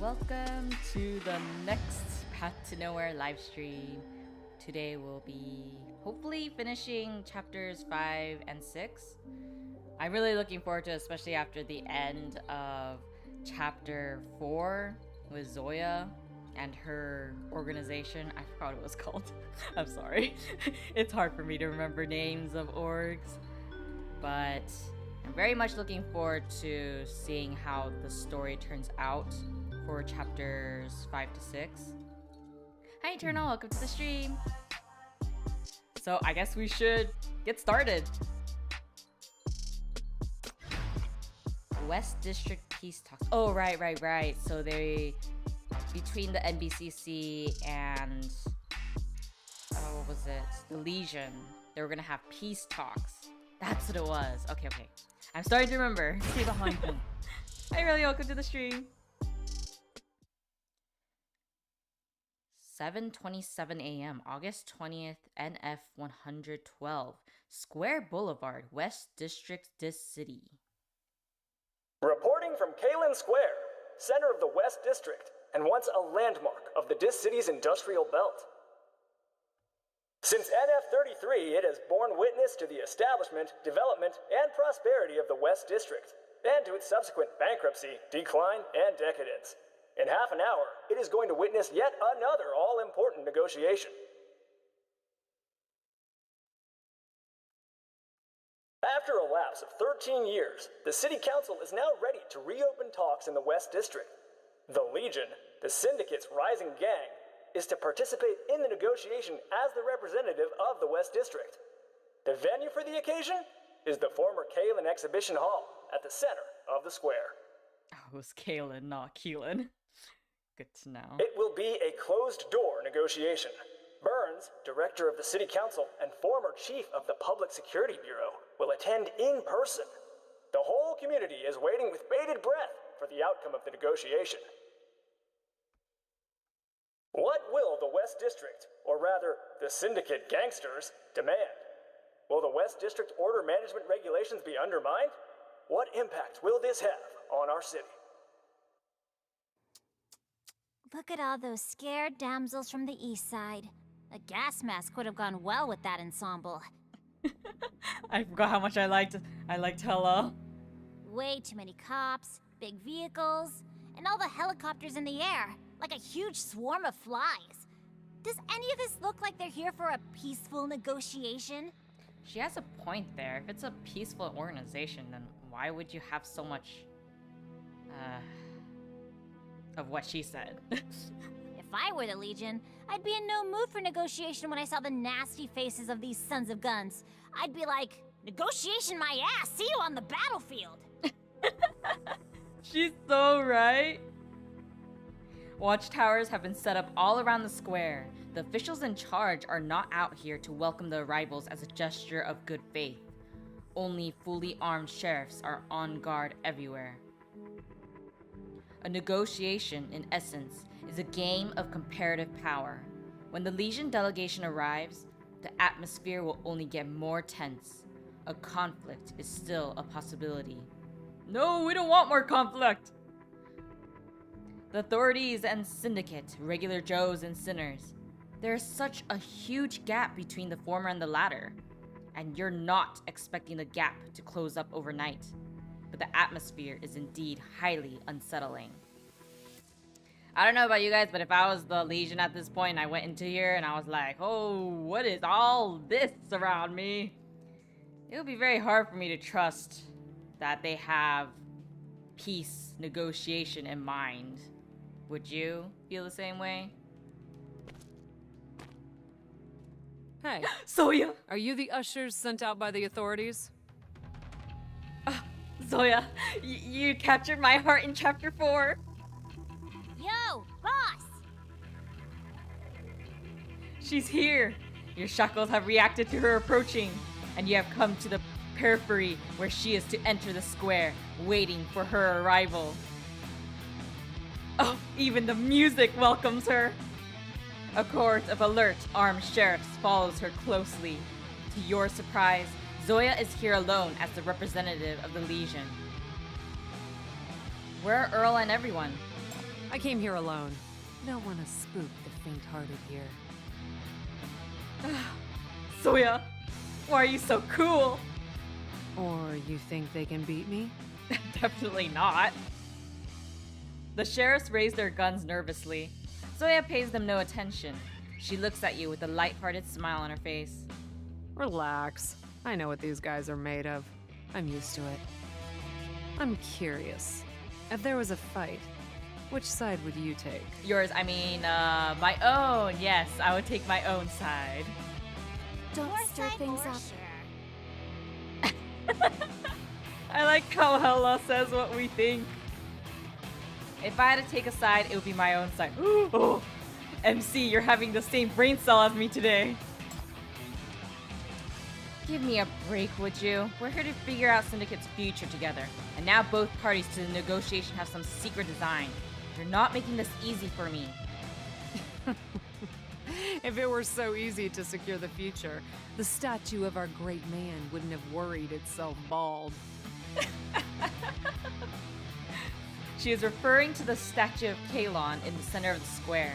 Welcome to the next Path to Nowhere live stream. Today we'll be hopefully finishing chapters 5 and 6. I'm really looking forward to it, especially after the end of chapter 4 with Zoya and her organization. I forgot what it was called. I'm sorry. It's hard for me to remember names of orgs. But I'm very much looking forward to seeing how the story turns out for chapters 5 to 6. Hi Eternal, welcome to the stream. So I guess we should get started. West District Peace Talks. Oh, right. So they, between the NBCC and, what was it? The Legion, they were gonna have peace talks. That's what it was. Okay. I'm starting to remember. Stay behind me. Hi, really, welcome to the stream. 7:27 a.m. August 20th, NF 112, Square Boulevard, West District, this city. Reporting from Kalen Square, center of the West District, and once a landmark of the Dis City's industrial belt. Since NF33, it has borne witness to the establishment, development, and prosperity of the West District, and to its subsequent bankruptcy, decline, and decadence. In half an hour, it is going to witness yet another all-important negotiation. After a lapse of 13 years, the City Council is now ready to reopen talks in the West District. The Legion, the Syndicate's rising gang, is to participate in the negotiation as the representative of the West District. The venue for the occasion is the former Kalen Exhibition Hall at the center of the square. Oh, it was Kalen, not Keelan. Good to know. It will be a closed-door negotiation. Burns, director of the City Council and former chief of the Public Security Bureau, will attend in person. The whole community is waiting with bated breath for the outcome of the negotiation. What will the West District, or rather, the Syndicate Gangsters, demand? Will the West District order management regulations be undermined? What impact will this have on our city? Look at all those scared damsels from the east side. A gas mask would have gone well with that ensemble. I forgot how much I liked Hella. Way too many cops, big vehicles, and all the helicopters in the air, like a huge swarm of flies. Does any of this look like they're here for a peaceful negotiation? She has a point there. If it's a peaceful organization, then why would you have so much, of what she said? If I were the Legion, I'd be in no mood for negotiation when I saw the nasty faces of these sons of guns. I'd be like, negotiation my ass, see you on the battlefield! She's so right. Watchtowers have been set up all around the square. The officials in charge are not out here to welcome the arrivals as a gesture of good faith. Only fully armed sheriffs are on guard everywhere. A negotiation, in essence, is a game of comparative power. When the Legion delegation arrives, the atmosphere will only get more tense. A conflict is still a possibility. No, we don't want more conflict! The authorities and syndicate, regular Joes and sinners. There is such a huge gap between the former and the latter. And you're not expecting the gap to close up overnight. But the atmosphere is indeed highly unsettling. I don't know about you guys, but if I was the Legion at this point and I went into here and I was like, oh, what is all this around me? It would be very hard for me to trust that they have peace negotiation in mind. Would you feel the same way? Hey, Zoya! are you the ushers sent out by the authorities? Zoya, you captured my heart in chapter 4. Yo, boss! She's here. Your shackles have reacted to her approaching, and you have come to the periphery where she is to enter the square, waiting for her arrival. Oh, even the music welcomes her. A cohort of alert, armed sheriffs follows her closely. To your surprise, Zoya is here alone as the representative of the Legion. Where are Earl and everyone? I came here alone. Don't want to spook the faint-hearted here. Zoya, why are you so cool? Or you think they can beat me? Definitely not. The sheriffs raise their guns nervously. Zoya pays them no attention. She looks at you with a light-hearted smile on her face. Relax. I know what these guys are made of. I'm used to it. I'm curious. If there was a fight, which side would you take? Yours, my own. Yes, I would take my own side. Don't Your stir side things for up. sure. I like how Hella says what we think. If I had to take a side, it would be my own side. Oh, MC, you're having the same brain cell as me today. Give me a break, would you? We're here to figure out Syndicate's future together. And now both parties to the negotiation have some secret design. You're not making this easy for me. If it were so easy to secure the future, the statue of our great man wouldn't have worried itself bald. She is referring to the statue of Kalon in the center of the square,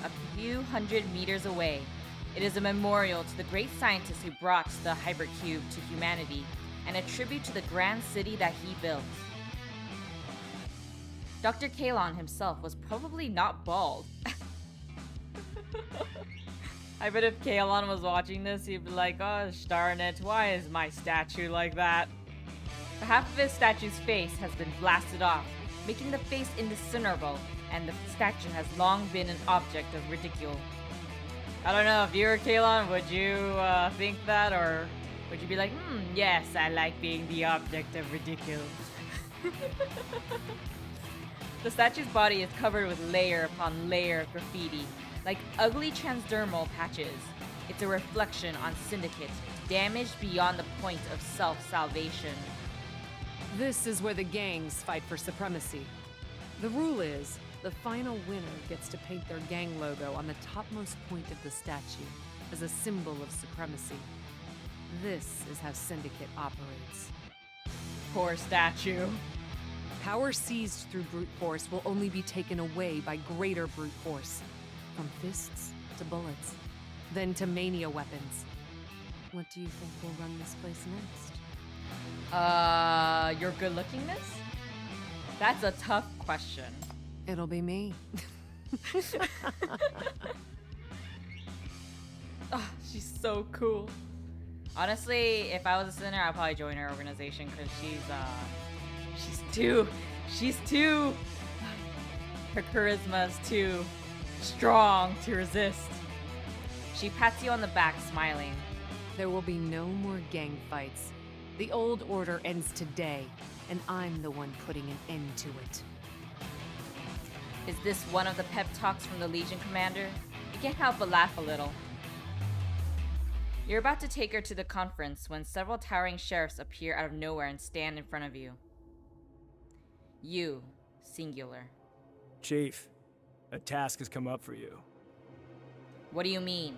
a few hundred meters away. It is a memorial to the great scientist who brought the hypercube to humanity, and a tribute to the grand city that he built. Dr. Kalon himself was probably not bald. I bet if Kalon was watching this, he'd be like, oh, darn it, why is my statue like that? Half of his statue's face has been blasted off, making the face indiscernible, and the statue has long been an object of ridicule. I don't know, if you were Kalon, would you think that, or would you be like, yes, I like being the object of ridicule? The statue's body is covered with layer upon layer of graffiti, like ugly transdermal patches. It's a reflection on Syndicate, damaged beyond the point of self-salvation. This is where the gangs fight for supremacy. The rule is, the final winner gets to paint their gang logo on the topmost point of the statue as a symbol of supremacy. This is how Syndicate operates. Poor statue. Power seized through brute force will only be taken away by greater brute force. From fists to bullets, then to mania weapons. What do you think will run this place next? Your good lookingness? That's a tough question. It'll be me. Oh, she's so cool. Honestly, if I was a sinner, I'd probably join her organization because she's too, her charisma is too strong to resist. She pats you on the back, smiling. There will be no more gang fights. The old order ends today, and I'm the one putting an end to it. Is this one of the pep talks from the Legion commander? You can't help but laugh a little. You're about to take her to the conference when several towering sheriffs appear out of nowhere and stand in front of you. You, singular. Chief, a task has come up for you. What do you mean?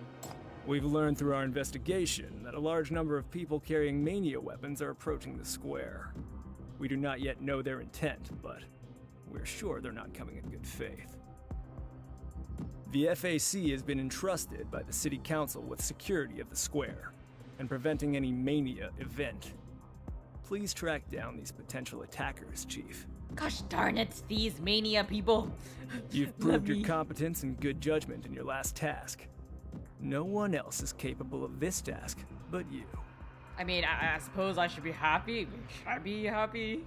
We've learned through our investigation that a large number of people carrying mania weapons are approaching the square. We do not yet know their intent, but we're sure they're not coming in good faith. The FAC has been entrusted by the City Council with security of the square and preventing any mania event. Please track down these potential attackers, Chief. Gosh darn it, these mania people. You've proved your competence and good judgment in your last task. No one else is capable of this task but you. I mean, I suppose I should be happy. Should I be happy?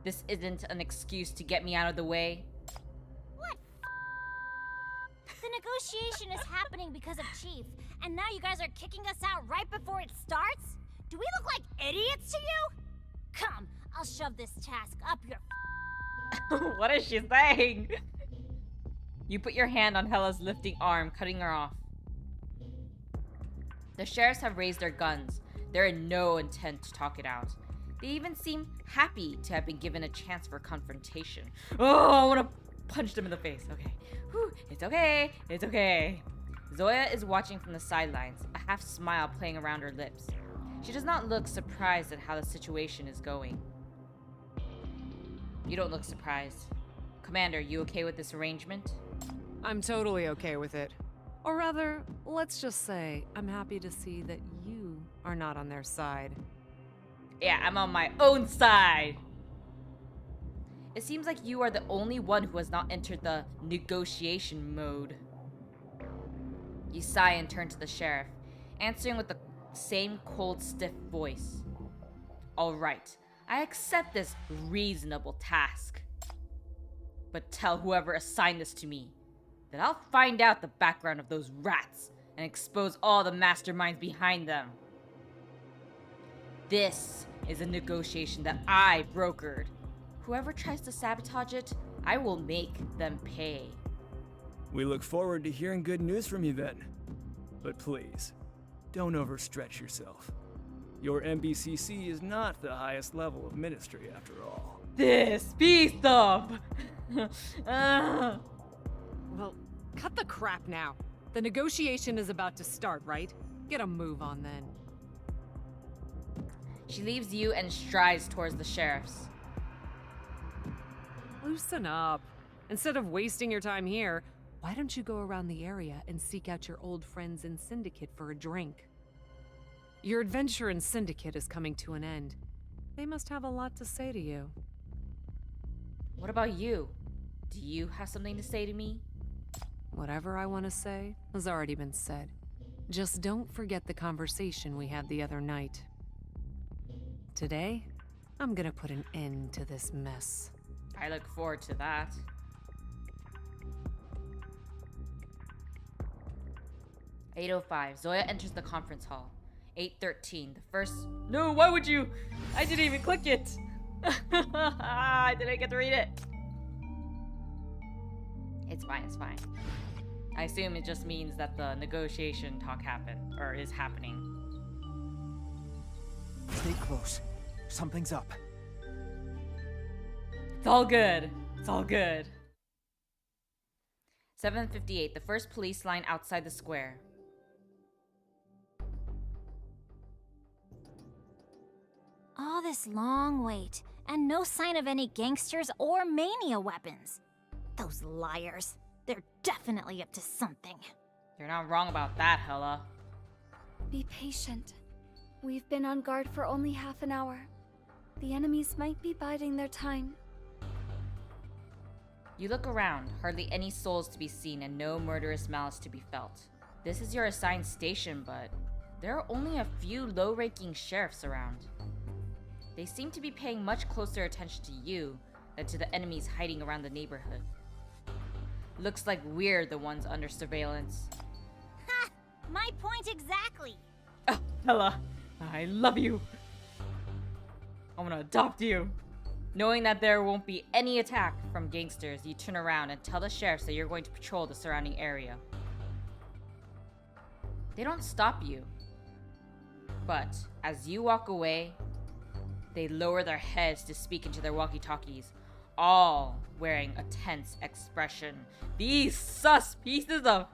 This isn't an excuse to get me out of the way. What? The negotiation is happening because of Chief, and now you guys are kicking us out right before it starts? Do we look like idiots to you? Come, I'll shove this task up your What is she saying? You put your hand on Hella's lifting arm, cutting her off. The sheriffs have raised their guns. They're in no intent to talk it out. They even seem happy to have been given a chance for confrontation. Oh, I want to punch them in the face. Okay. Whew. It's okay. It's okay. Zoya is watching from the sidelines, a half smile playing around her lips. She does not look surprised at how the situation is going. You don't look surprised. Commander, you okay with this arrangement? I'm totally okay with it. Or rather, let's just say I'm happy to see that you are not on their side. Yeah, I'm on my own side! It seems like you are the only one who has not entered the negotiation mode. You sigh and turn to the sheriff, answering with the same cold, stiff voice. Alright, I accept this reasonable task. But tell whoever assigned this to me that I'll find out the background of those rats and expose all the masterminds behind them. This is a negotiation that I brokered. Whoever tries to sabotage it, I will make them pay. We look forward to hearing good news from you then. But please, don't overstretch yourself. Your MBCC is not the highest level of ministry after all. This piece of... Well, cut the crap now. The negotiation is about to start, right? Get a move on then. She leaves you and strides towards the sheriff's. Loosen up. Instead of wasting your time here, why don't you go around the area and seek out your old friends in Syndicate for a drink? Your adventure in Syndicate is coming to an end. They must have a lot to say to you. What about you? Do you have something to say to me? Whatever I want to say has already been said. Just don't forget the conversation we had the other night. Today, I'm gonna put an end to this mess. I look forward to that. "8:05, Zoya enters the conference hall. 8:13, the first... No, why would you? I didn't even click it! I didn't get to read it. It's fine, it's fine. I assume it just means that the negotiation talk happened, or is happening. Stay close. Something's up. It's all good. It's all good. 7:58, the first police line outside the square. All this long wait, and no sign of any gangsters or mania weapons. Those liars. They're definitely up to something. You're not wrong about that, Hella. Be patient. We've been on guard for only half an hour. The enemies might be biding their time. You look around, hardly any souls to be seen and no murderous malice to be felt. This is your assigned station, but there are only a few low-ranking sheriffs around. They seem to be paying much closer attention to you than to the enemies hiding around the neighborhood. Looks like we're the ones under surveillance. Ha! My point exactly! Oh, Hella, I love you. I want to adopt you. Knowing that there won't be any attack from gangsters, you turn around and tell the sheriffs that you're going to patrol the surrounding area. They don't stop you. But as you walk away, they lower their heads to speak into their walkie-talkies, all wearing a tense expression. These sus pieces of...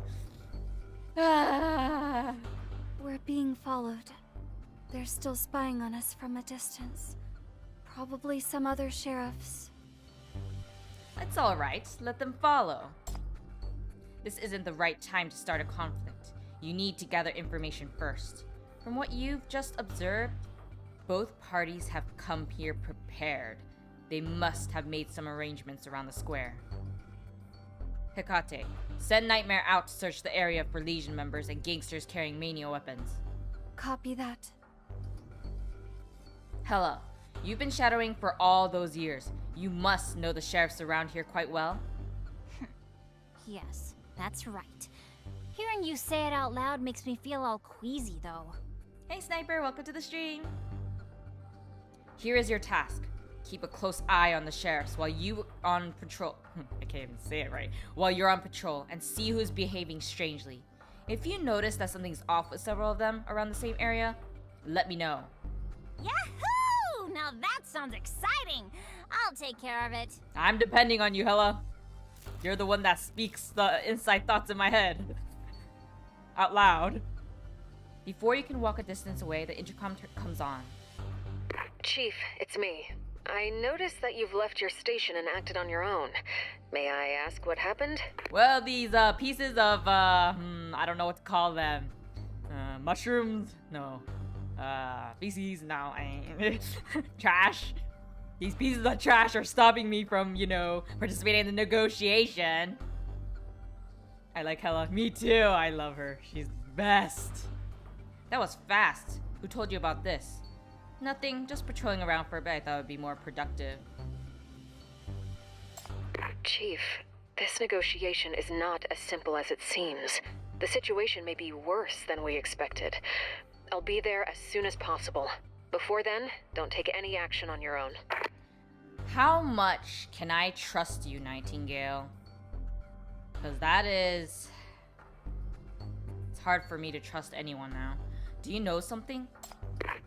We're being followed. They're still spying on us from a distance. Probably some other sheriffs. That's alright, let them follow. This isn't the right time to start a conflict. You need to gather information first. From what you've just observed, both parties have come here prepared. They must have made some arrangements around the square. Hecate, send Nightmare out to search the area for Legion members and gangsters carrying mania weapons. Copy that. Hella, you've been shadowing for all those years. You must know the sheriffs around here quite well. Yes, that's right. Hearing you say it out loud makes me feel all queasy, though. Hey Sniper, welcome to the stream. Here is your task. Keep a close eye on the sheriffs while you on patrol. I can't even say it right. While you're on patrol and see who's behaving strangely. If you notice that something's off with several of them around the same area, let me know. Yahoo! Now that sounds exciting! I'll take care of it. I'm depending on you, Hella. You're the one that speaks the inside thoughts in my head. Out loud. Before you can walk a distance away, the intercom comes on. Chief, it's me. I noticed that you've left your station and acted on your own. May I ask what happened? Well, these pieces of I don't know what to call them. Mushrooms? No. Feces? No. Trash. These pieces of trash are stopping me from, participating in the negotiation. I like Hella. Me too. I love her. She's the best. That was fast. Who told you about this? Nothing. Just patrolling around for a bit. I thought it would be more productive. Chief, this negotiation is not as simple as it seems. The situation may be worse than we expected. I'll be there as soon as possible. Before then, don't take any action on your own. How much can I trust you, Nightingale? Because it's hard for me to trust anyone now. Do you know something?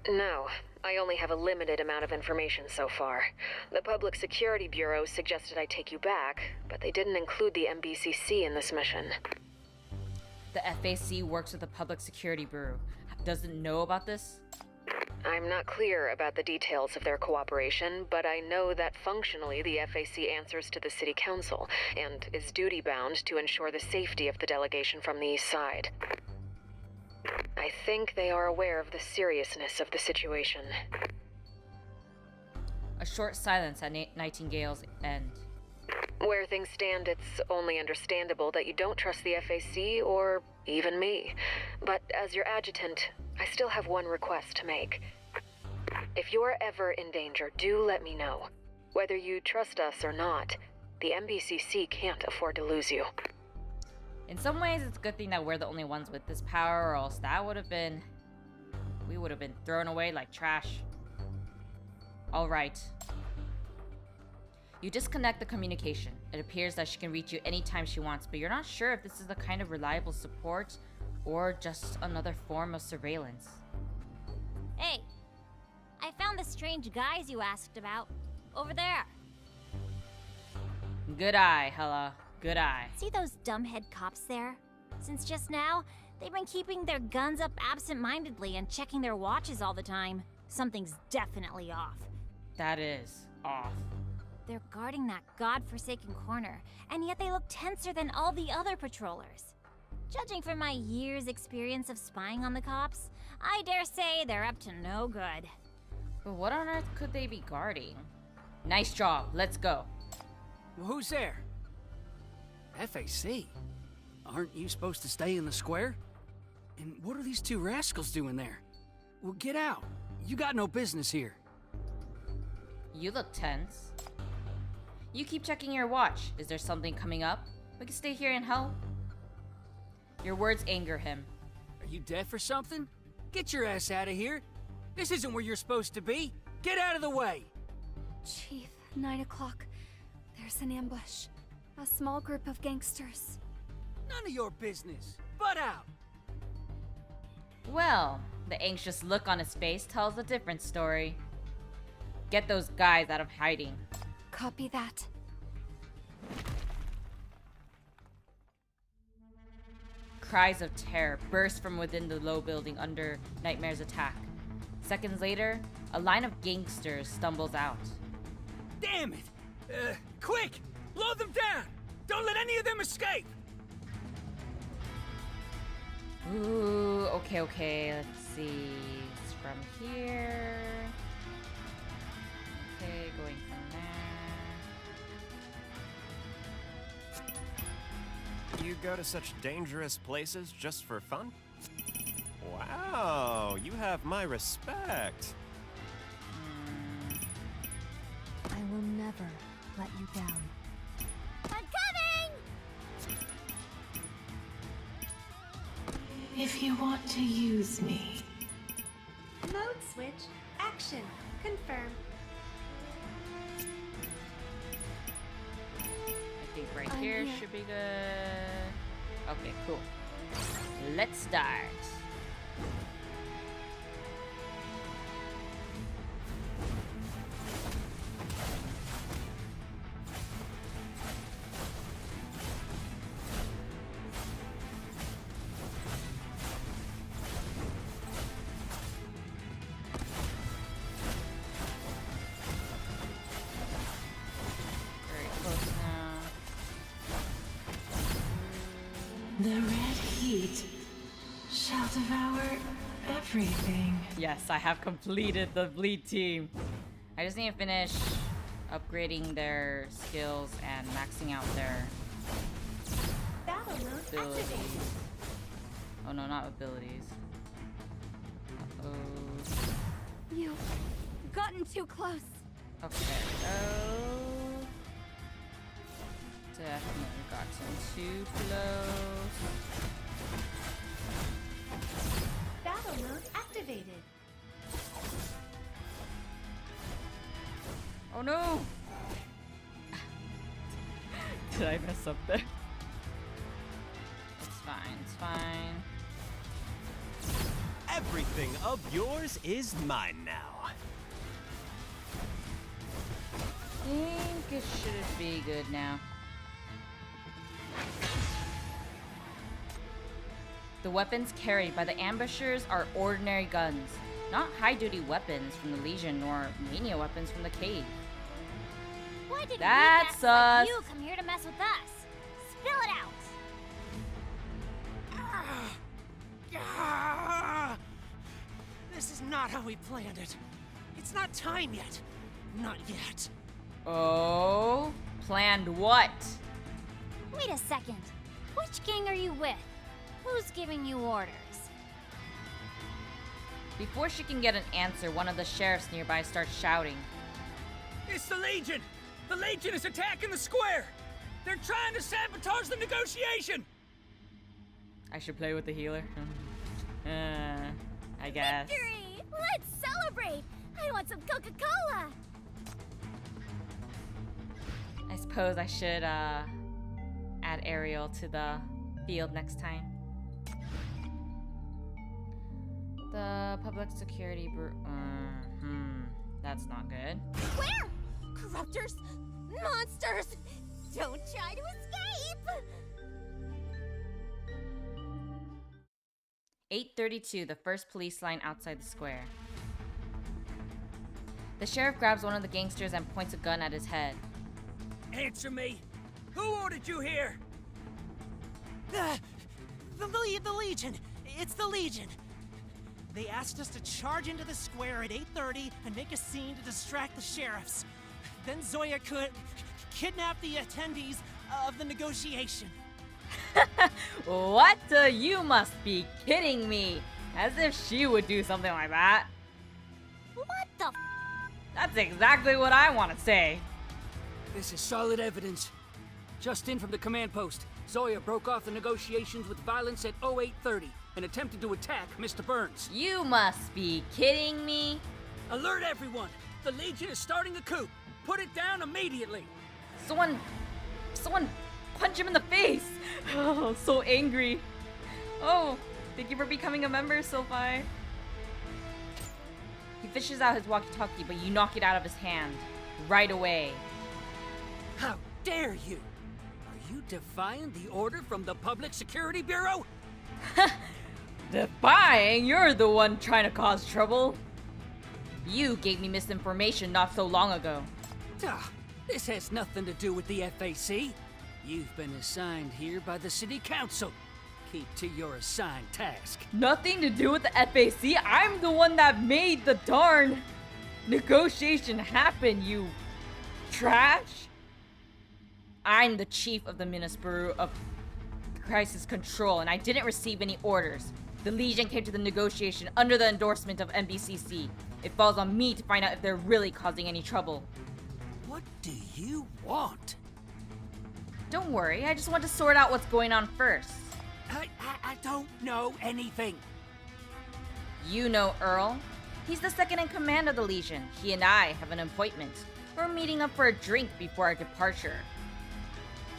No, I only have a limited amount of information so far. The Public Security Bureau suggested I take you back, but they didn't include the MBCC in this mission. The FAC works with the Public Security Bureau. Doesn't know about this? I'm not clear about the details of their cooperation, but I know that functionally the FAC answers to the City Council and is duty-bound to ensure the safety of the delegation from the East Side. I think they are aware of the seriousness of the situation. A short silence at Nightingale's end. Where things stand, it's only understandable that you don't trust the FAC or even me. But as your adjutant, I still have one request to make. If you're ever in danger, do let me know. Whether you trust us or not, the MBCC can't afford to lose you. In some ways, it's a good thing that we're the only ones with this power, or else we would have been thrown away like trash. Alright. You disconnect the communication. It appears that she can reach you anytime she wants, but you're not sure if this is the kind of reliable support or just another form of surveillance. Hey, I found the strange guys you asked about. Over there. Good eye, Hella. Good eye. See those dumbhead cops there? Since just now, they've been keeping their guns up absent-mindedly and checking their watches all the time. Something's definitely off. That is off. They're guarding that godforsaken corner, and yet they look tenser than all the other patrollers. Judging from my years' experience of spying on the cops, I dare say they're up to no good. But what on earth could they be guarding? Nice job. Let's go. Well, who's there? FAC? Aren't you supposed to stay in the square? And what are these two rascals doing there? Well, get out. You got no business here. You look tense. You keep checking your watch. Is there something coming up? We can stay here and help. Your words anger him. Are you deaf or something? Get your ass out of here. This isn't where you're supposed to be. Get out of the way. Chief, 9 o'clock. There's an ambush. A small group of gangsters. None of your business. Butt out. Well, the anxious look on his face tells a different story. Get those guys out of hiding. Copy that. Cries of terror burst from within the low building under Nightmare's attack. Seconds later, a line of gangsters stumbles out. Damn it! Quick! Blow them down! Don't let any of them escape! Ooh, okay, let's see. It's from here. Okay, going from there. You go to such dangerous places just for fun? Wow, you have my respect. I will never let you down. I'm coming! If you want to use me. Mode switch. Action. Confirm. I think right here should be good. Okay, cool. Let's start. The red heat shall devour everything. Yes, I have completed the bleed team. I just need to finish upgrading their skills and maxing out their abilities. Oh no, not abilities. Uh-oh. You've gotten too close. Okay. Oh. Definitely gotten too close. Battle mode activated. Oh no! Did I mess up there? It's fine, it's fine. Everything of yours is mine now. I think it should be good now. The weapons carried by the ambushers are ordinary guns, not high-duty weapons from the Legion nor mania weapons from the cave. Why did That's we let us. you come here to mess with us? Spill it out. This is not how we planned it. It's not time yet. Not yet. Oh, planned what? Wait a second. Which gang are you with? Who's giving you orders? Before she can get an answer, one of the sheriffs nearby starts shouting. It's the Legion! The Legion is attacking the square! They're trying to sabotage the negotiation! I should play with the healer. I guess. Victory! Let's celebrate! I want some Coca-Cola! I suppose I should add Ariel to the field next time. The public security that's not good. Where? Corruptors! Monsters! Don't try to escape! 8:32, the first police line outside the square. The sheriff grabs one of the gangsters and points a gun at his head. Answer me! Who ordered you here? The Legion! It's the Legion! They asked us to charge into the square at 8:30 and make a scene to distract the sheriffs. Then Zoya could kidnap the attendees of the negotiation. What? You must be kidding me! As if she would do something like that. What the f? That's exactly what I want to say. This is solid evidence. Just in from the command post, Zoya broke off the negotiations with violence at 0830 and attempted to attack Mr. Burns. You must be kidding me. Alert everyone! The Legion is starting a coup! Put it down immediately! Someone punch him in the face! Oh, so angry. Oh, thank you for becoming a member, Sophie. He fishes out his walkie-talkie, but you knock it out of his hand. Right away. How dare you! Are you defying the order from the Public Security Bureau? Defying? You're the one trying to cause trouble. You gave me misinformation not so long ago. This has nothing to do with the FAC. You've been assigned here by the City Council. Keep to your assigned task. Nothing to do with the FAC? I'm the one that made the darn negotiation happen, you trash. I'm the chief of the Ministry of Crisis Control, and I didn't receive any orders. The Legion came to the negotiation under the endorsement of MBCC. It falls on me to find out if they're really causing any trouble. What do you want? Don't worry, I just want to sort out what's going on first. I don't know anything. You know Earl. He's the second in command of the Legion. He and I have an appointment. We're meeting up for a drink before our departure.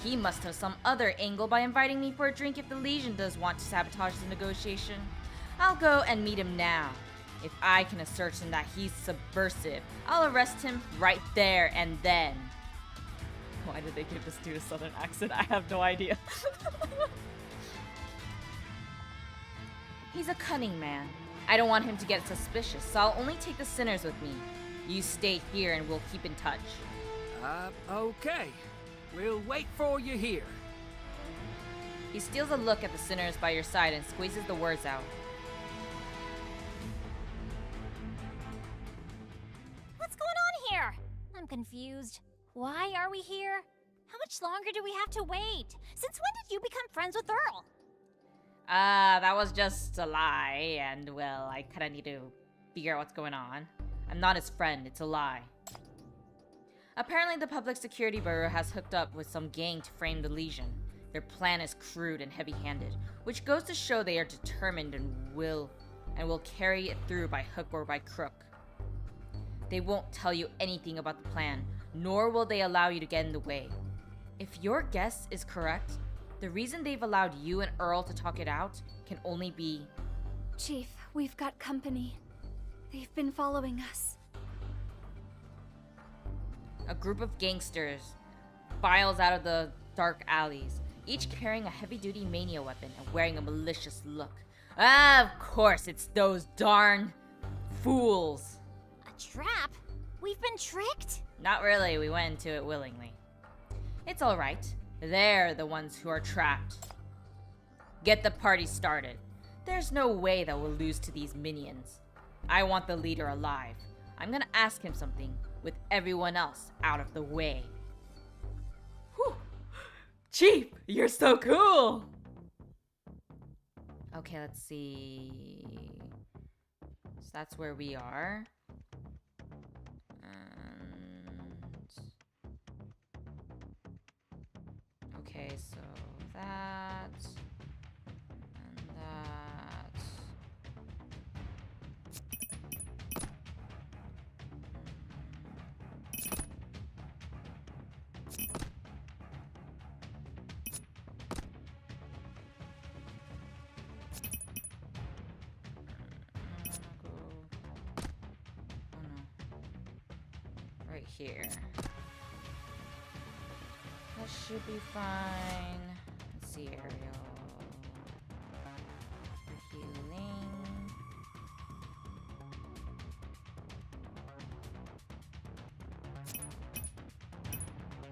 He must have some other angle by inviting me for a drink if the Legion does want to sabotage the negotiation. I'll go and meet him now. If I can ascertain that he's subversive, I'll arrest him right there and then. Why did they give this dude a southern accent? I have no idea. He's a cunning man. I don't want him to get suspicious, so I'll only take the sinners with me. You stay here and we'll keep in touch. Okay. We'll wait for you here. He steals a look at the sinners by your side and squeezes the words out. What's going on here? I'm confused. Why are we here? How much longer do we have to wait? Since when did you become friends with Earl? That was just a lie, and well, I kinda need to figure out what's going on. I'm not his friend, it's a lie. Apparently the Public Security Bureau has hooked up with some gang to frame the Legion. Their plan is crude and heavy-handed, which goes to show they are determined and will carry it through by hook or by crook. They won't tell you anything about the plan, nor will they allow you to get in the way. If your guess is correct, the reason they've allowed you and Earl to talk it out can only be... Chief, we've got company. They've been following us. A group of gangsters files out of the dark alleys, each carrying a heavy-duty mania weapon and wearing a malicious look. Ah, of course, it's those darn fools. A trap? We've been tricked? Not really, we went into it willingly. It's alright. They're the ones who are trapped. Get the party started. There's no way that we'll lose to these minions. I want the leader alive. I'm gonna ask him something with everyone else out of the way. Whew. Chief, you're so cool! Okay, let's see. So that's where we are. Okay, so that and that. Right here. That should be fine. Let's see, Ariel. Healing.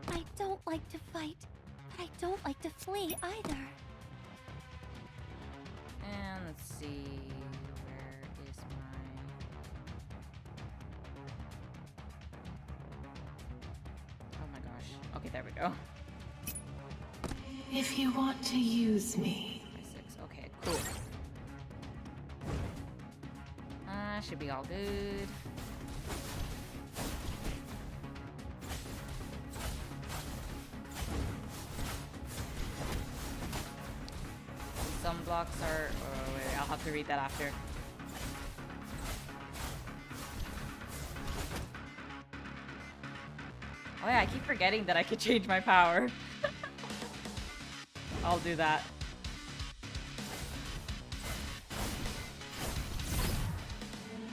I don't like to fight, but I don't like to flee either. And let's see. Where is my... Oh my gosh. Okay, there we go. If you want to use me. 6. Okay, cool. Should be all good. Some blocks are... Oh, wait, I'll have to read that after. Oh yeah, I keep forgetting that I could change my power. I'll do that.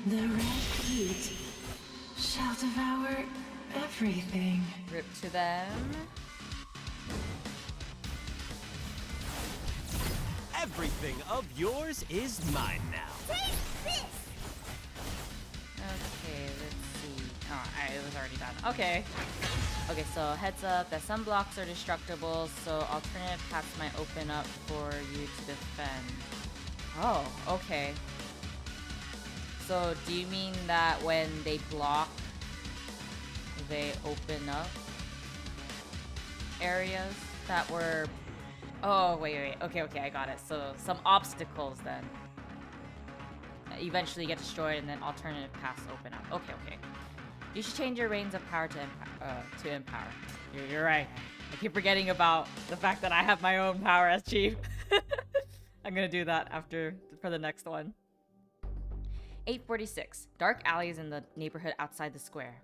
The red heat shall devour everything. Rip to them. Everything of yours is mine now. Taste this! Okay, let's see. Oh, it was already done. Okay. Okay, so heads up that some blocks are destructible, so alternative paths might open up for you to defend. Oh, okay. So do you mean that when they block, they open up areas that were... Oh, wait. Okay, I got it. So some obstacles then eventually get destroyed and then alternative paths open up. Okay. You should change your reins of power to empower. You're right. I keep forgetting about the fact that I have my own power as chief. I'm gonna do that for the next one. 8:46. Dark alleys in the neighborhood outside the square.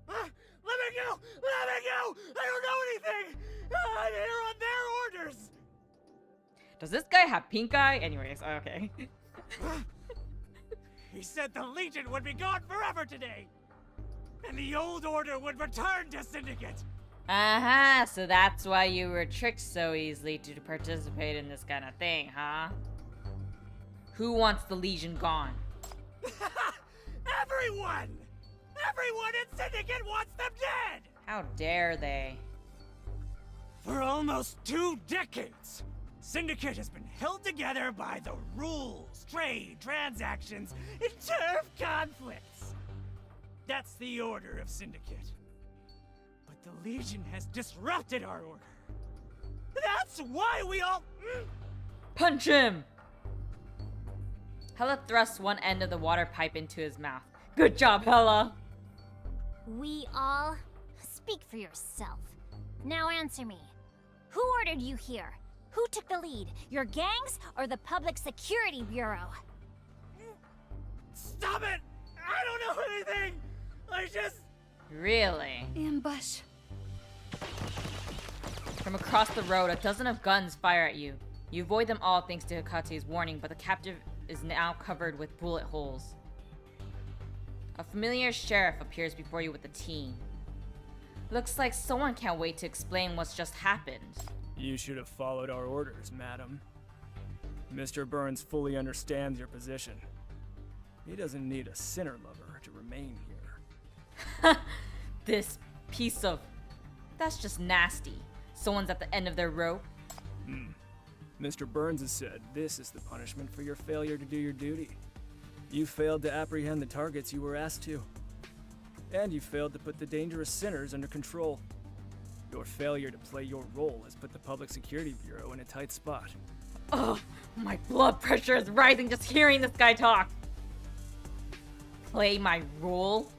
Let me go! Let me go! I don't know anything! I'm here on their orders! Does this guy have pink eye? Anyways, okay. He said the Legion would be gone forever today! And the old order would return to Syndicate! Uh-huh, so that's why you were tricked so easily to participate in this kind of thing, huh? Who wants the Legion gone? Everyone! Everyone in Syndicate wants them dead! How dare they? For almost 2 decades, Syndicate has been held together by the rules, trade, transactions, and turf conflicts. That's the order of Syndicate. But the Legion has disrupted our order. That's why we all... Punch him! Hella thrusts one end of the water pipe into his mouth. Good job, Hella! We all? Speak for yourself. Now answer me. Who ordered you here? Who took the lead? Your gangs or the Public Security Bureau? Stop it! I don't know anything! I just... Really? Ambush. From across the road, a dozen of guns fire at you. You avoid them all thanks to Hikate's warning, but the captive is now covered with bullet holes. A familiar sheriff appears before you with a team. Looks like someone can't wait to explain what's just happened. You should have followed our orders, madam. Mr. Burns fully understands your position. He doesn't need a sinner lover to remain here. This piece of... That's just nasty. Someone's at the end of their rope. Mr. Burns has said this is the punishment for your failure to do your duty. You failed to apprehend the targets you were asked to. And you failed to put the dangerous sinners under control. Your failure to play your role has put the Public Security Bureau in a tight spot. Oh, my blood pressure is rising just hearing this guy talk. Play my role?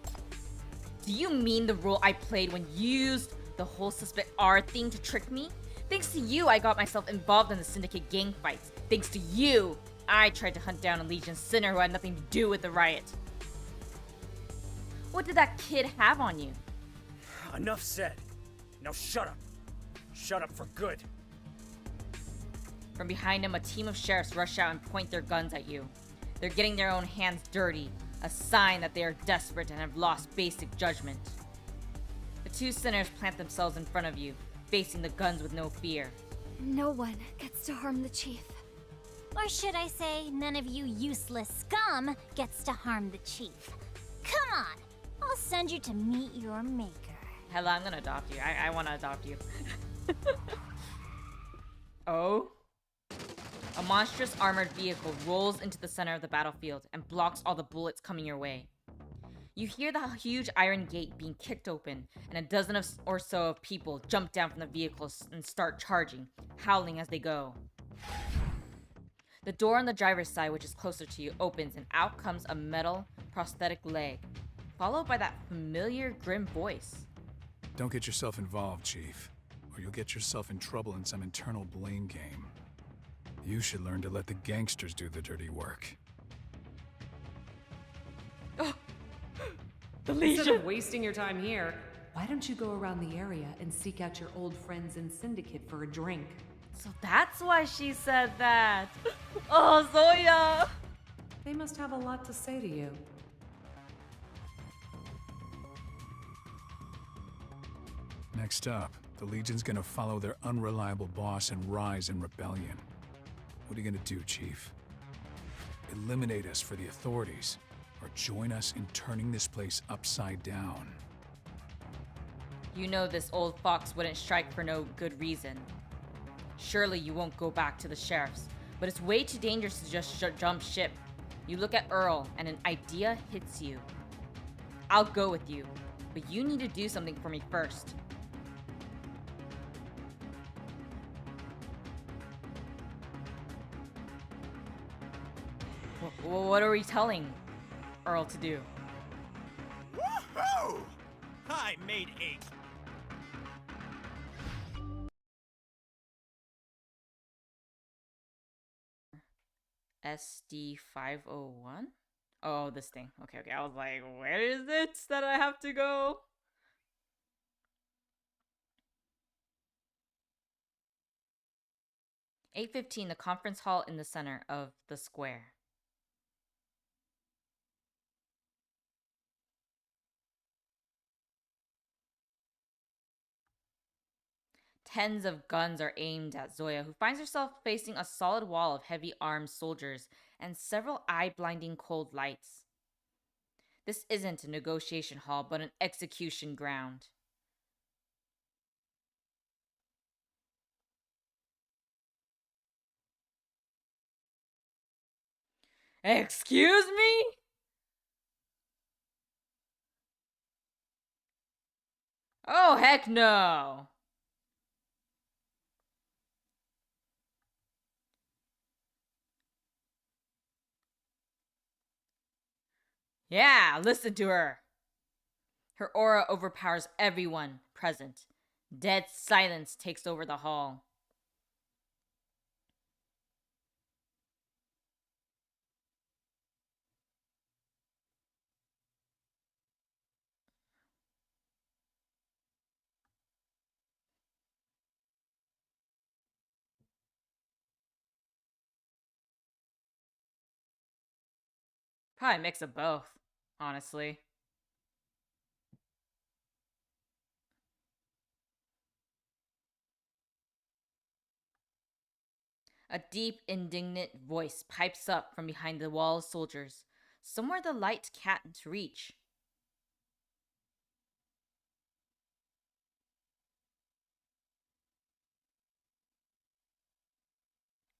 Do you mean the role I played when you used the whole Suspect R thing to trick me? Thanks to you, I got myself involved in the Syndicate gang fights. Thanks to you, I tried to hunt down a Legion sinner who had nothing to do with the riot. What did that kid have on you? Enough said. Now shut up. Shut up for good. From behind him, a team of sheriffs rush out and point their guns at you. They're getting their own hands dirty, a sign that they are desperate and have lost basic judgment. The two sinners plant themselves in front of you, facing the guns with no fear. No one gets to harm the chief. Or should I say, none of you useless scum gets to harm the chief. Come on, I'll send you to meet your maker. Hella, I'm gonna adopt you. I wanna adopt you. Oh? A monstrous armored vehicle rolls into the center of the battlefield and blocks all the bullets coming your way. You hear the huge iron gate being kicked open, and a dozen or so of people jump down from the vehicles and start charging, howling as they go. The door on the driver's side, which is closer to you, opens, and out comes a metal prosthetic leg, followed by that familiar grim voice. Don't get yourself involved, Chief, or you'll get yourself in trouble in some internal blame game. You should learn to let the gangsters do the dirty work. The Instead Legion! of wasting your time here, why don't you go around the area and seek out your old friends in Syndicate for a drink? So that's why she said that. Oh, Zoya! They must have a lot to say to you. Next up, the Legion's gonna follow their unreliable boss and rise in rebellion. What are you gonna do, Chief? Eliminate us for the authorities, or join us in turning this place upside down? You know this old fox wouldn't strike for no good reason. Surely you won't go back to the sheriffs, but it's way too dangerous to just jump ship. You look at Earl, and an idea hits you. I'll go with you, but you need to do something for me first. What are we telling Earl to do? Woohoo! I made 8. SD501? Oh, this thing. Okay. I was like, where is it that I have to go? "8:15, the conference hall in the center of the square. Tens of guns are aimed at Zoya, who finds herself facing a solid wall of heavy armed soldiers and several eye-blinding cold lights. This isn't a negotiation hall, but an execution ground. Excuse me? Oh, heck no. Yeah, listen to her. Her aura overpowers everyone present. Dead silence takes over the hall. Probably a mix of both, honestly. A deep, indignant voice pipes up from behind the wall of soldiers, somewhere the light can't reach.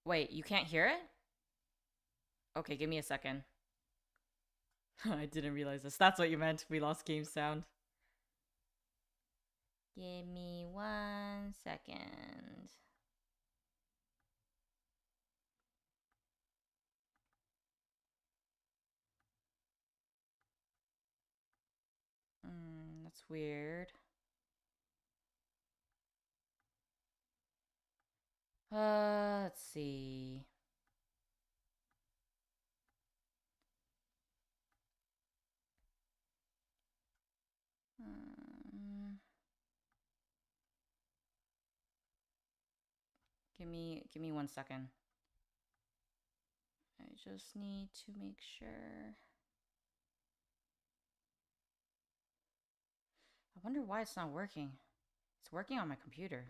Wait, you can't hear it? Okay, give me a second. I didn't realize this. That's what you meant. We lost game sound. Give me 1 second. That's weird. Let's see. Give me 1 second. I just need to make sure. I wonder why it's not working. It's working on my computer.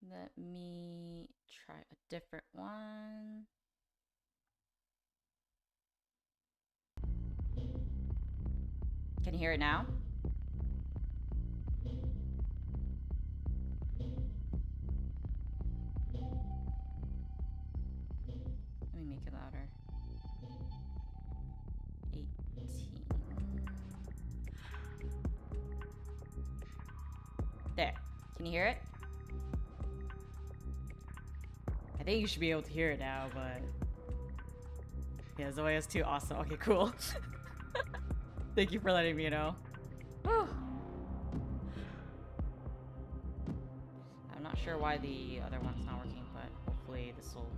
Let me try a different one. Can you hear it now? Let me make it louder. 18. There. Can you hear it? I think you should be able to hear it now, but... yeah, Zoya's too awesome. Okay, cool. Thank you for letting me know. Whew. I'm not sure why the other one's not working, but hopefully this will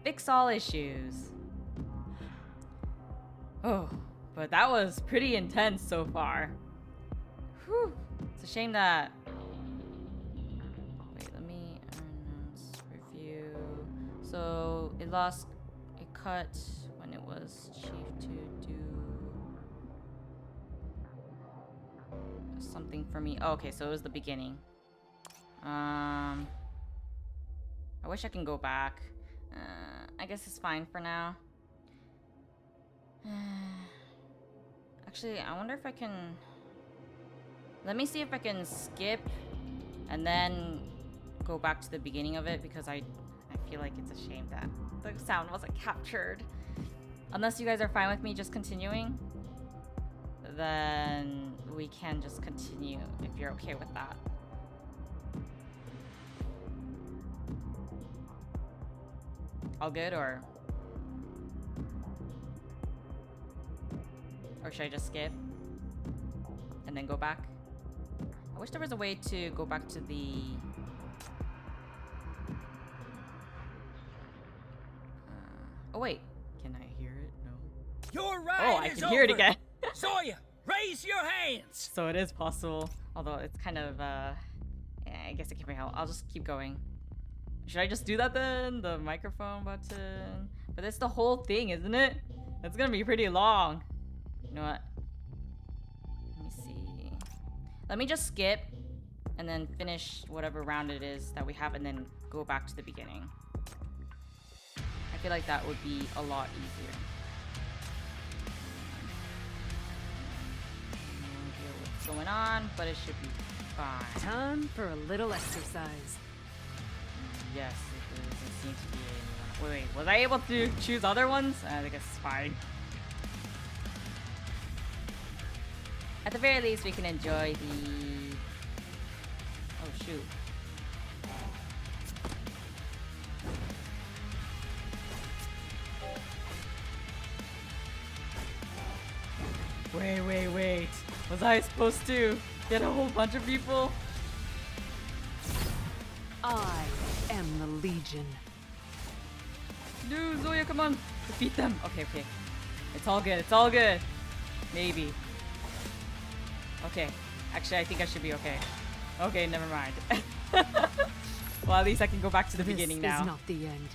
fix all issues. Oh, but that was pretty intense so far. Whew. It's a shame that... wait, let me review. So it lost a cut when it was chief to do something for me. Oh, okay, so it was the beginning. I wish I can go back. I guess it's fine for now. Actually, I wonder if I can... let me see if I can skip and then go back to the beginning of it, because I feel like it's a shame that the sound wasn't captured. Unless you guys are fine with me just continuing, then we can just continue if you're okay with that. All good, or should I just skip and then go back? I wish there was a way to go back to the... oh wait, can I hear it? No. Your ride oh, I is can hear it over. again. Zoya, raise your hands. So it is possible, although it's kind of yeah, I guess it can be help. I'll just keep going. Should I just do that then? The microphone button? But it's the whole thing, isn't it? It's gonna be pretty long. You know what? Let me see. Let me just skip and then finish whatever round it is that we have and then go back to the beginning. I feel like that would be a lot easier. what's going on, but it should be fine. Time for a little exercise. Yes, it doesn't seem to be anyone. Wait, was I able to choose other ones? I think it's fine. At the very least, we can enjoy the... Oh, shoot. Wait. Was I supposed to get a whole bunch of people? I am the Legion. No, Zoya, come on. Defeat them. Okay. It's all good. Maybe. Okay. Actually, I think I should be okay. Okay, never mind. Well, at least I can go back to the beginning now. This is not the end.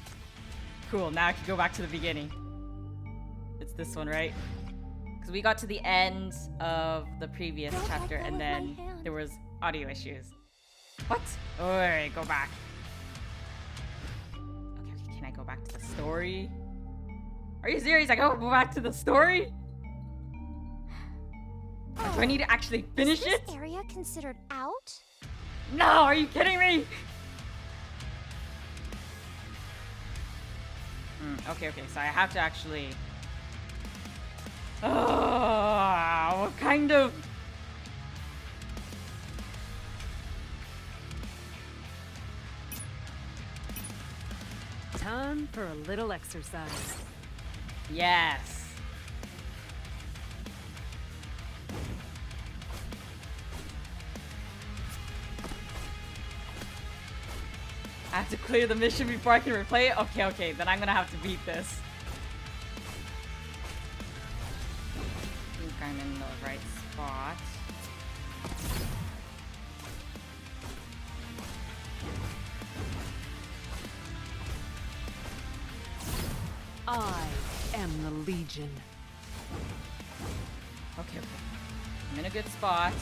Cool, now I can go back to the beginning. It's this one, right? Because we got to the end of the previous chapter and then there was audio issues. What? Alright, go back. Okay, can I go back to the story? Are you serious? I gotta go back to the story? Do I need to actually finish it? Is this area considered out? No, are you kidding me? Okay, so I have to actually... what kind of... Time for a little exercise. Yes. I have to clear the mission before I can replay it? Okay, then I'm gonna have to beat this. I think I'm in the right spot. I am the Legion. Okay. I'm in a good spot.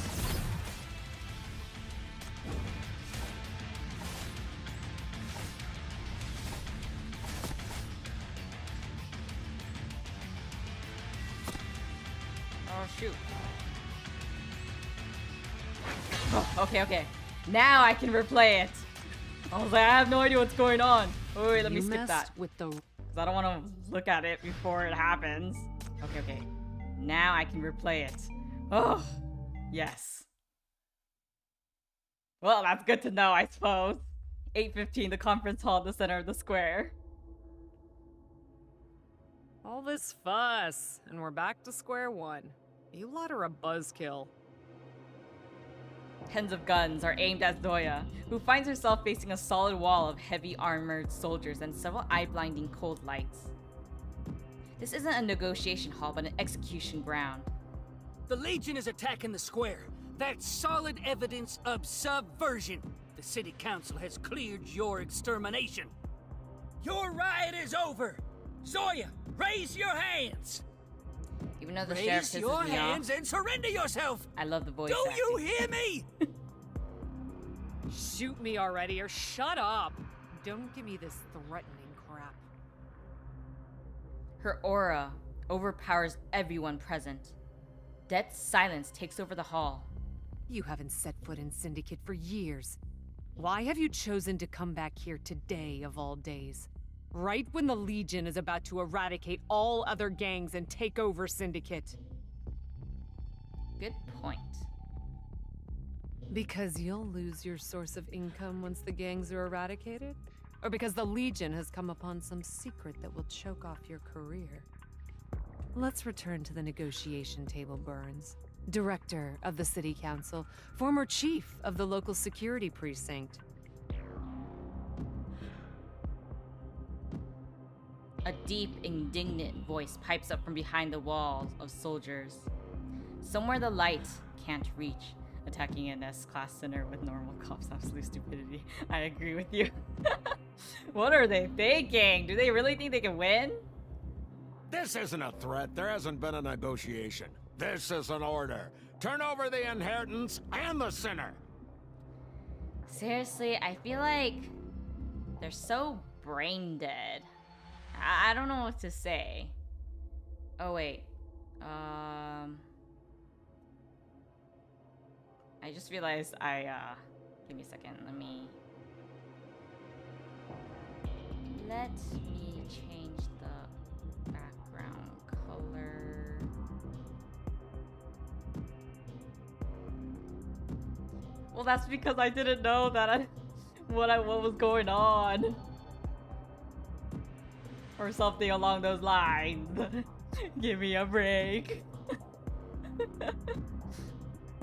Oh, shoot. Oh, okay. Now I can replay it. I was like, I have no idea what's going on. Oh, wait, let me skip that. With the... Because I don't want to look at it before it happens. Okay. Now I can replay it. Oh, yes. Well, that's good to know, I suppose. 8:15, the conference hall at the center of the square. All this fuss, and we're back to square one. You lot are a buzzkill. Tens of guns are aimed at Zoya, who finds herself facing a solid wall of heavy armored soldiers and several eye-blinding cold lights. This isn't a negotiation hall, but an execution ground. The Legion is attacking the square. That's solid evidence of subversion. The city council has cleared your extermination. Your riot is over. Zoya, raise your hands. Even though the sheriff pisses me off, raise your hands and surrender yourself. I love the voice Do acting. you hear me? Shoot me already or shut up. Don't give me this threatening crap. Her aura overpowers everyone present. Dead silence takes over the hall. You haven't set foot in Syndicate for years. Why have you chosen to come back here today of all days? Right when the Legion is about to eradicate all other gangs and take over Syndicate. Good point. Because you'll lose your source of income once the gangs are eradicated? Or because the Legion has come upon some secret that will choke off your career? Let's return to the negotiation table, Burns. Director of the City Council, former chief of the local security precinct. A deep, indignant voice pipes up from behind the walls of soldiers. Somewhere the light can't reach. Attacking an S-class center with normal cops, absolute stupidity. I agree with you. What are they thinking? Do they really think they can win? This isn't a threat. There hasn't been a negotiation. This is an order. Turn over the inheritance and the sinner. Seriously, I feel like they're so brain dead. I don't know what to say. Oh wait. I just realized give me a second. Let me change the background color. Well, that's because I didn't know that what was going on. Or something along those lines. Give me a break.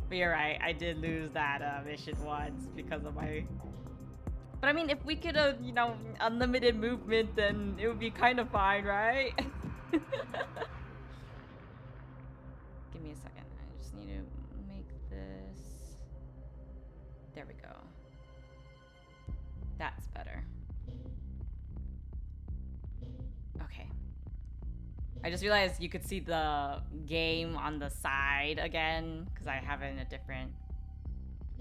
But you're right, I did lose that mission once because of my... But I mean, if we could have, you know, unlimited movement, then it would be kind of fine, right? Give me a second. I just need to make this... There we go. That's better. Okay. I just realized you could see the game on the side again, because I have it in a different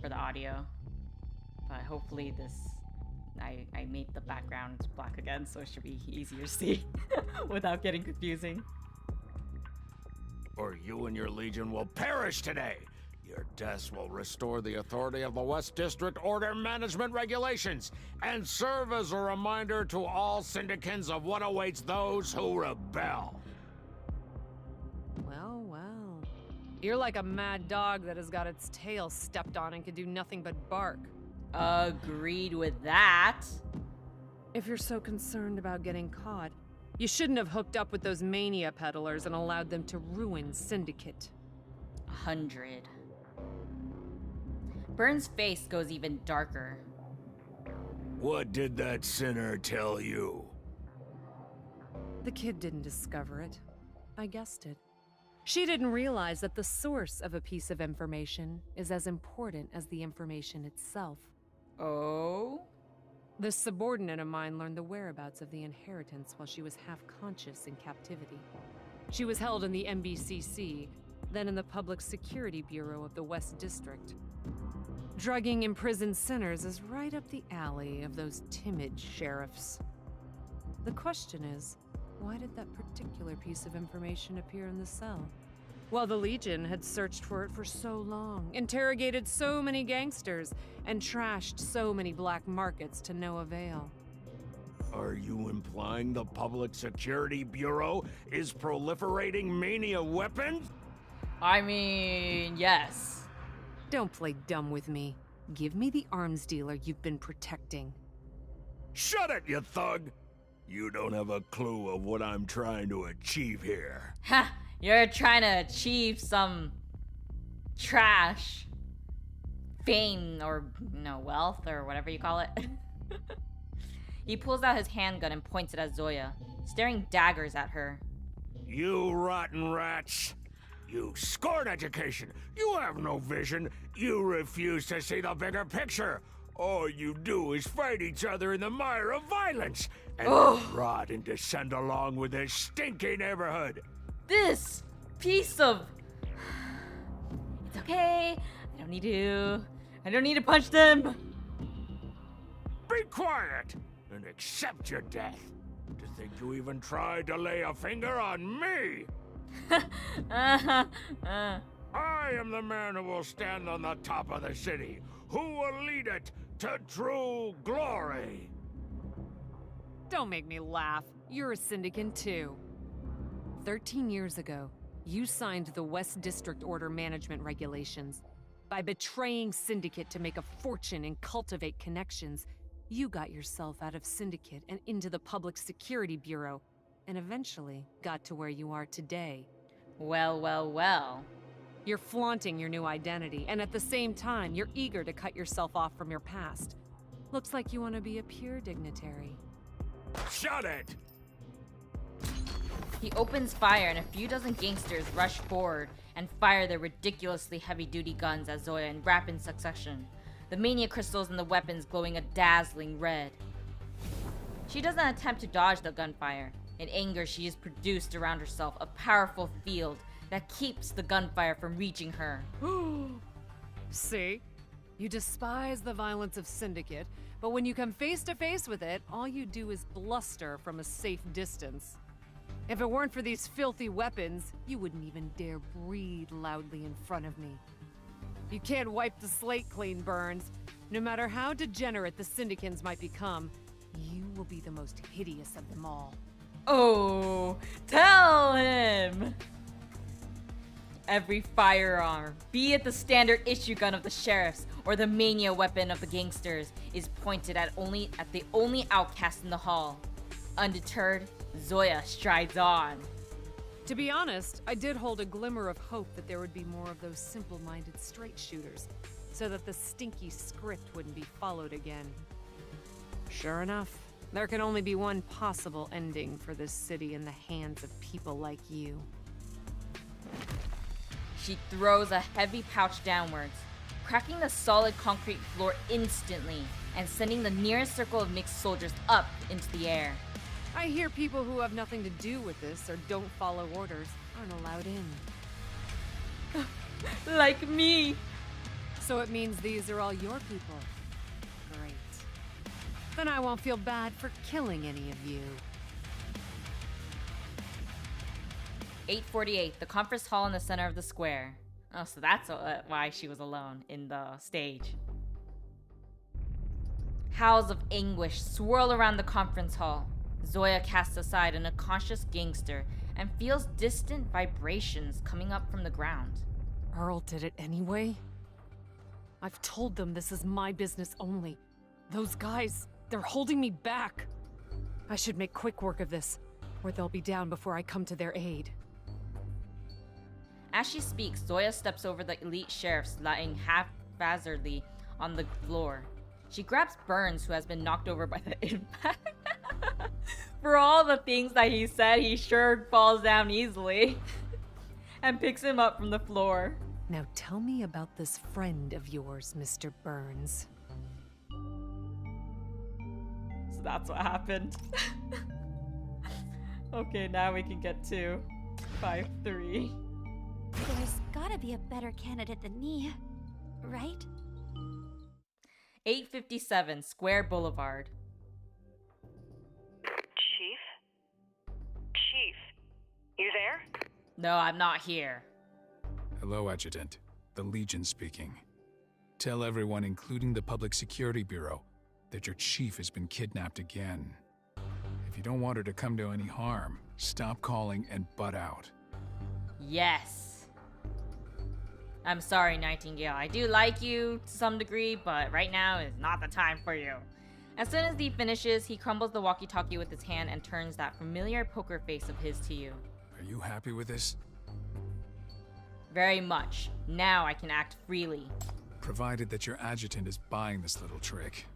for the audio. But hopefully this, I made the background black again, so it should be easier to see without getting confusing. Or you and your legion will perish today. Your deaths will restore the authority of the West District Order Management Regulations and serve as a reminder to all syndicants of what awaits those who rebel. Well, well. You're like a mad dog that has got its tail stepped on and can do nothing but bark. Agreed with that. If you're so concerned about getting caught, you shouldn't have hooked up with those mania peddlers and allowed them to ruin Syndicate. 100. Burns' face goes even darker. What did that sinner tell you? The kid didn't discover it. I guessed it. She didn't realize that the source of a piece of information is as important as the information itself. Oh? This subordinate of mine learned the whereabouts of the inheritance while she was half-conscious in captivity. She was held in the MBCC, then in the Public Security Bureau of the West District. Drugging imprisoned sinners is right up the alley of those timid sheriffs. The question is, why did that particular piece of information appear in the cell? While the Legion had searched for it for so long, interrogated so many gangsters, and trashed so many black markets to no avail. Are you implying the Public Security Bureau is proliferating mania weapons? I mean, yes. Don't play dumb with me. Give me the arms dealer you've been protecting. Shut it, you thug! You don't have a clue of what I'm trying to achieve here. Ha! You're trying to achieve some trash. Fame or, wealth or whatever you call it. He pulls out his handgun and points it at Zoya, staring daggers at her. You rotten rats! You scorn education! You have no vision! You refuse to see the bigger picture! All you do is fight each other in the mire of violence! And rot and descend along with this stinky neighborhood! This piece of... It's okay. I don't need to punch them! Be quiet! And accept your death! To think you even tried to lay a finger on me! I am the man who will stand on the top of the city, who will lead it to true glory. Don't make me laugh. You're a syndicant too. 13 years ago, you signed the West District Order Management Regulations. By betraying Syndicate to make a fortune and cultivate connections, you got yourself out of Syndicate and into the Public Security Bureau, and eventually got to where you are today. Well, well, well. You're flaunting your new identity, and at the same time, you're eager to cut yourself off from your past. Looks like you want to be a pure dignitary. Shut it! He opens fire and a few dozen gangsters rush forward and fire their ridiculously heavy-duty guns at Zoya in rapid succession, the mania crystals in the weapons glowing a dazzling red. She doesn't attempt to dodge the gunfire. In anger, she has produced around herself a powerful field that keeps the gunfire from reaching her. See? You despise the violence of Syndicate, but when you come face to face with it, all you do is bluster from a safe distance. If it weren't for these filthy weapons, you wouldn't even dare breathe loudly in front of me. You can't wipe the slate clean, Burns. No matter how degenerate the Syndicans might become, you will be the most hideous of them all. Oh, tell him! Every firearm, be it the standard issue gun of the sheriffs or the mania weapon of the gangsters, is pointed at the only outcast in the hall. Undeterred, Zoya strides on. To be honest, I did hold a glimmer of hope that there would be more of those simple-minded straight shooters, so that the stinky script wouldn't be followed again. Sure enough, there can only be one possible ending for this city in the hands of people like you. She throws a heavy pouch downwards, cracking the solid concrete floor instantly and sending the nearest circle of mixed soldiers up into the air. I hear people who have nothing to do with this or don't follow orders aren't allowed in. Like me! So it means these are all your people. Great. Then I won't feel bad for killing any of you. 8:48, the conference hall in the center of the square. Oh, so that's why she was alone in the stage. Howls of anguish swirl around the conference hall. Zoya casts aside an unconscious gangster and feels distant vibrations coming up from the ground. Earl did it anyway? I've told them this is my business only. Those guys, they're holding me back. I should make quick work of this, or they'll be down before I come to their aid. As she speaks, Zoya steps over the elite sheriffs lying haphazardly on the floor. She grabs Burns, who has been knocked over by the impact. For all the things that he said, he sure falls down easily. And picks him up from the floor. Now tell me about this friend of yours, Mr. Burns. So that's what happened. Okay, now we can get to 5-3. There's gotta be a better candidate than me, right? 8:57, Square Boulevard. Chief, you there? No, I'm not here. Hello, Adjutant. The Legion speaking. Tell everyone, including the Public Security Bureau, that your chief has been kidnapped again. If you don't want her to come to any harm, stop calling and butt out. Yes. I'm sorry, Nightingale. I do like you to some degree, but right now is not the time for you. As soon as he finishes, he crumbles the walkie-talkie with his hand and turns that familiar poker face of his to you. Are you happy with this? Very much. Now I can act freely. Provided that your adjutant is buying this little trick.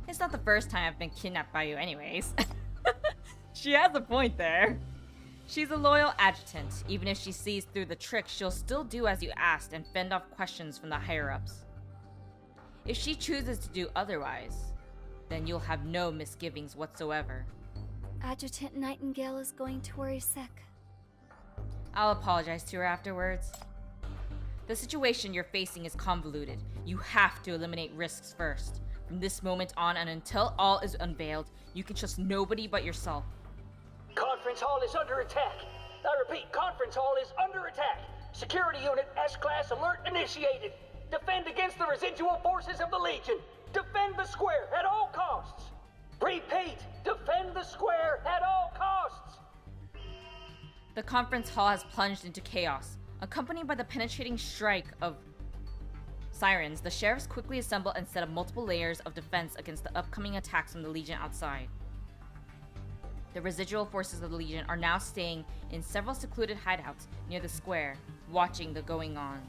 It's not the first time I've been kidnapped by you anyways. She has a point there. She's a loyal adjutant. Even if she sees through the trick, she'll still do as you asked and fend off questions from the higher-ups. If she chooses to do otherwise, then you'll have no misgivings whatsoever. Adjutant Nightingale is going to worry sick. I'll apologize to her afterwards. The situation you're facing is convoluted. You have to eliminate risks first. From this moment on and until all is unveiled, you can trust nobody but yourself. Conference hall is under attack. I repeat, conference hall is under attack. Security unit S-class alert initiated. Defend against the residual forces of the Legion. Defend the square at all costs. Repeat, defend the square at all costs. The conference hall has plunged into chaos. Accompanied by the penetrating strike of sirens, the sheriffs quickly assemble and set up multiple layers of defense against the upcoming attacks from the Legion outside. The residual forces of the Legion are now staying in several secluded hideouts near the square, watching the goings-on.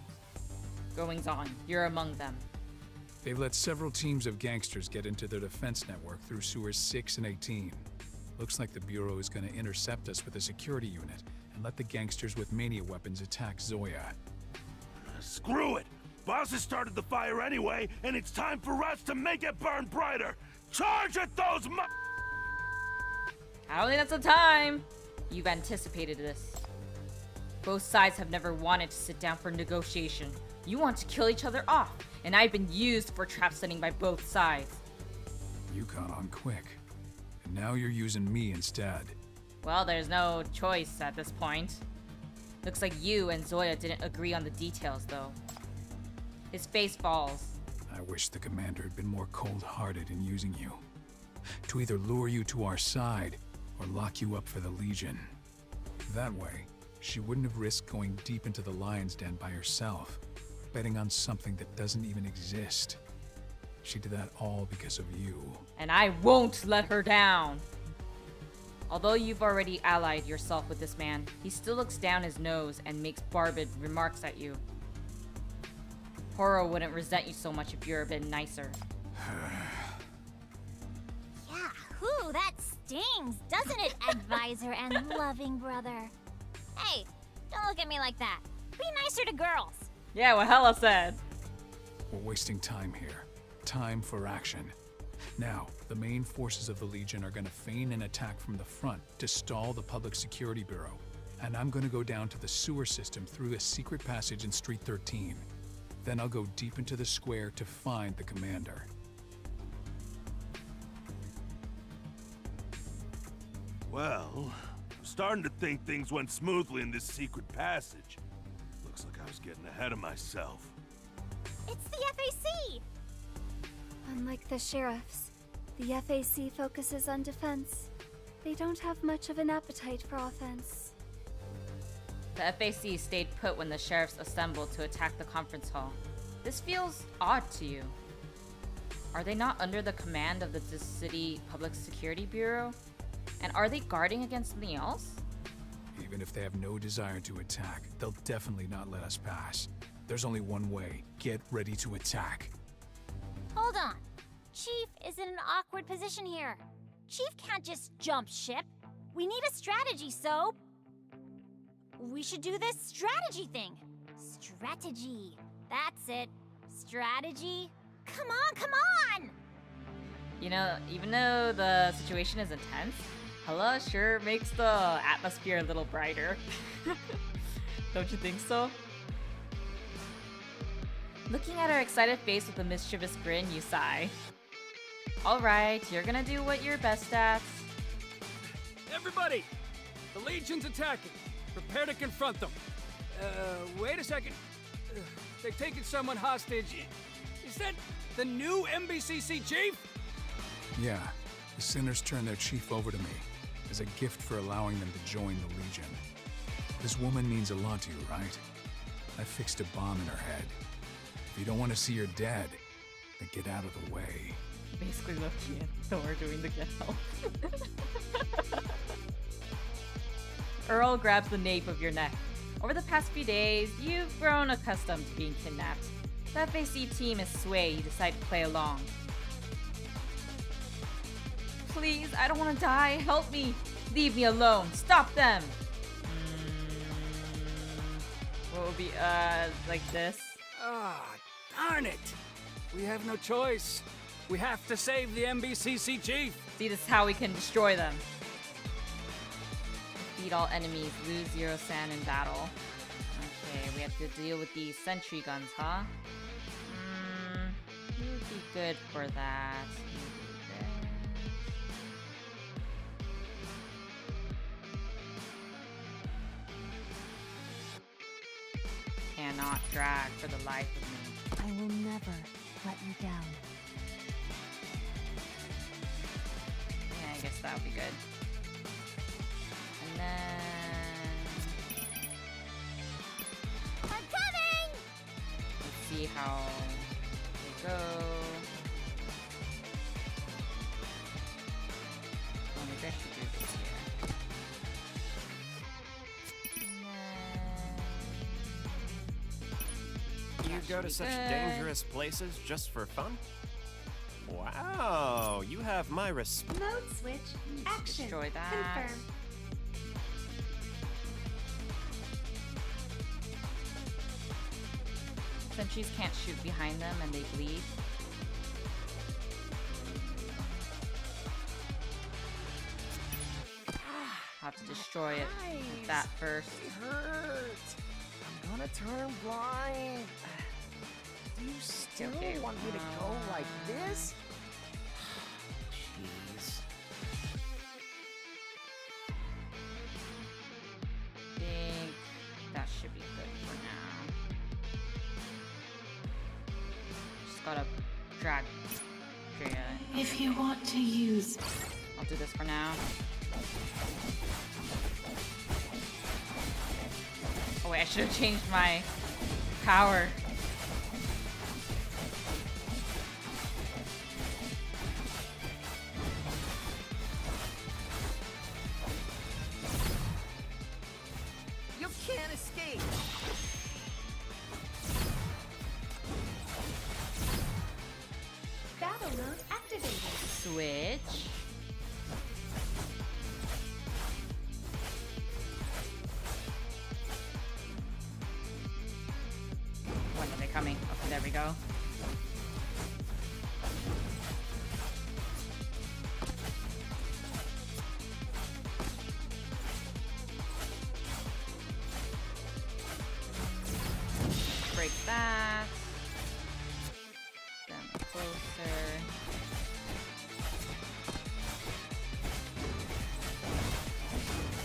You're among them. They've let several teams of gangsters get into their defense network through sewers 6 and 18. Looks like the Bureau is going to intercept us with a security unit and let the gangsters with mania weapons attack Zoya. Screw it! Boss has started the fire anyway, and it's time for us to make it burn brighter! Charge at those I don't think that's the time! You've anticipated this. Both sides have never wanted to sit down for negotiation. You want to kill each other off, and I've been used for trap setting by both sides. You caught on quick. And now you're using me instead. Well, there's no choice at this point. Looks like you and Zoya didn't agree on the details, though. His face falls. I wish the commander had been more cold-hearted in using you. To either lure you to our side, or lock you up for the Legion. That way, she wouldn't have risked going deep into the lion's den by herself, betting on something that doesn't even exist. She did that all because of you. And I won't let her down. Although you've already allied yourself with this man, he still looks down his nose and makes barbed remarks at you. Horo wouldn't resent you so much if you're a bit nicer. Yeah, whew, that stings, doesn't it, advisor and loving brother? Hey, don't look at me like that. Be nicer to girls. Yeah, what Hella said. We're wasting time here. Time for action. Now, the main forces of the Legion are gonna feign an attack from the front to stall the Public Security Bureau. And I'm gonna go down to the sewer system through a secret passage in Street 13. Then I'll go deep into the square to find the commander. Well, I'm starting to think things went smoothly in this secret passage. Looks like I was getting ahead of myself. It's the FAC! Unlike the sheriffs, the FAC focuses on defense. They don't have much of an appetite for offense. The FAC stayed put when the sheriffs assembled to attack the conference hall. This feels odd to you. Are they not under the command of the City Public Security Bureau? And are they guarding against something else? Even if they have no desire to attack, they'll definitely not let us pass. There's only one way. Get ready to attack. Hold on. Chief is in an awkward position here. Chief can't just jump ship. We need a strategy, so... we should do this strategy thing. Strategy. That's it. Strategy. Come on, come on! You know, even though the situation is intense, Hella sure makes the atmosphere a little brighter. Don't you think so? Looking at her excited face with a mischievous grin, you sigh. Alright, you're gonna do what you're best at. Everybody! The Legion's attacking. Prepare to confront them. Wait a second. They've taken someone hostage. Is that the new MBCC chief? Yeah, the Sinners turned their chief over to me as a gift for allowing them to join the Legion. This woman means a lot to you, right? I fixed a bomb in her head. If you don't want to see her dead, then get out of the way. Basically Loki and Thor doing the get help. Earl grabs the nape of your neck. Over the past few days, you've grown accustomed to being kidnapped. The FAC team is sway, you decide to play along. Please, I don't want to die. Help me. Leave me alone. Stop them. What would be, like this? Ah, darn it. We have no choice. We have to save the MBCC chief. See, this is how we can destroy them. Defeat all enemies, lose 0 sand in battle. Okay, we have to deal with these sentry guns, huh? Who would be good for that? Cannot drag for the life of me. I will never let you down. Yeah, I guess that would be good. And then... I'm coming! let's see how they go. Oh, maybe I should do this here. You go to such dangerous places just for fun? Wow, you have my respect. Mode switch. Action. Destroy that. Confirm. Sentries can't shoot behind them and they bleed. Have to destroy it like that first. It hurts. I'm gonna turn blind. Do you still want me to go like this? Jeez. Think that should be good for now. gotta drag. Okay, If you want to use... I'll do this for now. Oh wait, I should have changed my power. You can't escape. Battle mode activated. Switch. When are they coming? Okay, there we go. Break that. Then closer.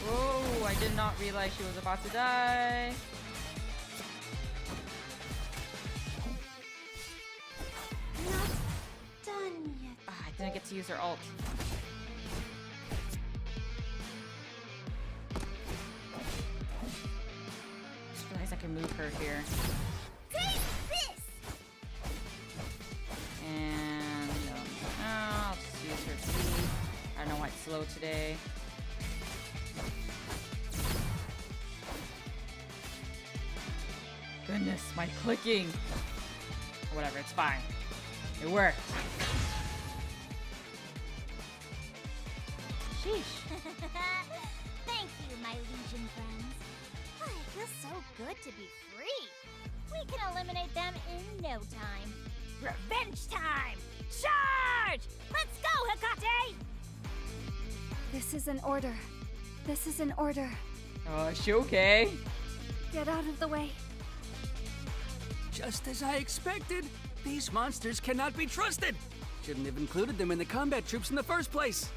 Whoa, I did not realize she was about to die. Not done yet. Ah, I didn't get to use her ult. Just realized I can move her here. Take this! And no, I'll just use her T. I don't know why it's slow today. Goodness, my clicking. Whatever, it's fine. It worked. Sheesh. Thank you, my Legion friends. Oh, it feels so good to be free. We can eliminate them in no time. Revenge time! Charge! Let's go, Hecate! This is an order. This is an order. Oh, is she okay? Get out of the way. Just as I expected, these monsters cannot be trusted. Shouldn't have included them in the combat troops in the first place.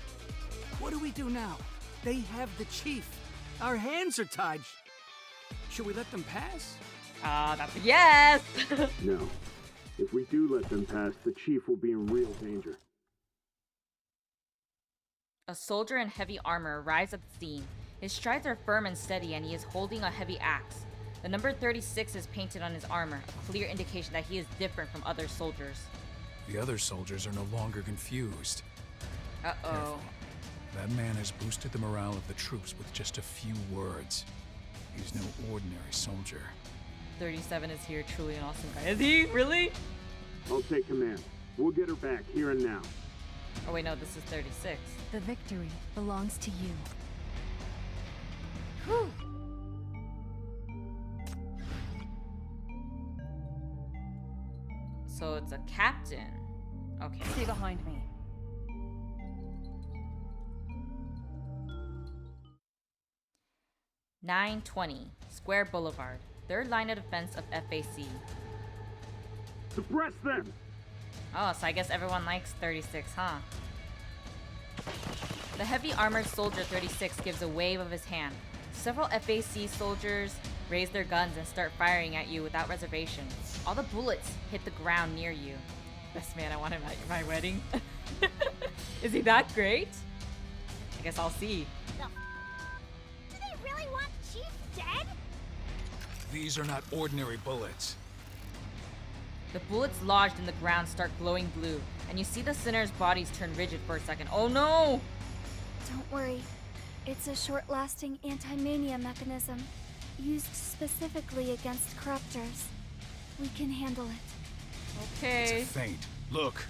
What do we do now? They have the chief. Our hands are tied. Should we let them pass? That's a yes! No. If we do let them pass, the chief will be in real danger. A soldier in heavy armor arrives at the scene. His strides are firm and steady, and he is holding a heavy axe. The number 36 is painted on his armor, a clear indication that he is different from other soldiers. The other soldiers are no longer confused. Uh-oh. Careful. That man has boosted the morale of the troops with just a few words. He's no ordinary soldier. 37 is here, truly an awesome guy. Is he? Really? I'll take command. We'll get her back here and now. Oh wait, no, this is 36. The victory belongs to you. Whew. So it's a captain. Okay. Stay behind me. $920 Square Boulevard, third line of defense of FAC. Suppress them! Oh, so I guess everyone likes 36, huh? The heavy armored soldier 36 gives a wave of his hand. Several FAC soldiers raise their guns and start firing at you without reservation. All the bullets hit the ground near you. Best man I want him at my wedding. Is he that great? I guess I'll see. Do they really want Chief dead? These are not ordinary bullets. The bullets lodged in the ground start glowing blue, and you see the sinners' bodies turn rigid for a second. Oh no! Don't worry. It's a short-lasting anti-mania mechanism, used specifically against corruptors. We can handle it. Okay. It's a feint. Look.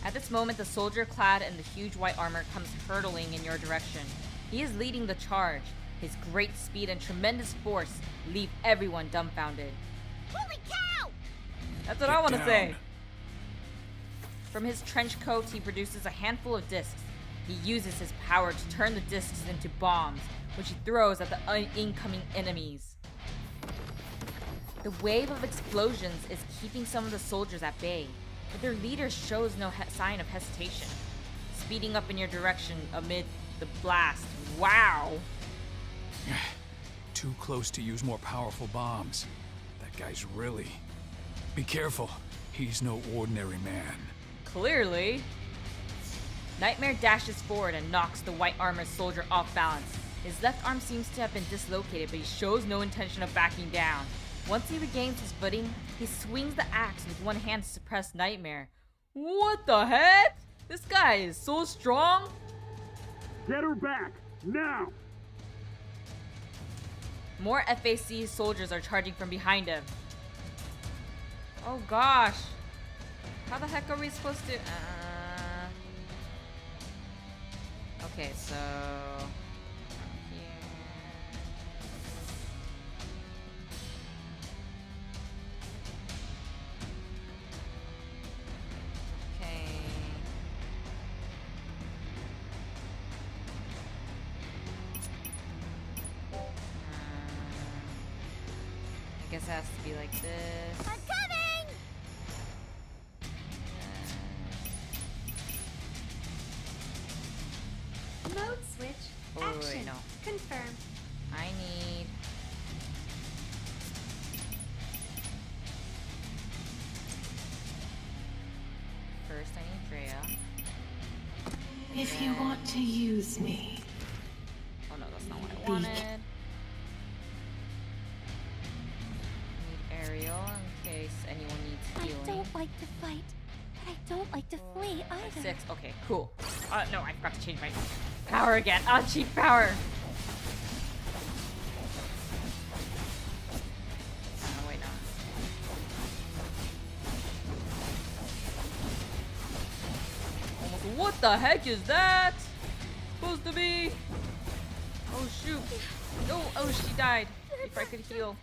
At this moment, the soldier clad in the huge white armor comes hurtling in your direction. He is leading the charge. His great speed and tremendous force leave everyone dumbfounded. Holy cow! That's what I want to say. From his trench coat, he produces a handful of discs. He uses his power to turn the discs into bombs, which he throws at the incoming enemies. The wave of explosions is keeping some of the soldiers at bay, but their leader shows no sign of hesitation, speeding up in your direction amid the blast. Wow! Too close to use more powerful bombs. That guy's really Be careful. He's no ordinary man. Clearly. Nightmare dashes forward and knocks the white armored soldier off balance. His left arm seems to have been dislocated, but he shows no intention of backing down. Once he regains his footing, he swings the axe with one hand to suppress Nightmare. What the heck? This guy is so strong. Get her back, now! More FAC soldiers are charging from behind him. Oh gosh. How the heck are we supposed to... Okay, so... here. Okay. I guess it has to be like this. I'm coming! Mode switch. Oh, Action. wait, no. Confirm. I need... First, I need Drea. If you want to use me. Oh no, that's not what I wanted. I need Ariel in case anyone needs healing. I don't like to fight, but I don't like to flee either. 6. Okay, cool. No, I forgot to change my power again. Cheap power. Oh, wait, no. Almost. What the heck is that? Supposed to be. Oh shoot. No. Oh, she died. If I could heal.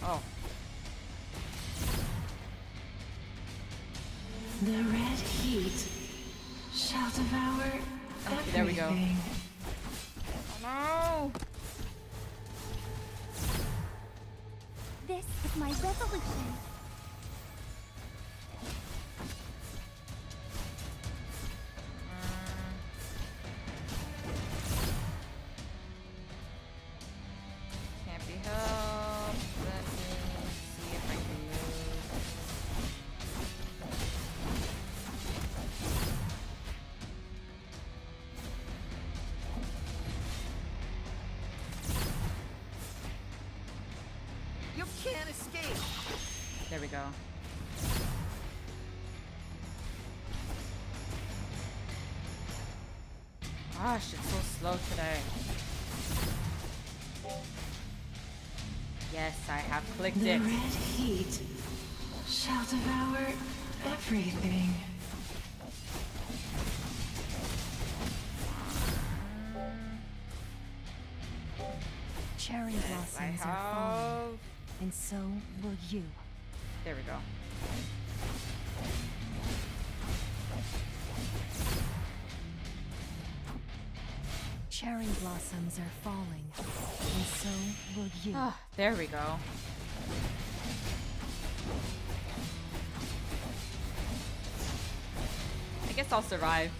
Oh. The red heat shall devour everything. There we go. Oh no! This is my resolution. Can't be helped. Let me see if I can move. You can't escape! There we go. Gosh, it's so slow today. Yes, I have clicked The it. red heat shall devour everything. Cherry blossoms are have. falling, and so will you. There we go. Cherry blossoms are falling, and so will you. Ah, there we go. I guess I'll survive.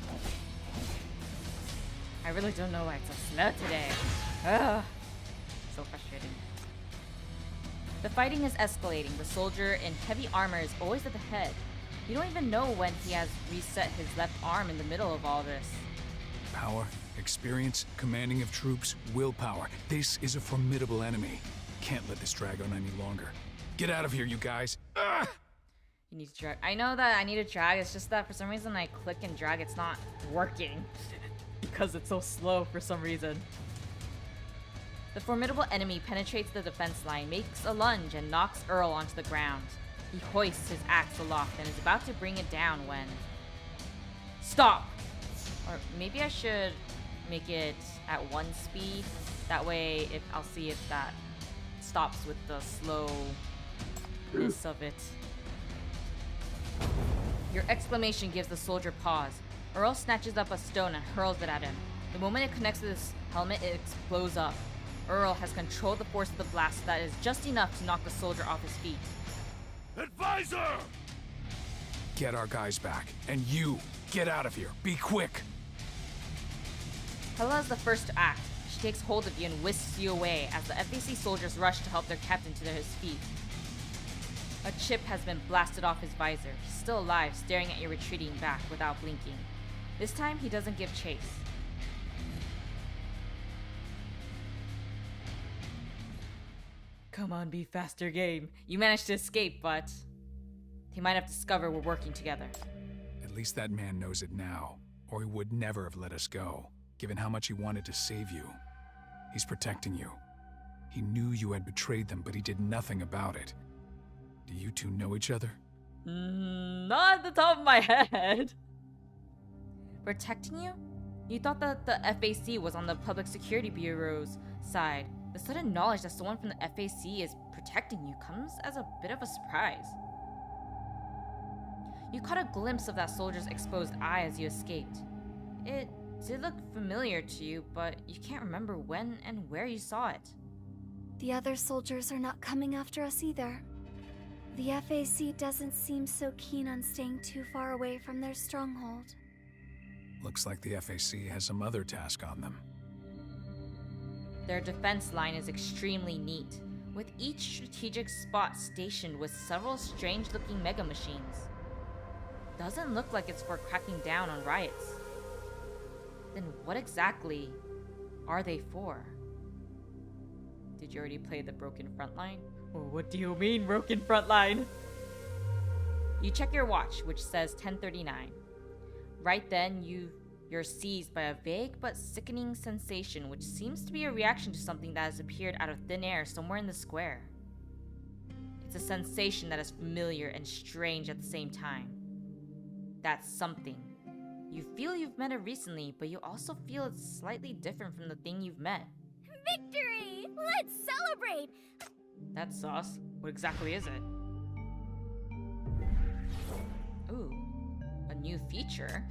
I really don't know why it's so slow today. Ugh. So frustrating. The fighting is escalating. The soldier in heavy armor is always at the head. You don't even know when he has reset his left arm in the middle of all this. Power, experience, commanding of troops, willpower. This is a formidable enemy. Can't let this drag on any longer. Get out of here, you guys. Ugh! You need to drag. I know that I need to drag. It's just that for some reason I click and drag. It's not working because it's so slow for some reason. The formidable enemy penetrates the defense line, makes a lunge, and knocks Earl onto the ground. He hoists his axe aloft and is about to bring it down when... Stop! Or maybe I should make it at 1 speed. That way, I'll see if that stops with the slowness of it. Your exclamation gives the soldier pause. Earl snatches up a stone and hurls it at him. The moment it connects with his helmet, it explodes up. Earl has controlled the force of the blast that is just enough to knock the soldier off his feet. Advisor! Get our guys back. And you, get out of here. Be quick. Hela's the first to act. She She takes hold of you and whisks you away as the FAC soldiers rush to help their captain to his feet. A chip has been blasted off his visor. He's still alive, staring at you retreating back without blinking. This time, he doesn't give chase. Come on, be faster, game. You managed to escape, but he might have discovered we're working together. At least that man knows it now, or he would never have let us go, given how much he wanted to save you. He's protecting you. He knew you had betrayed them, but he did nothing about it. Do you two know each other? Not at the top of my head. Protecting you? You thought that the FAC was on the Public Security Bureau's side. The sudden knowledge that someone from the FAC is protecting you comes as a bit of a surprise. You caught a glimpse of that soldier's exposed eye as you escaped. It did look familiar to you, but you can't remember when and where you saw it. The other soldiers are not coming after us either. The FAC doesn't seem so keen on staying too far away from their stronghold. Looks like the FAC has some other task on them. Their defense line is extremely neat, with each strategic spot stationed with several strange-looking mega machines. Doesn't look like it's for cracking down on riots. Then what exactly are they for? Did you already play the broken frontline? Oh, what do you mean, broken frontline? You check your watch, which says 10:39. Right then, you're seized by a vague but sickening sensation, which seems to be a reaction to something that has appeared out of thin air somewhere in the square. It's a sensation that is familiar and strange at the same time. That's something. You feel you've met it recently, but you also feel it's slightly different from the thing you've met. Victory! Let's celebrate! That's sauce. What exactly is it? Ooh, a new feature?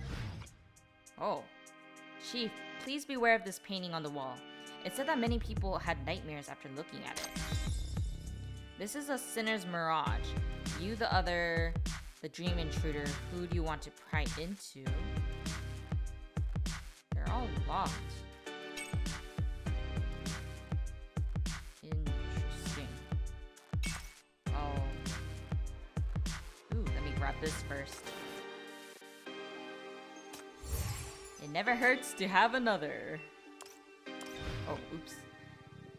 Oh. Chief, please beware of this painting on the wall. It said that many people had nightmares after looking at it. This is a sinner's mirage. You, the dream intruder. Who do you want to pry into? They're all locked. Interesting. Oh. Ooh, let me grab this first. It never hurts to have another. Oh, oops.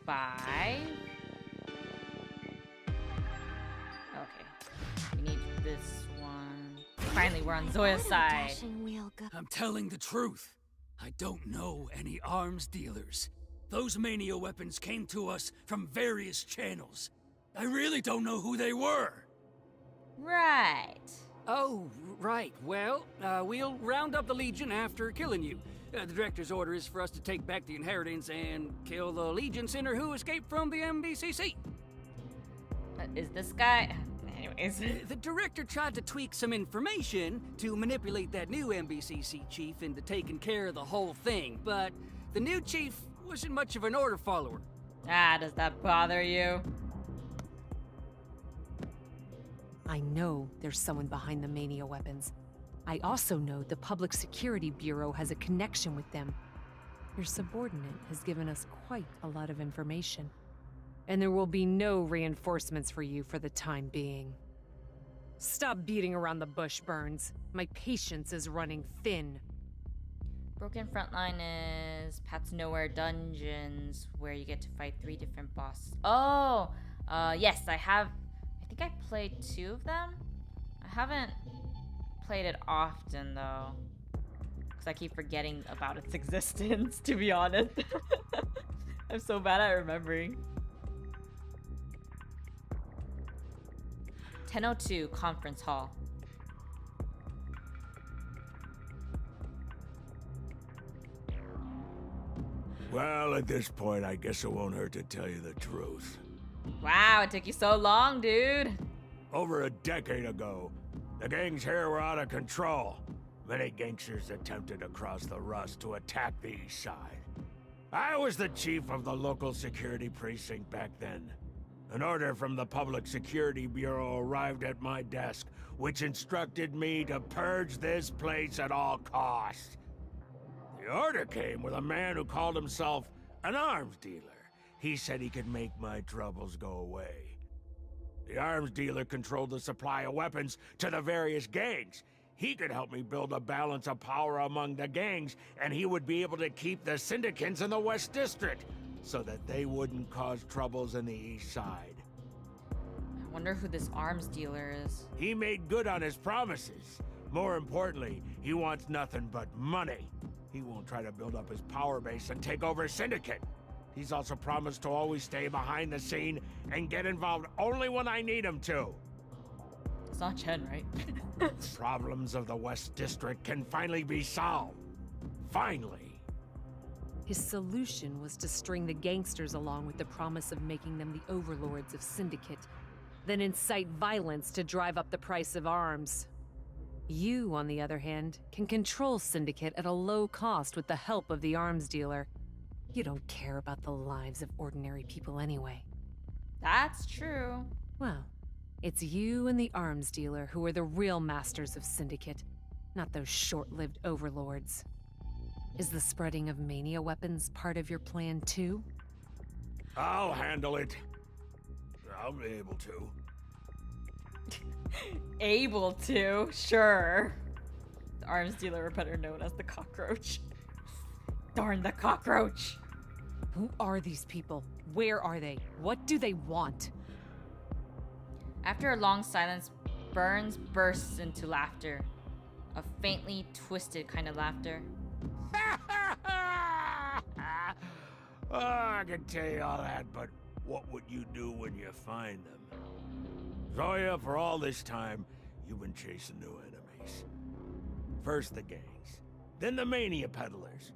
5. Okay. We need this one. Finally, we're on Zoya's side. I'm telling the truth. I don't know any arms dealers. Those mania weapons came to us from various channels. I really don't know who they were. Right. Oh, right. Well, we'll round up the Legion after killing you. The director's order is for us to take back the inheritance and kill the Legion sinner who escaped from the MBCC. Is this guy... Anyways. The director tried to tweak some information to manipulate that new MBCC chief into taking care of the whole thing, but the new chief wasn't much of an order follower. Ah, does that bother you? I know there's someone behind the mania weapons. I also know the Public Security Bureau has a connection with them. Your subordinate has given us quite a lot of information. And there will be no reinforcements for you for the time being. Stop beating around the bush, Burns. My patience is running thin. Broken Frontline is Paths Nowhere Dungeons, where you get to fight 3 different bosses. Oh! Yes, I have... I think I played 2 of them? I haven't played it often, though. Because I keep forgetting about its existence, to be honest. I'm so bad at remembering. 10:02 Conference Hall. Well, at this point, I guess it won't hurt to tell you the truth. Wow, it took you so long, dude. Over a decade ago, the gangs here were out of control. Many gangsters attempted to cross the Rust to attack the east side. I was the chief of the local security precinct back then. An order from the Public Security Bureau arrived at my desk, which instructed me to purge this place at all costs. The order came with a man who called himself An arms dealer. He said he could make my troubles go away. The arms dealer controlled the supply of weapons to the various gangs. He could help me build a balance of power among the gangs, and he would be able to keep the syndicates in the West District, so that they wouldn't cause troubles in the East Side. I wonder who this arms dealer is. He made good on his promises. More importantly, he wants nothing but money. He won't try to build up his power base and take over Syndicate. He's also promised to always stay behind the scene and get involved only when I need him to. It's not Chen, right? Problems of the West District can finally be solved. Finally. His solution was to string the gangsters along with the promise of making them the overlords of Syndicate, then incite violence to drive up the price of arms. You, on the other hand, can control Syndicate at a low cost with the help of the arms dealer. You don't care about the lives of ordinary people anyway. That's true. Well, it's you and the arms dealer who are the real masters of Syndicate, not those short-lived overlords. Is the spreading of mania weapons part of your plan too? I'll handle it. I'll be able to. Able to? Sure. The arms dealer were better known as the cockroach. Darn the cockroach! Who are these people? Where are they? What do they want? After a long silence, Burns bursts into laughter. A faintly twisted kind of laughter. Oh, I can tell you all that, but what would you do when you find them? Zoya, for all this time, you've been chasing new enemies. First the gangs, then the mania peddlers.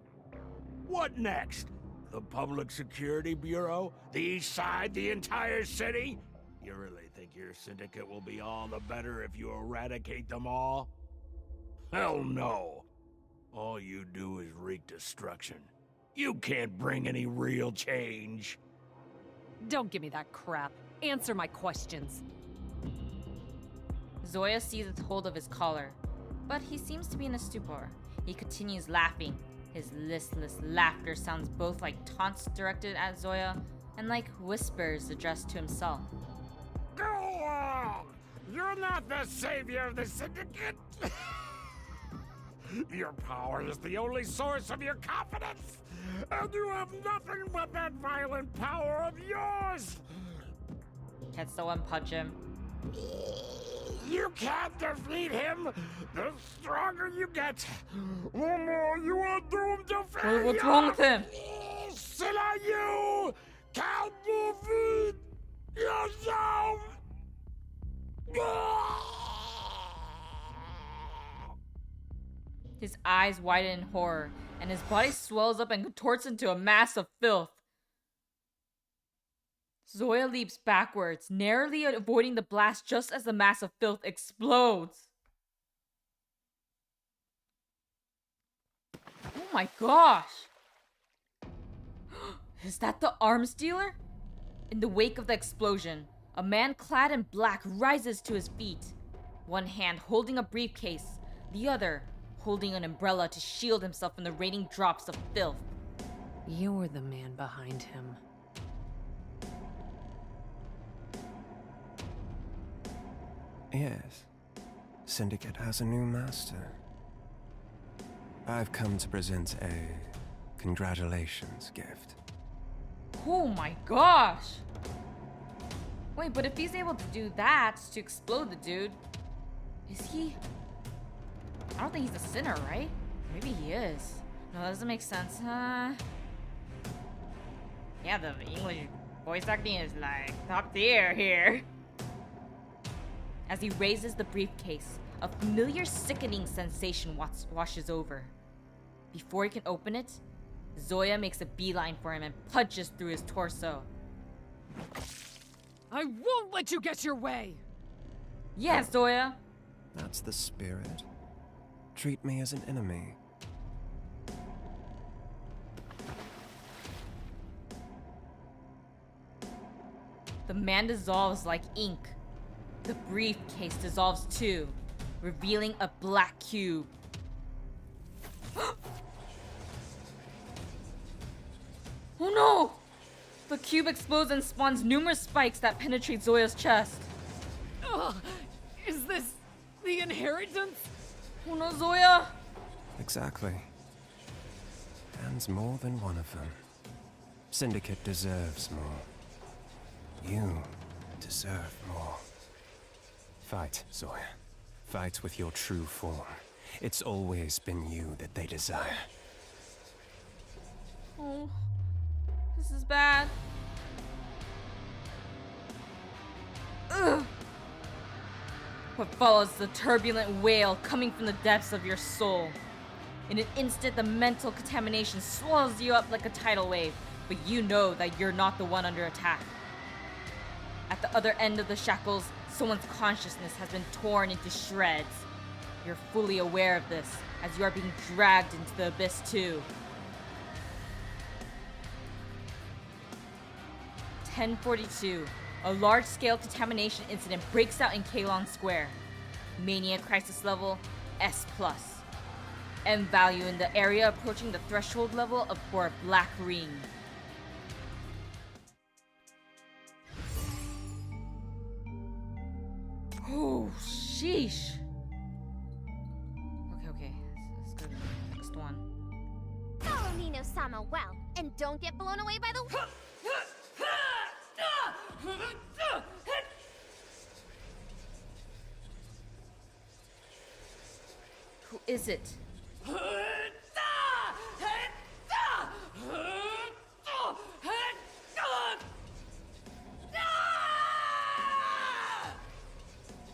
What next? The Public Security Bureau? The East Side? The entire city? You really think your syndicate will be all the better if you eradicate them all? Hell no. All you do is wreak destruction. You can't bring any real change. Don't give me that crap. Answer my questions. Zoya seizes hold of his collar, but he seems to be in a stupor. He continues laughing. His listless laughter sounds both like taunts directed at Zoya and like whispers addressed to himself. Go on! You're not the savior of the syndicate! Your power is the only source of your confidence! And you have nothing but that violent power of yours! Can someone punch him? You can't defeat him! The stronger you get, the more you are doomed to failure! What's wrong with him? Silla, you can't defeat yourself! His eyes widen in horror, and his body swells up and contorts into a mass of filth. Zoya leaps backwards, narrowly avoiding the blast just as the mass of filth explodes. Oh my gosh! Is that the arms dealer? In the wake of the explosion, a man clad in black rises to his feet. One hand holding a briefcase, the other holding an umbrella to shield himself from the raining drops of filth. You're the man behind him. Yes. Syndicate has a new master. I've come to present a congratulations gift. Oh my gosh! Wait, but if he's able to do that to explode the dude, is he? I don't think he's a sinner, right? Maybe he is. No, that doesn't make sense. Yeah, the English voice acting is like top tier here. As he raises the briefcase, a familiar sickening sensation washes over. Before he can open it, Zoya makes a beeline for him and punches through his torso. I won't let you get your way! Yeah, Zoya! That's the spirit. Treat me as an enemy. The man dissolves like ink. The briefcase dissolves too, revealing a black cube. Oh The cube explodes and spawns numerous spikes that penetrate Zoya's chest. Ugh, is this the inheritance? Oh no, Zoya! Exactly. And more than one of them. Syndicate deserves more. You deserve more. Fight, Zoya. Fight with your true form. It's always been you that they desire. Oh, this is bad. Ugh. What follows is the turbulent wail coming from the depths of your soul. In an instant, the mental contamination swallows you up like a tidal wave, but you know that you're not the one under attack. At the other end of the shackles, someone's consciousness has been torn into shreds. You're fully aware of this, as you are being dragged into the abyss too. 10:42. A large-scale contamination incident breaks out in Kalon Square. Mania crisis level S+. M value in the area approaching the threshold level for a black ring. Oh, sheesh. Okay. Let's go to the next one. Follow Nino-sama well, and don't get blown away by the... Who is it?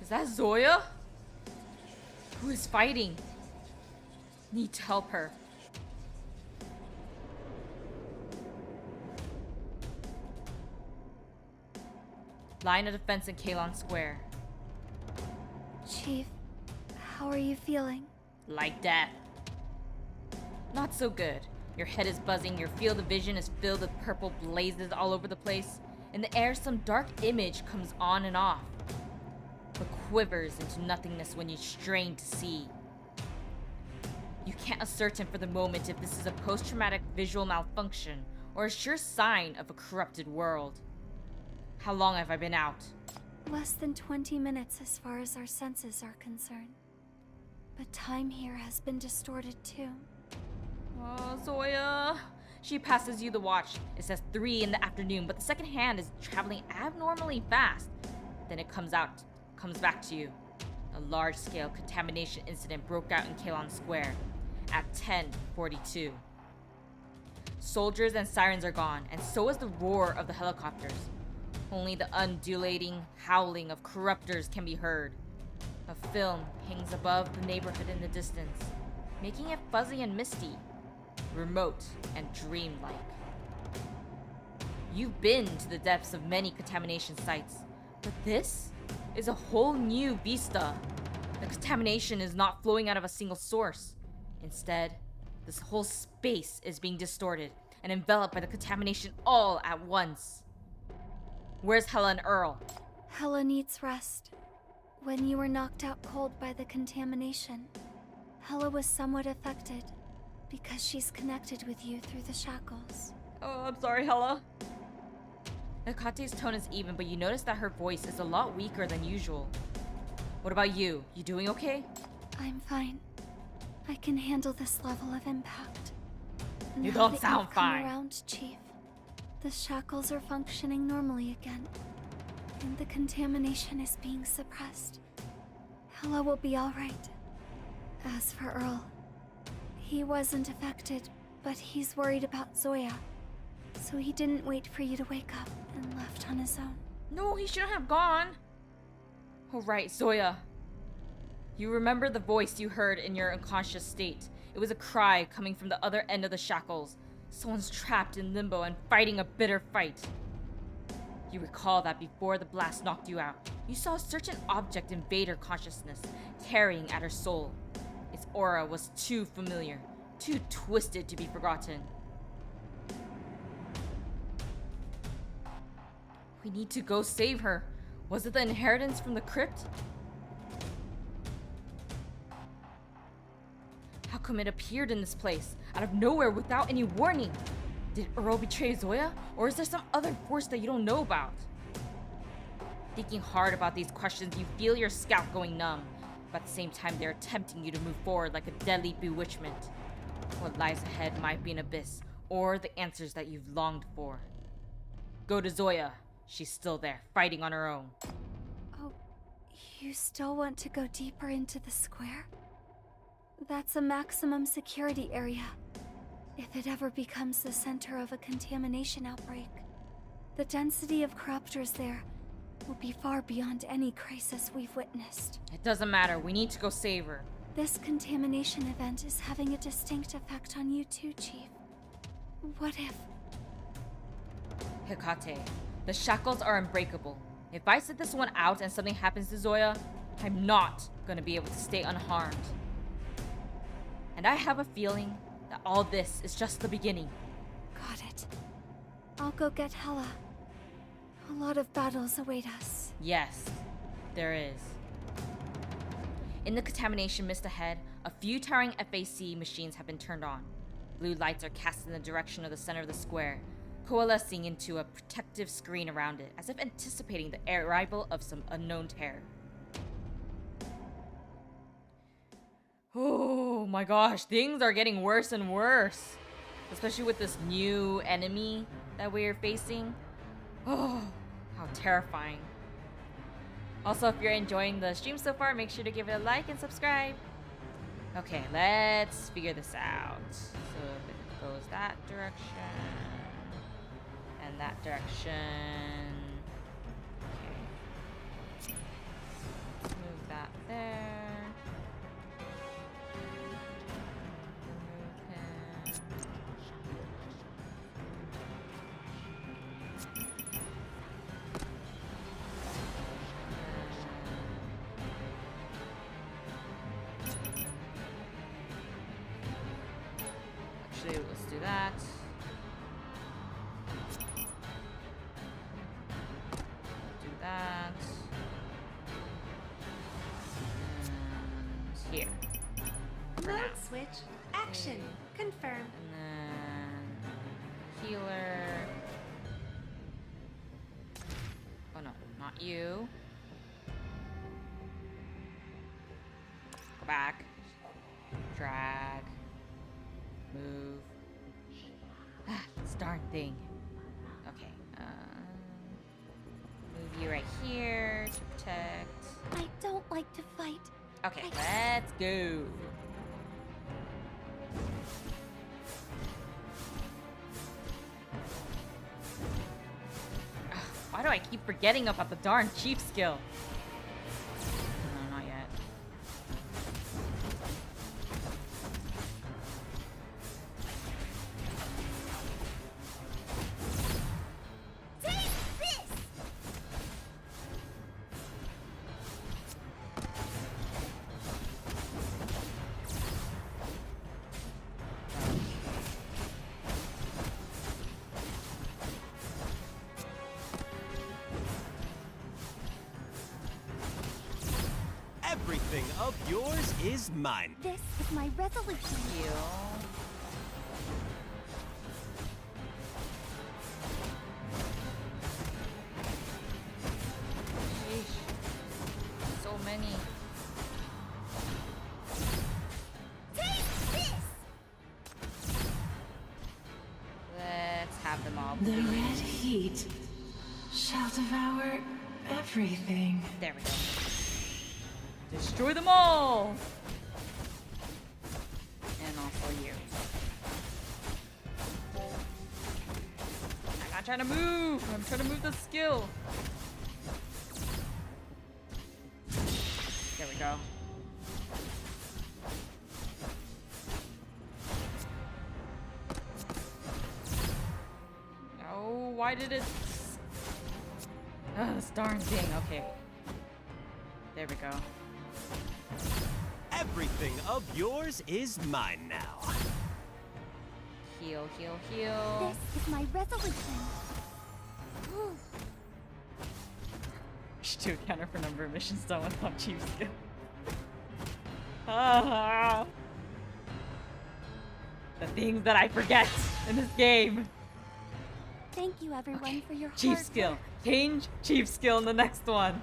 Is that Zoya? Who is fighting? Need to help her. Line of defense in Kalon Square. Chief, how are you feeling? Like death. Not so good. Your head is buzzing, your field of vision is filled with purple blazes all over the place. In the air, some dark image comes on and off, but quivers into nothingness when you strain to see. You can't ascertain for the moment if this is a post-traumatic visual malfunction or a sure sign of a corrupted world. How long have I been out? Less than 20 minutes as far as our senses are concerned. But time here has been distorted too. Oh, Zoya. She passes you the watch. It says 3 in the afternoon, but the second hand is traveling abnormally fast. Then it comes back to you. A large-scale contamination incident broke out in Kalon Square at 10:42. Soldiers and sirens are gone, and so is the roar of the helicopters. Only the undulating howling of corruptors can be heard. A film hangs above the neighborhood in the distance, making it fuzzy and misty, remote and dreamlike. You've been to the depths of many contamination sites, but this is a whole new vista. The contamination is not flowing out of a single source. Instead, this whole space is being distorted and enveloped by the contamination all at once. Where's Hella and Earl? Hella needs rest. When you were knocked out cold by the contamination, Hella was somewhat affected because she's connected with you through the shackles. Oh, I'm sorry, Hella. Hekate's tone is even, but you notice that her voice is a lot weaker than usual. What about you? You doing okay? I'm fine. I can handle this level of impact. You Now don't that sound you've come fine. around, Chief. The shackles are functioning normally again, and the contamination is being suppressed. Hella will be all right. As for Earl, he wasn't affected, but he's worried about Zoya, so he didn't wait for you to wake up and left on his own. No, he shouldn't have gone. Oh, right, Zoya. You remember the voice you heard in your unconscious state. It was a cry coming from the other end of the shackles. Someone's trapped in limbo and fighting a bitter fight. You recall that before the blast knocked you out, you saw a certain object invade her consciousness, tearing at her soul. Its aura was too familiar, too twisted to be forgotten. We need to go save her. Was it the inheritance from the crypt? How come it appeared in this place, out of nowhere without any warning? Did Earl betray Zoya? Or is there some other force that you don't know about? Thinking hard about these questions, you feel your scalp going numb. But at the same time, they're tempting you to move forward like a deadly bewitchment. What lies ahead might be an abyss, or the answers that you've longed for. Go to Zoya. She's still there, fighting on her own. Oh, you still want to go deeper into the square? That's a maximum security area. If it ever becomes the center of a contamination outbreak, the density of corruptors there will be far beyond any crisis we've witnessed. It doesn't matter. We need to go save her. This contamination event is having a distinct effect on you too, Chief. What if... Hecate, the shackles are unbreakable. If I set this one out and something happens to Zoya, I'm not gonna be able to stay unharmed. And I have a feeling that all this is just the beginning. Got it. I'll go get Hela. A lot of battles await us. Yes, there is. In the contamination mist ahead, a few towering FAC machines have been turned on. Blue lights are cast in the direction of the center of the square, coalescing into a protective screen around it, as if anticipating the arrival of some unknown terror. Oh my gosh, things are getting worse and worse. Especially with this new enemy that we're facing. Oh, how terrifying. Also, if you're enjoying the stream so far, make sure to give it a like and subscribe. Okay, let's figure this out. So if it goes that direction and that direction. Okay. Let's move that there. Actually, let's do that. Do that. And here. For now. Mode switch. Action. Confirm. And then healer. Oh no, not you. Go back. Drag. Move. This darn thing. Okay. Move you right here to protect. I don't like to fight. Okay, let's go. Why do I keep forgetting about the darn chief skill? No, not yet. Everything of yours is mine. This is my resolution. Heal. Sheesh. So many. Take this! Let's have them all. The red heat shall devour everything. There we go. Destroy them all! And also you. I'm not trying to move! I'm trying to move the skill! There we go. Oh, why did it... Oh, this darn thing. Okay. There we go. Everything of yours is mine now. Heal, heal, heal. This is my resolution. Should do a counter for number of missions done without chief skill. Ah. The things that I forget in this game. Thank you, everyone, for your Chief hard skill. work. Change chief skill in the next one.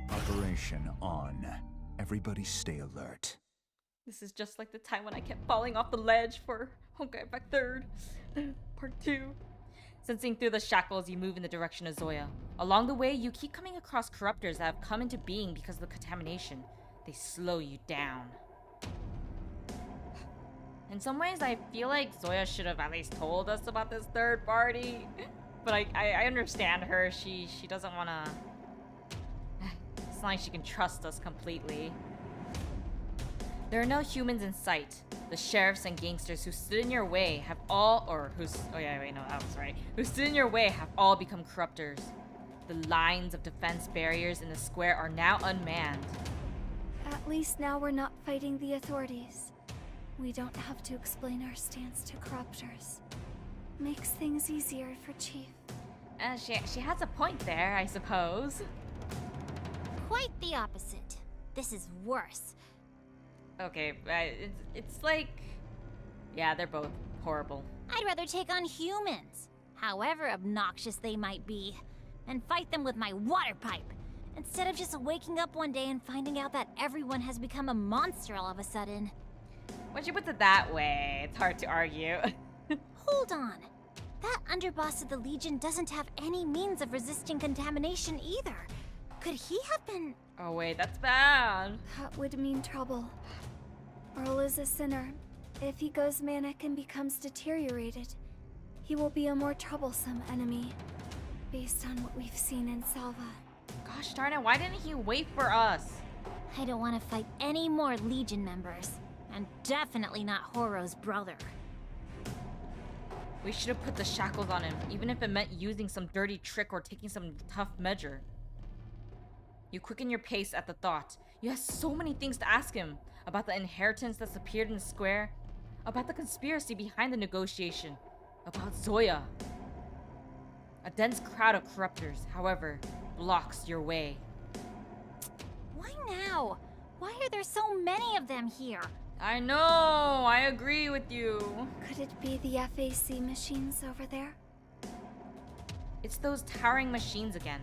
Operation on. Everybody stay alert. This is just like the time when I kept falling off the ledge for Honkai Impact 3rd. Part 2. Sensing through the shackles, you move in the direction of Zoya. Along the way, you keep coming across corruptors that have come into being because of the contamination. They slow you down. In some ways, I feel like Zoya should have at least told us about this third party. But I understand her. She doesn't want to... It's not like she can trust us completely. There are no humans in sight. The sheriffs and gangsters who stood in your way have all... Who stood in your way have all become corruptors. The lines of defense barriers in the square are now unmanned. At least now we're not fighting the authorities. We don't have to explain our stance to corruptors. Makes things easier for Chief. She has a point there, I suppose. Quite the opposite. This is worse. Okay, it's like... Yeah, they're both horrible. I'd rather take on humans, however obnoxious they might be, and fight them with my water pipe, instead of just waking up one day and finding out that everyone has become a monster all of a sudden. When she puts it that way, it's hard to argue. Hold on. That underboss of the Legion doesn't have any means of resisting contamination either. Could he have been... Oh wait, that's bad. That would mean trouble. Earl is a sinner. If he goes manic and becomes deteriorated, he will be a more troublesome enemy, based on what we've seen in Salva. Gosh darn it, why didn't he wait for us? I don't want to fight any more Legion members, and definitely not Horo's brother. We should have put the shackles on him, even if it meant using some dirty trick or taking some tough measure. You quicken your pace at the thought. You have so many things to ask him. About the inheritance that's appeared in the square. About the conspiracy behind the negotiation. About Zoya. A dense crowd of corruptors, however, blocks your way. Why now? Why are there so many of them here? I know, I agree with you. Could it be the FAC machines over there? It's those towering machines again.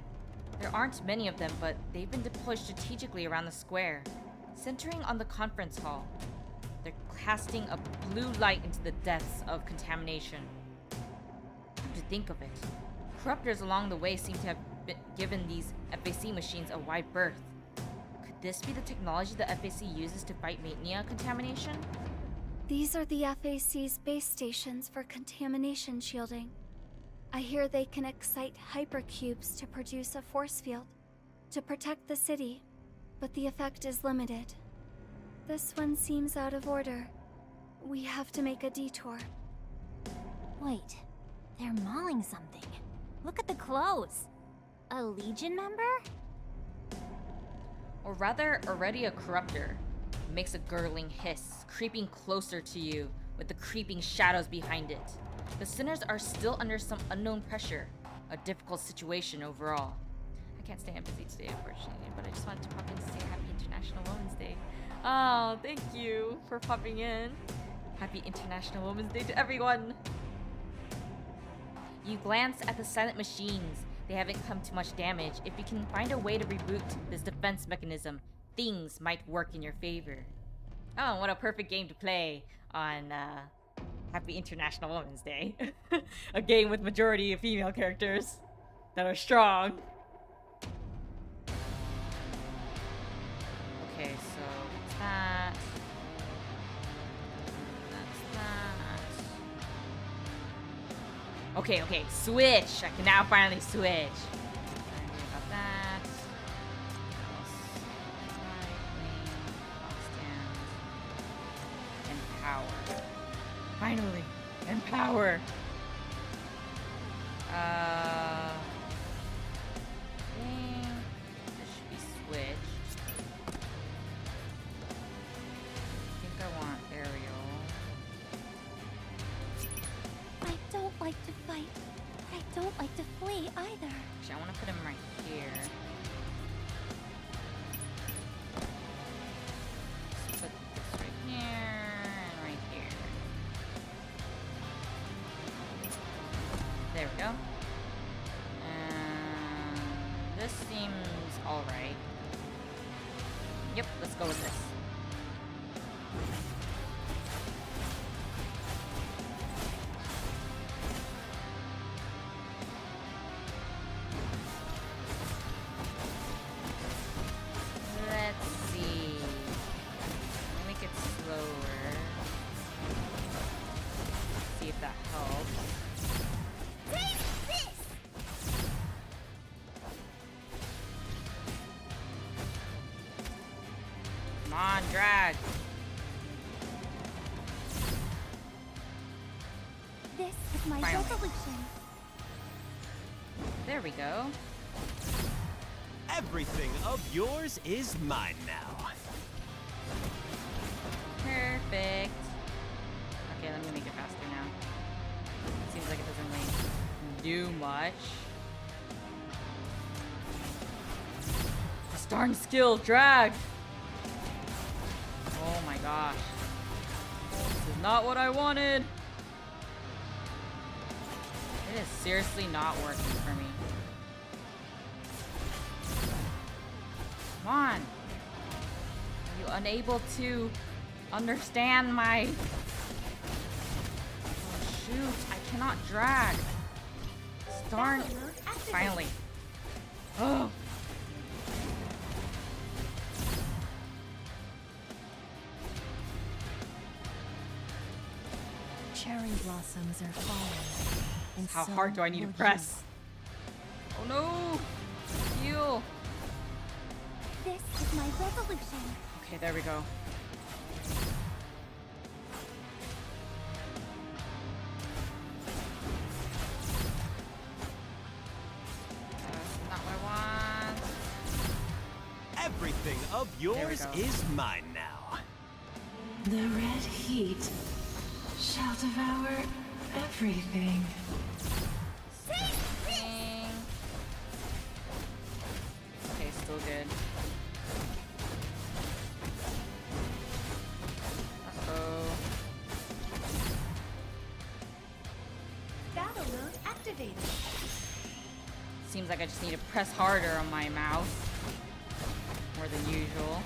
There aren't many of them, but they've been deployed strategically around the square, centering on the conference hall. They're casting a blue light into the depths of contamination. Come to think of it, corruptors along the way seem to have given these FAC machines a wide berth. Could this be the technology the FAC uses to fight mania contamination? These are the FAC's base stations for contamination shielding. I hear they can excite hypercubes to produce a force field to protect the city, but the effect is limited. This one seems out of order. We have to make a detour. Wait, they're mauling something. Look at the clothes. A Legion member? Or rather, already a corruptor. It makes a gurgling hiss, creeping closer to you, with the creeping shadows behind it. The sinners are still under some unknown pressure, a difficult situation overall. I can't stay busy today, unfortunately, but I just wanted to pop in to say Happy International Women's Day. Oh, thank you for popping in. Happy International Women's Day to everyone. You glance at the silent machines. They haven't come to much damage. If you can find a way to reboot this defense mechanism, things might work in your favor. Oh, what a perfect game to play on Happy International Women's Day. A game with majority of female characters that are strong. Okay, so that's that. That's that. Okay, switch! I can now finally switch. About that. Empower. Finally, empower. I think this should be switched. I think I want aerial. I don't like to fight. I don't like to flee either. Actually, I want to put him right here. Let's put this right here. we go. And this seems alright. Yep, let's go with this. Let's see. Make it slower. See if that helps. Come on, drag. This is my Finally. resolution. There we go. Everything of yours is mine now. Perfect. Okay, let me make it faster now. Seems like it doesn't really do much. This darn skill, drag! Oh my gosh. This is not what I wanted. It is seriously not working for me. Come on. Are you unable to understand my... Oh shoot, I cannot drag. Darn. Finally. Oh. Cherry blossoms are falling. And How so hard do I need to will press? Oh no! Heal! This is my resolution. Okay, there we go. That's not what I want. Everything of yours go. is mine now. The red heat shall devour everything. Dang. Okay, still good. Uh-oh. Battle mode activated. Seems like I just need to press harder on my mouse. More than usual.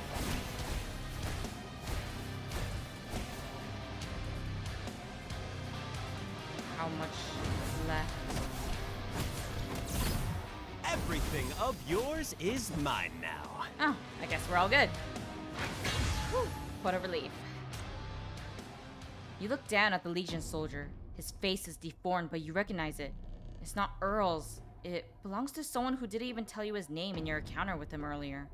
How much is left? Everything of yours is mine now. Oh, I guess we're all good. Whew, what a relief. You look down at the Legion soldier. His face is deformed, but you recognize it. It's not Earl's. It belongs to someone who didn't even tell you his name in your encounter with him earlier.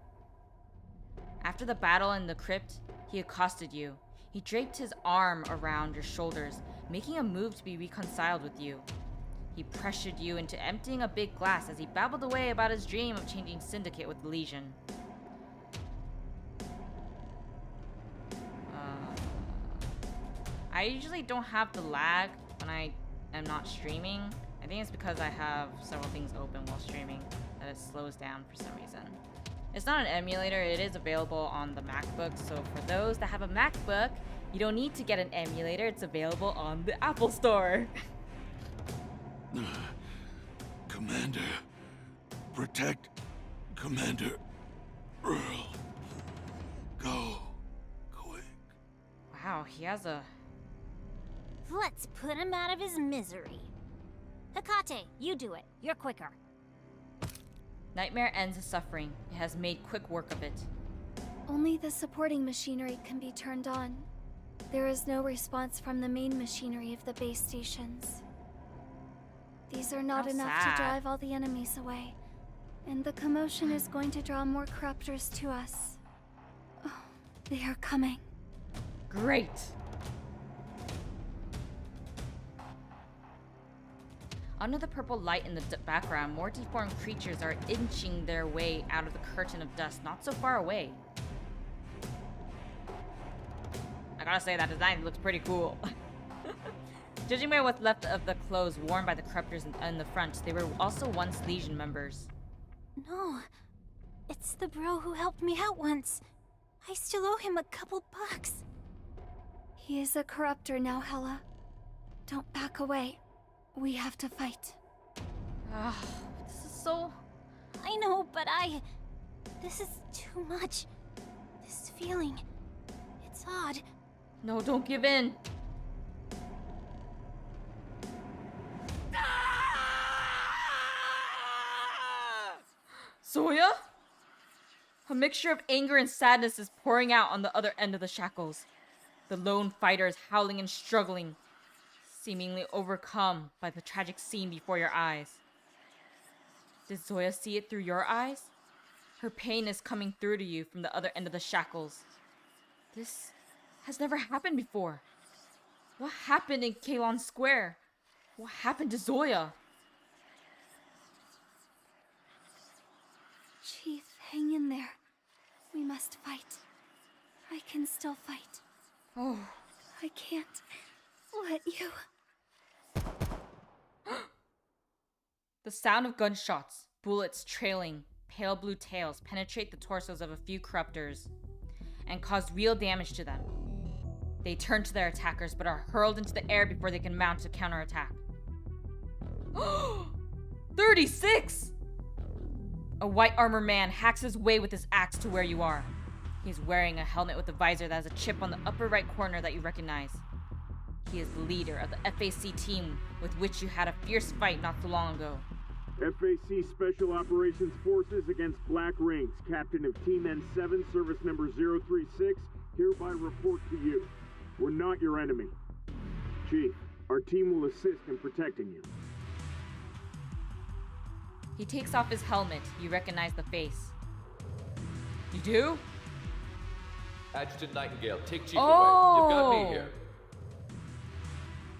After the battle in the crypt, he accosted you. He draped his arm around your shoulders, making a move to be reconciled with you. He pressured you into emptying a big glass as he babbled away about his dream of changing Syndicate with the Legion. I usually don't have the lag when I am not streaming. I think it's because I have several things open while streaming that it slows down for some reason. It's not an emulator, it is available on the MacBook, so for those that have a MacBook, you don't need to get an emulator, it's available on the Apple Store. Commander, protect Commander Earl. Go, quick. Wow, he has a... Let's put him out of his misery. Hecate, you do it. You're quicker. Nightmare ends his suffering. It has made quick work of it. Only the supporting machinery can be turned on. There is no response from the main machinery of the base stations. These are not How enough sad. to drive all the enemies away. And the commotion is going to draw more corruptors to us. Oh, they are coming. Great! Under the purple light in the background, more deformed creatures are inching their way out of the curtain of dust not so far away. I gotta say, that design looks pretty cool. Judging by what's left of the clothes worn by the corruptors in the front, they were also once Legion members. No, it's the bro who helped me out once. I still owe him a couple bucks. He is a corruptor now, Hela. Don't back away. We have to fight. This is so... I know, but this is too much. This feeling... It's odd. No, don't give in. Zoya? A mixture of anger and sadness is pouring out on the other end of the shackles. The lone fighter is howling and struggling, seemingly overcome by the tragic scene before your eyes. Did Zoya see it through your eyes? Her pain is coming through to you from the other end of the shackles. This has never happened before. What happened in Kalon Square? What happened to Zoya? Chief, hang in there. We must fight. I can still fight. Oh. I can't let you. The sound of gunshots, bullets trailing, pale blue tails penetrate the torsos of a few corruptors and cause real damage to them. They turn to their attackers but are hurled into the air before they can mount a counterattack. 36! A white armor man hacks his way with his axe to where you are. He's wearing a helmet with a visor that has a chip on the upper right corner that you recognize. He is the leader of the FAC team with which you had a fierce fight not so long ago. FAC Special Operations Forces against Black Rings, Captain of Team N7, Service Number 036, hereby report to you. We're not your enemy. Chief, our team will assist in protecting you. He takes off his helmet. You recognize the face. You do? Adjutant Nightingale, take Chief away. You've got me here.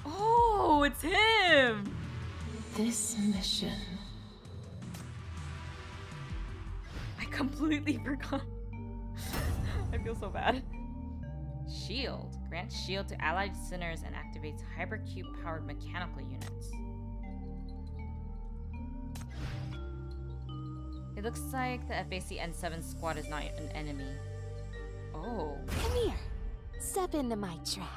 Oh, it's him! This mission. I completely forgot. I feel so bad. Shield. Grants shield to allied sinners and activates hypercube-powered mechanical units. It looks like the FAC N7 squad is not an enemy. Oh. Come here. Step into my trap.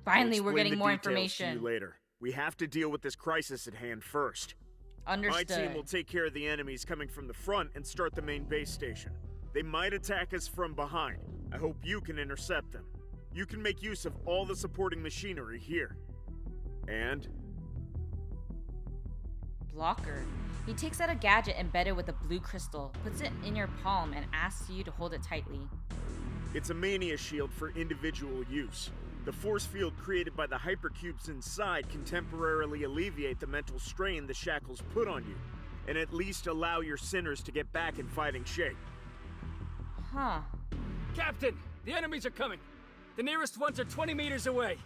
Finally, I'll we're getting explain more the details information. to you later. We have to deal with this crisis at hand first. Understood. My team will take care of the enemies coming from the front and start the main base station. They might attack us from behind. I hope you can intercept them. You can make use of all the supporting machinery here. And? Blocker. He takes out a gadget embedded with a blue crystal, puts it in your palm, and asks you to hold it tightly. It's a mania shield for individual use. The force field created by the hypercubes inside can temporarily alleviate the mental strain the shackles put on you, and at least allow your sinners to get back in fighting shape. Huh. Captain, the enemies are coming. The nearest ones are 20 meters away.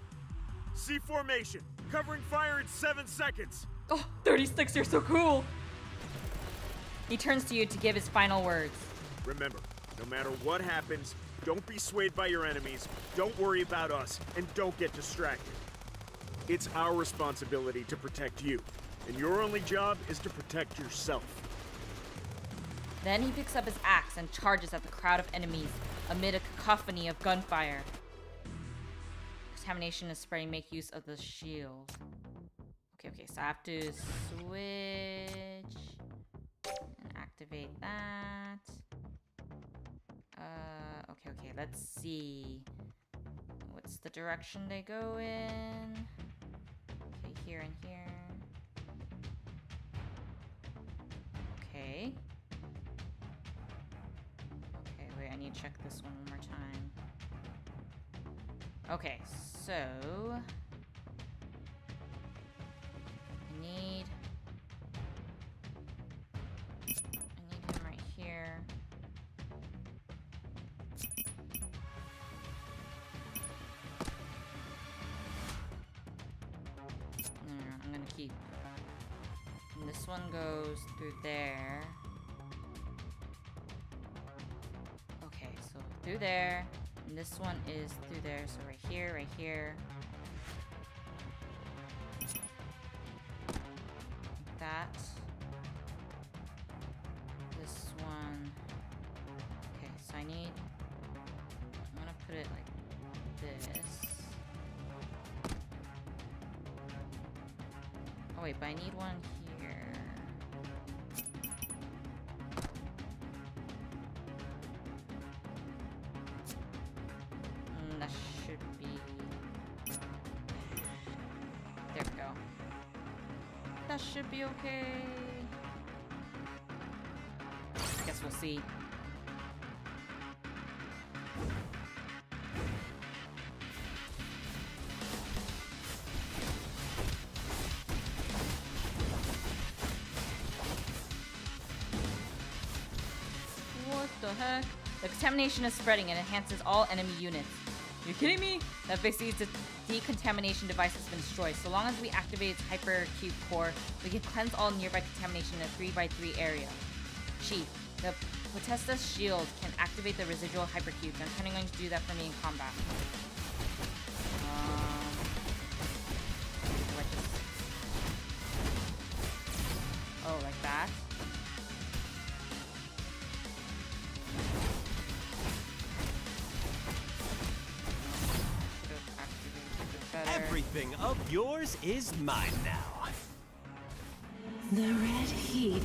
C formation, covering fire in 7 seconds. Oh, 36, you're so cool. He turns to you to give his final words. Remember, no matter what happens, don't be swayed by your enemies, don't worry about us, and don't get distracted. It's our responsibility to protect you, and your only job is to protect yourself. Then he picks up his axe and charges at the crowd of enemies amid a cacophony of gunfire. Contamination is spreading. Make use of the shield. Okay, so I have to switch and activate that. Okay, let's see. What's the direction they go in? Okay, here and here. Okay. Okay, wait, I need to check this one more time. Okay, so I need him right here. No, I'm gonna keep. And this one goes through there. Okay, so through there. And this one is through there, so right here, right here. Like that. This one. Okay, so I'm gonna put it like this. Oh wait, but I need one here. that should be okay. I guess we'll see. What the heck? The contamination is spreading and enhances all enemy units. You kidding me? The FAC's decontamination device has been destroyed. So long as we activate its hypercube core, we can cleanse all nearby contamination in a 3x3 area. Chief, the Potesta's shield can activate the residual hypercubes. I'm kind of going to do that for me in combat. Do I just... Oh, like that? Everything of yours is mine now. The red heat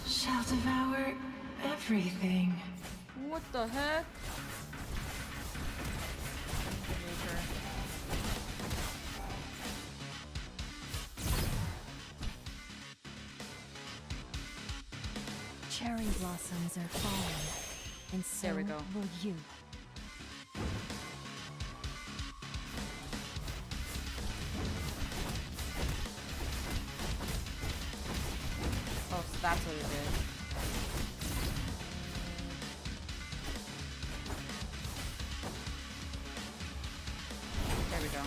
shall devour everything. What the heck? Cherry blossoms are falling, and so there we go. Will you. Oh, so that's what it is. There we go.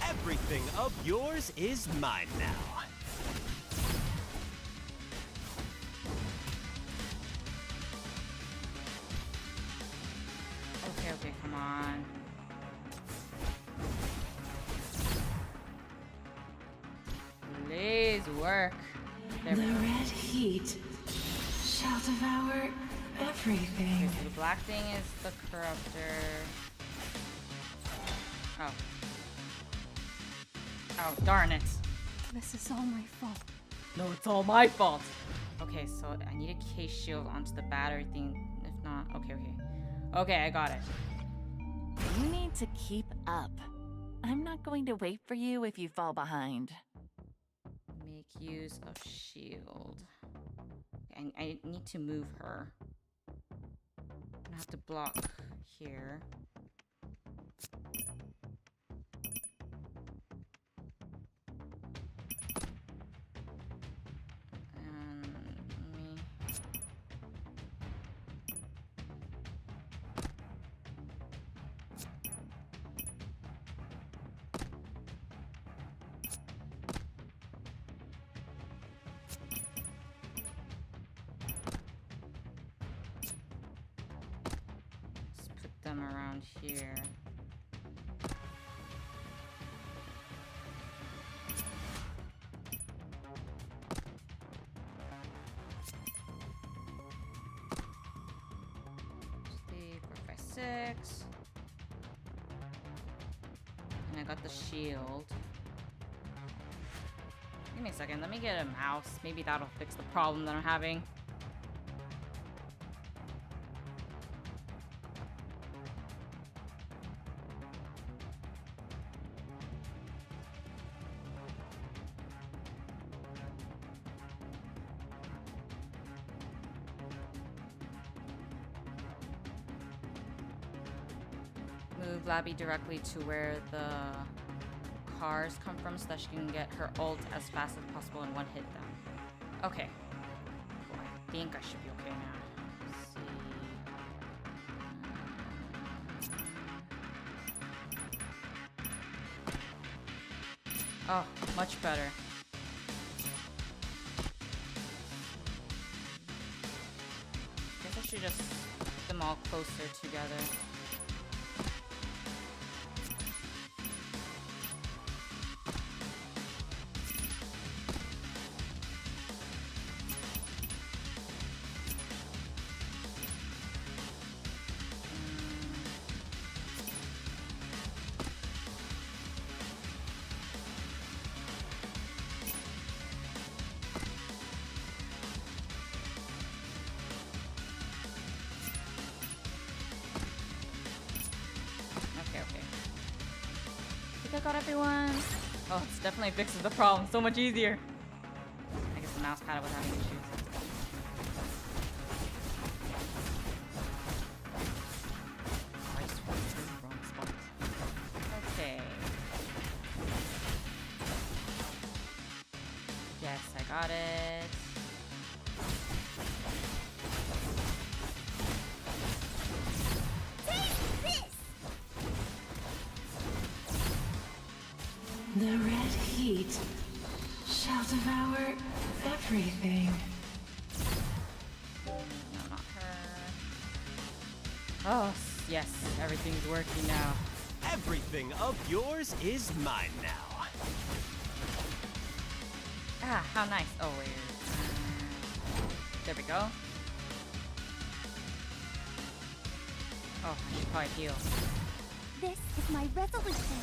Everything of yours is mine now. Okay, come on. Please work. There we The go. red heat shall devour everything. Okay, so the black thing is the corruptor. Oh. Oh, darn it. This is all my fault. No, it's all my fault. Okay, so I need a case shield onto the battery thing. If not, okay. Okay, I got it. You need to keep up. I'm not going to wait for you if you fall behind. Make use of shield. I need to move her. I'm gonna have to block here. And let me... Let's put them around here. Three, 4, 5, 6. And I got the shield. Give me a second. Let me get a mouse. Maybe that'll fix the problem that I'm having. Move Labby directly to where the cars come from so that she can get her ult as fast as possible and one hit them. Okay. Cool. I think I should be okay now. Let's see. Oh, much better. Guess I should just put them all closer together. think I got everyone. Oh, this definitely fixes the problem. So much easier. I guess the mouse pad was having issues. I just went to the wrong spot. Okay. Yes, I got it. The red heat shall devour everything. No, not her. Oh, yes, everything's working now. Everything of yours is mine now. Ah, how nice. Oh, wait. There we go. Oh, I should probably heal. This is my resolution.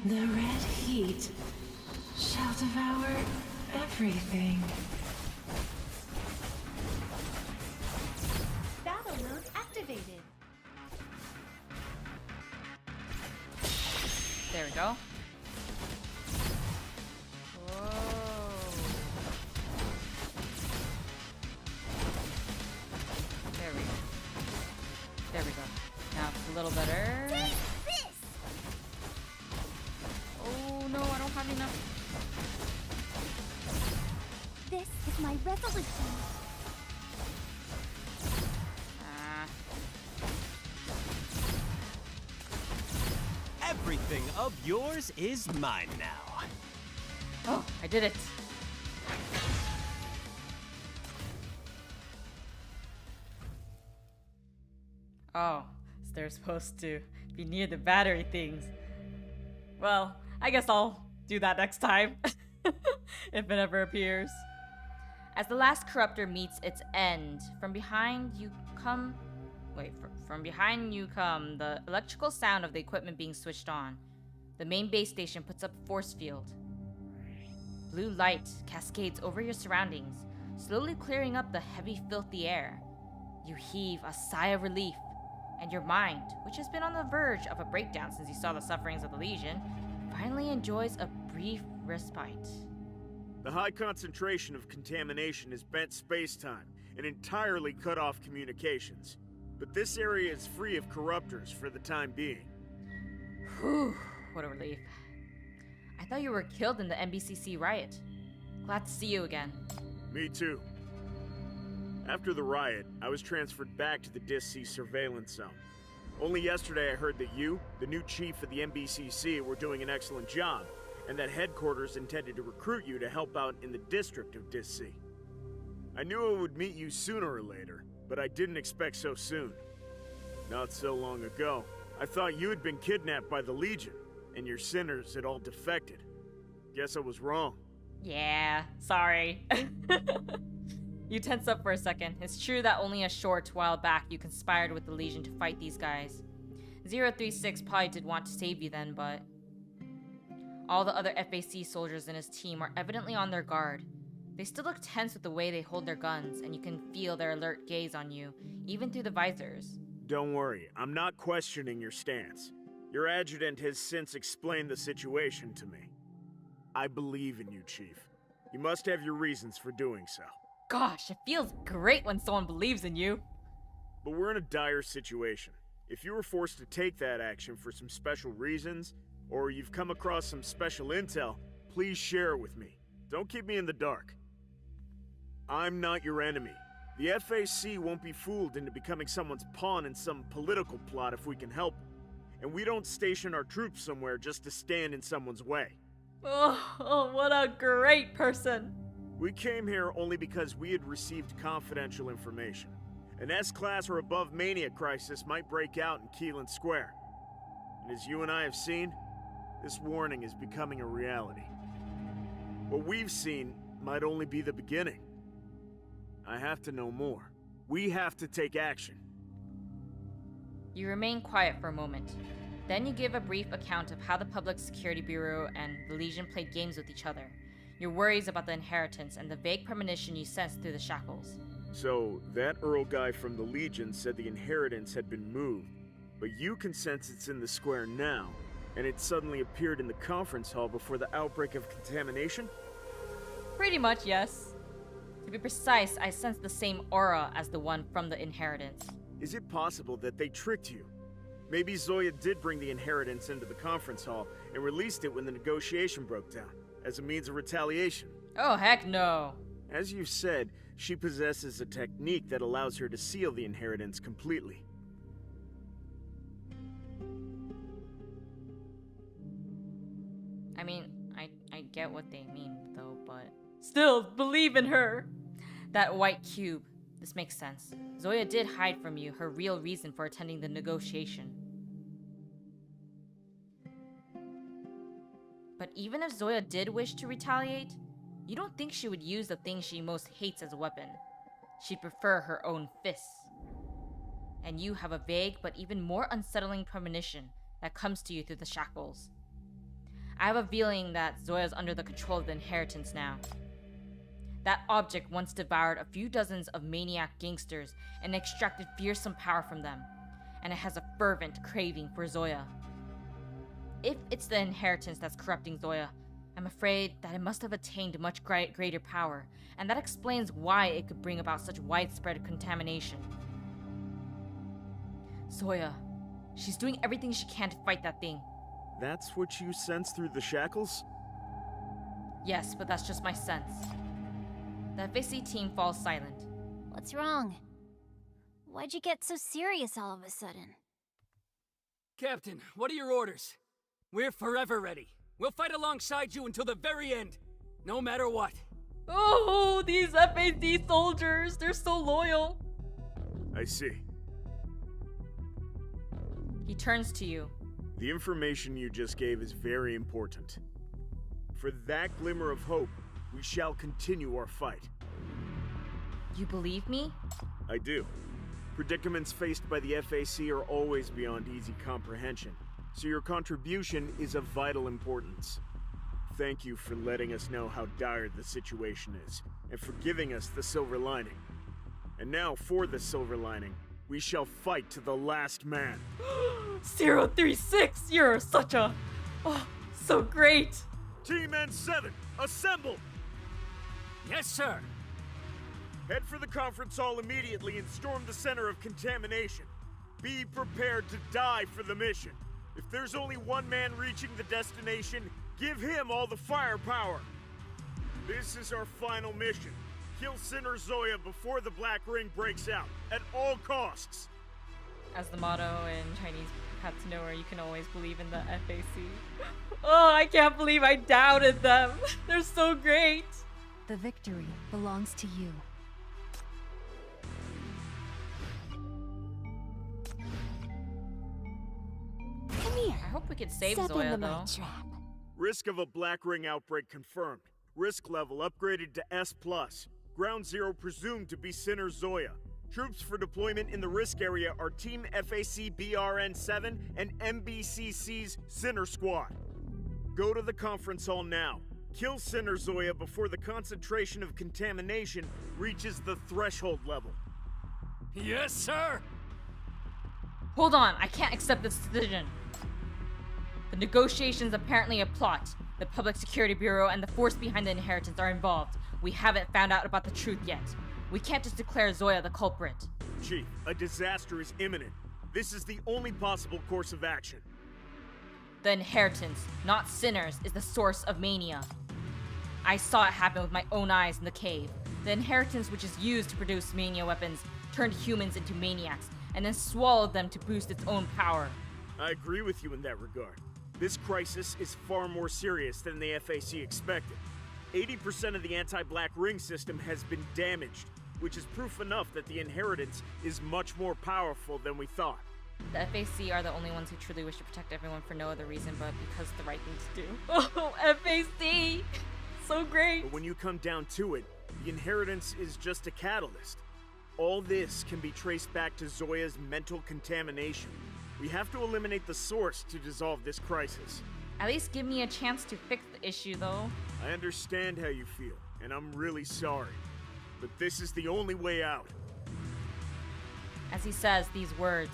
The red heat shall devour everything. Battle mode activated. There we go. Whoa. There we go. There we go. Now it's a little better. Oh no, I don't have enough. This is my resolution. Everything of yours is mine now. Oh, I did it. Oh, so they're supposed to be near the battery things. Well, I guess I'll do that next time. If it ever appears. As the last corruptor meets its end, from behind you come... From behind you come the electrical sound of the equipment being switched on. The main base station puts up a force field. Blue light cascades over your surroundings, slowly clearing up the heavy, filthy air. You heave a sigh of relief, and your mind, which has been on the verge of a breakdown since you saw the sufferings of the Legion, finally enjoys a brief respite. The high concentration of contamination has bent space-time and entirely cut off communications. But this area is free of corruptors for the time being. Whew, what a relief. I thought you were killed in the NBCC riot. Glad to see you again. Me too. After the riot, I was transferred back to the DIS-C surveillance zone. Only yesterday I heard that you, the new chief of the NBCC, were doing an excellent job, and that headquarters intended to recruit you to help out in the district of DIS-C. I knew I would meet you sooner or later, but I didn't expect so soon. Not so long ago, I thought you had been kidnapped by the Legion, and your sinners had all defected. Guess I was wrong. Yeah, sorry. You tense up for a second. It's true that only a short while back you conspired with the Legion to fight these guys. 036 probably did want to save you then, but... All the other FAC soldiers in his team are evidently on their guard. They still look tense with the way they hold their guns, and you can feel their alert gaze on you, even through the visors. Don't worry, I'm not questioning your stance. Your adjutant has since explained the situation to me. I believe in you, Chief. You must have your reasons for doing so. Gosh, it feels great when someone believes in you. But we're in a dire situation. If you were forced to take that action for some special reasons, or you've come across some special intel, please share it with me. Don't keep me in the dark. I'm not your enemy. The FAC won't be fooled into becoming someone's pawn in some political plot if we can help it. And we don't station our troops somewhere just to stand in someone's way. Oh, what a great person. We came here only because we had received confidential information. An S-class or above mania crisis might break out in Keelan Square. And as you and I have seen, this warning is becoming a reality. What we've seen might only be the beginning. I have to know more. We have to take action. You remain quiet for a moment. Then you give a brief account of how the Public Security Bureau and the Legion played games with each other, your worries about the inheritance, and the vague premonition you sensed through the shackles. So, that Earl guy from the Legion said the inheritance had been moved. But you can sense it's in the square now, and it suddenly appeared in the conference hall before the outbreak of contamination? Pretty much, yes. To be precise, I sense the same aura as the one from the inheritance. Is it possible that they tricked you? Maybe Zoya did bring the inheritance into the conference hall and released it when the negotiation broke down, as a means of retaliation. Oh, heck no. As you said, she possesses a technique that allows her to seal the inheritance completely. I mean, I get what they mean, though, but... Still, believe in her! That white cube. This makes sense. Zoya did hide from you her real reason for attending the negotiation. But even if Zoya did wish to retaliate, you don't think she would use the thing she most hates as a weapon. She'd prefer her own fists. And you have a vague but even more unsettling premonition that comes to you through the shackles. I have a feeling that Zoya's under the control of the inheritance now. That object once devoured a few dozens of maniac gangsters and extracted fearsome power from them, and it has a fervent craving for Zoya. If it's the inheritance that's corrupting Zoya, I'm afraid that it must have attained much greater power, and that explains why it could bring about such widespread contamination. Zoya, she's doing everything she can to fight that thing. That's what you sense through the shackles? Yes, but that's just my sense. The FAC team falls silent. What's wrong? Why'd you get so serious all of a sudden? Captain, what are your orders? We're forever ready. We'll fight alongside you until the very end, no matter what. Oh, these FAC soldiers, they're so loyal. I see. He turns to you. The information you just gave is very important. For that glimmer of hope, we shall continue our fight. You believe me? I do. Predicaments faced by the FAC are always beyond easy comprehension, so your contribution is of vital importance. Thank you for letting us know how dire the situation is, and for giving us the silver lining. And now, for the silver lining, we shall fight to the last man. 036, you're such a... Oh, so great. Team N7, assemble! Yes, sir. Head for the conference hall immediately and storm the center of contamination. Be prepared to die for the mission. If there's only one man reaching the destination, give him all the firepower. This is our final mission. Kill Sinner Zoya before the Black Ring breaks out, at all costs. As the motto in Chinese Path to Nowhere, you can always believe in the FAC. Oh, I can't believe I doubted them. They're so great. The victory belongs to you. Come here. I hope we can save Step Zoya, into though. my trap. Risk of a Black Ring outbreak confirmed. Risk level upgraded to S+. Ground zero presumed to be Sinner Zoya. Troops for deployment in the risk area are Team FAC BRN-7 and MBCC's Sinner Squad. Go to the conference hall now. Kill Sinner Zoya before the concentration of contamination reaches the threshold level. Yes, sir! Hold on, I can't accept this decision. The negotiation's apparently a plot. The Public Security Bureau and the force behind the inheritance are involved. We haven't found out about the truth yet. We can't just declare Zoya the culprit. Chief, a disaster is imminent. This is the only possible course of action. The inheritance, not sinners, is the source of mania. I saw it happen with my own eyes in the cave. The inheritance, which is used to produce mania weapons, turned humans into maniacs, and then swallowed them to boost its own power. I agree with you in that regard. This crisis is far more serious than the FAC expected. 80% of the anti-Black Ring system has been damaged, which is proof enough that the inheritance is much more powerful than we thought. The FAC are the only ones who truly wish to protect everyone for no other reason but because it's the right thing to do. Oh, FAC! So great! But when you come down to it, the inheritance is just a catalyst. All this can be traced back to Zoya's mental contamination. We have to eliminate the source to dissolve this crisis. At least give me a chance to fix the issue, though. I understand how you feel, and I'm really sorry. But this is the only way out. As he says these words,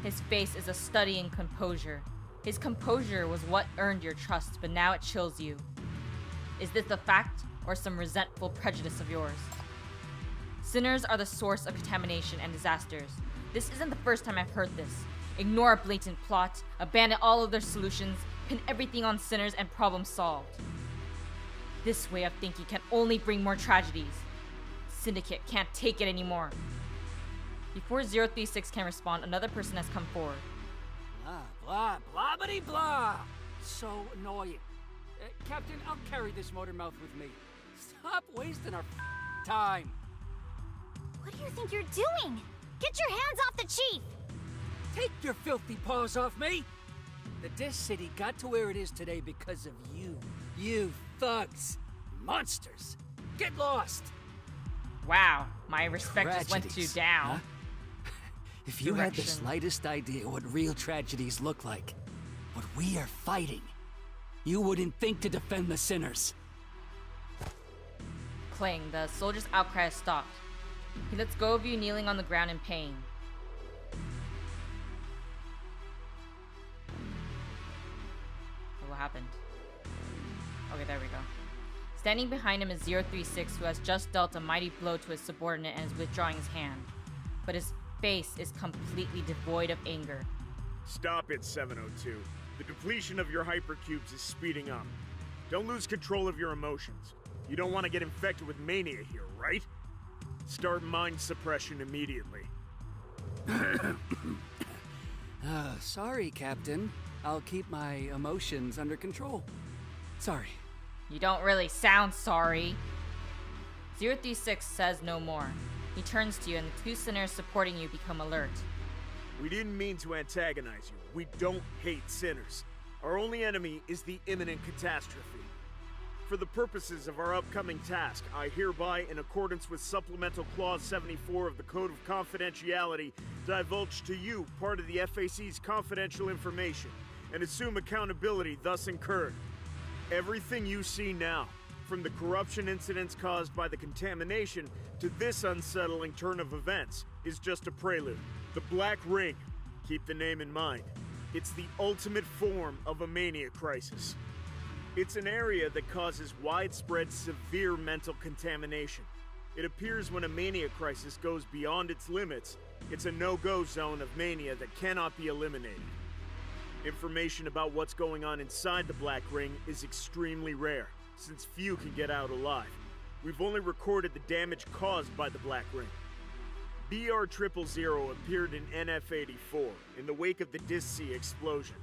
his face is a study in composure. His composure was what earned your trust, but now it chills you. Is this a fact or some resentful prejudice of yours? Sinners are the source of contamination and disasters. This isn't the first time I've heard this. Ignore a blatant plot, abandon all of their solutions, pin everything on sinners, and problem solved. This way of thinking can only bring more tragedies. Syndicate can't take it anymore. Before 036 can respond, another person has come forward. Blah, blah, blah, blah. So annoying. Captain, I'll carry this motor mouth with me. Stop wasting our time. What do you think you're doing? Get your hands off the chief! Take your filthy paws off me! This city got to where it is today because of you. You thugs. Monsters. Get lost. Wow, my respect just went to down. Huh? If you had the slightest idea what real tragedies look like, what we are fighting, you wouldn't think to defend the sinners. Clang, the soldier's outcry has stopped. He lets go of you, kneeling on the ground in pain. What happened? Okay, there we go. Standing behind him is 036, who has just dealt a mighty blow to his subordinate and is withdrawing his hand. But his face is completely devoid of anger. Stop it, 702. The depletion of your hypercubes is speeding up. Don't lose control of your emotions. You don't want to get infected with mania here, right? Start mind suppression immediately. Sorry, Captain. I'll keep my emotions under control. Sorry. You don't really sound sorry. 036 says no more. He turns to you and the two sinners supporting you become alert. We didn't mean to antagonize you. We don't hate sinners. Our only enemy is the imminent catastrophe. For the purposes of our upcoming task, I hereby, in accordance with Supplemental Clause 74 of the Code of Confidentiality, divulge to you part of the FAC's confidential information, and assume accountability thus incurred. Everything you see now, from the corruption incidents caused by the contamination to this unsettling turn of events, is just a prelude. The Black Ring, keep the name in mind, it's the ultimate form of a mania crisis. It's an area that causes widespread, severe mental contamination. It appears when a mania crisis goes beyond its limits, it's a no-go zone of mania that cannot be eliminated. Information about what's going on inside the Black Ring is extremely rare, since few can get out alive. We've only recorded the damage caused by the Black Ring. BR000 appeared in NF-84 in the wake of the Dis-C explosion.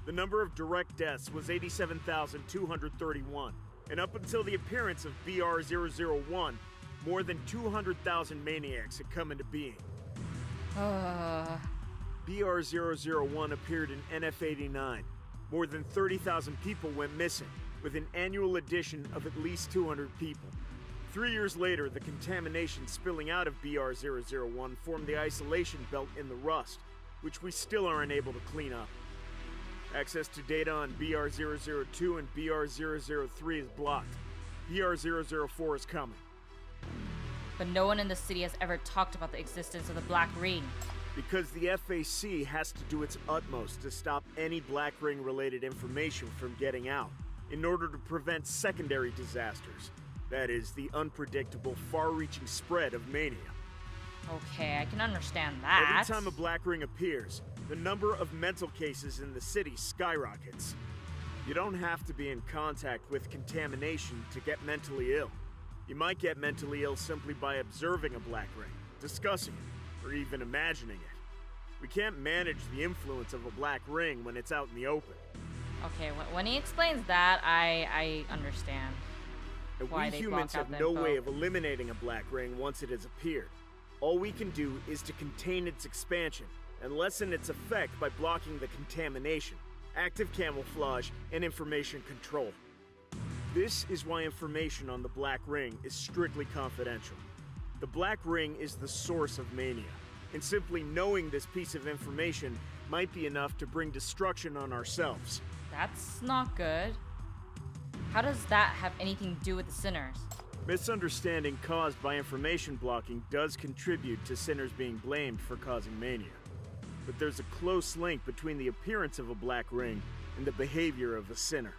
The number of direct deaths was 87,231, and up until the appearance of BR001, more than 200,000 maniacs had come into being. BR001 appeared in NF-89. More than 30,000 people went missing, with an annual addition of at least 200 people. 3 years later, the contamination spilling out of BR001 formed the isolation belt in the rust, which we still are unable to clean up. Access to data on BR002 and BR003 is blocked. BR004 is coming. But no one in the city has ever talked about the existence of the Black Ring. Because the FAC has to do its utmost to stop any Black Ring-related information from getting out, in order to prevent secondary disasters. That is, the unpredictable, far-reaching spread of mania. Okay, I can understand that. Every time a Black Ring appears, the number of mental cases in the city skyrockets. You don't have to be in contact with contamination to get mentally ill. You might get mentally ill simply by observing a Black Ring, discussing it, or even imagining it. We can't manage the influence of a Black Ring when it's out in the open. Okay, when he explains that, I understand. And why we they humans block out have the no info. way of eliminating a Black Ring once it has appeared. All we can do is to contain its expansion and lessen its effect by blocking the contamination, active camouflage, and information control. This is why information on the Black Ring is strictly confidential. The Black Ring is the source of mania, and simply knowing this piece of information might be enough to bring destruction on ourselves. That's not good. How does that have anything to do with the sinners? Misunderstanding caused by information blocking does contribute to sinners being blamed for causing mania. But there's a close link between the appearance of a black ring and the behavior of a sinner.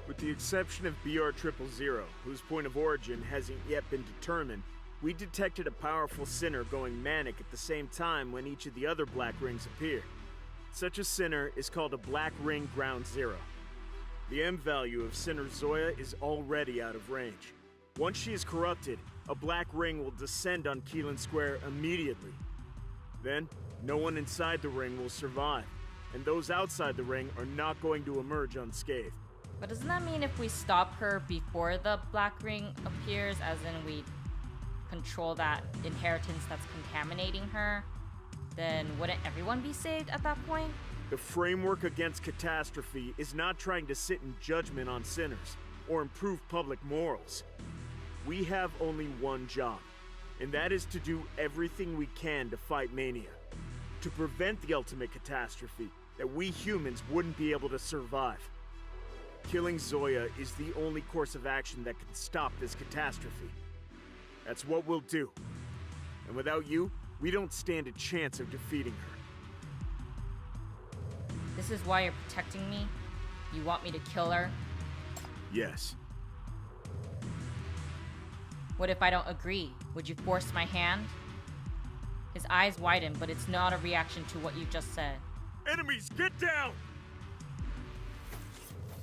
With the exception of BR000, whose point of origin hasn't yet been determined, we detected a powerful sinner going manic at the same time when each of the other black rings appeared. Such a sinner is called a Black Ring Ground Zero. The M value of Sinner Zoya is already out of range. Once she is corrupted, a black ring will descend on Keelan Square immediately. Then, no one inside the ring will survive, and those outside the ring are not going to emerge unscathed. But doesn't that mean if we stop her before the black ring appears, as in we control that inheritance that's contaminating her, then wouldn't everyone be saved at that point? The framework against catastrophe is not trying to sit in judgment on sinners or improve public morals. We have only one job, and that is to do everything we can to fight mania, to prevent the ultimate catastrophe that we humans wouldn't be able to survive. Killing Zoya is the only course of action that can stop this catastrophe. That's what we'll do. And without you, we don't stand a chance of defeating her. This is why you're protecting me? You want me to kill her? Yes. What if I don't agree? Would you force my hand? His eyes widen, but it's not a reaction to what you just said. Enemies, get down!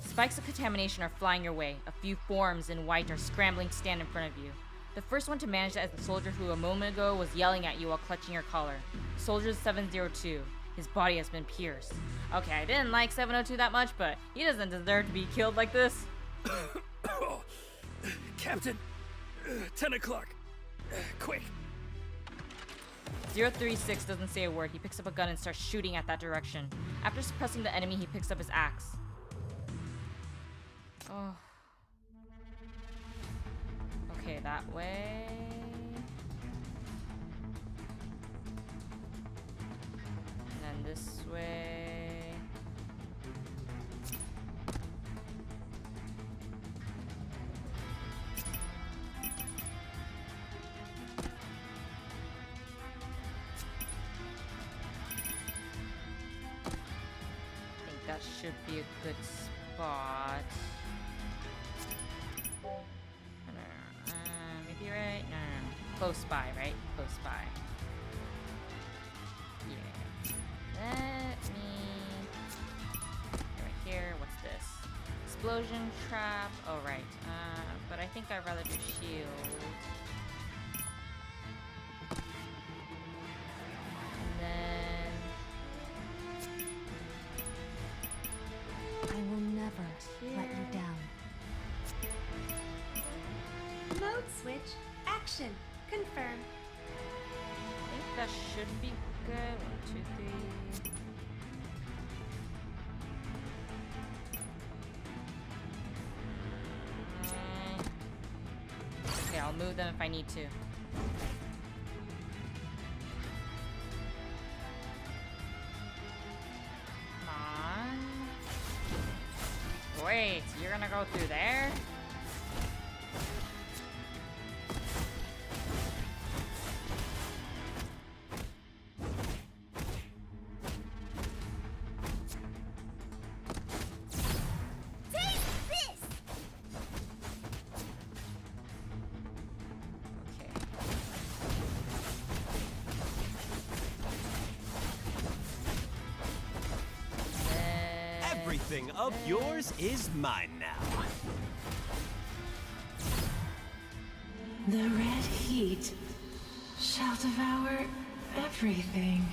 Spikes of contamination are flying your way. A few forms in white are scrambling to stand in front of you. The first one to manage that is the soldier who a moment ago was yelling at you while clutching your collar. Soldier 702. His body has been pierced. Okay, I didn't like 702 that much, but he doesn't deserve to be killed like this. Captain, 10 o'clock. Quick. 036 doesn't say a word. He picks up a gun and starts shooting at that direction. After suppressing the enemy, he picks up his axe. Oh. Okay, that way. And then this way. I think that should be a good spot. Maybe right? No. Close by, right? Close by. Yeah. Let me... Right here, what's this? Explosion trap. Oh, right. But I think I'd rather do shield. And then... I will never let you down. Mode switch. Action. Confirm. I think that should be good. 1, 2, 3. Okay, I'll move them if I need to. Come on. Wait, you're gonna go through there? Everything of yours is mine now. The red heat shall devour everything.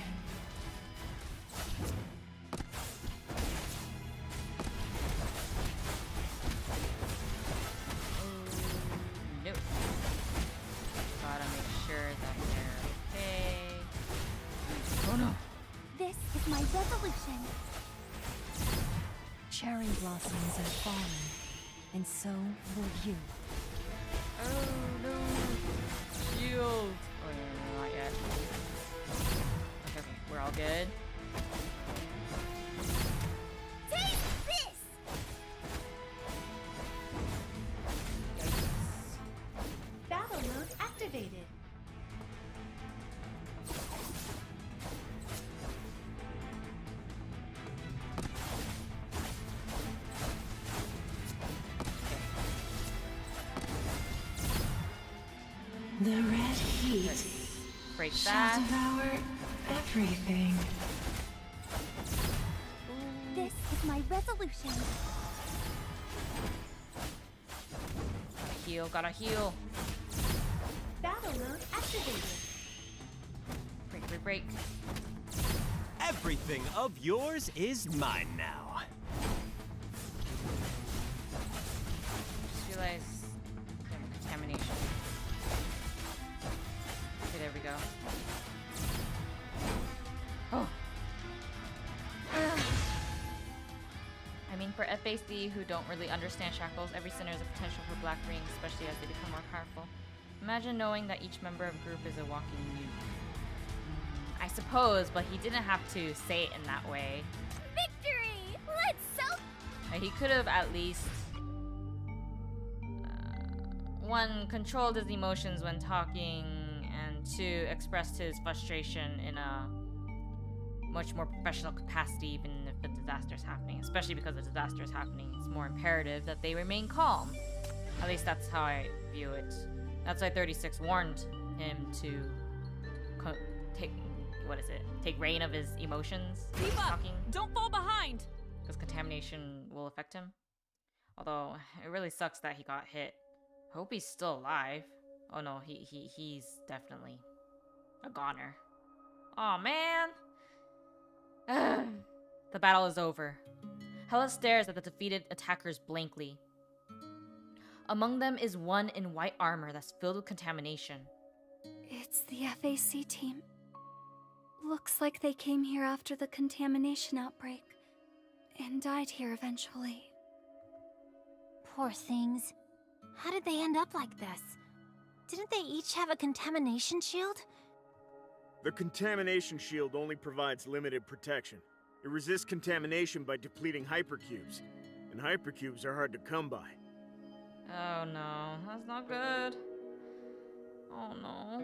Nope. Gotta make sure that they're okay. Oh no! This is my resolution. Cherry blossoms are falling, and so will you. Oh no! Shield! Oh no, not yet. Okay, we're all good. Take this! Yikes. The red heat Break shall that. devour everything. This is my resolution. Heal, gotta heal. Battle mode activated. Break, break, break. Everything of yours is mine now. Just realized contamination. Okay, there we go. Oh. I mean, for FAC who don't really understand shackles, every center is a potential for black rings, especially as they become more powerful. Imagine knowing that each member of a group is a walking nuke. I suppose, but he didn't have to say it in that way. Victory! Let's celebrate! He could have at least one, controlled his emotions when talking, and two, expressed his frustration in a much more professional capacity, even if a disaster is happening. Especially because a disaster is happening, it's more imperative that they remain calm. At least that's how I view it. That's why 36 warned him to take reign of his emotions. Keep up! Don't fall behind! Because contamination will affect him. Although, it really sucks that he got hit. I hope he's still alive. Oh no, he's definitely a goner. Aw, man! The battle is over. Hela stares at the defeated attackers blankly. Among them is one in white armor that's filled with contamination. It's the FAC team. Looks like they came here after the contamination outbreak and died here eventually. Poor things. How did they end up like this? Didn't they each have a contamination shield? The contamination shield only provides limited protection. It resists contamination by depleting hypercubes, and hypercubes are hard to come by. Oh no, that's not good. Oh no.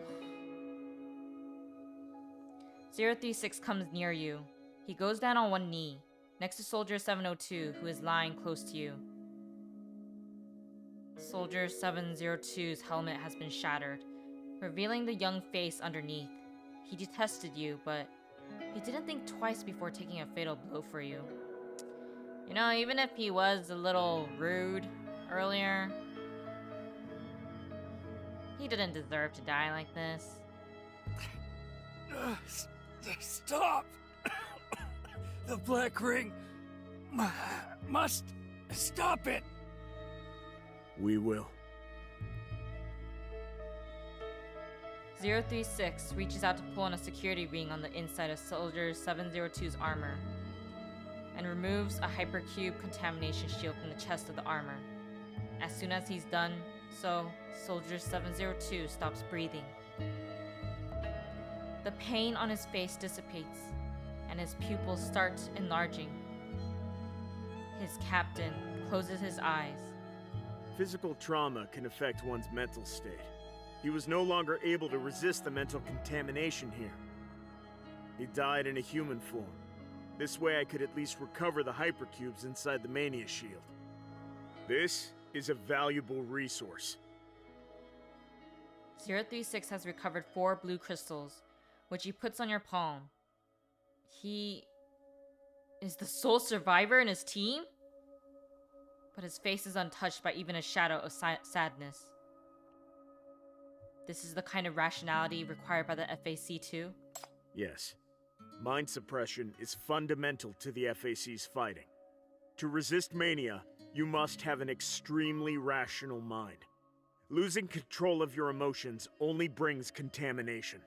036 comes near you. He goes down on one knee, next to Soldier 702, who is lying close to you. Soldier 702's helmet has been shattered, revealing the young face underneath. He detested you, but he didn't think twice before taking a fatal blow for you. You know, even if he was a little rude earlier, he didn't deserve to die like this. Stop! The Black Ring must stop it! We will. 036 reaches out to pull on a security ring on the inside of Soldier 702's armor and removes a hypercube contamination shield from the chest of the armor. As soon as he's done so, Soldier 702 stops breathing. The pain on his face dissipates, and his pupils start enlarging. His captain closes his eyes. Physical trauma can affect one's mental state. He was no longer able to resist the mental contamination here. He died in a human form. This way I could at least recover the hypercubes inside the Mania shield. This is a valuable resource. 036 has recovered 4 blue crystals, which he puts on your palm. He is the sole survivor in his team? But his face is untouched by even a shadow of sadness. This is the kind of rationality required by the FAC too? Yes. Mind suppression is fundamental to the FAC's fighting. To resist mania, you must have an extremely rational mind. Losing control of your emotions only brings contamination.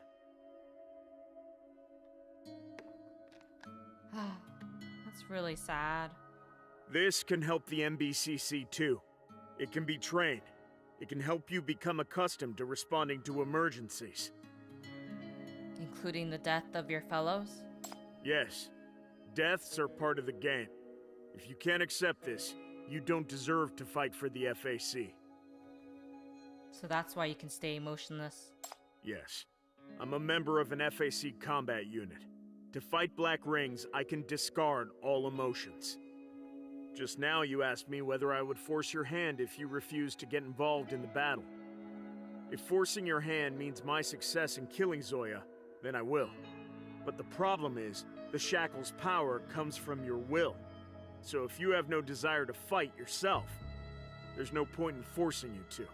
That's really sad. This can help the MBCC too. It can be trained. It can help you become accustomed to responding to emergencies. Including the death of your fellows? Yes. Deaths are part of the game. If you can't accept this, you don't deserve to fight for the FAC. So that's why you can stay emotionless? Yes. I'm a member of an FAC combat unit. To fight Black Rings, I can discard all emotions. Just now you asked me whether I would force your hand if you refused to get involved in the battle. If forcing your hand means my success in killing Zoya, then I will. But the problem is, the shackle's power comes from your will. So if you have no desire to fight yourself, there's no point in forcing you to.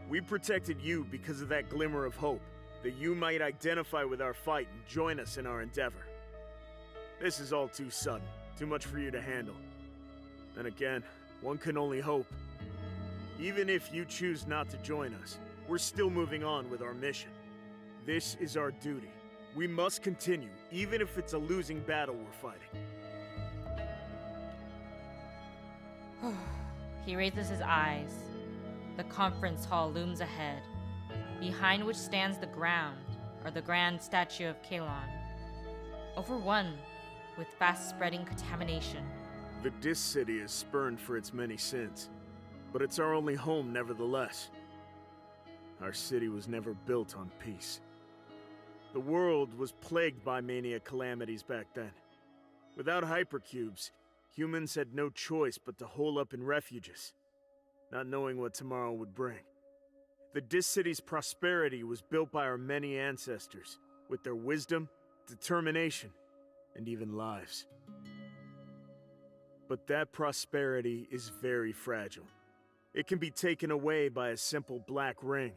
We protected you because of that glimmer of hope, that you might identify with our fight and join us in our endeavor. This is all too sudden, too much for you to handle. And again, one can only hope. Even if you choose not to join us, we're still moving on with our mission. This is our duty. We must continue, even if it's a losing battle we're fighting. He raises his eyes. The conference hall looms ahead, behind which stands the ground, or the grand statue of Kalon, overrun with fast-spreading contamination. The Dis City is spurned for its many sins, but it's our only home nevertheless. Our city was never built on peace. The world was plagued by mania calamities back then. Without hypercubes, humans had no choice but to hole up in refuges, not knowing what tomorrow would bring. The Dis City's prosperity was built by our many ancestors, with their wisdom, determination, and even lives. But that prosperity is very fragile. It can be taken away by a simple black ring.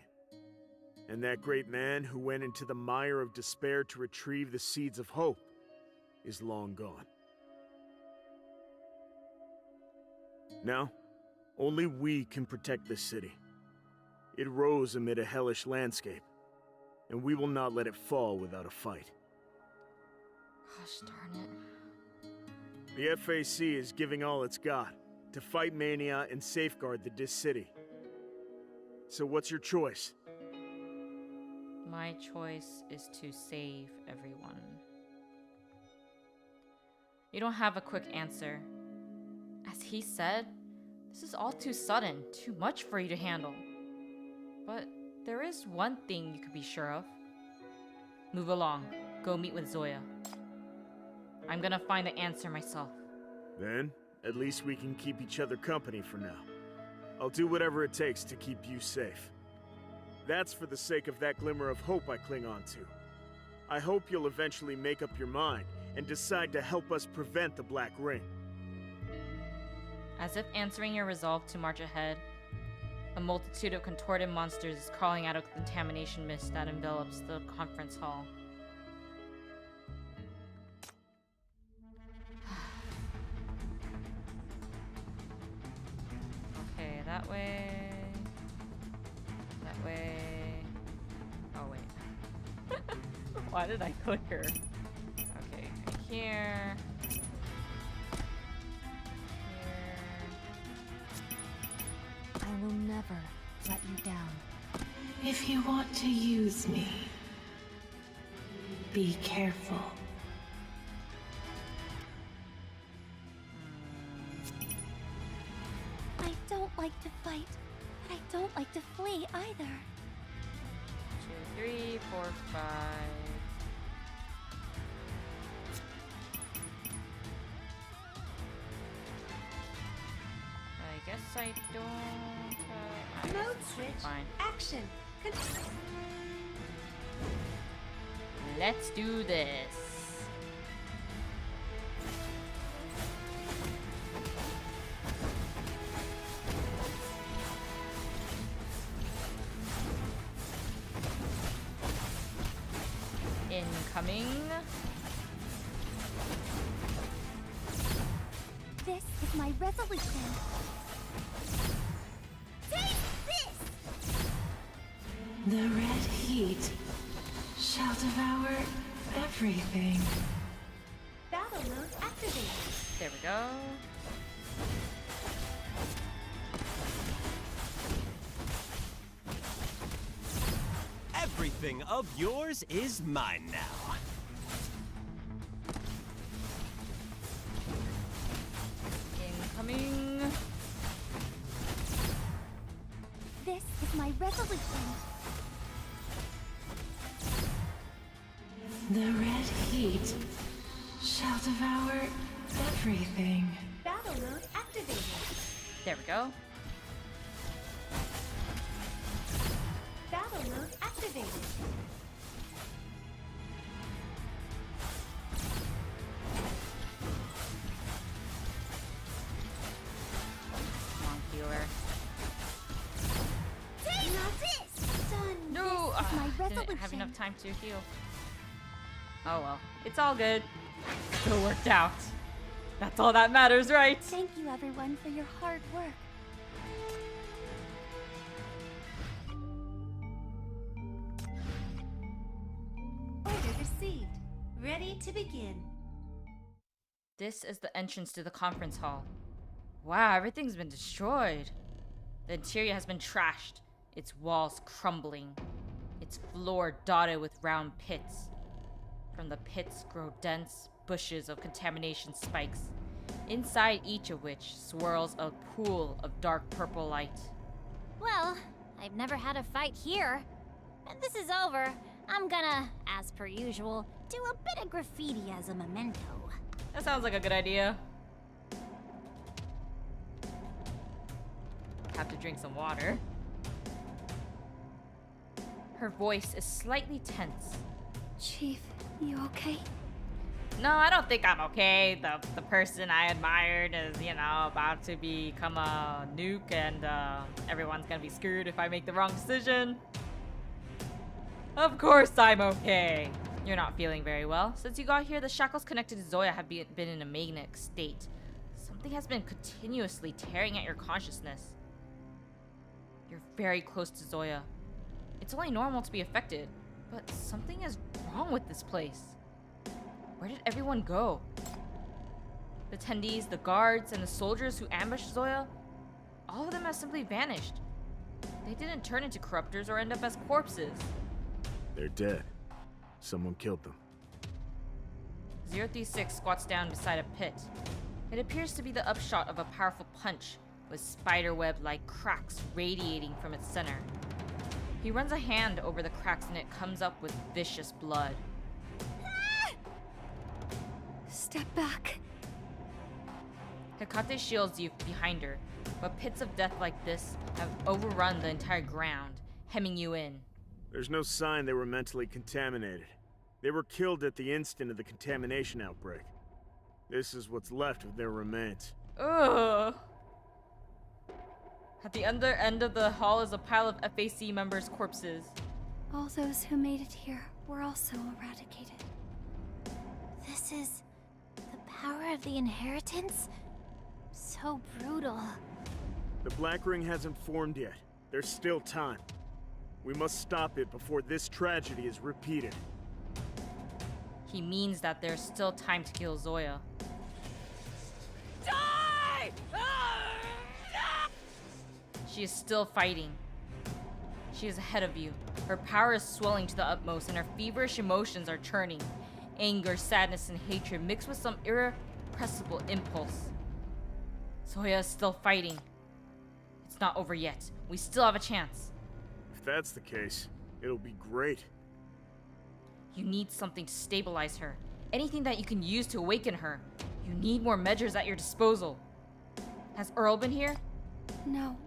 And that great man who went into the mire of despair to retrieve the seeds of hope is long gone. Now, only we can protect this city. It rose amid a hellish landscape, and we will not let it fall without a fight. Gosh darn it. The FAC is giving all it's got to fight mania and safeguard the Dis City. So what's your choice? My choice is to save everyone. You don't have a quick answer. As he said, this is all too sudden, too much for you to handle. But there is one thing you could be sure of. Move along. Go meet with Zoya. I'm gonna find the answer myself. Then, at least we can keep each other company for now. I'll do whatever it takes to keep you safe. That's for the sake of that glimmer of hope I cling on to. I hope you'll eventually make up your mind and decide to help us prevent the Black Ring. As if answering your resolve to march ahead, a multitude of contorted monsters is crawling out of the contamination mist that envelops the conference hall. Okay, that way. That way. Oh, wait. Why did I click her? Okay, here. I will never let you down. If you want to use me, be careful. I don't like to fight, but I don't like to flee either. 2, 3, 4, 5. I guess I don't. Mode switch. Fine. Action. Let's do this. Incoming. This is my resolution. Take this! The red heat shall devour everything. Battle mode activated. There we go. Everything of yours is mine now. Incoming. This is my resolution. The red heat shall devour everything. Battle mode activated. There we go. Battle mode activated. Come on, healer. No! Didn't have enough time to heal. Oh well. It's all good. Still worked out. That's all that matters, right? Thank you, everyone, for your hard work. Order received. Ready to begin. This is the entrance to the conference hall. Wow, everything's been destroyed. The interior has been trashed, its walls crumbling, its floor dotted with round pits. From the pits grow dense bushes of contamination spikes, inside each of which swirls a pool of dark purple light. Well, I've never had a fight here. And this is over. I'm gonna, as per usual, do a bit of graffiti as a memento. That sounds like a good idea. Have to drink some water. Her voice is slightly tense. Chief, you okay? No, I don't think I'm okay. The person I admired is, you know, about to become a nuke, and everyone's gonna be screwed if I make the wrong decision. Of course I'm okay. You're not feeling very well. Since you got here, the shackles connected to Zoya have been in a magnetic state. Something has been continuously tearing at your consciousness. You're very close to Zoya. It's only normal to be affected, but something is wrong with this place. Where did everyone go? The attendees, the guards, and the soldiers who ambushed Zoya, all of them have simply vanished. They didn't turn into corruptors or end up as corpses. They're dead. Someone killed them. 036 squats down beside a pit. It appears to be the upshot of a powerful punch, with spiderweb-like cracks radiating from its center. He runs a hand over the cracks and it comes up with vicious blood. Step back. Hecate shields you behind her, but pits of death like this have overrun the entire ground, hemming you in. There's no sign they were mentally contaminated. They were killed at the instant of the contamination outbreak. This is what's left of their remains. Ugh. At the other end of the hall is a pile of FAC members' corpses. All those who made it here were also eradicated. This is the power of the inheritance? So brutal. The Black Ring hasn't formed yet. There's still time. We must stop it before this tragedy is repeated. He means that there's still time to kill Zoya. Die! She is still fighting. She is ahead of you. Her power is swelling to the utmost, and her feverish emotions are churning. Anger, sadness, and hatred mixed with some irrepressible impulse. Zoya is still fighting. It's not over yet. We still have a chance. If that's the case, it'll be great. You need something to stabilize her. Anything that you can use to awaken her. You need more measures at your disposal. Has Earl been here? No.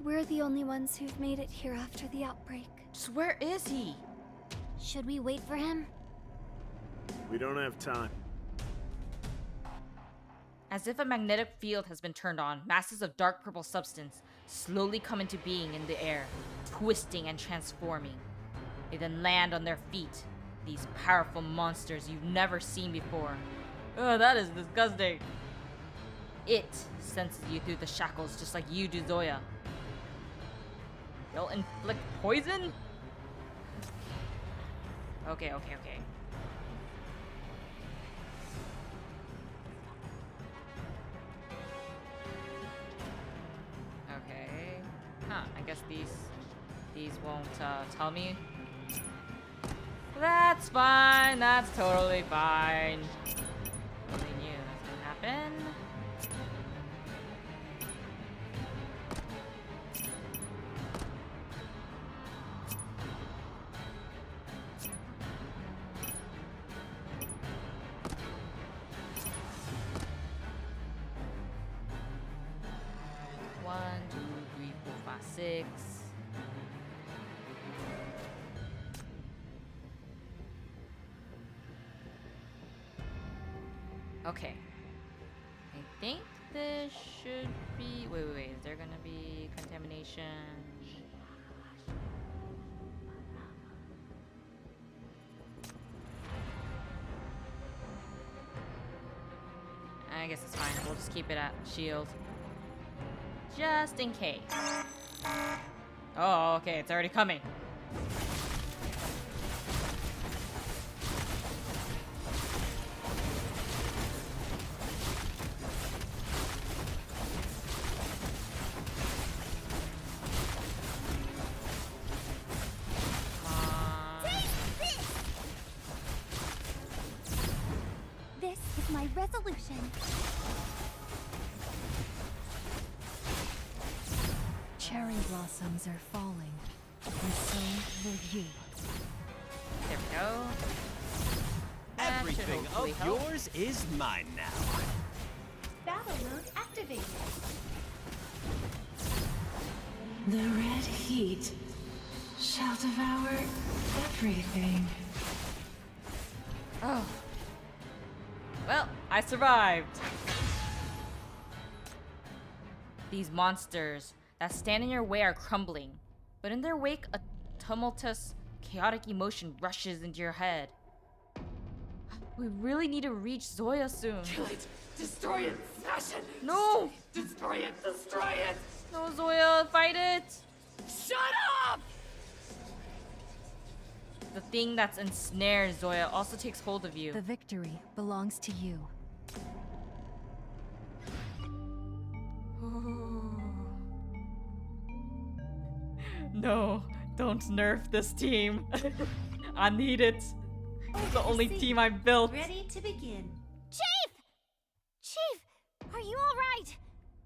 We're the only ones who've made it here after the outbreak. Just where is he? Should we wait for him? We don't have time. As if a magnetic field has been turned on, masses of dark purple substance slowly come into being in the air, twisting and transforming. They then land on their feet, these powerful monsters you've never seen before. Oh, that is disgusting. It senses you through the shackles just like you do Zoya. They'll inflict poison? Okay. Okay. Huh, I guess these won't tell me. That's fine, that's totally fine. Only knew that's gonna happen. One, two, three, four, five, six. Okay. I think this should be... Wait. Is there gonna be contamination? I guess it's fine. We'll just keep it at shield. Just in case. Oh, okay. It's already coming. This is my resolution. Cherry blossoms are falling, and so will you. There we go. That should Everything hopefully of help. yours is mine now. Battle mode activated. The red heat shall devour everything. Oh. Well, I survived. These monsters that stand in your way are crumbling, but in their wake, a tumultuous, chaotic emotion rushes into your head. We really need to reach Zoya soon. Kill it! Destroy it! Smash it! No! Destroy it! Destroy it! No, Zoya, fight it! Shut up! The thing that's ensnared Zoya also takes hold of you. The victory belongs to you. No, don't nerf this team. I need it. It's the only team I built. Ready to begin. Chief! Chief, are you alright?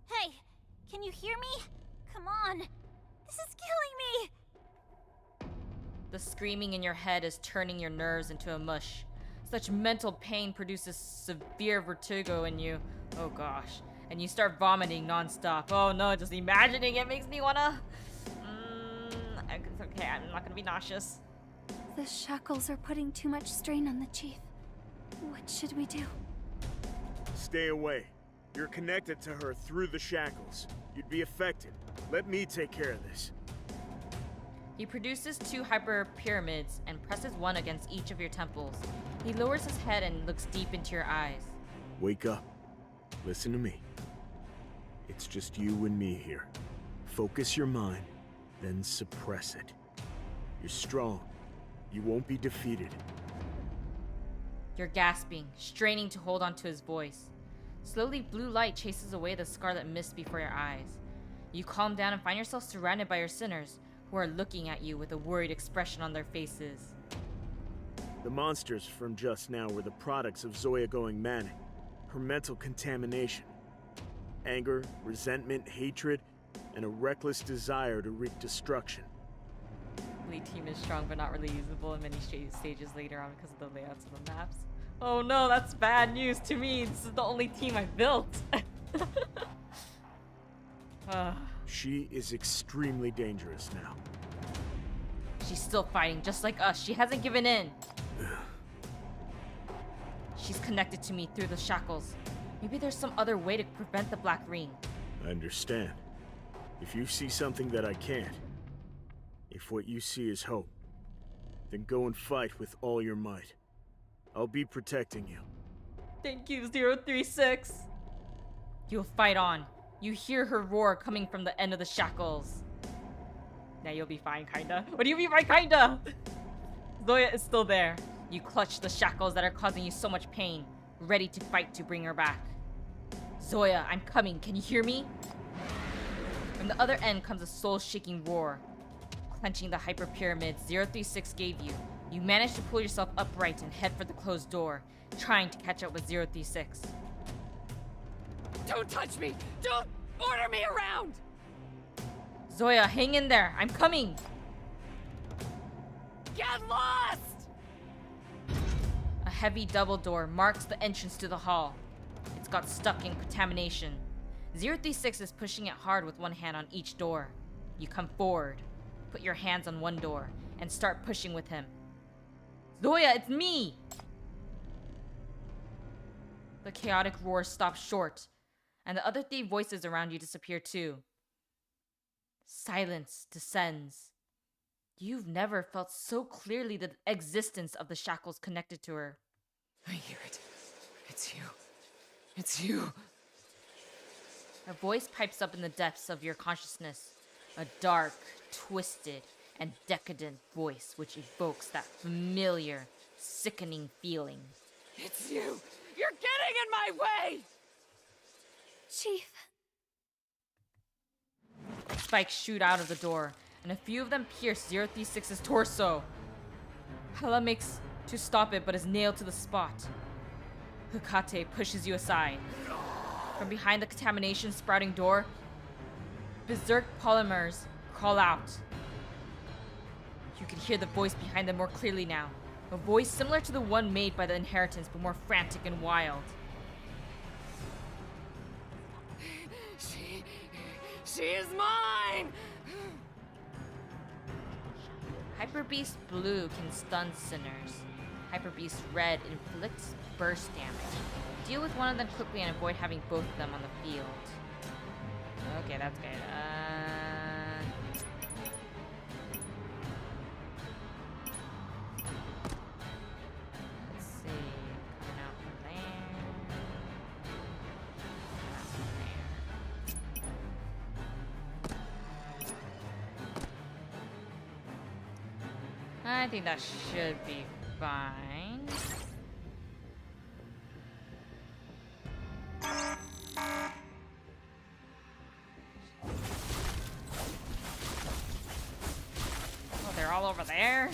Hey, can you hear me? Come on. This is killing me. The screaming in your head is turning your nerves into a mush. Such mental pain produces severe vertigo in you. Oh gosh. And you start vomiting nonstop. Oh no, just imagining it makes me wanna... It's okay, I'm not gonna be nauseous. The shackles are putting too much strain on the chief. What should we do? Stay away. You're connected to her through the shackles. You'd be affected. Let me take care of this. He produces 2 hyper pyramids and presses one against each of your temples. He lowers his head and looks deep into your eyes. Wake up. Listen to me. It's just you and me here. Focus your mind, then suppress it. You're strong. You won't be defeated. You're gasping, straining to hold on to his voice. Slowly, blue light chases away the scarlet mist before your eyes. You calm down and find yourself surrounded by your sinners, who are looking at you with a worried expression on their faces. The monsters from just now were the products of Zoya going manic. Her mental contamination. Anger, resentment, hatred, and a reckless desire to wreak destruction. Lead team is strong but not really usable in many stages later on because of the layouts of the maps. Oh no, that's bad news to me. This is the only team I built. She is extremely dangerous now. She's still fighting just like us. She hasn't given in. She's connected to me through the shackles. Maybe there's some other way to prevent the Black Ring. I understand. If you see something that I can't, if what you see is hope, then go and fight with all your might. I'll be protecting you. Thank you, 036. You'll fight on. You hear her roar coming from the end of the shackles. Now you'll be fine, kinda. What do you mean by kinda? Zoya is still there. You clutch the shackles that are causing you so much pain, ready to fight to bring her back. Zoya, I'm coming. Can you hear me? From the other end comes a soul-shaking roar. Clenching the hyper pyramid 036 gave you, you manage to pull yourself upright and head for the closed door, trying to catch up with 036. Don't touch me! Don't order me around! Zoya, hang in there. I'm coming. Get lost! A heavy double door marks the entrance to the hall. It's got stuck in contamination. 036 is pushing it hard with one hand on each door. You come forward, put your hands on one door, and start pushing with him. Zoya, it's me! The chaotic roar stops short, and the other three voices around you disappear too. Silence descends. You've never felt so clearly the existence of the shackles connected to her. I hear it. It's you. It's you. A voice pipes up in the depths of your consciousness. A dark, twisted, and decadent voice which evokes that familiar, sickening feeling. It's you! You're getting in my way! Chief. Spikes shoot out of the door, and a few of them pierce 036's torso. Hela makes to stop it, but is nailed to the spot. Hecate pushes you aside. From behind the contamination sprouting door, berserk polymers call out. You can hear the voice behind them more clearly now. A voice similar to the one made by the inheritance, but more frantic and wild. She is mine! Hyper Beast Blue can stun sinners. Hyper Beast Red inflicts burst damage. Deal with one of them quickly and avoid having both of them on the field. Okay, that's good. Let's see. Coming out from there. Coming out from there. I think that should be fine. Oh, they're all over there?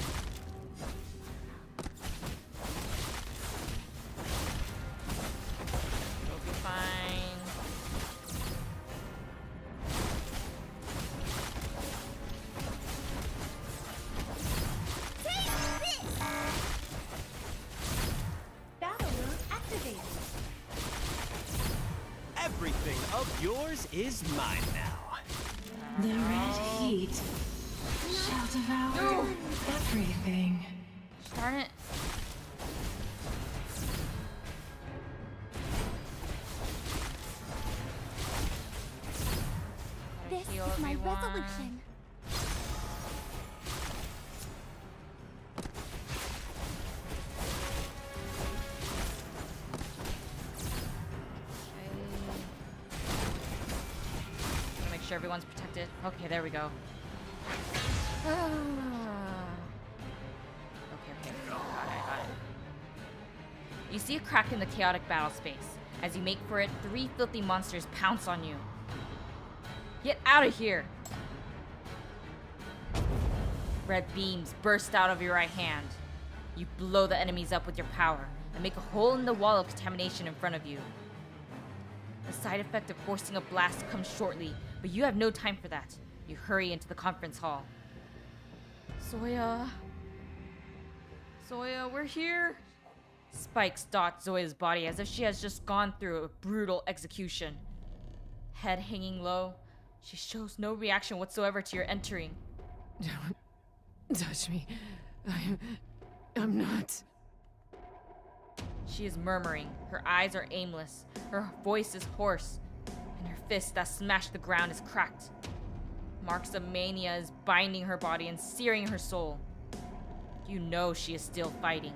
It'll be fine. Battle mode activated. Everything of yours is mine now. The red heat shall devour everything. Darn it. This Heal is my everyone. resolution. Make sure everyone's protected. Okay, there we go. Okay. Got it. You see a crack in the chaotic battle space. As you make for it, 3 filthy monsters pounce on you. Get out of here! Red beams burst out of your right hand. You blow the enemies up with your power and make a hole in the wall of contamination in front of you. The side effect of forcing a blast comes shortly, but you have no time for that. You hurry into the conference hall. Zoya, we're here. Spikes dot Zoya's body as if she has just gone through a brutal execution. Head hanging low, she shows no reaction whatsoever to your entering. Don't touch me. I'm not. She is murmuring, her eyes are aimless, her voice is hoarse, and her fist that smashed the ground is cracked. Marks of mania is binding her body and searing her soul. You know she is still fighting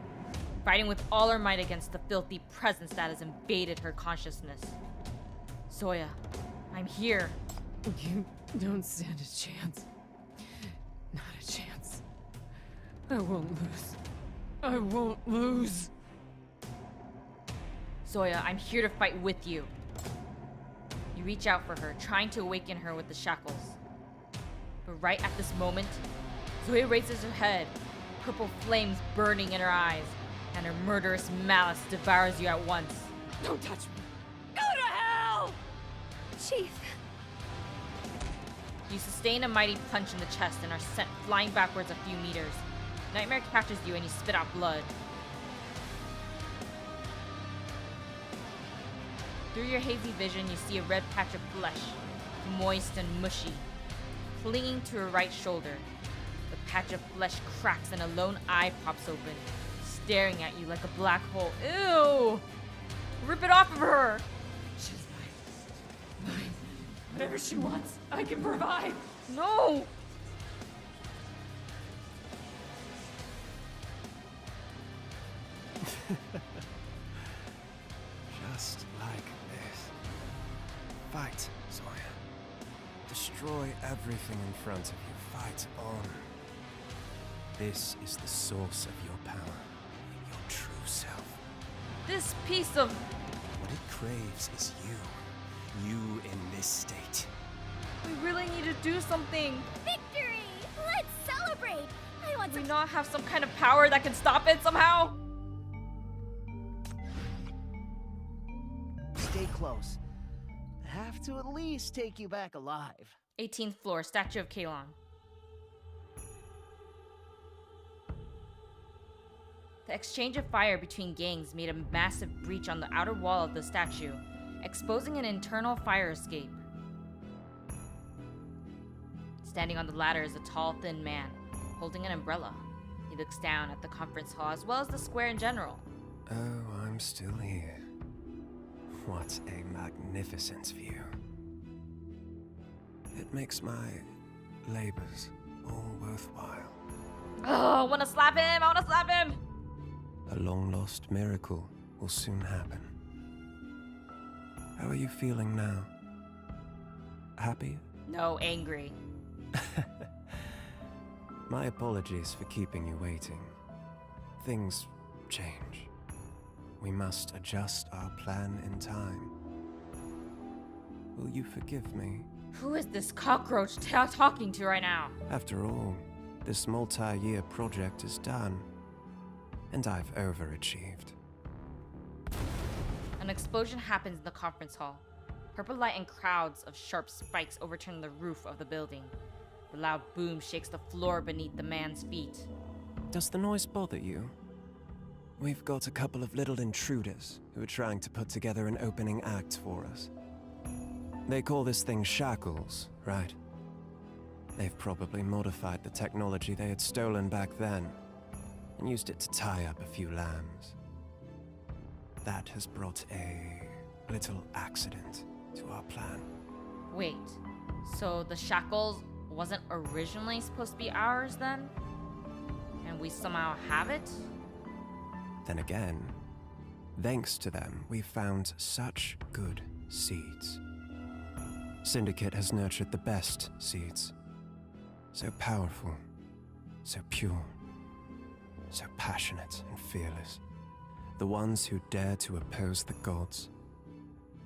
with all her might against the filthy presence that has invaded her consciousness. Zoya, I'm here. You don't stand a chance. Not a chance. I won't lose. I won't lose. Zoya, I'm here to fight with you. You reach out for her, trying to awaken her with the shackles. But right at this moment, Zoya raises her head, purple flames burning in her eyes, and her murderous malice devours you at once. Don't touch me. Go to hell! Chief. You sustain a mighty punch in the chest and are sent flying backwards a few meters. Nightmare catches you and you spit out blood. Through your hazy vision, you see a red patch of flesh, moist and mushy, clinging to her right shoulder. The patch of flesh cracks and a lone eye pops open, staring at you like a black hole. Ew! Rip it off of her! She's mine. Whatever she wants, I can provide. No! Just like this. Fight, Zoya. Destroy everything in front of you. Fight on. This is the source of your power. Your true self. This piece of... What it craves is you. You in this state. We really need to do something. Victory! Let's celebrate! I want Do we not have some kind of power that can stop it somehow? Stay close. I have to at least take you back alive. 18th floor, statue of Kalon. The exchange of fire between gangs made a massive breach on the outer wall of the statue, exposing an internal fire escape. Standing on the ladder is a tall, thin man, holding an umbrella. He looks down at the conference hall as well as the square in general. Oh, I'm still here. What a magnificent view. It makes my labors all worthwhile. Oh, I wanna slap him! I wanna slap him! A long-lost miracle will soon happen. How are you feeling now? Happy? No, angry. My apologies for keeping you waiting. Things change. We must adjust our plan in time. Will you forgive me? Who is this cockroach talking to right now? After all, this multi-year project is done. And I've overachieved. An explosion happens in the conference hall. Purple light and crowds of sharp spikes overturn the roof of the building. The loud boom shakes the floor beneath the man's feet. Does the noise bother you? We've got a couple of little intruders who are trying to put together an opening act for us. They call this thing shackles, right? They've probably modified the technology they had stolen back then and used it to tie up a few lambs. That has brought a little accident to our plan. Wait, so the shackles wasn't originally supposed to be ours then? And we somehow have it? Then again, thanks to them, we found such good seeds. Syndicate has nurtured the best seeds. So powerful, so pure, so passionate and fearless. The ones who dare to oppose the gods,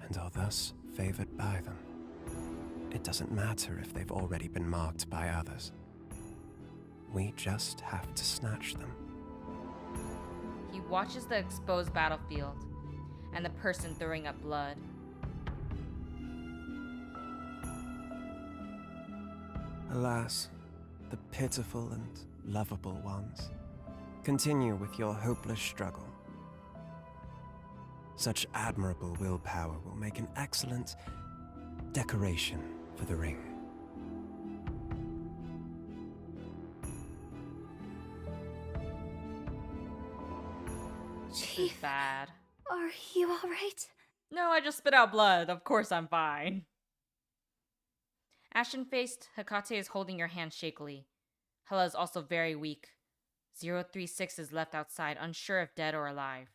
and are thus favored by them. It doesn't matter if they've already been marked by others. We just have to snatch them. He watches the exposed battlefield and the person throwing up blood. Alas, the pitiful and lovable ones. Continue with your hopeless struggle. Such admirable willpower will make an excellent decoration for the ring. Chief, bad. Are you alright? No, I just spit out blood. Of course I'm fine. Ashen-faced, Hecate is holding your hand shakily. Hela is also very weak. 036 is left outside, unsure if dead or alive.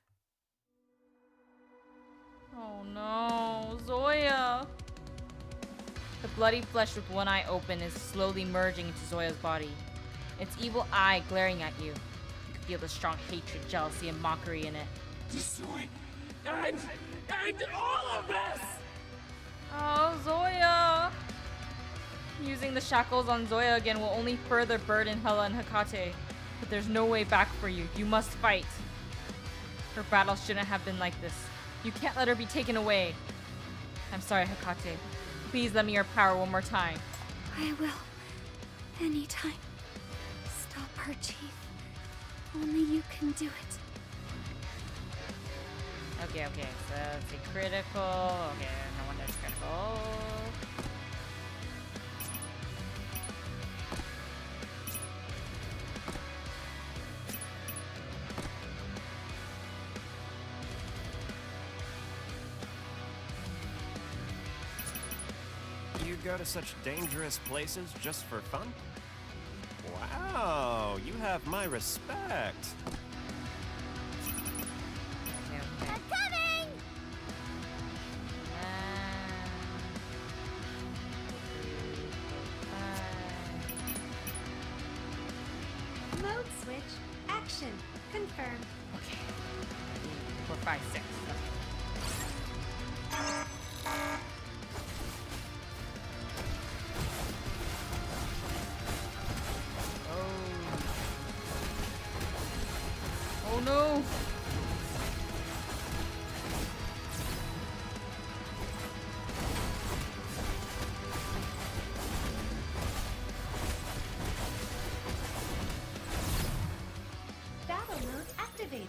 Oh no, Zoya! The bloody flesh with one eye open is slowly merging into Zoya's body. Its evil eye glaring at you. You can feel the strong hatred, jealousy, and mockery in it. Destroy and all of this! Oh, Zoya! Using the shackles on Zoya again will only further burden Hela and Hecate. But there's no way back for you. You must fight. Her battle shouldn't have been like this. You can't let her be taken away. I'm sorry, Hecate. Please lend me your power one more time. I will. Anytime. Stop her, Chief. Only you can do it. Okay, so let's see. Critical. Okay, no wonder it's critical. you go to such dangerous places just for fun? Wow, you have my respect. I'm coming! Mode switch. Action. Confirmed. Okay. 4, 5, 6. Oh no! Battle mode activated.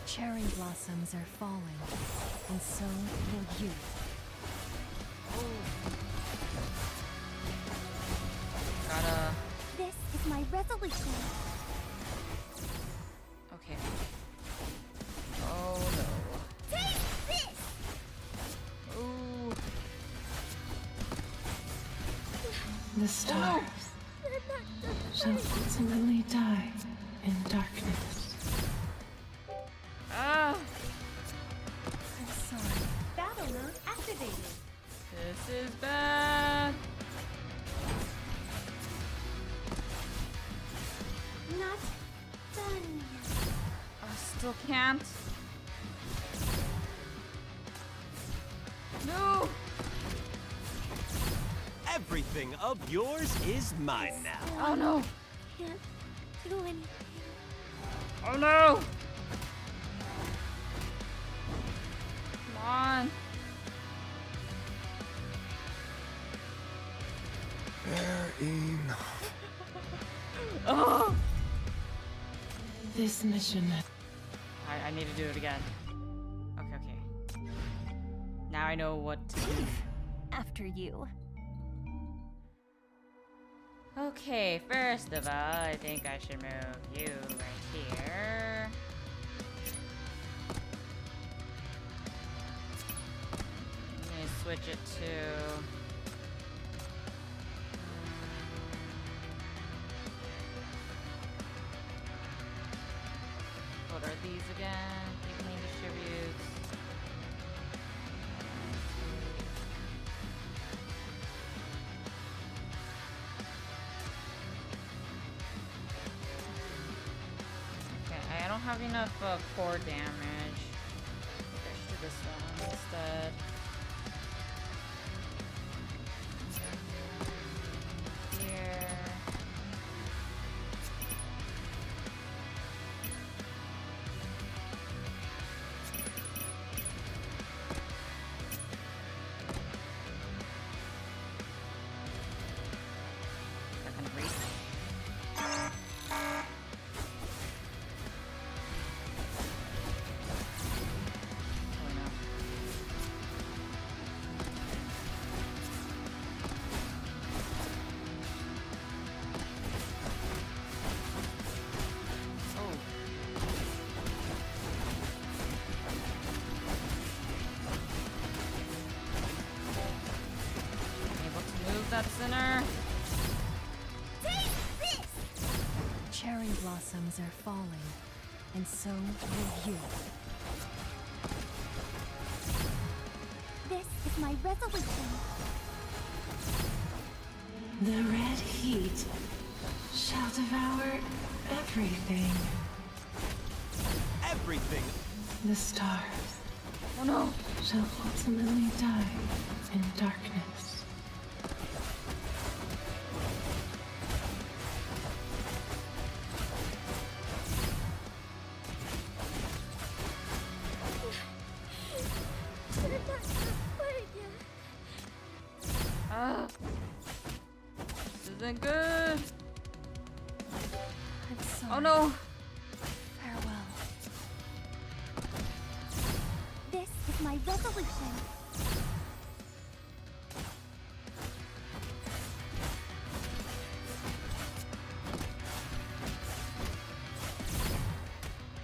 Cherry blossoms are falling, and so will you. Gotta. This is my resolution. Okay. Oh no. Take this! Ooh. The stars shall ultimately die in darkness. Ah! I'm sorry. Battle mode activated. This is bad. Not done yet. I still can't. No! Everything of yours is mine now. Oh no! Can't do anything. Oh no! Come on. Fair enough. Oh! This mission. I need to do it again. Okay, okay. Now I know what to do. After you. Okay, first of all, I think I should move you right here. Let me switch it to... What are these again? Evenly distributes. Okay, I don't have enough core damage. Let's do this one instead. Here. That center. Take this! Cherry blossoms are falling, and so will you. This is my resolution. The red heat shall devour everything. Everything. The stars Oh no! shall ultimately die in darkness. This isn't good. I'm sorry. Oh no! Farewell. This is my resolution.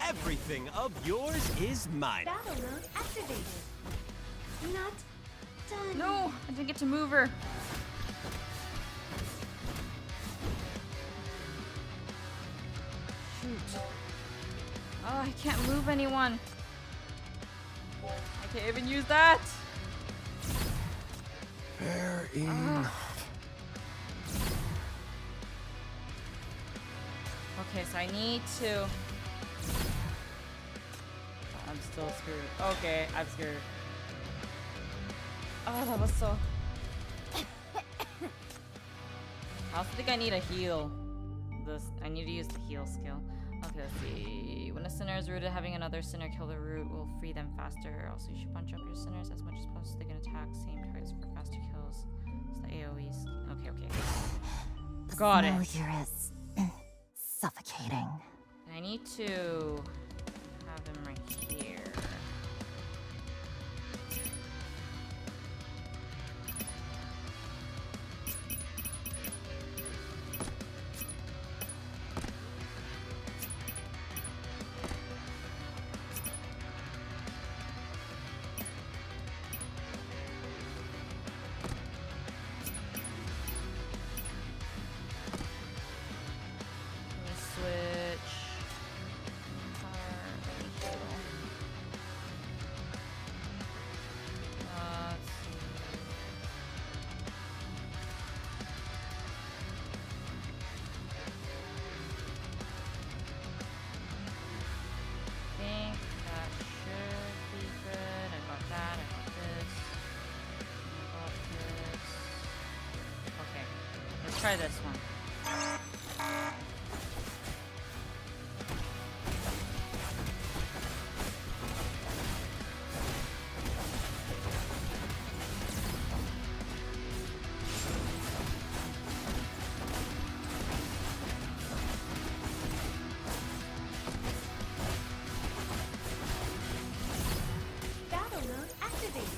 Everything of yours is mine. Battle mode activated. Not done. No, I didn't get to move her. Shoot. Oh, I can't move anyone. I can't even use that. Fair enough. Okay, so I need to... I'm still screwed. Okay, I'm screwed. Oh, that was so... I also think I need a heal. I need to use the heal skill. Okay, let's see. When a sinner is rooted, having another sinner kill the root will free them faster. Also, you should bunch up your sinners as much as possible so they can attack same targets for faster kills. It's the AoEs. Okay. Got it. The smell here is suffocating. I need to have him right here. Try this one. Battle mode activated.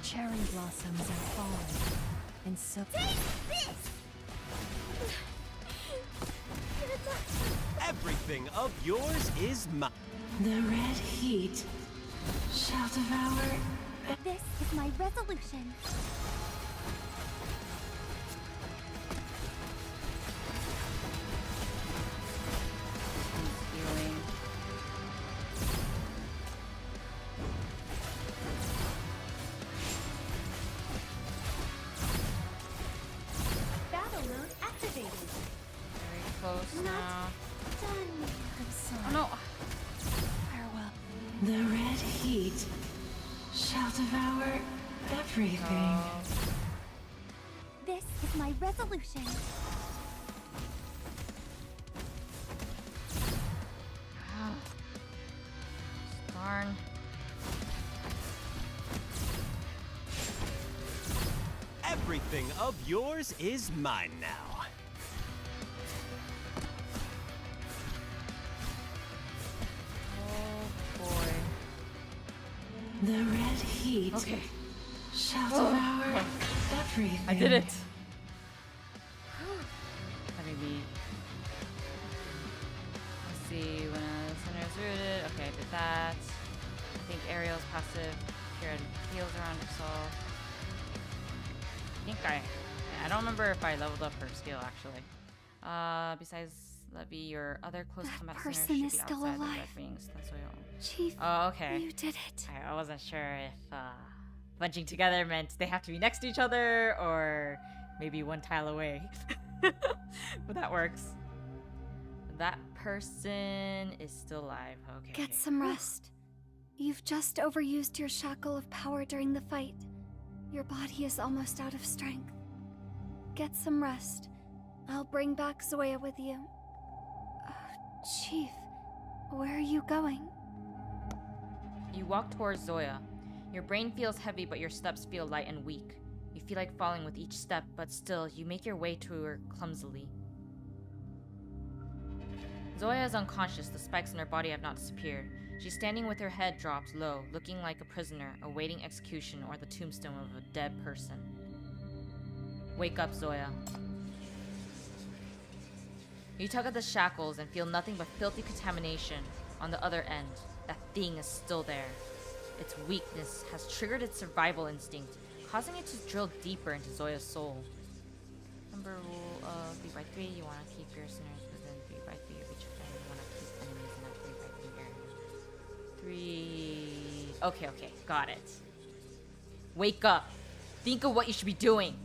Cherry blossoms are falling. And so Everything of yours is mine. the red heat shall devour. This is my resolution. Battle mode activated. Very close now. Done. I'm sorry. Oh no. Farewell. The red heat shall devour everything. This is my resolution. Darn. Everything of yours is mine now. Oh boy. The red heat shall Oh. devour everything. I did it. Maybe. Let's see. When a center is rooted. Okay, I did that. I think Ariel's passive. Kieran heals around herself. I don't remember if I leveled up her skill actually. Besides Levy, your other close combat person sinners should is be still outside the alive. Red Wings. That's what Chief, oh, okay. you did it. I wasn't sure if bunching together meant they have to be next to each other or maybe one tile away. But that works. That person is still alive. Okay. Get some rest. You've just overused your shackle of power during the fight. Your body is almost out of strength. Get some rest. I'll bring back Zoya with you. Chief, where are you going? You walk towards Zoya. Your brain feels heavy, but your steps feel light and weak. You feel like falling with each step, but still, you make your way to her clumsily. Zoya is unconscious. The spikes in her body have not disappeared. She's standing with her head dropped low, looking like a prisoner, awaiting execution or the tombstone of a dead person. Wake up, Zoya. You tug at the shackles and feel nothing but filthy contamination on the other end. That thing is still there. Its weakness has triggered its survival instinct, causing it to drill deeper into Zoya's soul. Number rule of 3x3, you want to keep your sinners within 3x3 of each of them. You want to keep enemies in that 3x3 area. 3... Okay, got it. Wake up. Think of what you should be doing.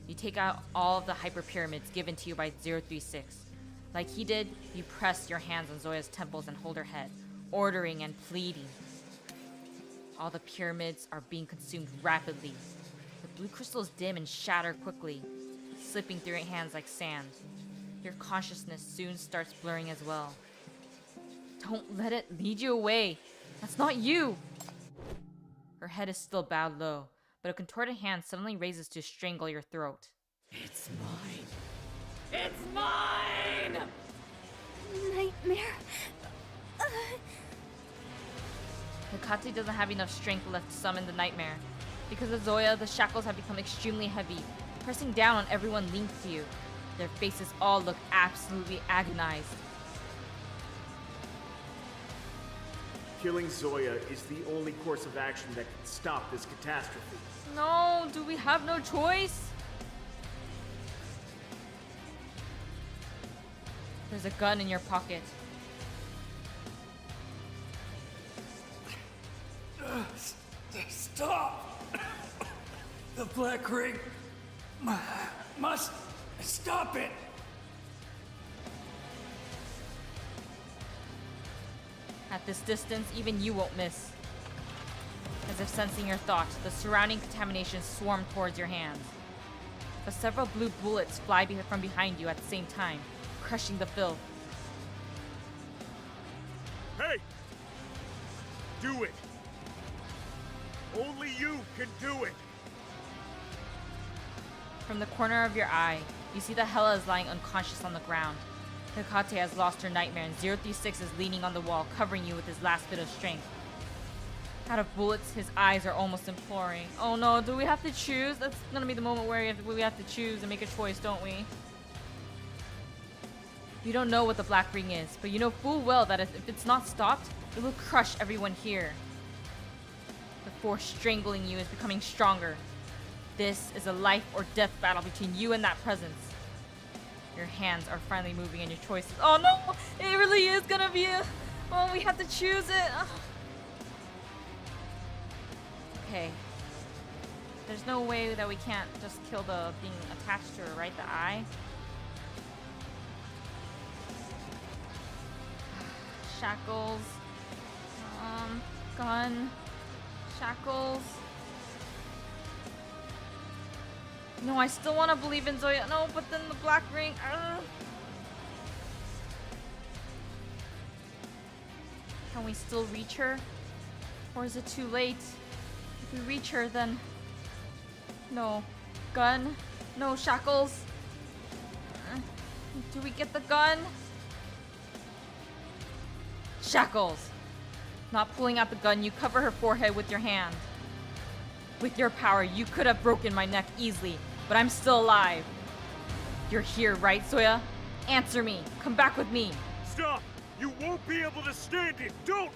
You take out all of the hyper pyramids given to you by 036. Like he did, you press your hands on Zoya's temples and hold her head, ordering and pleading. All the pyramids are being consumed rapidly. The blue crystals dim and shatter quickly, slipping through your hands like sand. Your consciousness soon starts blurring as well. Don't let it lead you away. That's not you. Her head is still bowed low, but a contorted hand suddenly raises to strangle your throat. It's mine. It's mine! Nightmare. Hecate doesn't have enough strength left to summon the nightmare. Because of Zoya, the shackles have become extremely heavy, pressing down on everyone linked to you. Their faces all look absolutely agonized. Killing Zoya is the only course of action that can stop this catastrophe. No, do we have no choice? There's a gun in your pocket. Stop! The Black Ring must stop it! At this distance, even you won't miss. As if sensing your thought, the surrounding contamination swarmed towards your hands. But several blue bullets fly from behind you at the same time, crushing the filth. Hey! Do it! Only you can do it! From the corner of your eye, you see that Hela is lying unconscious on the ground. Hecate has lost her nightmare and 036 is leaning on the wall, covering you with his last bit of strength. Out of bullets, his eyes are almost imploring. Oh no, do we have to choose? That's gonna be the moment where we have to choose and make a choice, don't we? You don't know what the Black Ring is, but you know full well that if it's not stopped, it will crush everyone here. The force strangling you is becoming stronger. This is a life or death battle between you and that presence. Your hands are finally moving in your choices. Oh no! It really is gonna be a... Oh, we have to choose it! Okay. There's no way that we can't just kill the thing attached to her, right? The eye? Shackles. Gun. Shackles. No, I still want to believe in Zoya. No, but then the Black Ring. Can we still reach her? Or is it too late? If we reach her, then... No. Gun. No, shackles. Do we get the gun? Shackles. Not pulling out the gun, you cover her forehead with your hand. With your power, you could have broken my neck easily, but I'm still alive. You're here, right, Zoya? Answer me. Come back with me. Stop! You won't be able to stand it! Don't!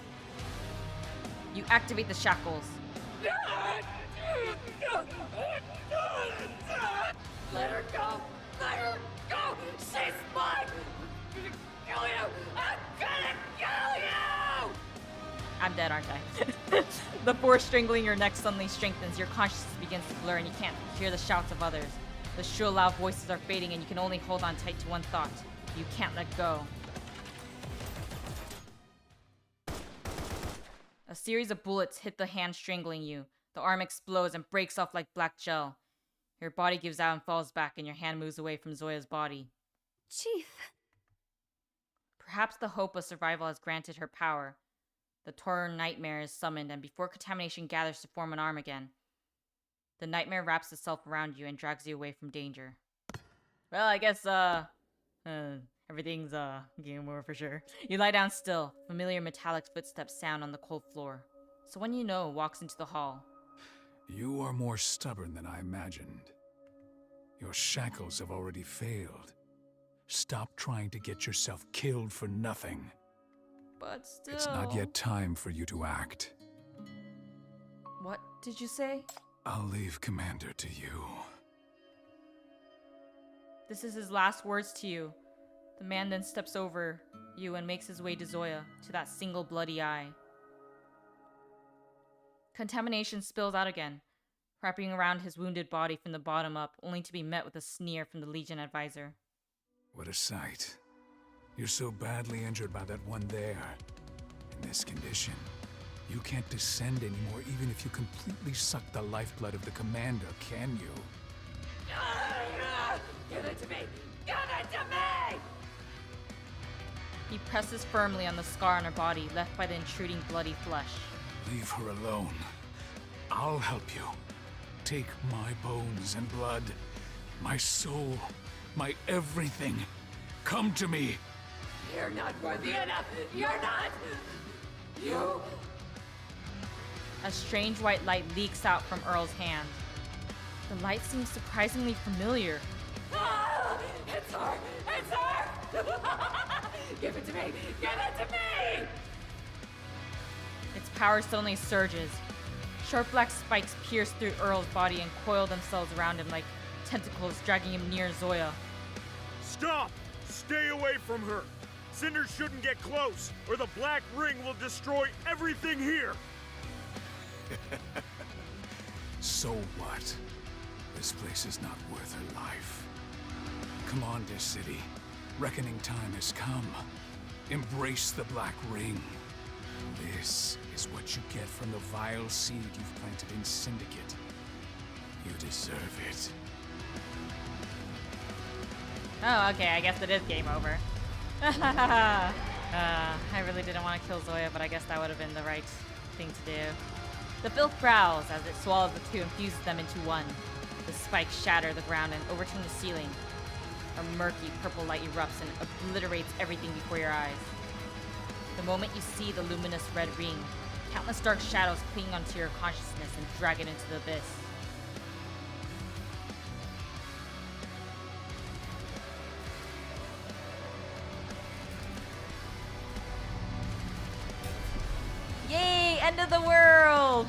You activate the shackles. Let her go! Let her go! She's mine! I'm gonna kill you! I'm gonna kill you! I'm dead, aren't I? The force strangling your neck suddenly strengthens. Your consciousness begins to blur and you can't hear the shouts of others. The shrill, loud voices are fading and you can only hold on tight to one thought. You can't let go. A series of bullets hit the hand strangling you. The arm explodes and breaks off like black gel. Your body gives out and falls back and your hand moves away from Zoya's body. Chief. Perhaps the hope of survival has granted her power. The torn nightmare is summoned, and before contamination gathers to form an arm again, the nightmare wraps itself around you and drags you away from danger. Well, I guess, everything's, game over for sure. You lie down still. Familiar metallic footsteps sound on the cold floor. Someone you know walks into the hall. You are more stubborn than I imagined. Your shackles have already failed. Stop trying to get yourself killed for nothing. But still... It's not yet time for you to act. What did you say? I'll leave Commander to you. This is his last words to you. The man then steps over you and makes his way to Zoya, to that single bloody eye. Contamination spills out again, wrapping around his wounded body from the bottom up, only to be met with a sneer from the Legion advisor. What a sight. You're so badly injured by that one there. In this condition, you can't descend anymore even if you completely suck the lifeblood of the commander, can you? Give it to me! Give it to me! He presses firmly on the scar on her body, left by the intruding bloody flesh. Leave her alone. I'll help you. Take my bones and blood, my soul, my everything. Come to me. You're not worthy enough! You're not! You... A strange white light leaks out from Earl's hand. The light seems surprisingly familiar. Ah, it's her! It's her! Give it to me! Give it to me! Its power suddenly surges. Sharp black spikes pierce through Earl's body and coil themselves around him like tentacles, dragging him near Zoya. Stop! Stay away from her! Cinder shouldn't get close, or the Black Ring will destroy everything here! So what? This place is not worth her life. Come on, dear city. Reckoning time has come. Embrace the Black Ring. This is what you get from the vile seed you've planted in Syndicate. You deserve it. Oh, okay, I guess it is game over. I really didn't want to kill Zoya, but I guess that would have been the right thing to do. The filth growls as it swallows the two and fuses them into one. The spikes shatter the ground and overturn the ceiling. A murky purple light erupts and obliterates everything before your eyes. The moment you see the luminous red ring, countless dark shadows cling onto your consciousness and drag it into the abyss. Yay! End of the world!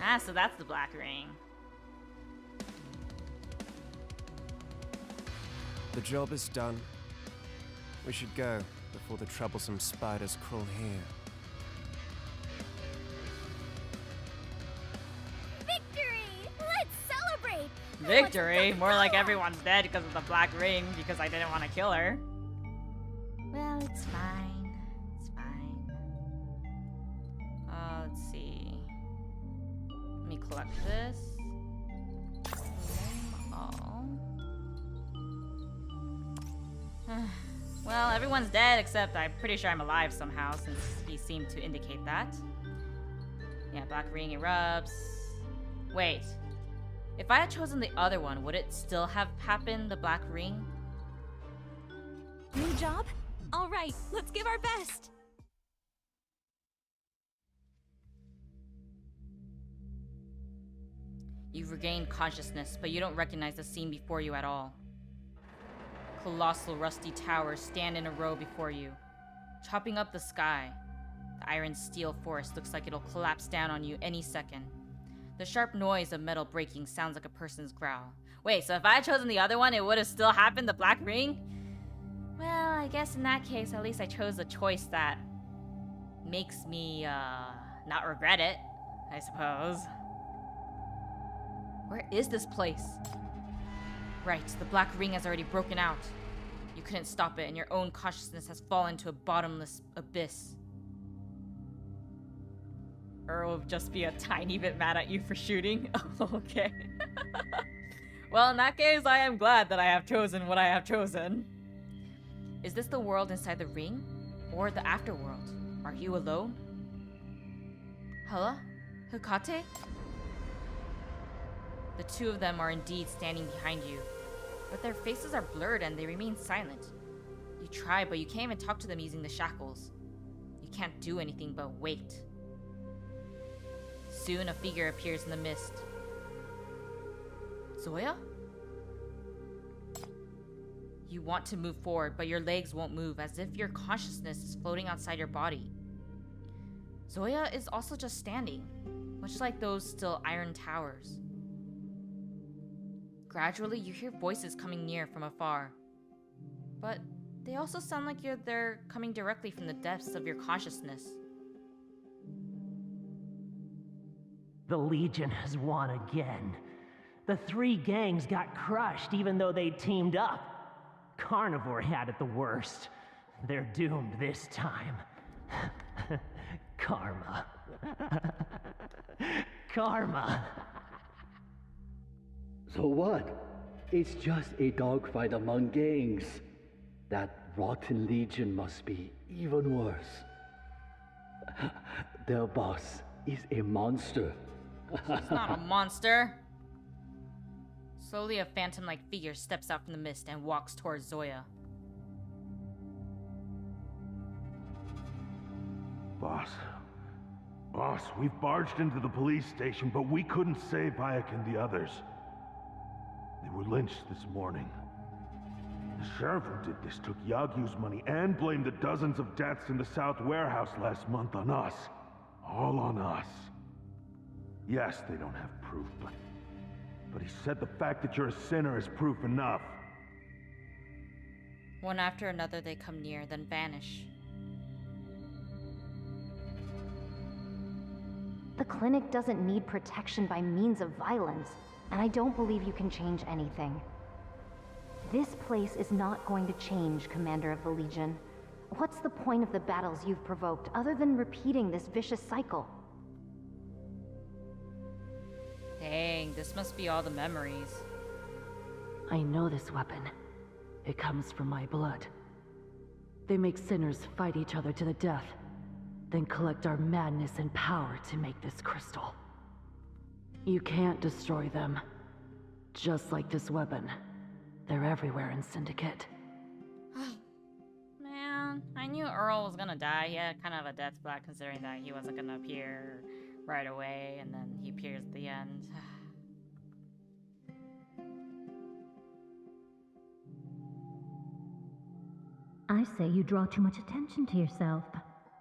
Ah, so that's the Black Ring. The job is done. We should go before the troublesome spiders crawl here. Victory! Let's celebrate! Victory? More like everyone's dead because of the Black Ring, because I didn't want to kill her. Well, it's fine. It's fine. Let's see. Let me collect this. Claim all. Well, everyone's dead except I'm pretty sure I'm alive somehow since he seemed to indicate that. Yeah, Black Ring erupts. Wait. If I had chosen the other one, would it still have happened, the Black Ring? New job? All right, let's give our best. You've regained consciousness, but you don't recognize the scene before you at all. Colossal rusty towers stand in a row before you, chopping up the sky. The iron steel forest looks like it'll collapse down on you any second. The sharp noise of metal breaking sounds like a person's growl. Wait, so if I had chosen the other one, it would have still happened, the Black Ring? Well, I guess in that case, at least I chose a choice that makes me, not regret it, I suppose. Where is this place? Right, the Black Ring has already broken out. You couldn't stop it, and your own consciousness has fallen to a bottomless abyss. Earl will just be a tiny bit mad at you for shooting? Okay. Well, in that case, I am glad that I have chosen what I have chosen. Is this the world inside the ring? Or the afterworld? Are you alone? Hala? Hikate? The two of them are indeed standing behind you, but their faces are blurred and they remain silent. You try, but you can't even talk to them using the shackles. You can't do anything but wait. Soon a figure appears in the mist. Zoya? You want to move forward, but your legs won't move, as if your consciousness is floating outside your body. Zoya is also just standing, much like those still iron towers. Gradually, you hear voices coming near from afar, but they also sound like they're coming directly from the depths of your consciousness. The Legion has won again. The three gangs got crushed even though they teamed up. Carnivore had it the worst. They're doomed this time. Karma. Karma. So what? It's just a dogfight among gangs. That rotten Legion must be even worse. Their boss is a monster. He's not a monster. Slowly, a phantom-like figure steps out from the mist and walks towards Zoya. Boss, we've barged into the police station, but we couldn't save Bayek and the others. They were lynched this morning. The sheriff who did this took Yagyu's money and blamed the dozens of deaths in the South Warehouse last month on us. All on us. Yes, they don't have proof, but he said the fact that you're a sinner is proof enough. One after another, they come near, then vanish. The clinic doesn't need protection by means of violence, and I don't believe you can change anything. This place is not going to change, Commander of the Legion. What's the point of the battles you've provoked, other than repeating this vicious cycle? Dang, this must be all the memories. I know this weapon. It comes from my blood. They make sinners fight each other to the death, then collect our madness and power to make this crystal. You can't destroy them. Just like this weapon. They're everywhere in Syndicate. Man, I knew Earl was gonna die. He had kind of a death block considering that he wasn't gonna appear right away, and then he appears at the end. I say you draw too much attention to yourself.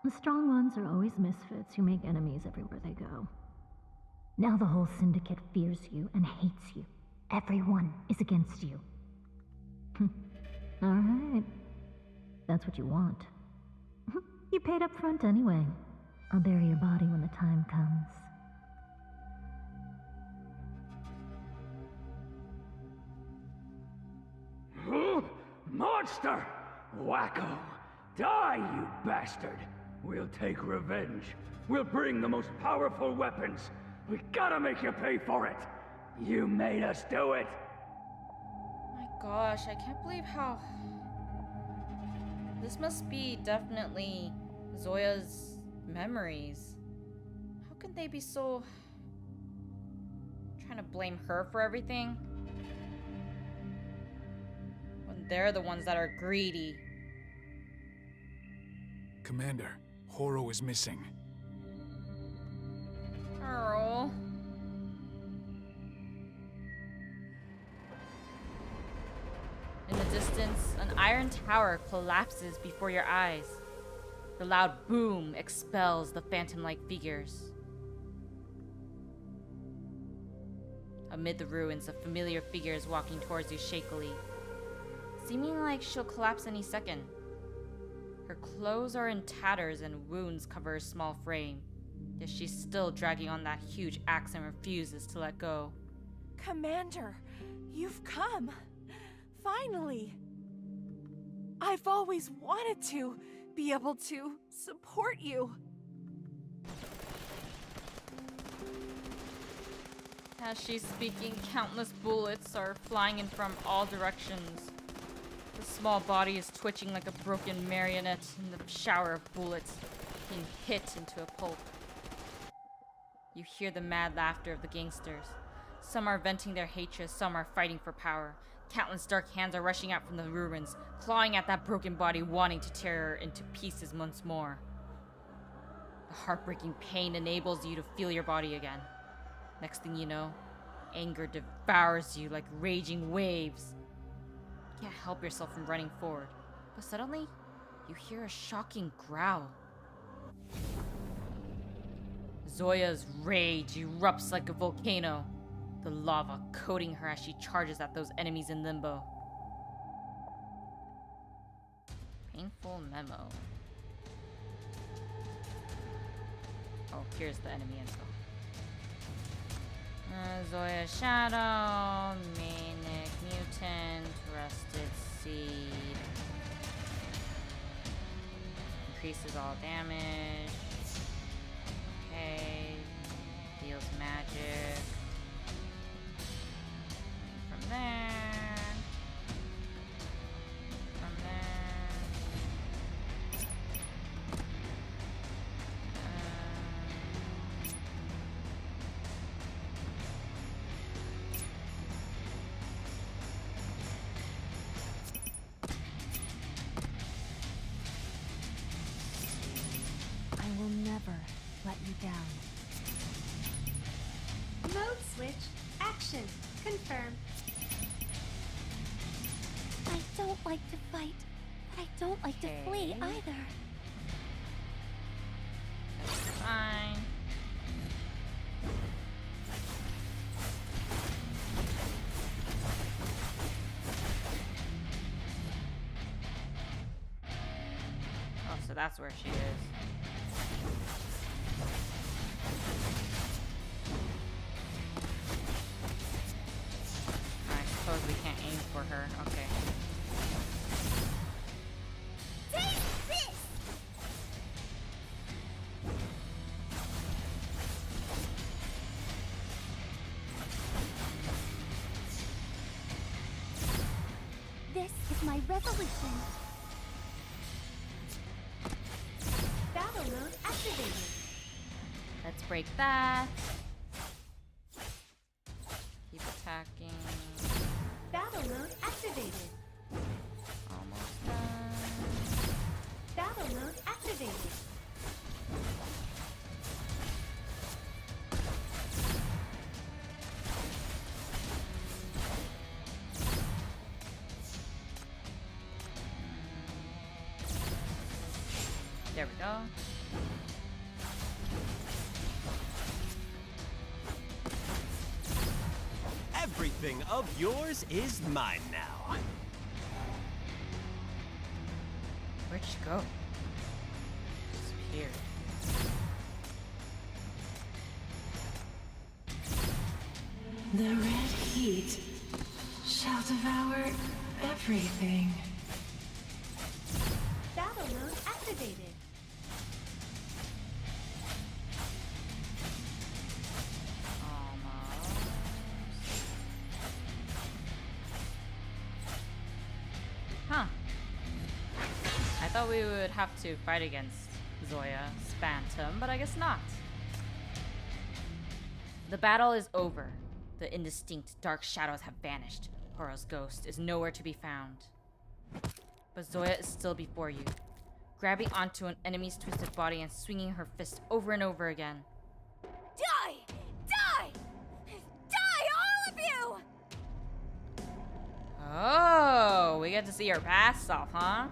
The strong ones are always misfits who make enemies everywhere they go. Now the whole Syndicate fears you and hates you. Everyone is against you. Alright. That's what you want. You paid up front anyway. I'll bury your body when the time comes. Monster! Wacko! Die, you bastard! We'll take revenge. We'll bring the most powerful weapons. We gotta make you pay for it. You made us do it. My gosh, I can't believe how... This must be definitely Zoya's memories. How can they be so... trying to blame her for everything? When they're the ones that are greedy. Commander, Horo is missing. Earl. In the distance, an iron tower collapses before your eyes. The loud boom expels the phantom-like figures. Amid the ruins, a familiar figure is walking towards you shakily, seeming like she'll collapse any second. Her clothes are in tatters and wounds cover her small frame, yet she's still dragging on that huge axe and refuses to let go. Commander, you've come. Finally. I've always wanted to be able to support you. As she's speaking, countless bullets are flying in from all directions. The small body is twitching like a broken marionette in the shower of bullets, being hit into a pulp. You hear the mad laughter of the gangsters. Some are venting their hatred, some are fighting for power. Countless dark hands are rushing out from the ruins, clawing at that broken body, wanting to tear her into pieces once more. The heartbreaking pain enables you to feel your body again. Next thing you know, anger devours you like raging waves. can't help yourself from running forward, but suddenly, you hear a shocking growl. Zoya's rage erupts like a volcano, the lava coating her as she charges at those enemies in limbo. Painful memo. Oh, here's the enemy info. Zoya Shadow, Manic Mutant, Rusted Seed. Increases all damage. Okay. Deals magic. From there. From there. I will never let you down. Mode switch. Action. Confirm. I don't like to fight, but I don't like to flee either. Fine. Oh, so that's where she is. I suppose we can't aim for her. Okay. Take this! This is my resolution. Battle mode activated. Let's break that. Keep attacking. Battle mode activated. Almost done. Battle mode activated. There we go. Everything of yours is mine now. Where'd she go? Disappeared. The red heat shall devour everything. Battle mode activated. Huh. I thought we would have to fight against Zoya's Phantom, but I guess not. The battle is over. The indistinct dark shadows have vanished. Horo's ghost is nowhere to be found. But Zoya is still before you, grabbing onto an enemy's twisted body and swinging her fist over and over again. Die! Die! Die, all of you! Oh, we get to see her past self, huh?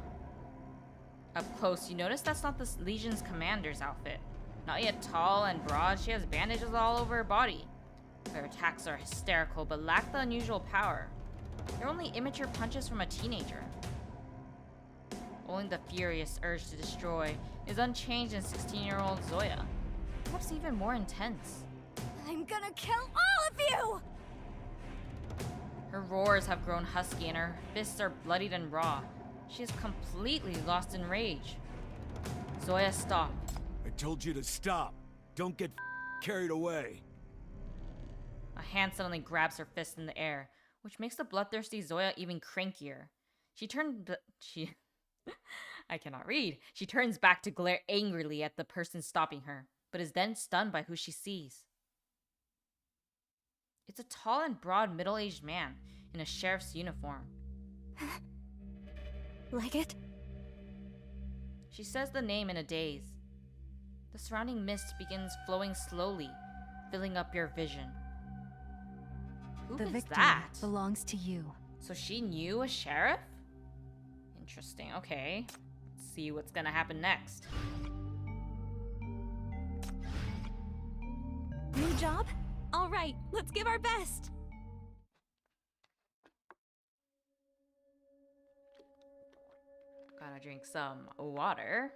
Up close, you notice that's not the Legion's commander's outfit. Not yet tall and broad, she has bandages all over her body. Her attacks are hysterical, but lack the unusual power. They're only immature punches from a teenager. Only the furious urge to destroy is unchanged in 16-year-old Zoya. Perhaps even more intense. I'm gonna kill all of you! Her roars have grown husky and her fists are bloodied and raw. She is completely lost in rage. Zoya, stop. I told you to stop. Don't get carried away. A hand suddenly grabs her fist in the air, which makes the bloodthirsty Zoya even crankier. I cannot read. She turns back to glare angrily at the person stopping her, but is then stunned by who she sees. It's a tall and broad middle-aged man in a sheriff's uniform. Like it? She says the name in a daze. The surrounding mist begins flowing slowly, filling up your vision. Who The is victory that? belongs to you. So she knew a sheriff? Interesting, okay. Let's see what's gonna happen next. New job? All right, let's give our best. Gotta drink some water.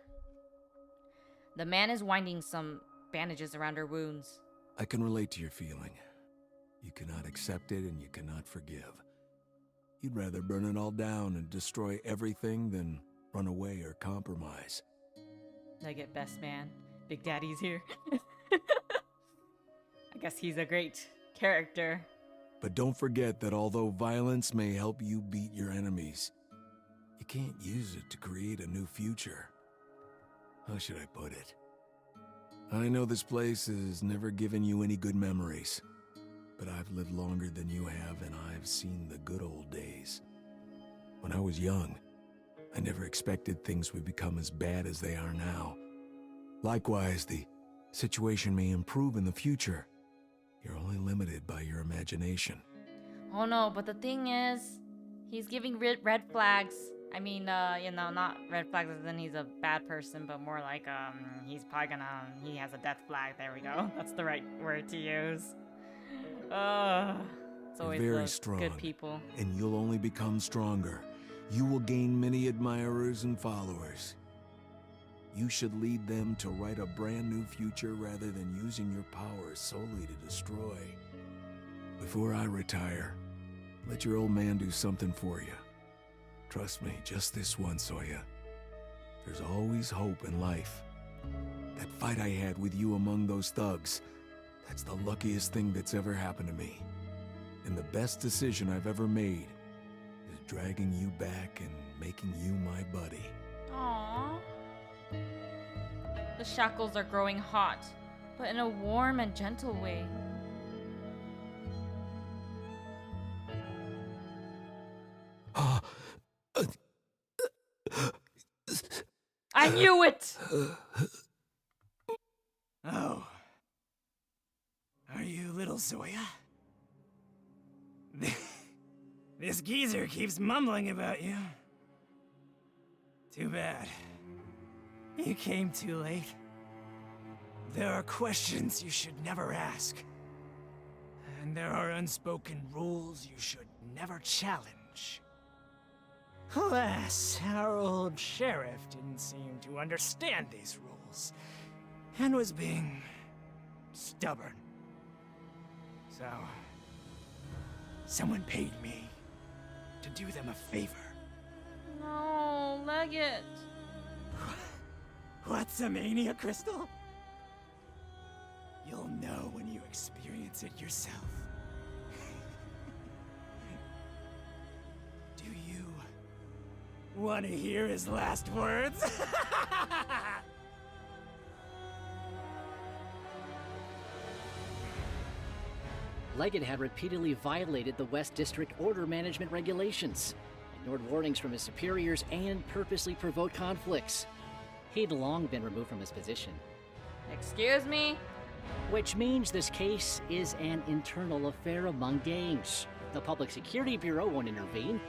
The man is winding some bandages around her wounds. I can relate to your feeling. You cannot accept it and you cannot forgive. You'd rather burn it all down and destroy everything than run away or compromise. I get best man. Big Daddy's here. I guess he's a great character. But don't forget that although violence may help you beat your enemies, you can't use it to create a new future. How should I put it? I know this place has never given you any good memories, but I've lived longer than you have and I've seen the good old days. When I was young, I never expected things would become as bad as they are now. Likewise, the situation may improve in the future. You're only limited by your imagination. Oh no, but the thing is, he's giving red flags. I mean, not red flags as in he's a bad person, but more like, he's probably gonna, he has a death flag. There we go. That's the right word to use. It's always You're very the strong, good people. And you'll only become stronger. You will gain many admirers and followers. You should lead them to write a brand new future rather than using your powers solely to destroy. Before I retire, let your old man do something for you. Trust me, just this once, Zoya. There's always hope in life. That fight I had with you among those thugs, that's the luckiest thing that's ever happened to me. And the best decision I've ever made is dragging you back and making you my buddy. Aww. The shackles are growing hot, but in a warm and gentle way. I knew it! Oh. Are you little Zoya? This geezer keeps mumbling about you. Too bad. You came too late. There are questions you should never ask. And there are unspoken rules you should never challenge. Alas, our old sheriff didn't seem to understand these rules, and was being stubborn. So, someone paid me to do them a favor. No, Leggett. What's a mania, Crystal? You'll know when you experience it yourself. Do you want to hear his last words? Leggett had repeatedly violated the West District Order Management regulations, ignored warnings from his superiors, and purposely provoked conflicts. He'd long been removed from his position. Excuse me? Which means this case is an internal affair among gangs. The Public Security Bureau won't intervene.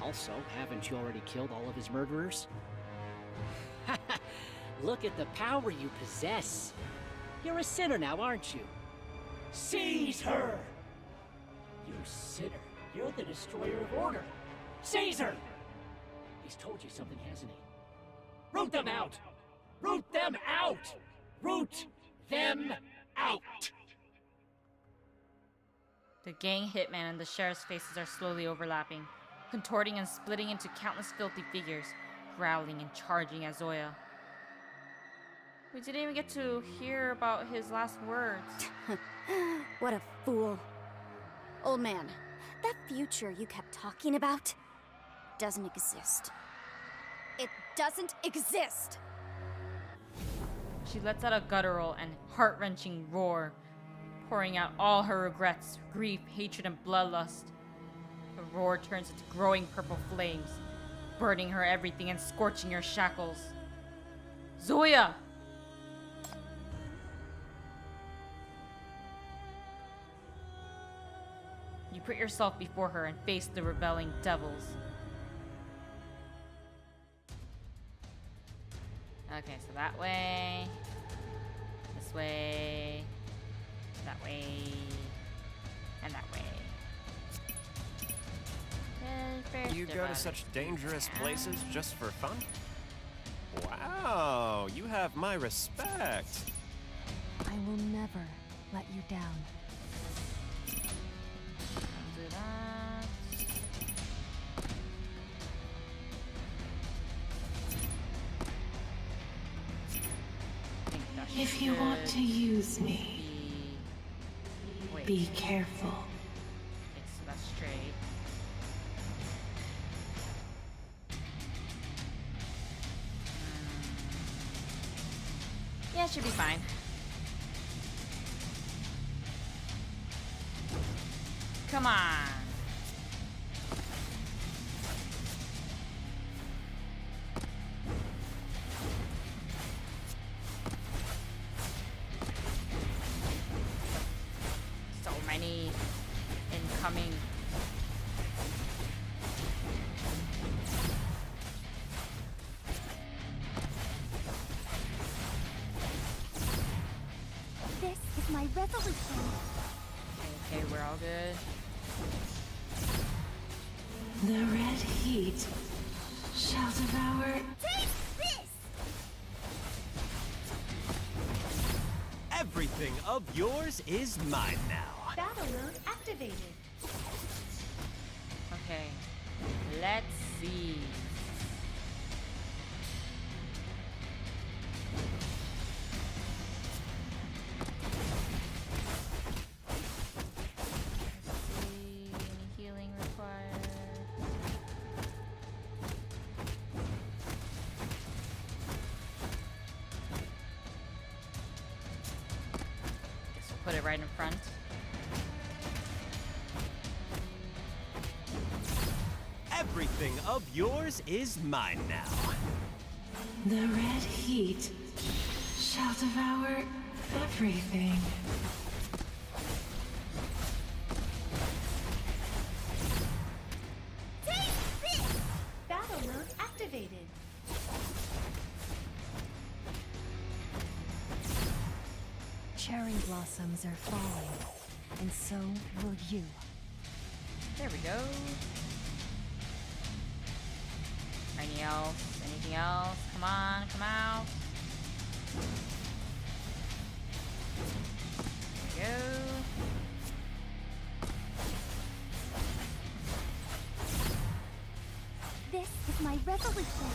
Also, haven't you already killed all of his murderers? Look at the power you possess. You're a sinner now, aren't you? Seize her! You sinner. You're the destroyer of order. Seize her! He's told you something, hasn't he? Root them out! Root them out! Root them out! The gang hitman and the sheriff's faces are slowly overlapping, contorting and splitting into countless filthy figures, growling and charging at Zoya. We didn't even get to hear about his last words. What a fool. Old man, that future you kept talking about doesn't exist. It doesn't exist! She lets out a guttural and heart-wrenching roar, pouring out all her regrets, grief, hatred, and bloodlust. The roar turns into growing purple flames, burning her everything and scorching her shackles. Zoya! You put yourself before her and face the rebelling devils. Okay, so that way, this way, that way, and that way. You go to such dangerous places just for fun? Wow, you have my respect. I will never let you down. Do that. If you want to use me, be careful. Okay, so that's straight. Yeah, it should be fine. Come on. So many incoming. This is my resolution. Okay, we're all good. The red heat shall devour. Take this! Everything of yours is mine now. Battle mode activated. Okay, let's see. Any healing required? Guess we'll put it right in front. Everything of yours is mine now. The red heat shall devour everything. Take this! Battle mode activated. Cherry blossoms are falling, and so will you. There we go. Anything else? Anything else? Come on, come out. There we go. This is my resolution.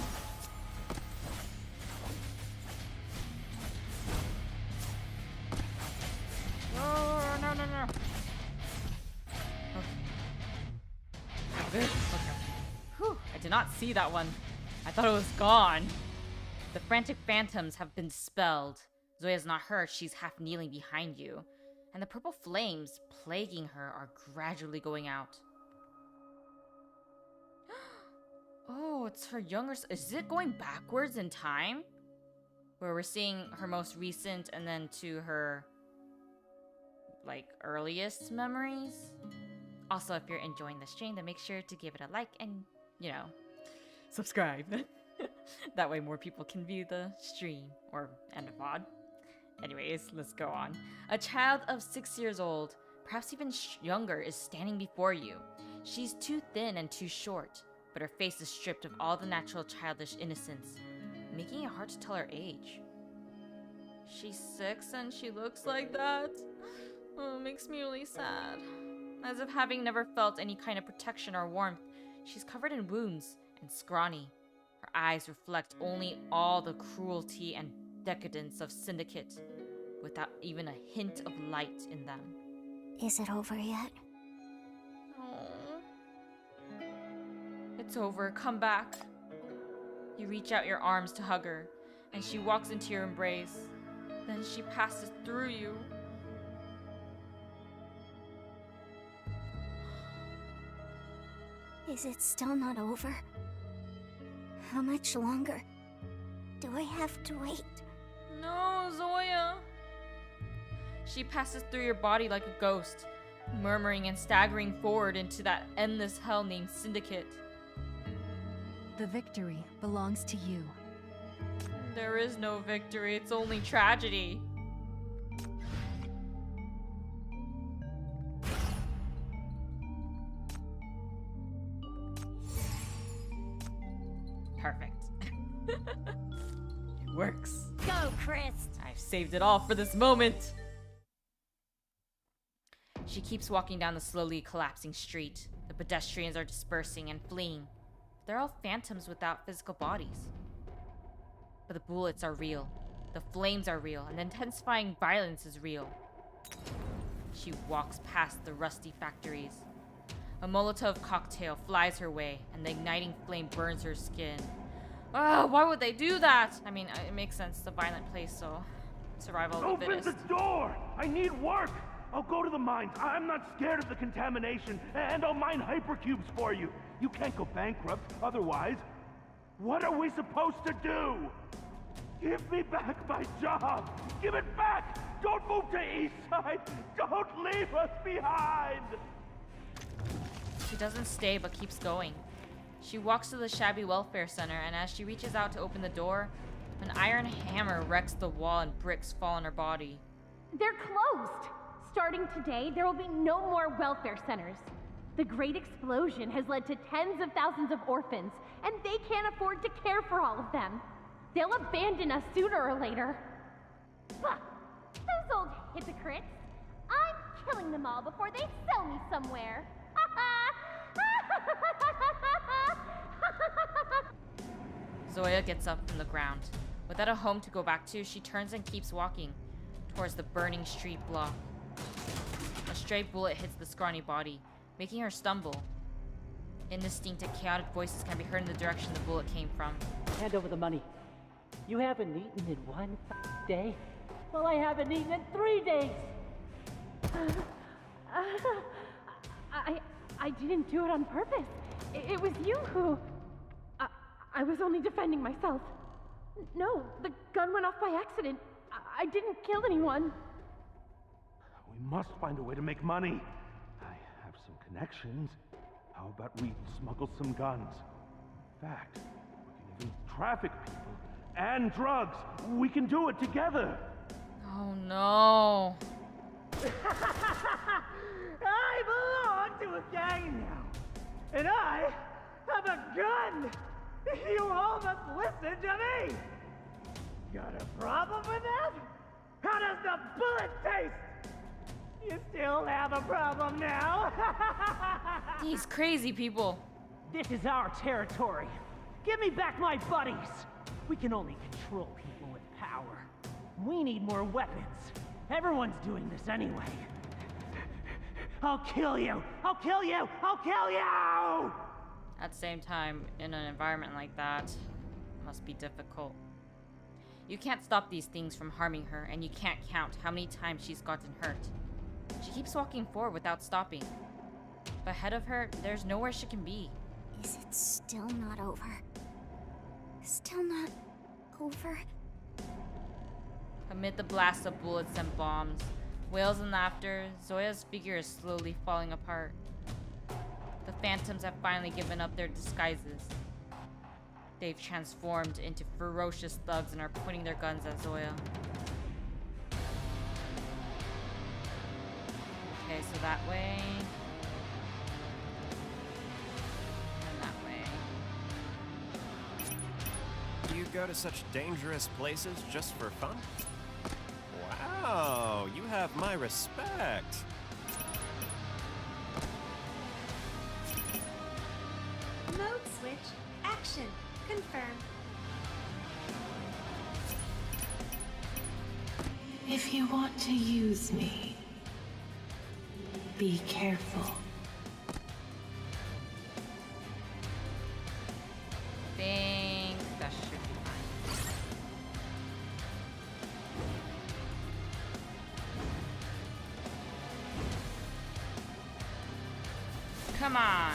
Oh, no, no, no. Good. Okay. Whew, I did not see that one. I thought it was gone. The frantic phantoms have been dispelled. Zoya's not hurt, she's half kneeling behind you. And the purple flames plaguing her are gradually going out. Oh, it's her younger... Is it going backwards in time? Where we're seeing her most recent and then to her... like, earliest memories? Also, if you're enjoying the stream, then make sure to give it a like and, you know, subscribe. That way more people can view the stream or end of VOD. Anyways, let's go on. A child of 6 years old, perhaps even younger, is standing before you. She's too thin and too short, but her face is stripped of all the natural childish innocence, making it hard to tell her age. She's 6 and she looks like that? Oh, it makes me really sad. As if having never felt any kind of protection or warmth, she's covered in wounds and scrawny. Her eyes reflect only all the cruelty and decadence of Syndicate, without even a hint of light in them. Is it over yet? Oh. It's over. Come back. You reach out your arms to hug her, and she walks into your embrace. Then she passes through you. Is it still not over? How much longer do I have to wait? No, Zoya. She passes through your body like a ghost, murmuring and staggering forward into that endless hell named Syndicate. The victory belongs to you. There is no victory, it's only tragedy. Perfect. It works. Go, Chris! I've saved it all for this moment. She keeps walking down the slowly collapsing street. The pedestrians are dispersing and fleeing. They're all phantoms without physical bodies. But the bullets are real. The flames are real, and the intensifying violence is real. She walks past the rusty factories. A Molotov cocktail flies her way, and the igniting flame burns her skin. Ah, why would they do that? I mean, it makes sense. It's a violent place, so survival of the fittest. Open the door! I need work! I'll go to the mines. I'm not scared of the contamination, and I'll mine hypercubes for you. You can't go bankrupt otherwise. What are we supposed to do? Give me back my job! Give it back! Don't move to Eastside! Don't leave us behind! She doesn't stay, but keeps going. She walks to the shabby welfare center, and as she reaches out to open the door, an iron hammer wrecks the wall and bricks fall on her body. They're closed! Starting today, there will be no more welfare centers. The Great Explosion has led to tens of thousands of orphans, and they can't afford to care for all of them. They'll abandon us sooner or later. Huh. Those old hypocrites. I'm killing them all before they sell me somewhere. Zoya gets up from the ground. Without a home to go back to, she turns and keeps walking towards the burning street block. A stray bullet hits the scrawny body, making her stumble. Indistinct and chaotic voices can be heard in the direction the bullet came from. Hand over the money. You haven't eaten in one day? Well, I haven't eaten in 3 days. I didn't do it on purpose. It was you who... I was only defending myself. No, the gun went off by accident. I didn't kill anyone. We must find a way to make money. I have some connections. How about we smuggle some guns? In fact, we can even traffic people and drugs. We can do it together. Oh no. I belong to a gang now, and I have a gun. You all must listen to me. Got a problem with that? How does the bullet taste? You still have a problem now? These crazy people. This is our territory. Give me back my buddies. We can only control people with power. We need more weapons. Everyone's doing this anyway. I'll kill you! I'll kill you! I'll kill you! At the same time, in an environment like that, it must be difficult. You can't stop these things from harming her, and you can't count how many times she's gotten hurt. She keeps walking forward without stopping. But ahead of her, there's nowhere she can be. Is it still not over? Still not over? Amid the blast of bullets and bombs, wails and laughter, Zoya's figure is slowly falling apart. The phantoms have finally given up their disguises. They've transformed into ferocious thugs and are pointing their guns at Zoya. Okay, so that way. And that way. You go to such dangerous places just for fun? Wow, you have my respect. Mode switch. Action. Confirm. If you want to use me, be careful. Think that should be fine. Come on.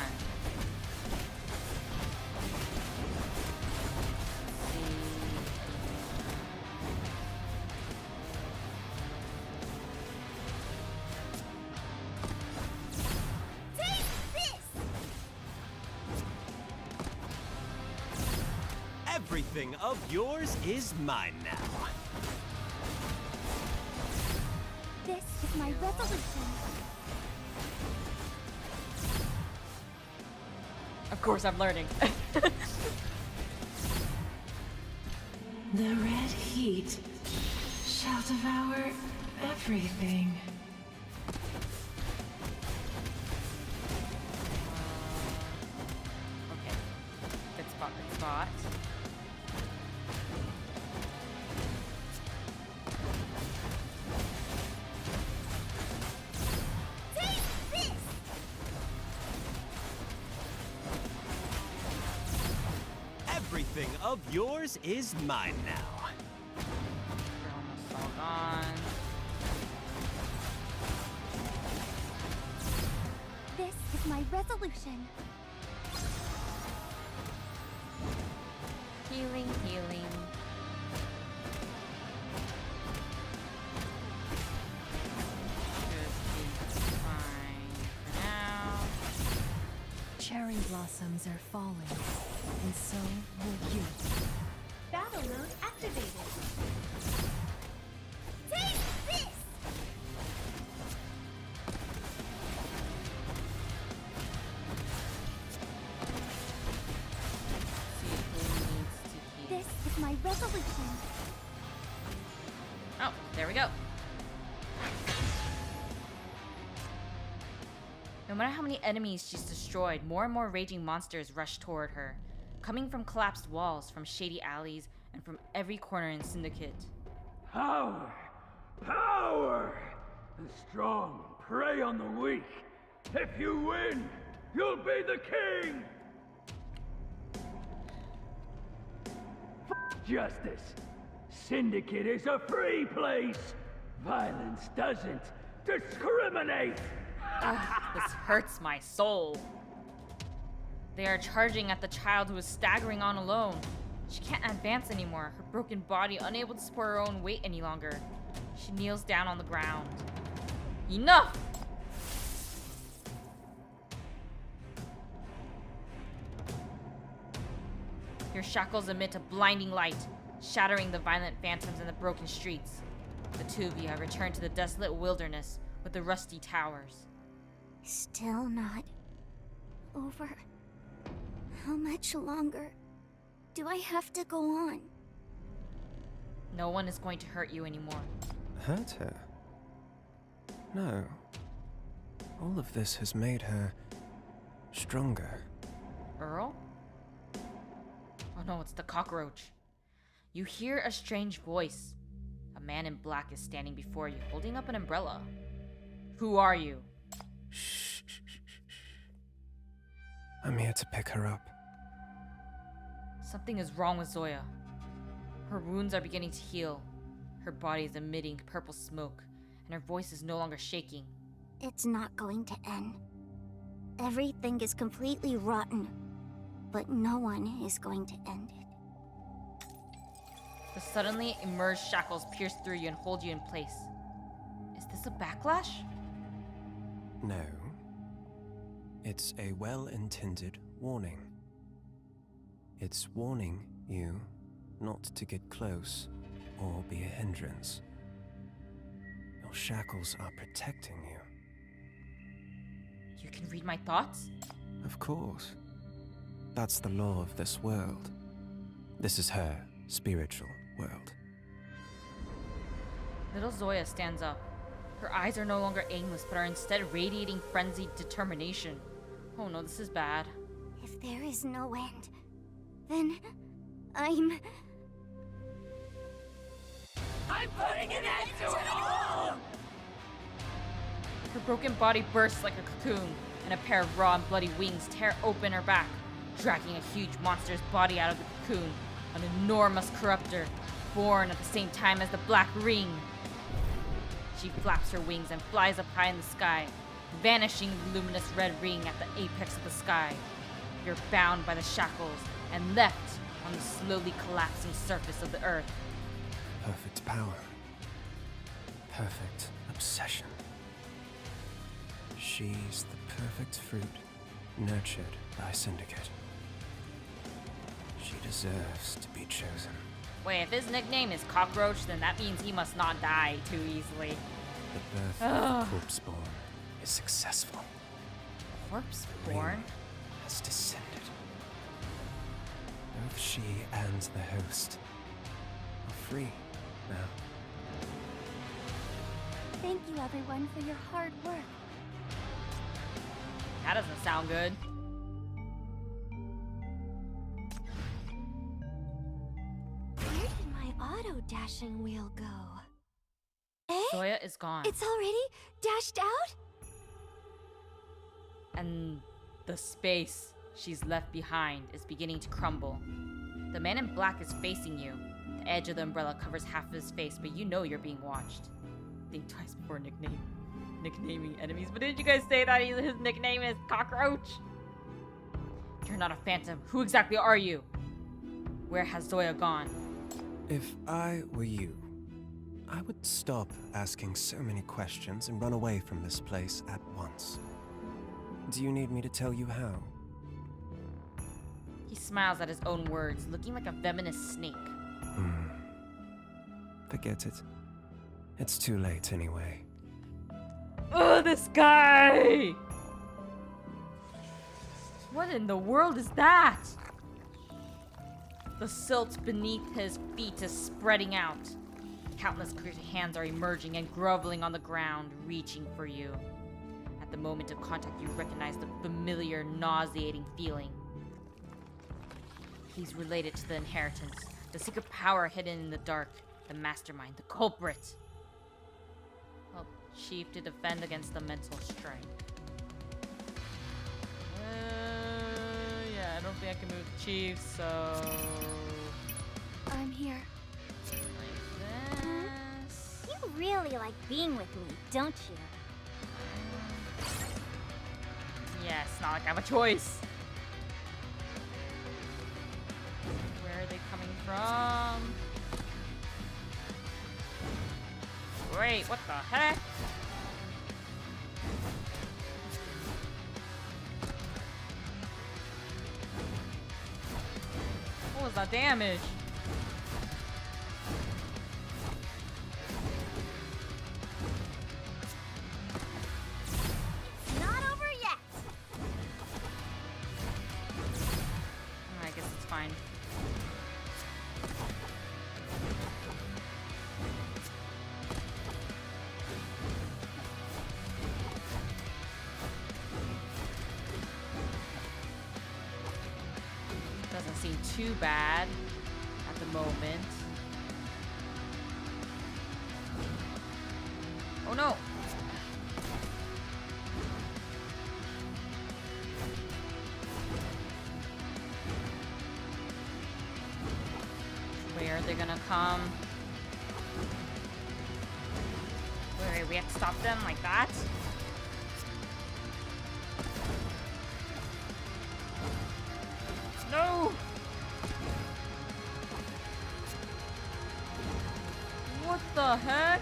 Everything of yours is mine now. This is my resolution. Of course, I'm learning. The red heat shall devour everything. Okay. Good spot, good spot. Everything of yours is mine now. We're almost all gone. This is my resolution. Healing, healing. Should be fine for now. Cherry blossoms are falling, and so will you. Battle mode activated. Take this! This is my resolution. Oh, there we go. No matter how many enemies she's destroyed, more and more raging monsters rush toward her, coming from collapsed walls, from shady alleys, and from every corner in Syndicate. Power! Power! The strong prey on the weak. If you win, you'll be the king! Justice. Syndicate is a free place. Violence doesn't discriminate. This hurts my soul. They are charging at the child who is staggering on alone. She can't advance anymore, her broken body unable to support her own weight any longer. She kneels down on the ground. Enough! Your shackles emit a blinding light, shattering the violent phantoms in the broken streets. The two of you have returned to the desolate wilderness with the rusty towers. Still not over. How much longer do I have to go on? No one is going to hurt you anymore. Hurt her? No. All of this has made her stronger. Earl? Oh no, it's the cockroach. You hear a strange voice. A man in black is standing before you, holding up an umbrella. Who are you? Shh. I'm here to pick her up. Something is wrong with Zoya. Her wounds are beginning to heal. Her body is emitting purple smoke, and her voice is no longer shaking. It's not going to end. Everything is completely rotten, but no one is going to end it. The suddenly emerged shackles pierce through you and hold you in place. Is this a backlash? No. It's a well-intended warning. It's warning you not to get close or be a hindrance. Your shackles are protecting you. You can read my thoughts? Of course. That's the law of this world. This is her spiritual world. Little Zoya stands up. Her eyes are no longer aimless, but are instead radiating frenzied determination. Oh no, this is bad. If there is no end, then I'm putting an end to it all! Her broken body bursts like a cocoon, and a pair of raw and bloody wings tear open her back, dragging a huge monster's body out of the cocoon, an enormous corruptor, born at the same time as the Black Ring. She flaps her wings and flies up high in the sky, vanishing the luminous red ring at the apex of the sky. You're bound by the shackles and left on the slowly collapsing surface of the earth. Perfect power. Perfect obsession. She's the perfect fruit, nurtured by Syndicate. She deserves to be chosen. Wait, if his nickname is Cockroach, then that means he must not die too easily. The birth of Corpseborn is successful. Corpseborn? Has descended. Both she and the host are free now. Thank you, everyone, for your hard work. That doesn't sound good. Where did my auto-dashing wheel go? Eh? Zoya is gone. It's already dashed out? And the space she's left behind is beginning to crumble. The man in black is facing you. The edge of the umbrella covers half of his face, but you know you're being watched. Think twice before nicknaming enemies. But didn't you guys say that his nickname is Cockroach? You're not a phantom. Who exactly are you? Where has Zoya gone? If I were you, I would stop asking so many questions and run away from this place at once. Do you need me to tell you how? He smiles at his own words, looking like a venomous snake. Forget it. It's too late anyway. Oh, this guy! What in the world is that? The silt beneath his feet is spreading out. Countless creature hands are emerging and groveling on the ground, reaching for you. At the moment of contact, you recognize the familiar, nauseating feeling. He's related to the inheritance, the secret power hidden in the dark, the mastermind, the culprit. Help Chief to defend against the mental strike. Yeah, I don't think I can move the Chief, so... I'm here. Like this. You really like being with me, don't you? Yeah, it's not like I have a choice. Where are they coming from? Wait, what the heck? What was that damage? Not over yet. I guess it's fine. Doesn't seem too bad at the moment. Oh no! Where are they gonna come? Wait, we have to stop them like that? No! What the heck?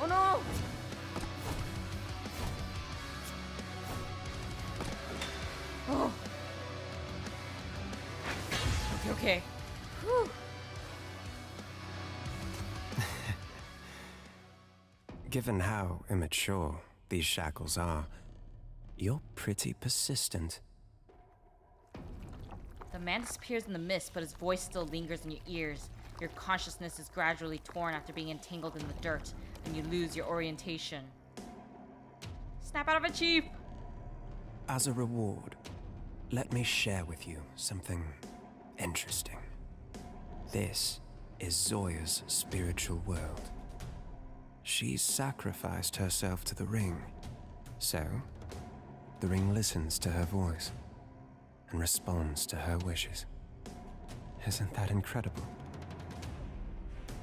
Oh no! Oh. Okay. Whew. Given how immature these shackles are, you're pretty persistent. The man disappears in the mist, but his voice still lingers in your ears. Your consciousness is gradually torn after being entangled in the dirt, and you lose your orientation. Snap out of it, Chief! As a reward, let me share with you something interesting. This is Zoya's spiritual world. She's sacrificed herself to the ring, so the ring listens to her voice and responds to her wishes. Isn't that incredible?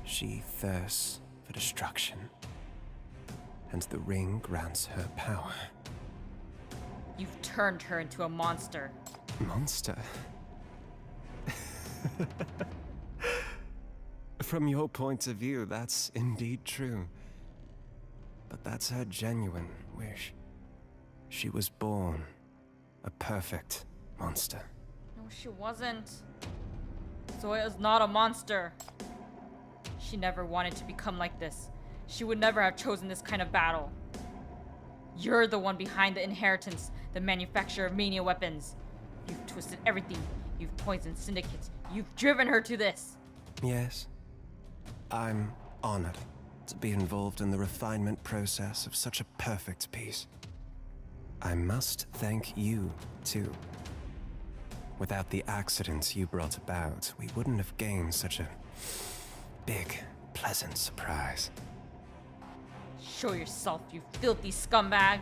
She thirsts for destruction, and the ring grants her power. You've turned her into a monster. Monster? From your point of view, that's indeed true. but that's her genuine wish. She was born a perfect monster. No, she wasn't. Zoya is not a monster. She never wanted to become like this. She would never have chosen this kind of battle. You're the one behind the inheritance, the manufacture of mania weapons. You've twisted everything. You've poisoned syndicates. You've driven her to this. Yes, I'm honored to be involved in the refinement process of such a perfect piece. I must thank you, too. Without the accidents you brought about, we wouldn't have gained such a big, pleasant surprise. Show yourself, you filthy scumbag!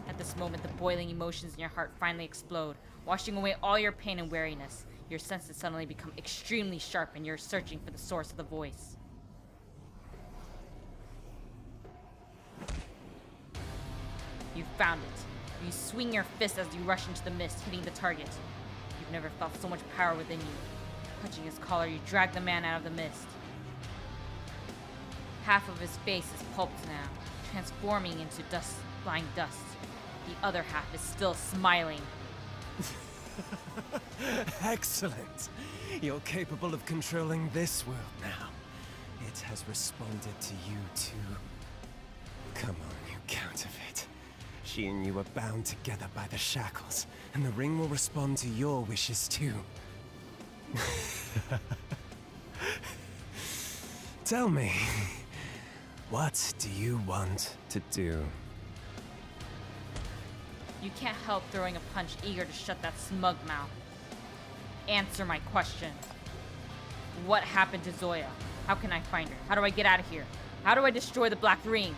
At this moment, the boiling emotions in your heart finally explode, washing away all your pain and weariness. Your senses suddenly become extremely sharp and you're searching for the source of the voice. You found it. You swing your fist as you rush into the mist, hitting the target. You've never felt so much power within you. Clutching his collar, you drag the man out of the mist. Half of his face is pulped now, transforming into dust, flying dust. The other half is still smiling. Excellent! You're capable of controlling this world now. It has responded to you too. Come on, you counterfeit. She and you are bound together by the shackles, and the ring will respond to your wishes too. Tell me, what do you want to do? You can't help throwing a punch, eager to shut that smug mouth. Answer my question. What happened to Zoya? How can I find her? How do I get out of here? How do I destroy the Black Ring?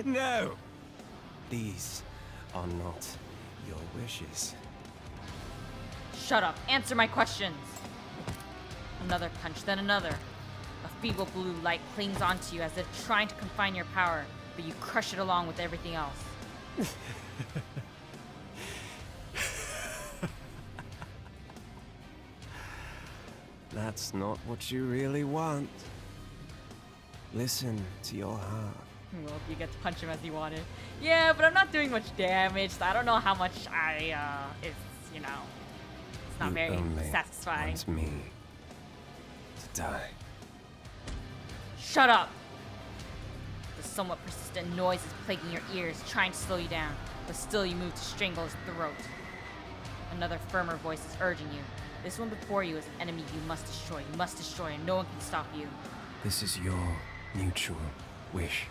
No! These are not your wishes. Shut up. Answer my questions. Another punch, then another. A feeble blue light clings onto you as if trying to confine your power, but you crush it along with everything else. That's not what you really want. Listen to your heart. Well, you get to punch him as you wanted. Yeah, but I'm not doing much damage, so I don't know how much it's, you know, it's not very satisfying. Want me to die. Shut up! The somewhat persistent noise is plaguing your ears, trying to slow you down, but still you move to strangle his throat. Another firmer voice is urging you. This one before you is an enemy you must destroy, and no one can stop you. This is your mutual wish.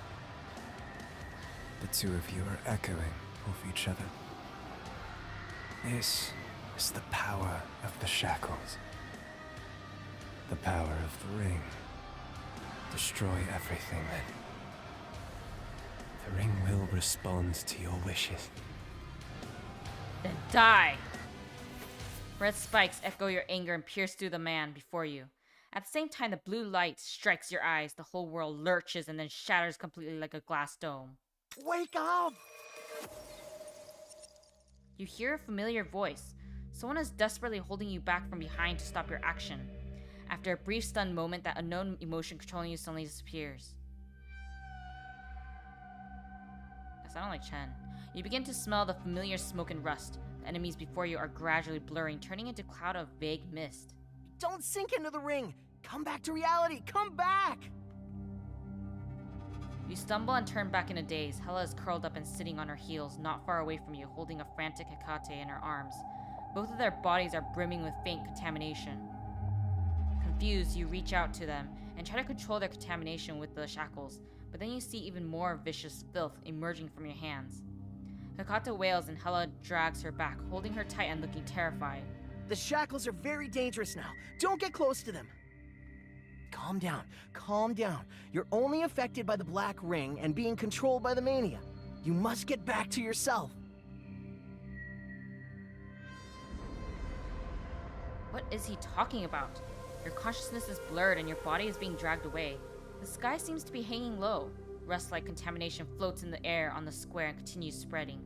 The two of you are echoing off each other. This is the power of the shackles. The power of the ring. Destroy everything then. The ring will respond to your wishes. Then die! Red spikes echo your anger and pierce through the man before you. At the same time, the blue light strikes your eyes. The whole world lurches and then shatters completely like a glass dome. Wake up! You hear a familiar voice. Someone is desperately holding you back from behind to stop your action. After a brief stunned moment, that unknown emotion controlling you suddenly disappears. That sounded like Chen. You begin to smell the familiar smoke and rust. The enemies before you are gradually blurring, turning into a cloud of vague mist. Don't sink into the ring! Come back to reality! Come back! You stumble and turn back in a daze. Hela is curled up and sitting on her heels, not far away from you, holding a frantic Hecate in her arms. Both of their bodies are brimming with faint contamination. Confused, you reach out to them and try to control their contamination with the shackles, but then you see even more vicious filth emerging from your hands. Hecate wails and Hela drags her back, holding her tight and looking terrified. The shackles are very dangerous now. Don't get close to them. Calm down. Calm down. You're only affected by the Black Ring and being controlled by the mania. You must get back to yourself. What is he talking about? Your consciousness is blurred and your body is being dragged away. The sky seems to be hanging low. Rust-like contamination floats in the air on the square and continues spreading.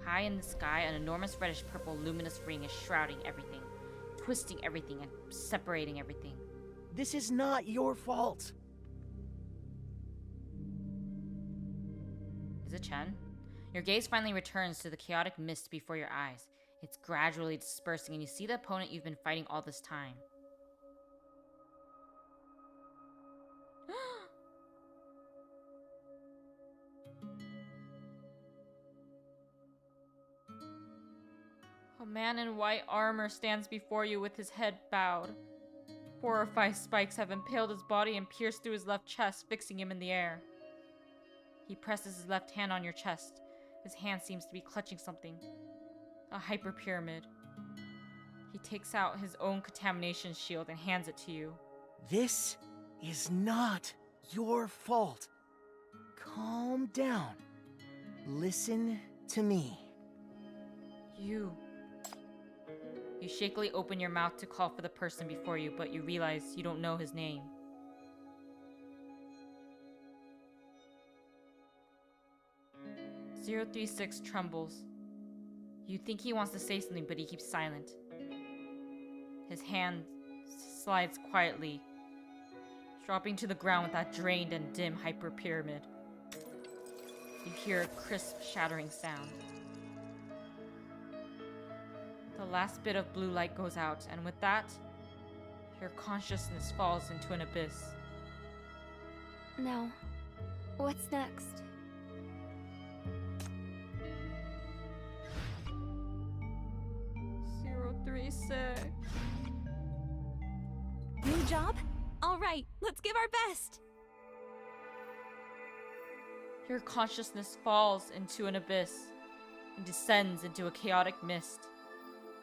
High in the sky, an enormous reddish-purple luminous ring is shrouding everything, twisting everything, and separating everything. This is not your fault. Is it Chen? Your gaze finally returns to the chaotic mist before your eyes. It's gradually dispersing, and you see the opponent you've been fighting all this time. A man in white armor stands before you with his head bowed. 4 or 5 spikes have impaled his body and pierced through his left chest, fixing him in the air. He presses his left hand on your chest. His hand seems to be clutching something. A hyper pyramid. He takes out his own contamination shield and hands it to you. This is not your fault. Calm down. Listen to me. You shakily open your mouth to call for the person before you, but you realize you don't know his name. "036 trembles. You think he wants to say something, but he keeps silent. His hand slides quietly, dropping to the ground with that drained and dim hyper pyramid. You hear a crisp, shattering sound. The last bit of blue light goes out, and with that, your consciousness falls into an abyss. Now, what's next? New job? All right, let's give our best. Your consciousness falls into an abyss and descends into a chaotic mist.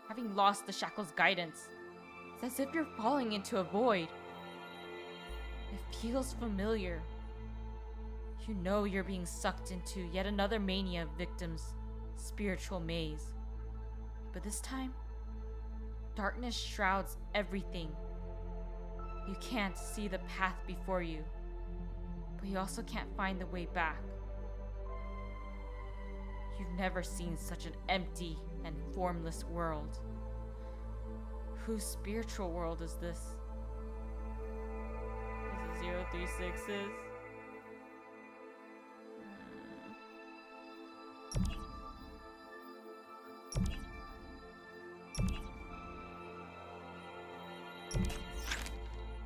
Having lost the shackle's guidance, it's as if you're falling into a void. It feels familiar. You know you're being sucked into yet another mania victim's spiritual maze. But this time, darkness shrouds everything. You can't see the path before you, but you also can't find the way back. You've never seen such an empty and formless world. Whose spiritual world is this? Is it 036's?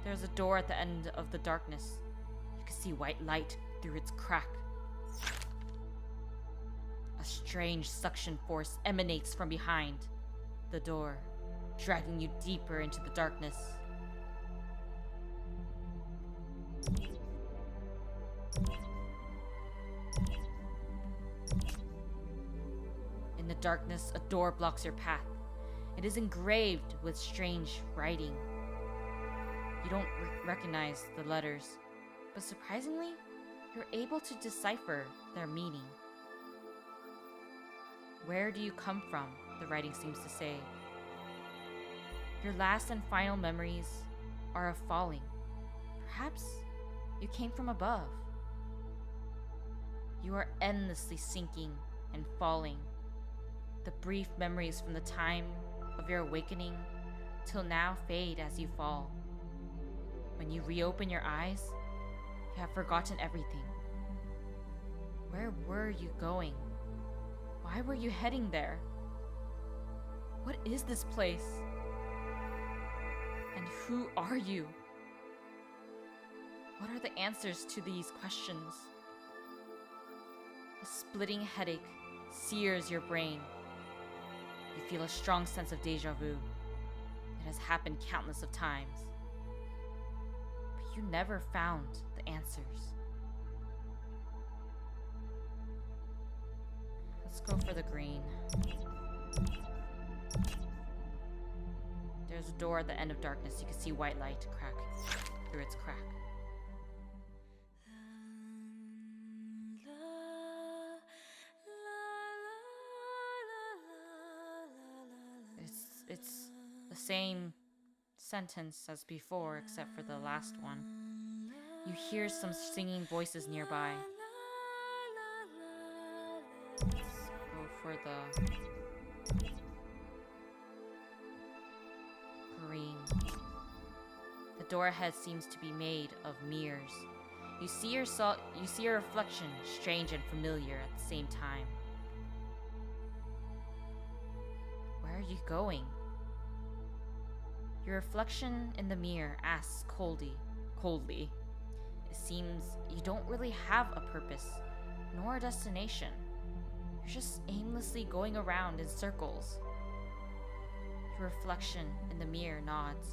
There's a door at the end of the darkness. You can see white light through its crack. A strange suction force emanates from behind the door, dragging you deeper into the darkness. In the darkness, a door blocks your path. It is engraved with strange writing. You don't recognize the letters, but surprisingly, you're able to decipher their meaning. Where do you come from? The writing seems to say. Your last and final memories are of falling. Perhaps you came from above. You are endlessly sinking and falling. The brief memories from the time of your awakening till now fade as you fall. When you reopen your eyes, you have forgotten everything. Where were you going? Why were you heading there? What is this place? And who are you? What are the answers to these questions? A splitting headache sears your brain. You feel a strong sense of deja vu. It has happened countless of times. But you never found the answers. Let's go for the green. There's a door at the end of darkness. You can see white light crack through its crack. It's the same sentence as before, except for the last one. You hear some singing voices nearby. Let's go for the green. The door ahead seems to be made of mirrors. You see your reflection, strange and familiar at the same time. Where are you going? Your reflection in the mirror asks coldly. It seems you don't really have a purpose, nor a destination. You're just aimlessly going around in circles. Your reflection in the mirror nods.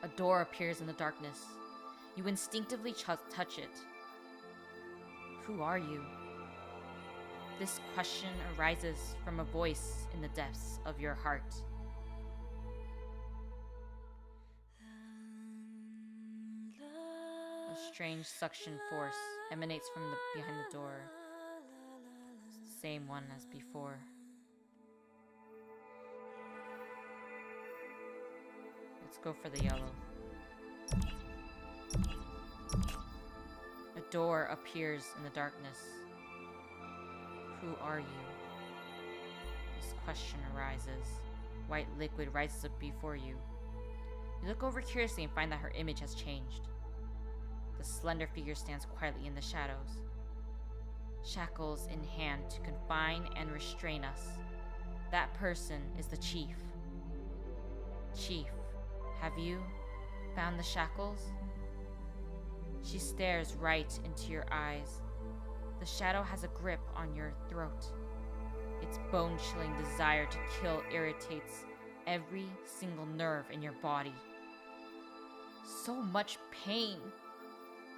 A door appears in the darkness. You instinctively touch it. Who are you? This question arises from a voice in the depths of your heart. A strange suction force emanates from behind the door. It's the same one as before. Let's go for the yellow. A door appears in the darkness. Who are you? This question arises. White liquid rises up before you. You look over curiously and find that her image has changed. The slender figure stands quietly in the shadows, shackles in hand to confine and restrain us. That person is the chief. Chief, have you found the shackles? She stares right into your eyes. The shadow has a grip on your throat. Its bone-chilling desire to kill irritates every single nerve in your body. So much pain.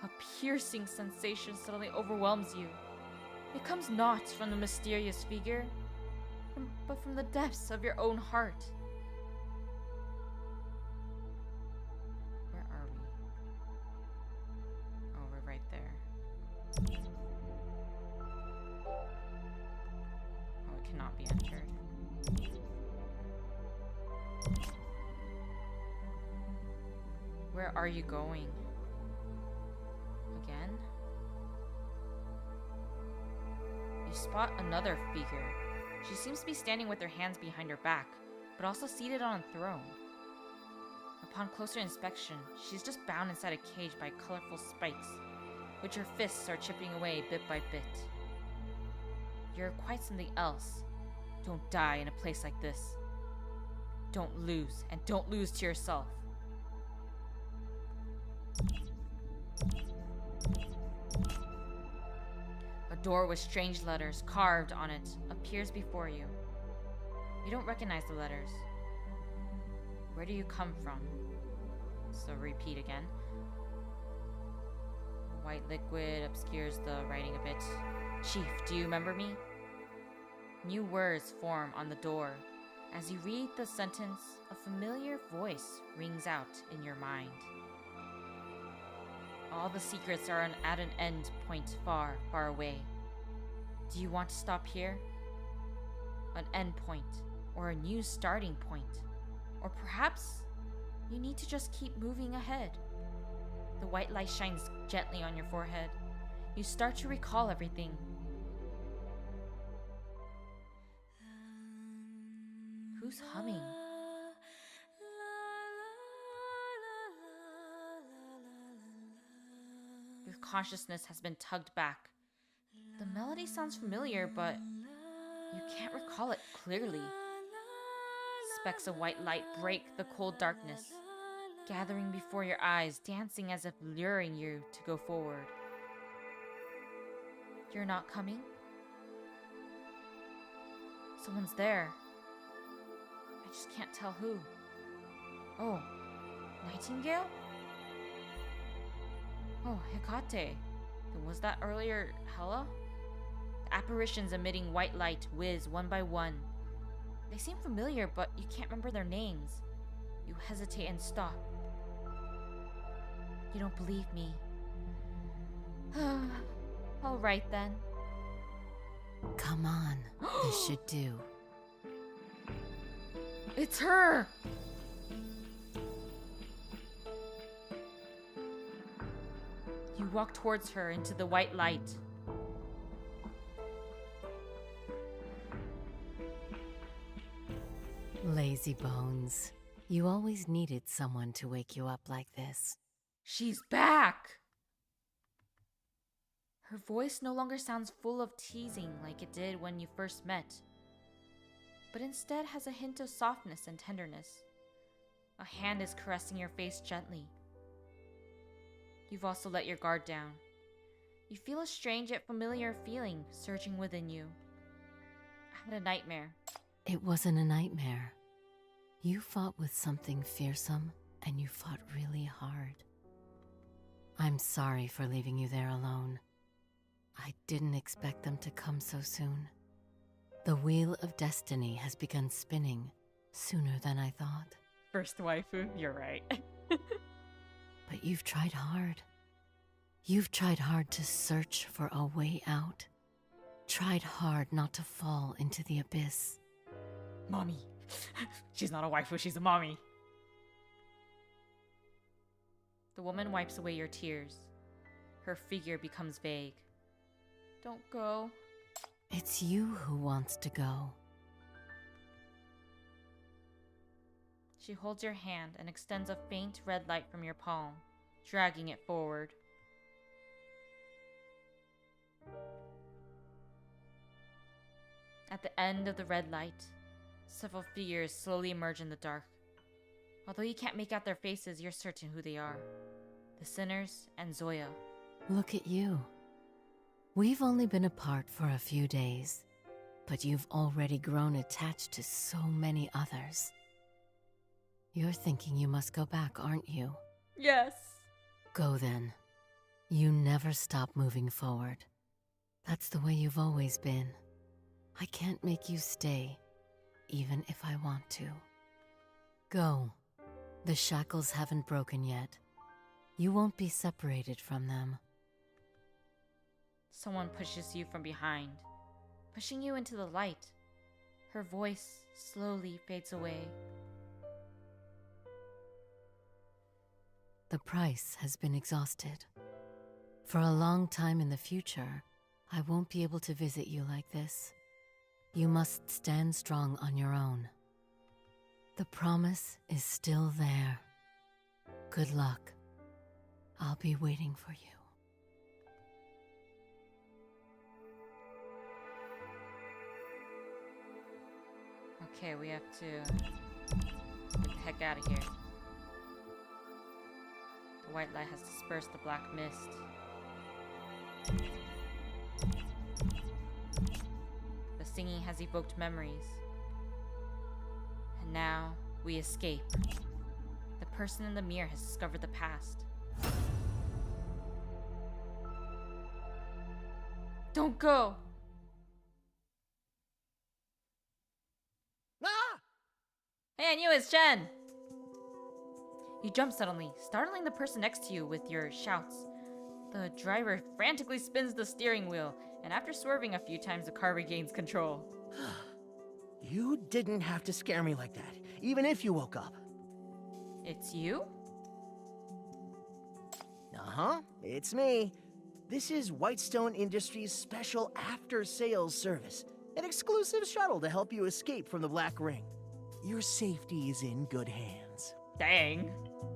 A piercing sensation suddenly overwhelms you. It comes not from the mysterious figure, but from the depths of your own heart. Where are we? Oh, we're right there. Oh, it cannot be entered. Where are you going? Again? You spot another figure. She seems to be standing with her hands behind her back, but also seated on a throne. Upon closer inspection, she's just bound inside a cage by colorful spikes, which her fists are chipping away bit by bit. You're quite something else. Don't die in a place like this. Don't lose, and don't lose to yourself. A door with strange letters carved on it appears before you. You don't recognize the letters. Where do you come from? So repeat again. White liquid obscures the writing a bit. Chief, do you remember me? New words form on the door. As you read the sentence, a familiar voice rings out in your mind. All the secrets are at an end point far, far away. Do you want to stop here? An end point, or a new starting point. Or perhaps you need to just keep moving ahead. The white light shines gently on your forehead. You start to recall everything. Who's humming? Your consciousness has been tugged back. The melody sounds familiar, but you can't recall it clearly. Specks of white light break the cold darkness, gathering before your eyes, dancing as if luring you to go forward. You're not coming? Someone's there. I just can't tell who. Oh, Nightingale? Oh, Hecate. Then was that earlier Hela? The apparitions emitting white light whiz one by one. They seem familiar, but you can't remember their names. You hesitate and stop. You don't believe me. All right then. Come on, this should do. It's her! You You walk towards her into the white light. Lazy bones. You always needed someone to wake you up like this. She's back! Her voice no longer sounds full of teasing like it did when you first met, but instead has a hint of softness and tenderness. A hand is caressing your face gently. You've also let your guard down. You feel a strange yet familiar feeling surging within you. I had a nightmare. It wasn't a nightmare. You fought with something fearsome, and you fought really hard. I'm sorry for leaving you there alone. I didn't expect them to come so soon. The wheel of destiny has begun spinning sooner than I thought. First waifu, you're right. But you've tried hard. You've tried hard to search for a way out. Tried hard not to fall into the abyss. Mommy. She's not a waifu, she's a mommy. The woman wipes away your tears. Her figure becomes vague. Don't go. It's you who wants to go. She holds your hand and extends a faint red light from your palm, dragging it forward. At the end of the red light, several figures slowly emerge in the dark. Although you can't make out their faces, you're certain who they are. The Sinners and Zoya. Look at you. We've only been apart for a few days, but you've already grown attached to so many others. You're thinking you must go back, aren't you? Yes. Go then. You never stop moving forward. That's the way you've always been. I can't make you stay, even if I want to. Go. The shackles haven't broken yet. You won't be separated from them. Someone pushes you from behind, pushing you into the light. Her voice slowly fades away. The price has been exhausted. For a long time in the future, I won't be able to visit you like this. You must stand strong on your own. The promise is still there. Good luck. I'll be waiting for you. Okay, we have to get the heck out of here. The white light has dispersed the black mist. The singing has evoked memories. And now, we escape. The person in the mirror has discovered the past. Don't go! Ah! Hey, I knew it's Jen! You jump suddenly, startling the person next to you with your shouts. The driver frantically spins the steering wheel, and after swerving a few times, the car regains control. You didn't have to scare me like that, even if you woke up. It's you? Uh-huh, it's me. This is Whitestone Industries' special after-sales service. An exclusive shuttle to help you escape from the Black Ring. Your safety is in good hands. Dang.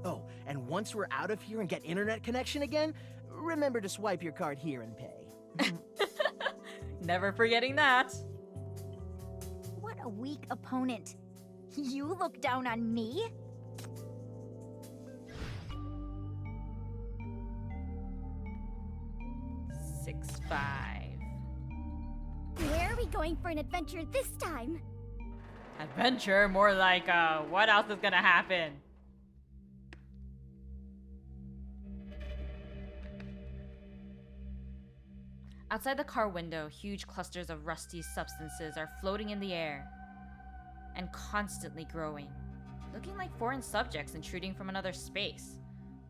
Oh, and once we're out of here and get internet connection again, remember to swipe your card here and pay. Never forgetting that. What a weak opponent. You look down on me? Six, 5. Where are we going for an adventure this time? Adventure? More like, what else is gonna happen? Outside the car window, huge clusters of rusty substances are floating in the air and constantly growing, looking like foreign subjects intruding from another space.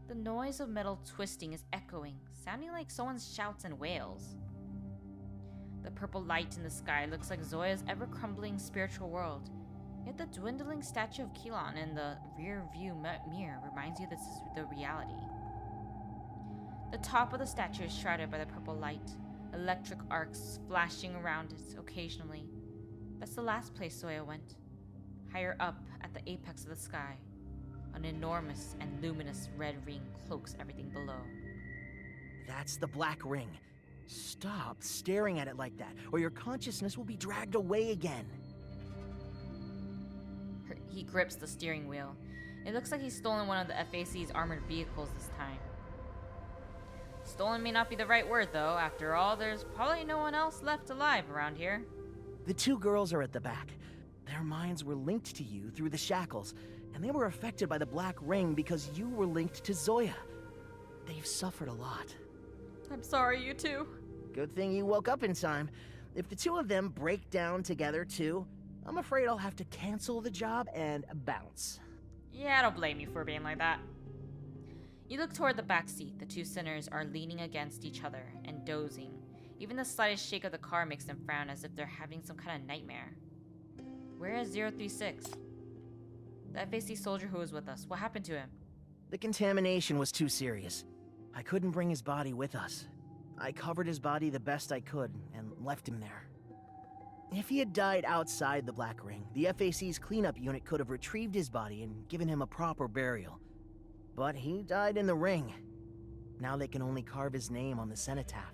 The noise of metal twisting is echoing, sounding like someone shouts and wails. The purple light in the sky looks like Zoya's ever-crumbling spiritual world, yet the dwindling statue of Kilon in the rear view mirror reminds you this is the reality. The top of the statue is shrouded by the purple light, electric arcs flashing around it occasionally. That's the last place Zoya went. Higher up at the apex of the sky, an enormous and luminous red ring cloaks everything below. That's the Black Ring. Stop staring at it like that, or your consciousness will be dragged away again. He grips the steering wheel. It looks like he's stolen one of the FAC's armored vehicles this time. Stolen may not be the right word, though. After all, there's probably no one else left alive around here. The two girls are at the back. Their minds were linked to you through the shackles, and they were affected by the Black Ring because you were linked to Zoya. They've suffered a lot. I'm sorry, you two. Good thing you woke up in time. If the two of them break down together too, I'm afraid I'll have to cancel the job and bounce. Yeah, I don't blame you for being like that. You look toward the back seat. The two sinners are leaning against each other and dozing. Even the slightest shake of the car makes them frown as if they're having some kind of nightmare. Where is 036? The FAC soldier who was with us. What happened to him? The contamination was too serious. I couldn't bring his body with us. I covered his body the best I could and left him there. If he had died outside the Black Ring, the FAC's cleanup unit could have retrieved his body and given him a proper burial. But he died in the ring. Now they can only carve his name on the cenotaph.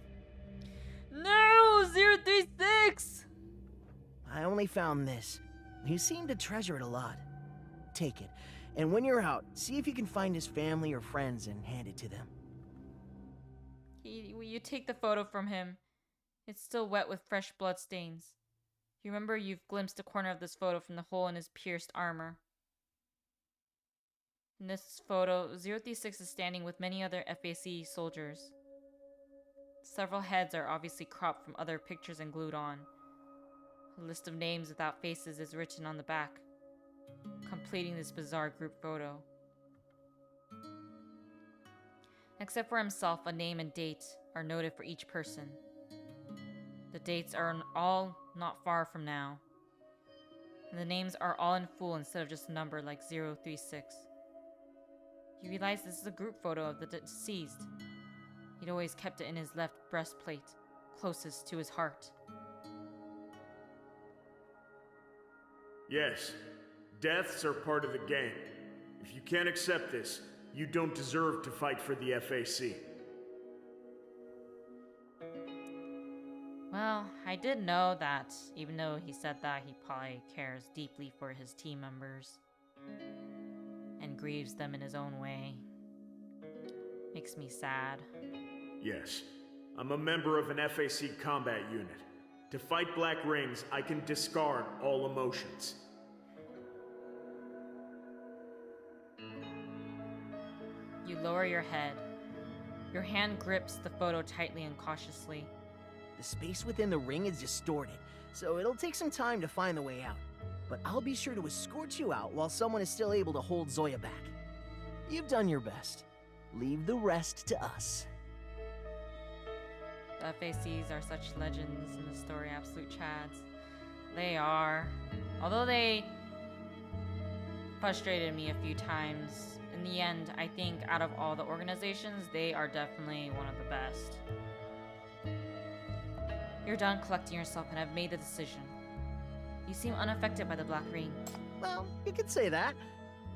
No! 036! I only found this. He seemed to treasure it a lot. Take it, and when you're out, see if you can find his family or friends and hand it to them. You take the photo from him. It's still wet with fresh blood stains. You remember you've glimpsed a corner of this photo from the hole in his pierced armor. In this photo, 036 is standing with many other FAC soldiers. Several heads are obviously cropped from other pictures and glued on. A list of names without faces is written on the back, completing this bizarre group photo. Except for himself, a name and date are noted for each person. The dates are all not far from now. And the names are all in full instead of just a number like 036. You realize this is a group photo of the deceased. He'd always kept it in his left breastplate, closest to his heart. Yes, deaths are part of the game. If you can't accept this, you don't deserve to fight for the FAC. Well, I did know that, even though he said that, he probably cares deeply for his team members. And grieves them in his own way. Makes me sad. Yes, I'm a member of an FAC combat unit. To fight Black Rings, I can discard all emotions. You lower your head. Your hand grips the photo tightly and cautiously. The space within the ring is distorted, so it'll take some time to find the way out. But I'll be sure to escort you out while someone is still able to hold Zoya back. You've done your best. Leave the rest to us. The FACs are such legends in the story, absolute chads. They are. Although they frustrated me a few times, in the end, I think out of all the organizations, they are definitely one of the best. You're done collecting yourself and have made the decision. You seem unaffected by the Black Ring. Well, you could say that.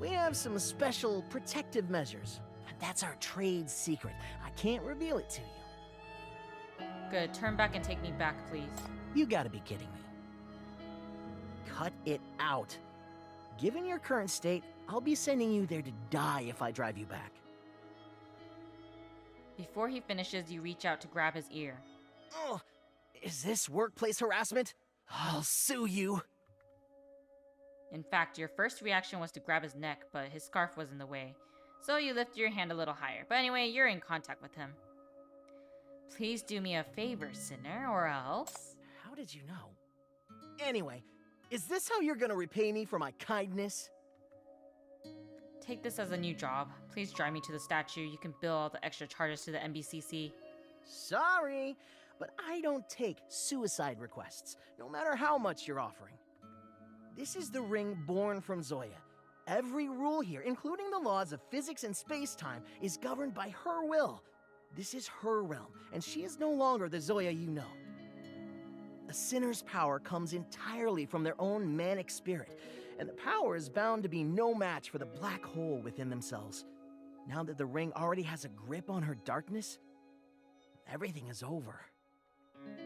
We have some special protective measures. That's our trade secret. I can't reveal it to you. Good. Turn back and take me back, please. You gotta be kidding me. Cut it out. Given your current state, I'll be sending you there to die if I drive you back. Before he finishes, you reach out to grab his ear. Oh, is this workplace harassment? I'll sue you. In fact, your first reaction was to grab his neck, but his scarf was in the way. So you lift your hand a little higher. But anyway, you're in contact with him. Please do me a favor, sinner, or else... How did you know? Anyway, is this how you're gonna repay me for my kindness? Take this as a new job. Please drive me to the statue. You can bill all the extra charges to the NBCC. Sorry, but I don't take suicide requests, no matter how much you're offering. This is the ring born from Zoya. Every rule here, including the laws of physics and space-time, is governed by her will. This is her realm, and she is no longer the Zoya you know. A sinner's power comes entirely from their own manic spirit, and the power is bound to be no match for the black hole within themselves. Now that the ring already has a grip on her darkness, everything is over.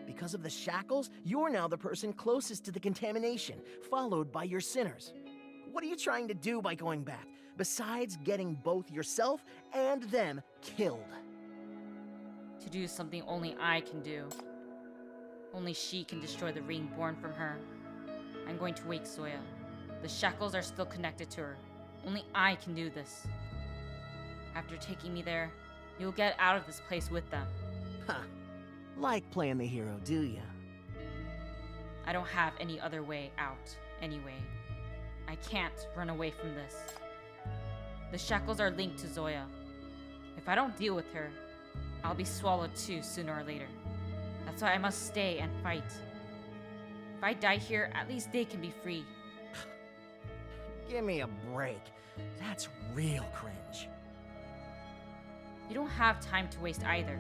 Because of the shackles, you're now the person closest to the contamination, followed by your sinners. What are you trying to do by going back, besides getting both yourself and them killed? To do something only I can do. Only she can destroy the ring born from her. I'm going to wake Zoya. The shackles are still connected to her. Only I can do this. After taking me there, you'll get out of this place with them. Huh. Like playing the hero, do ya? I don't have any other way out, anyway. I can't run away from this. The shackles are linked to Zoya. If I don't deal with her, I'll be swallowed too sooner or later. That's why I must stay and fight. If I die here, at least they can be free. Give me a break. That's real cringe. You don't have time to waste either.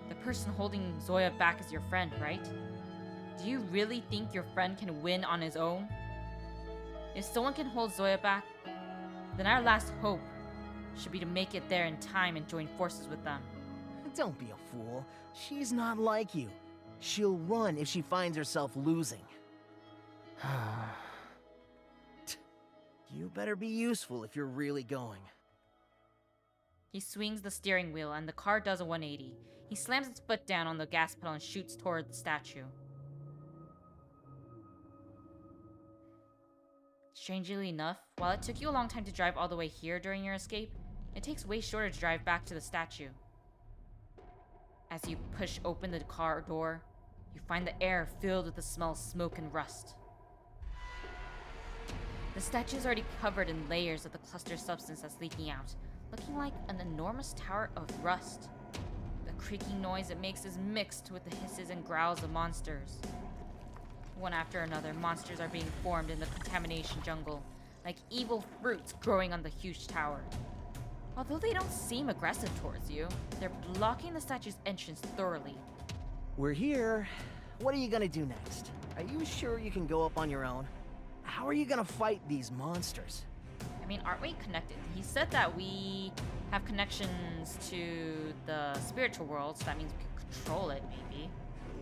The person holding Zoya back is your friend, right? Do you really think your friend can win on his own? If someone can hold Zoya back, then our last hope should be to make it there in time and join forces with them. Don't be a fool. She's not like you. She'll run if she finds herself losing. You better be useful if you're really going. He swings the steering wheel and the car does a 180. He slams its foot down on the gas pedal and shoots toward the statue. Strangely enough, while it took you a long time to drive all the way here during your escape, it takes way shorter to drive back to the statue. As you push open the car door, you find the air filled with the smell of smoke and rust. The statue is already covered in layers of the cluster substance that's leaking out, looking like an enormous tower of rust. The creaking noise it makes is mixed with the hisses and growls of monsters. One after another, monsters are being formed in the contamination jungle, like evil fruits growing on the huge tower. Although they don't seem aggressive towards you, they're blocking the statue's entrance thoroughly. We're here. What are you gonna do next? Are you sure you can go up on your own? How are you gonna fight these monsters? I mean, aren't we connected? He said that we have connections to the spiritual world, so that means we can control it, maybe.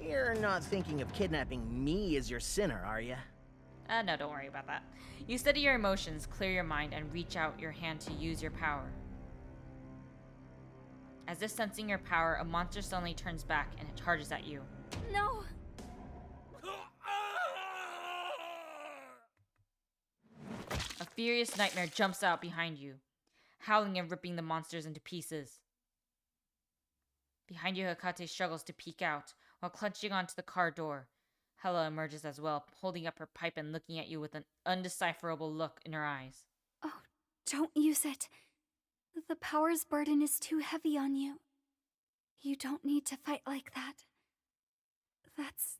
You're not thinking of kidnapping me as your sinner, are you? No, don't worry about that. You steady your emotions, clear your mind, and reach out your hand to use your power. As if sensing your power, a monster suddenly turns back and it charges at you. No! A furious nightmare jumps out behind you, howling and ripping the monsters into pieces. Behind you, Hecate struggles to peek out, while clutching onto the car door. Hela emerges as well, holding up her pipe and looking at you with an undecipherable look in her eyes. Oh, don't use it. The power's burden is too heavy on you. You don't need to fight like that. That's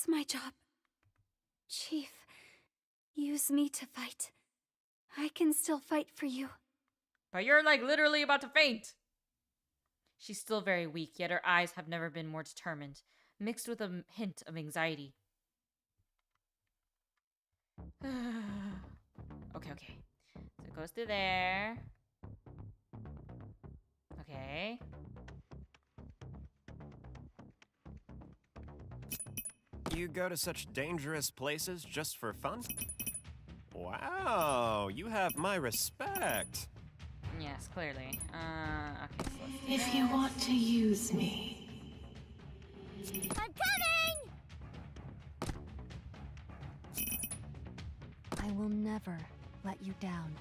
my job. Chief, use me to fight. I can still fight for you. But you're like literally about to faint! She's still very weak, yet her eyes have never been more determined, mixed with a hint of anxiety. Okay. So it goes through there. Okay. You go to such dangerous places just for fun? Wow, you have my respect. Yes, clearly. Okay, so let's do If you want to use me. I'm coming! I will never let you down.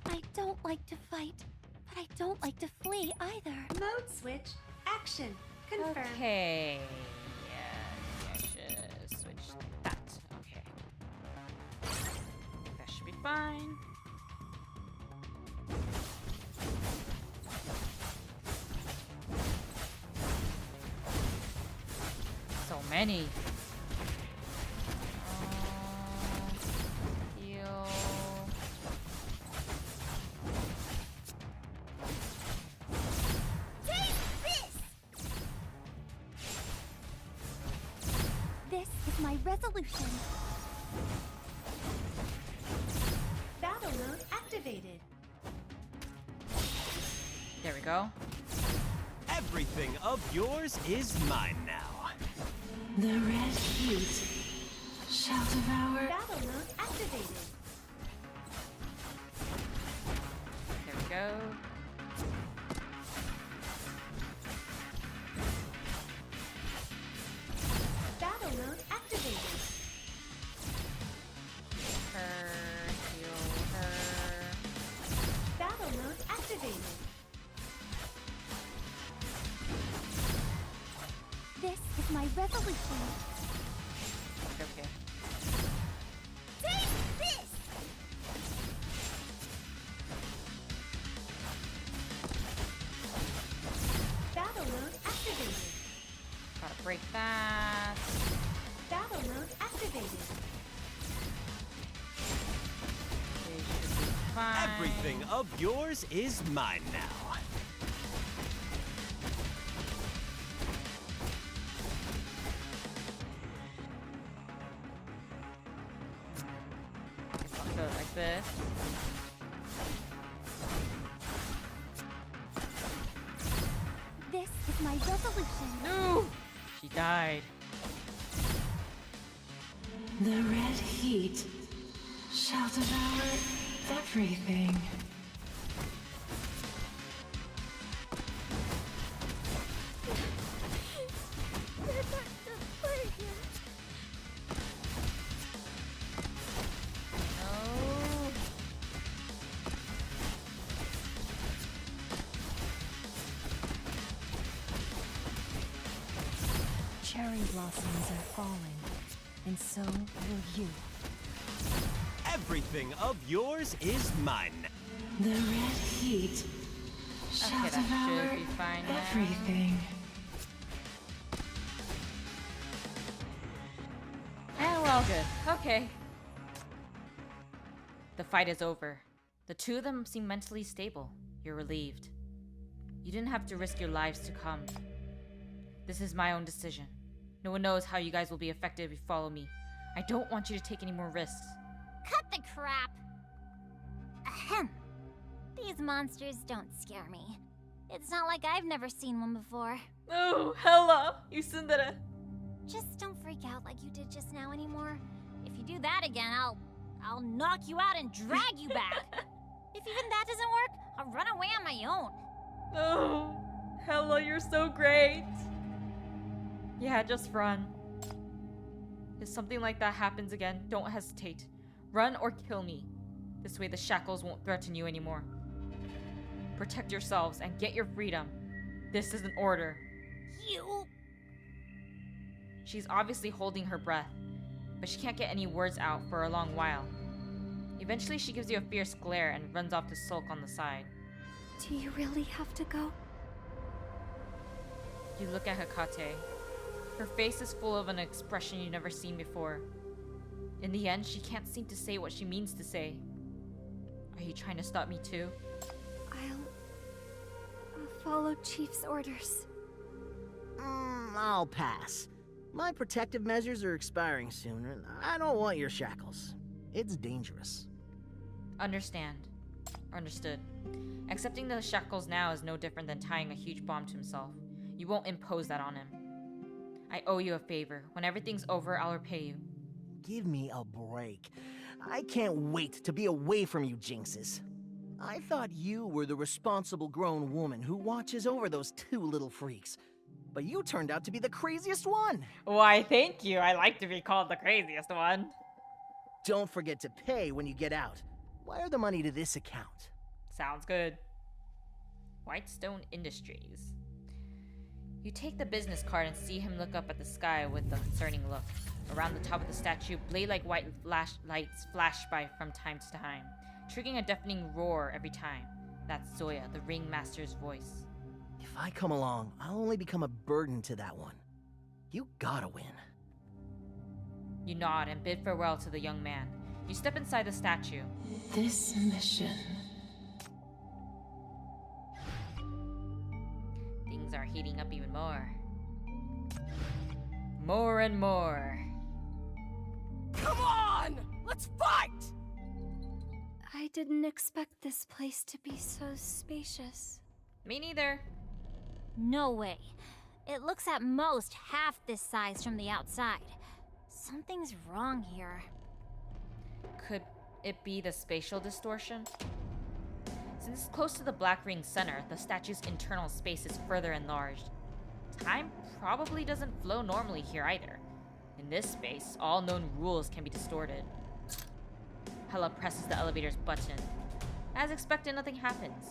I don't like to fight, but I don't like to flee either. Mode switch. Action. Confirm. Okay. Yeah, I should switch that. Okay. That should be fine. So many. Heal. my resolution. Battle mode activated. There we go. Everything of yours is mine now. The red heat shall devour. Battle mode activated. There we go. Battle mode activated. Her, heal her. Battle mode activated. This is my resolution. Okay. Take this! Battle mode activated. Gotta break that. Battle mode activated. They should be fine. Everything of yours is mine now. So like this. This is my resolution. No! She died. The red heat shall devour everything. Cherry blossoms are falling, and so will you. Everything of yours is mine. The red heat shall Okay, that should devour be fine now. everything. And we're all good. Okay. The fight is over. The two of them seem mentally stable. You're relieved. You didn't have to risk your lives to come. This is my own decision. No one knows how you guys will be affected if you follow me. I don't want you to take any more risks. Cut the crap! Ahem. These monsters don't scare me. It's not like I've never seen one before. Oh, hello, you tsundere. Just don't freak out like you did just now anymore. If you do that again, I'll knock you out and drag you back. If even that doesn't work, I'll run away on my own. Oh, hello, you're so great. Yeah, just run. If something like that happens again, don't hesitate. Run or kill me. This way the shackles won't threaten you anymore. Protect yourselves and get your freedom. This is an order. You... She's obviously holding her breath, but she can't get any words out for a long while. Eventually she gives you a fierce glare and runs off to sulk on the side. Do you really have to go? You look at Hekate. Her face is full of an expression you've never seen before. In the end, she can't seem to say what she means to say. Are you trying to stop me too? I'll follow Chief's orders. I'll pass. My protective measures are expiring soon, and I don't want your shackles. It's dangerous. Understood. Accepting the shackles now is no different than tying a huge bomb to himself. You won't impose that on him. I owe you a favor. When everything's over, I'll repay you. Give me a break. I can't wait to be away from you, Jinxes. I thought you were the responsible grown woman who watches over those two little freaks. But you turned out to be the craziest one. Why, thank you. I like to be called the craziest one. Don't forget to pay when you get out. Wire the money to this account. Sounds good. Whitestone Industries. You take the business card and see him look up at the sky with a concerning look. Around the top of the statue, blade-like white lights flash by from time to time, triggering a deafening roar every time. That's Zoya, the ringmaster's voice. If I come along, I'll only become a burden to that one. You gotta win. You nod and bid farewell to the young man. You step inside the statue. This mission. Things are heating up even more. More and more. Let's fight! I didn't expect this place to be so spacious. Me neither. No way. It looks at most half this size from the outside. Something's wrong here. Could it be the spatial distortion? Since it's close to the Black Ring's center, the statue's internal space is further enlarged. Time probably doesn't flow normally here either. In this space, all known rules can be distorted. Hela presses the elevator's button. As expected, nothing happens.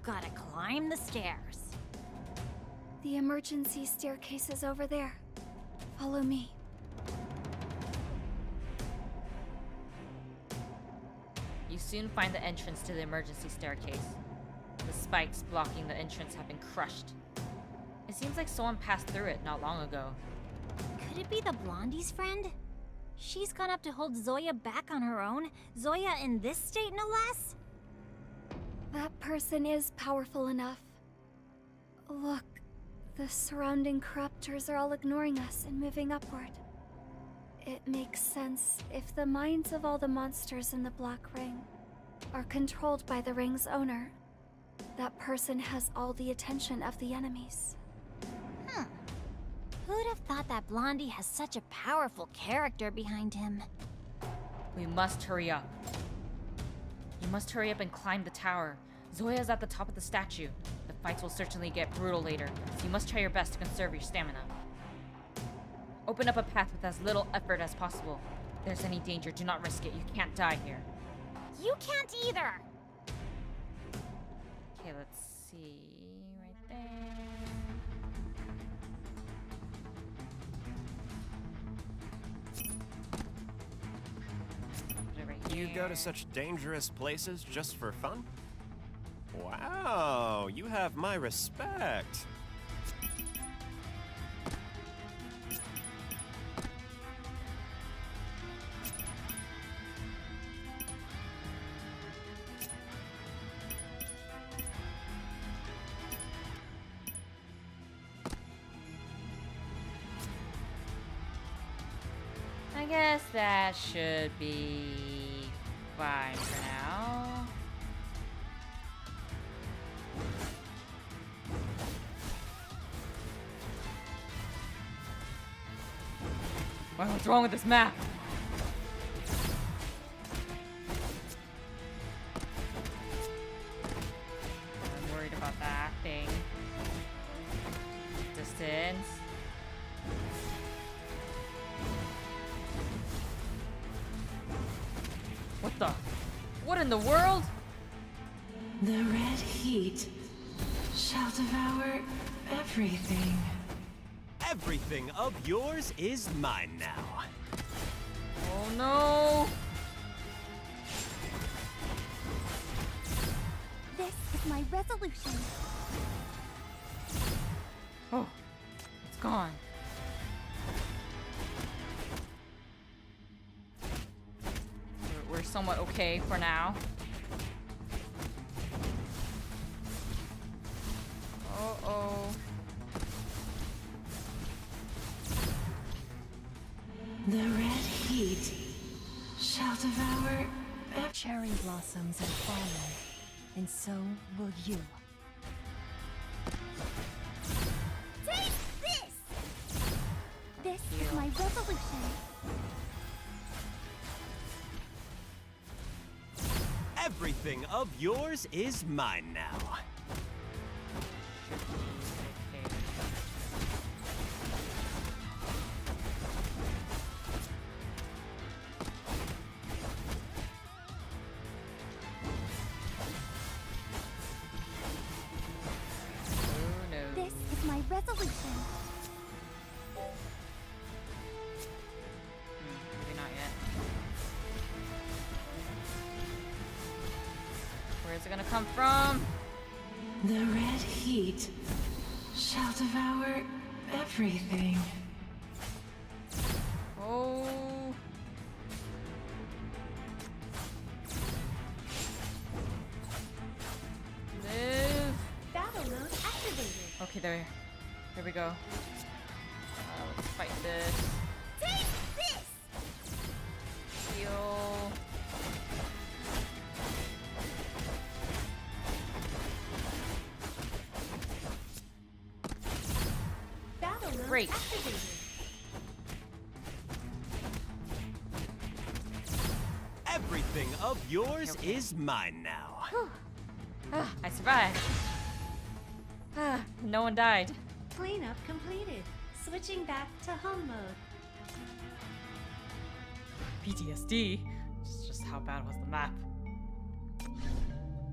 Gotta climb the stairs. The emergency staircase is over there. Follow me. You soon find the entrance to the emergency staircase. The spikes blocking the entrance have been crushed. It seems like someone passed through it not long ago. Could it be the Blondie's friend? She's gone up to hold Zoya back on her own. Zoya in this state, no less? That person is powerful enough. Look, the surrounding corruptors are all ignoring us and moving upward. It makes sense if the minds of all the monsters in the Black Ring are controlled by the ring's owner. That person has all the attention of the enemies. Who'd have thought that Blondie has such a powerful character behind him? We must hurry up. You must hurry up and climb the tower. Zoya's at the top of the statue. The fights will certainly get brutal later, so you must try your best to conserve your stamina. Open up a path with as little effort as possible. If there's any danger, do not risk it. You can't die here. You can't either! Okay, let's see. Right there. Put it right You go to such dangerous places just for fun? Wow, you have my respect. I guess that should be fine for now. Wow, what's wrong with this map? I'm worried about that thing. Distance. What the? What in the world? The red heat shall devour everything. Everything of yours is mine now. Oh no! This is my resolution. Oh, it's gone. We're somewhat okay for now. Uh-oh. The red heat shall devour Cherry blossoms are falling, and so will you. Take this! This is my resolution. Everything of yours is mine now. This is my resolution. Maybe not yet. Where's it gonna come from? The red heat shall devour everything. Oh. Live. Battle mode activated. Okay, there we go. Let's fight this. Take this! Heal. Battle mode Great. activated. Everything of yours is mine now. I survived. No one died. Cleanup completed. Switching back to home mode. PTSD. It's just how bad was the map.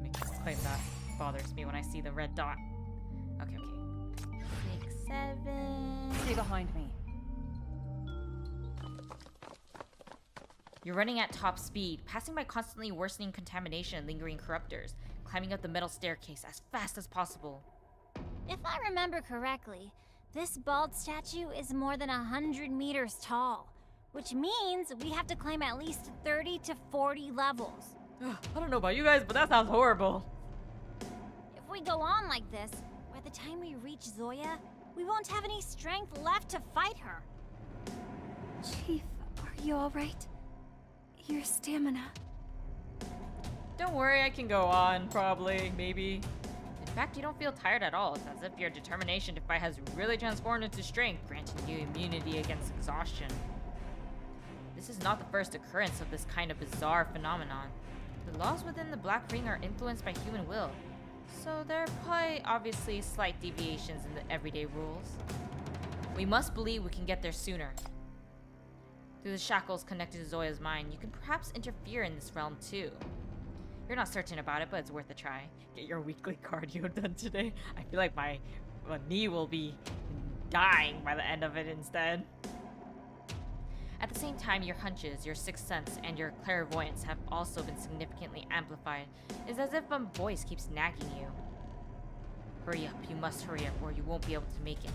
Make this claim that bothers me when I see the red dot. Okay. 6, 7. Stay behind me. You're running at top speed, passing by constantly worsening contamination and lingering corruptors, climbing up the metal staircase as fast as possible. If I remember correctly, this bald statue is more than 100 meters tall, which means we have to climb at least 30 to 40 levels. I don't know about you guys, but that sounds horrible. If we go on like this, by the time we reach Zoya, we won't have any strength left to fight her. Chief, are you alright? Your stamina. Don't worry, I can go on, probably, maybe. In fact, you don't feel tired at all. It's as if your determination to fight has really transformed into strength, granting you immunity against exhaustion. This is not the first occurrence of this kind of bizarre phenomenon. The laws within the Black Ring are influenced by human will, so there are probably obviously slight deviations in the everyday rules. We must believe we can get there sooner. Through the shackles connected to Zoya's mind, you can perhaps interfere in this realm too. You're not certain about it, but it's worth a try. Get your weekly cardio done today. I feel like my knee will be dying by the end of it instead. At the same time, your hunches, your sixth sense, and your clairvoyance have also been significantly amplified. It's as if a voice keeps nagging you. Hurry up, you must hurry up, or you won't be able to make it.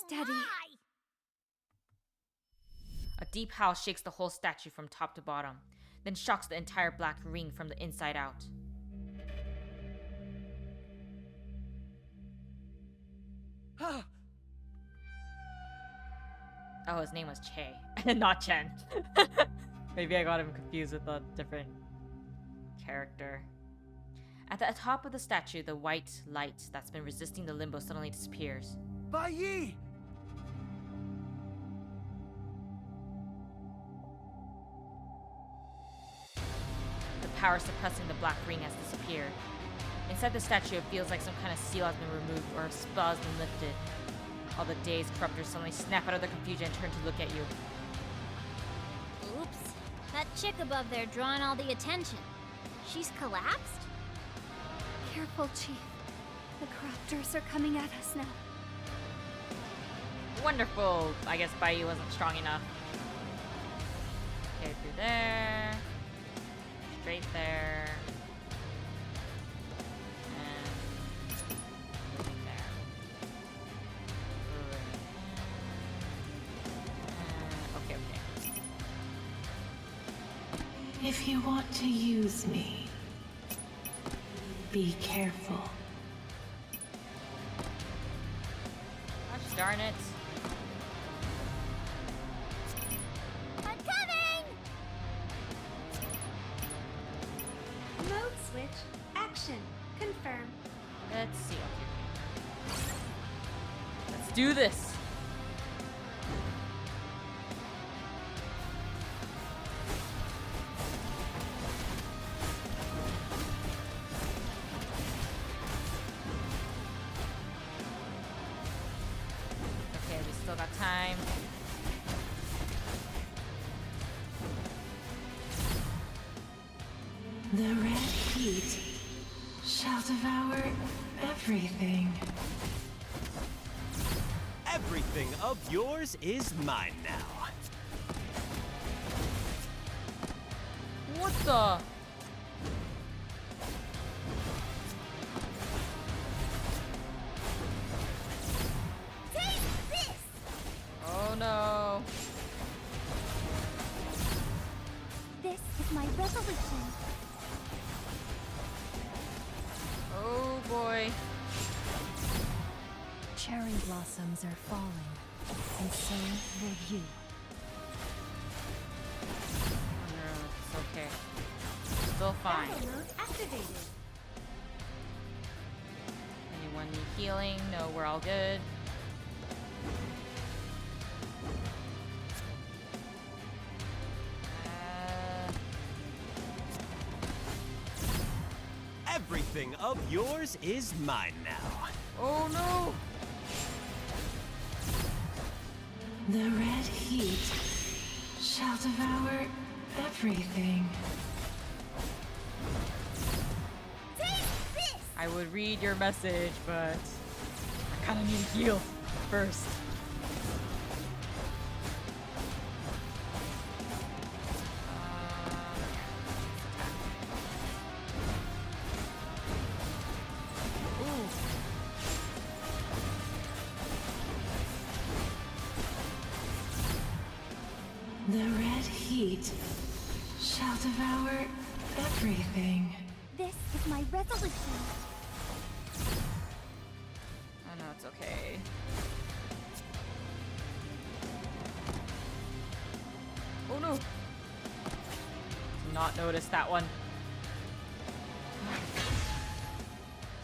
Steady. A deep howl shakes the whole statue from top to bottom, then shocks the entire Black Ring from the inside out. Oh, his name was Che, not Chen. Maybe I got him confused with a different character. At the top of the statue, the white light that's been resisting the limbo suddenly disappears. Bai Yi! The power suppressing the Black Ring has disappeared. Inside the statue, it feels like some kind of seal has been removed or a spell has been lifted. All the dazed corruptors suddenly snap out of their confusion and turn to look at you. Oops. That chick above there drawing all the attention. She's collapsed? Careful, Chief. The corruptors are coming at us now. Wonderful! I guess Bai Yi wasn't strong enough. Okay, through there. Straight there. And moving there. Okay. If you want to use me, be careful. Gosh darn it. I'm coming! Mode switch. Action. Confirm. Let's see. Okay. Let's do this. Okay, we still got time. The red heat shall devour everything. Everything of yours is mine now. What the? Take this! Oh no. This is my resolution. Oh boy. Cherry blossoms are falling, and so will you. Okay. Still fine. Battle mode activated. Anyone need healing? No, we're all good. Everything of yours is mine now. Oh no! The red heat shall devour everything. I would read your message, but I kind of need to heal first. The red heat shall devour everything. This is my resolution. Oh no, it's okay. Oh no! Did not notice that one.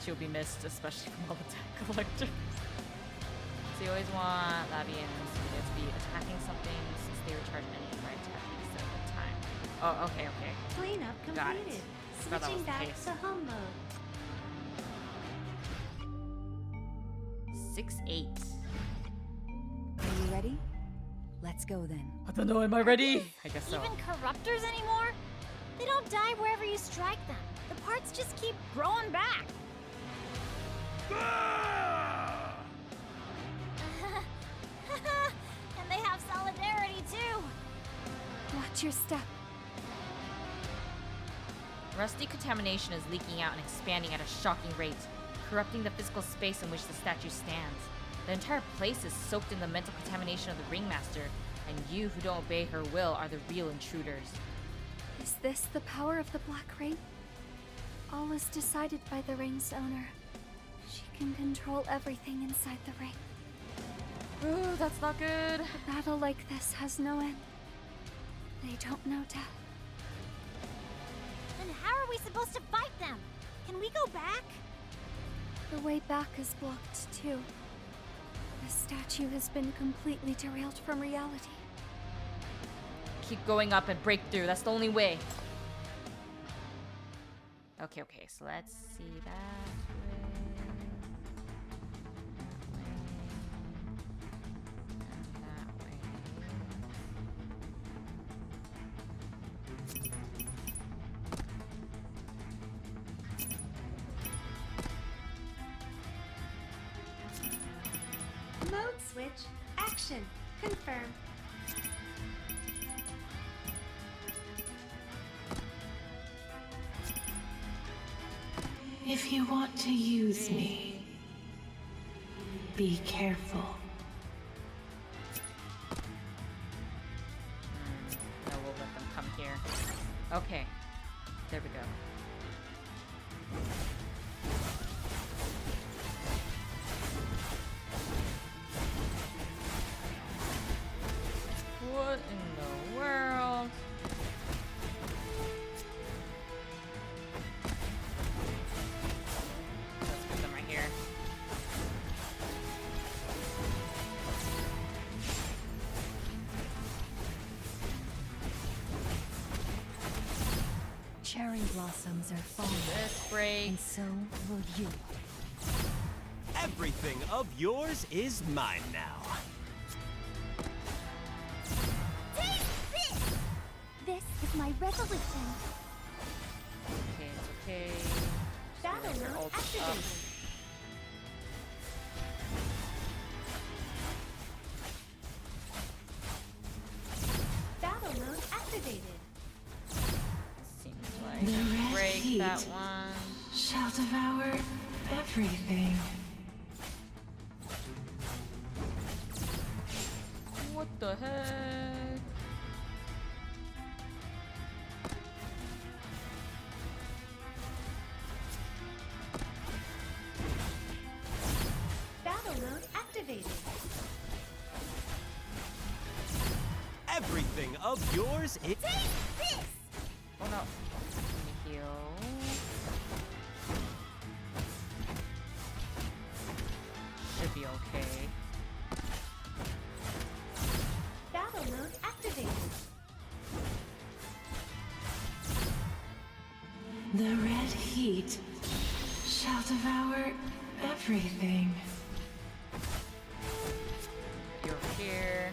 She'll be missed, especially from all the tech collectors. So you always want Labians to be attacking something since they recharge energy by attacking instead of the time. Oh, okay, okay. Cleanup Got it. completed. Forgot that was Switching the back case. to home mode. 6-8. Are you ready? Let's go then. I don't know, am I ready? I guess so. Even corruptors anymore? They don't die wherever you strike them. The parts just keep growing back. And they have solidarity too. Watch your step. Rusty contamination is leaking out and expanding at a shocking rate, corrupting the physical space in which the statue stands. The entire place is soaked in the mental contamination of the Ringmaster, and you who don't obey her will are the real intruders. Is this the power of the Black Ring? All is decided by the ring's owner. She can control everything inside the ring. Ooh, that's not good. A battle like this has no end. They don't know death. Then how are we supposed to fight them? Can we go back? The way back is blocked too. The statue has been completely derailed from reality. Keep going up and break through. That's the only way. Okay, okay, so let's see that way. That way. Mode switch. Action. Confirm. If you want to use me, be careful. No, we'll let them come here. Okay. There we go. What in the world? Let's put them right here. Cherry blossoms are falling. This break. And so will you. Everything of yours is mine now. Take this! This is my resolution. Okay, it's okay. Battle Your mode ult's activated. up. Battle mode activated. Seems The like red break heat that one. shall devour everything. What the heck? Battle mode activated. Everything of yours is... Take this! Okay. Battle mode activated. The red heat shall devour everything. You're here.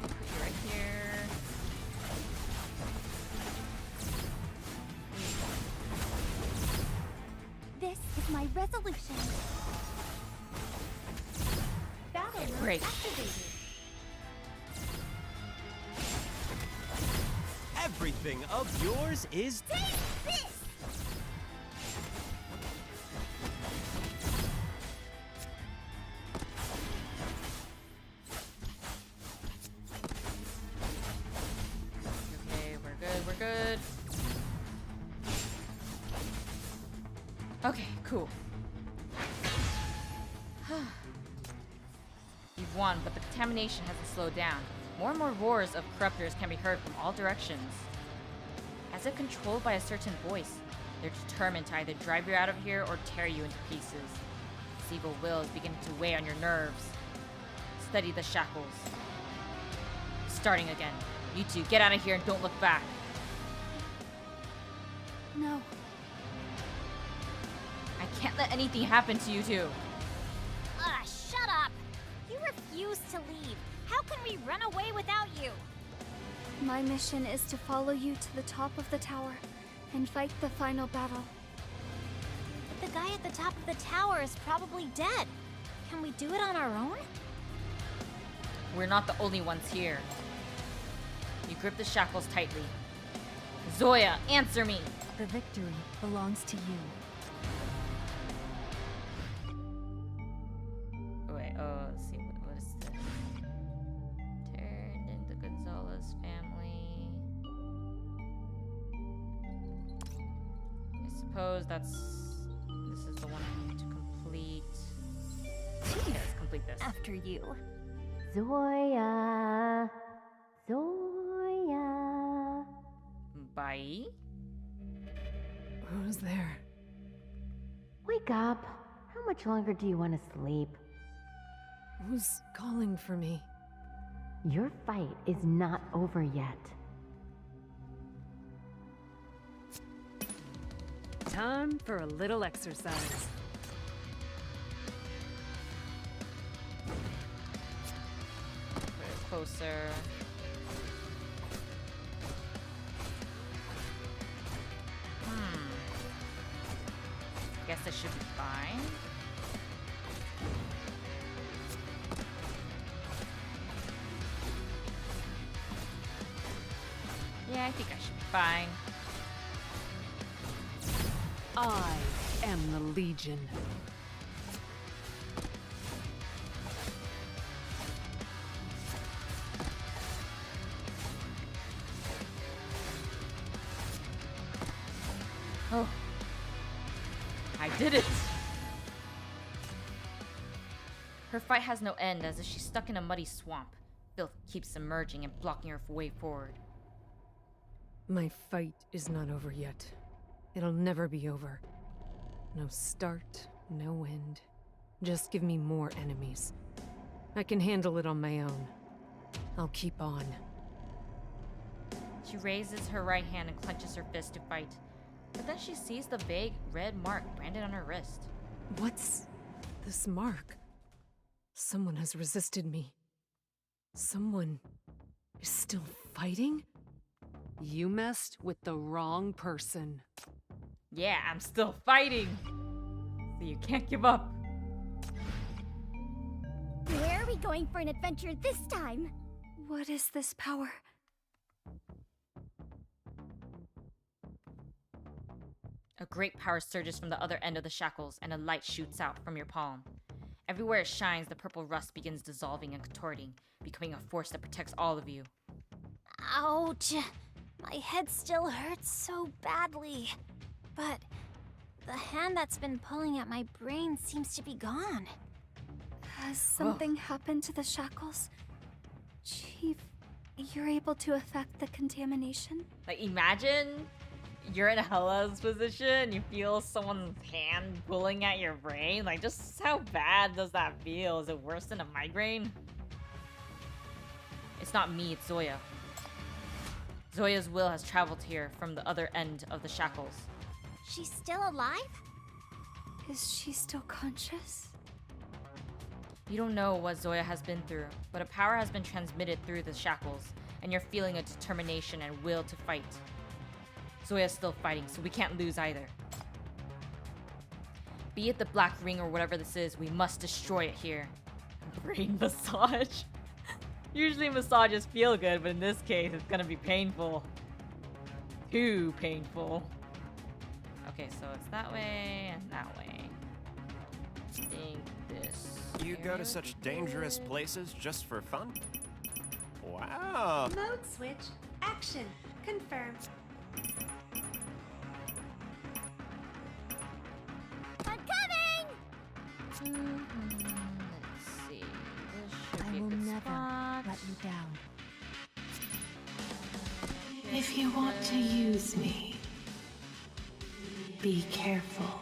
You're right here. This is my resolution. Battle mode Great. activated. Everything of yours is. Take this! Okay, we're good, we're good. Okay, cool. You've won, but the contamination hasn't slowed down. More and more roars of corruptors can be heard from all directions. As if controlled by a certain voice, they're determined to either drive you out of here or tear you into pieces. This evil will is beginning to weigh on your nerves. Study the shackles. Starting again. You two, get out of here and don't look back. No. I can't let anything happen to you two. Shut up! You refuse to leave. How can we run away without you? My mission is to follow you to the top of the tower and fight the final battle. But the guy at the top of the tower is probably dead. Can we do it on our own? We're not the only ones here. You grip the shackles tightly. Zoya, answer me! The victory belongs to you. Wait, let's see, what is this? Turned into Gonzalez family. I suppose this is the one I need to complete. Okay, let's complete this. After you. Zoya. Zoya. Bye. Who's there? Wake up. How much longer do you want to sleep? Who's calling for me? Your fight is not over yet. Time for a little exercise. Put it closer. Guess this should be fine. Yeah, I think I should be fine. I am the Legion. Oh. I did it! Her fight has no end, as if she's stuck in a muddy swamp. Filth keeps submerging and blocking her way forward. My fight is not over yet. It'll never be over. No start, no end. Just give me more enemies. I can handle it on my own. I'll keep on. She raises her right hand and clenches her fist to fight. But then she sees the vague red mark branded on her wrist. What's this mark? Someone has resisted me. Someone is still fighting? You messed with the wrong person. Yeah, I'm still fighting! So you can't give up. Where are we going for an adventure this time? What is this power? A great power surges from the other end of the shackles, and a light shoots out from your palm. Everywhere it shines, the purple rust begins dissolving and contorting, becoming a force that protects all of you. Ouch! My head still hurts so badly. But the hand that's been pulling at my brain seems to be gone. Has something happened to the shackles? Chief, you're able to affect the contamination? Like, imagine you're in Hella's position, you feel someone's hand pulling at your brain. Like, just how bad does that feel? Is it worse than a migraine? It's not me, it's Zoya. Zoya's will has traveled here from the other end of the shackles. She's still alive? Is she still conscious? You don't know what Zoya has been through, but a power has been transmitted through the shackles, and you're feeling a determination and will to fight. Zoya's still fighting, so we can't lose either. Be it the Black Ring or whatever this is, we must destroy it here. Brain massage. Usually massages feel good, but in this case, it's gonna be painful. Too painful. Okay, so it's that way and that way. I think this. You go to such dangerous places just for fun? Wow. Mode switch. Action. Confirmed. I'm coming! Let's see. This should I be a will good never spot. let you down. If you want to use me, be careful.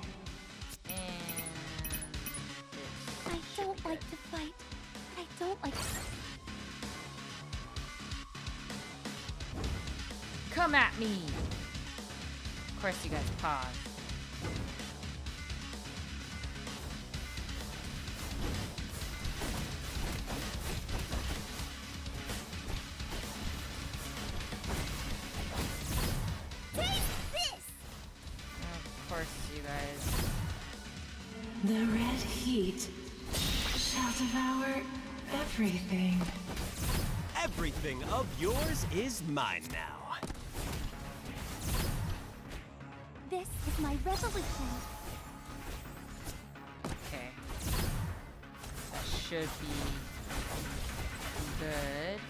I don't like to fight. I don't like to... Come at me! Of course you guys pause. Of course you guys. The red heat shall devour everything. Everything of yours is mine now. This is my resolution. Okay. That should be good.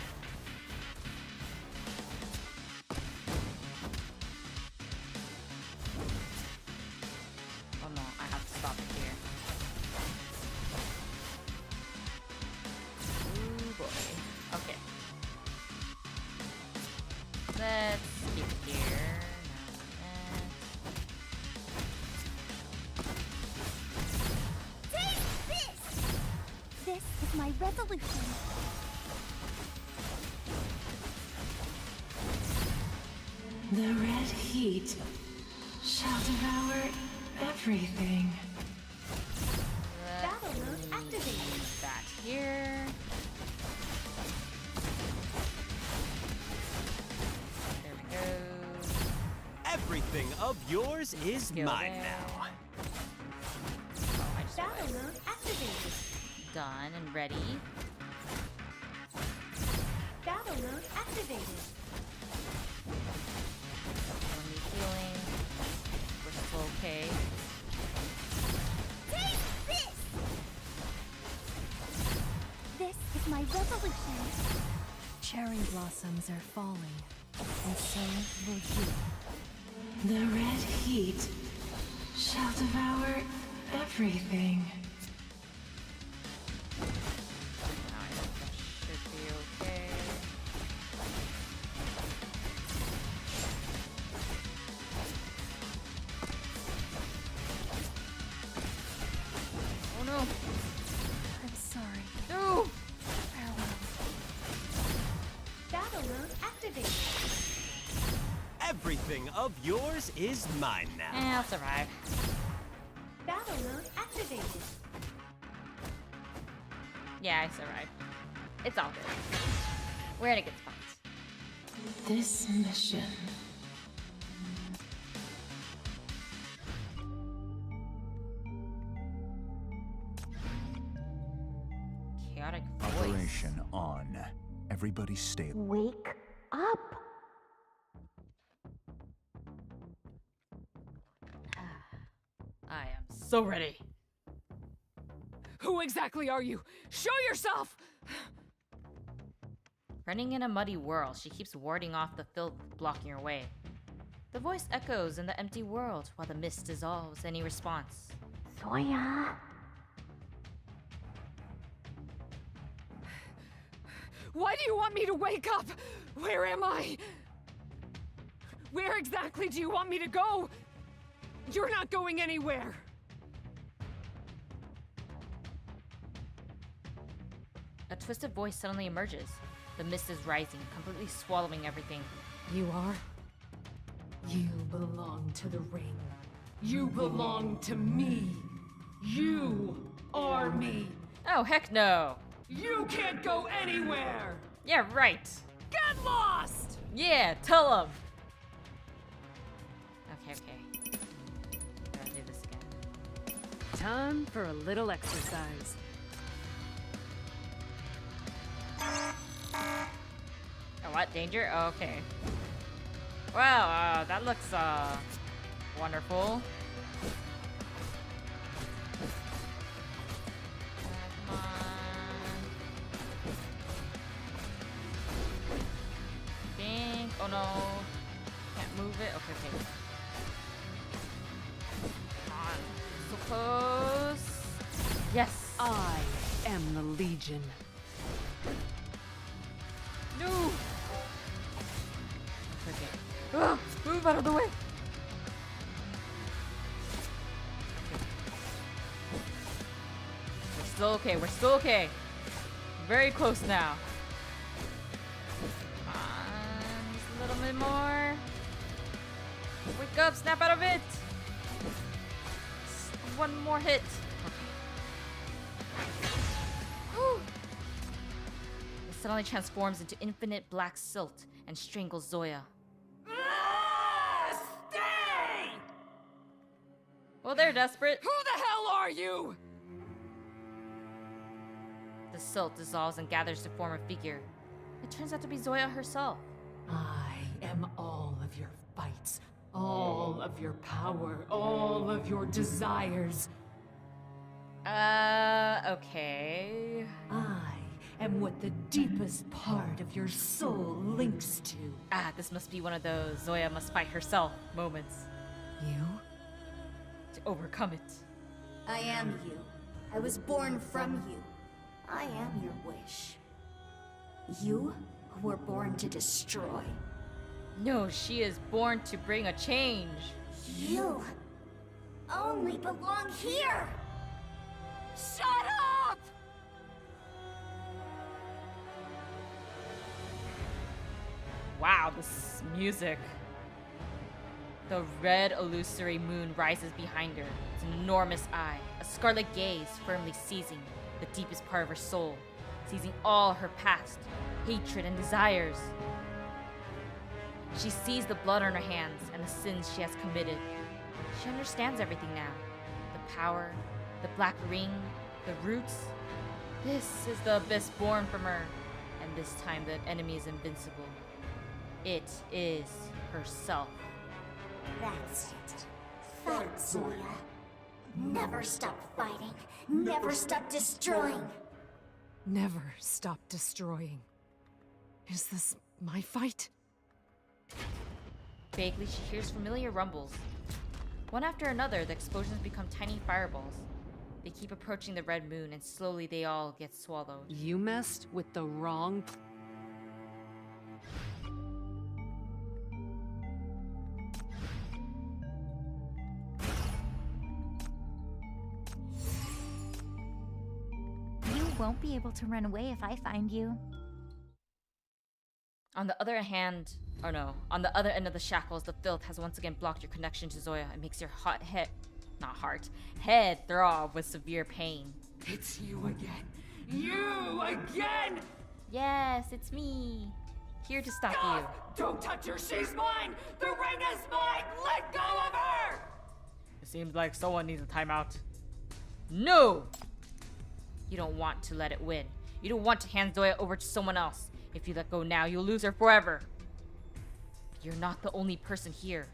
Oh no, I have to stop it here. Ooh boy. Okay. Let's keep it here. This is my resolution. The red heat shall devour everything. Battle mode activated. That here. There we go. Everything of yours is Skill mine there. now. Oh, I just Battle realized. mode activated. Done and ready. Battle mode activated. Feeling me healing. We're still okay. Take this! This is my resolution. Cherry blossoms are falling, and so will you. The red heat shall devour everything. I think that should be okay. Oh no! I'm sorry. No! Farewell. Battle mode activated. Everything of yours is mine now. I'll survive. Battle mode activated. Yeah, I survived. It's all good. We're in a good spot. This mission Chaotic voice. Operation on. Everybody stay. Wake up! I am so ready. Who exactly are you? Show yourself! Running in a muddy whirl, she keeps warding off the filth blocking her way. The voice echoes in the empty world while the mist dissolves any response. Zoya? Why do you want me to wake up? Where am I? Where exactly do you want me to go? You're not going anywhere. A twisted voice suddenly emerges. The mist is rising, completely swallowing everything. You are? You belong to the ring. You belong to me. You are me. Oh, heck no. You can't go anywhere. Yeah, right. Get lost! Yeah, tell him. Okay. Gotta do this again. Time for a little exercise. Oh, what? Danger? Oh, okay. Wow, that looks, wonderful. Come on. Think. Oh no. Can't move it. Okay. Come on. So close. Yes. I am the Legion. No. Okay. Ah, move out of the way. We're still okay. Very close now. Come on, just a little bit more. Wake up, snap out of it. Just one more hit. Okay. Whew. It suddenly transforms into infinite black silt and strangles Zoya. Stay! Well, they're desperate. Who the hell are you? The silt dissolves and gathers to form a figure. It turns out to be Zoya herself. I am all of your fights, all of your power, all of your desires. Okay. I am what the deepest part of your soul links to. Ah, this must be one of those Zoya must fight herself moments. You? To overcome it. I am you. I was born from you. I am your wish. You were born to destroy. No, she is born to bring a change. You only belong here! Shut up! Wow, this music. The red illusory moon rises behind her, its enormous eye, a scarlet gaze firmly seizing the deepest part of her soul, seizing all her past, hatred, and desires. She sees the blood on her hands and the sins she has committed. She understands everything now. The power, the black ring, the roots. This is the abyss born from her, and this time the enemy is invincible. It is herself. That's it. Fight, Zoya. Never stop fighting. Never stop destroying. Never stop destroying. Is this my fight? Vaguely, she hears familiar rumbles. One after another, the explosions become tiny fireballs. They keep approaching the red moon, and slowly they all get swallowed. You messed with the wrong... You won't be able to run away if I find you. On the other hand, or no, on the other end of the shackles, the filth has once again blocked your connection to Zoya. It makes your head throb with severe pain. It's you again. You again! Yes, it's me. Here to stop you. Don't touch her, she's mine! The ring is mine! Let go of her! It seems like someone needs a timeout. No! You don't want to let it win. You don't want to hand Zoya over to someone else. If you let go now, you'll lose her forever. But you're not the only person here.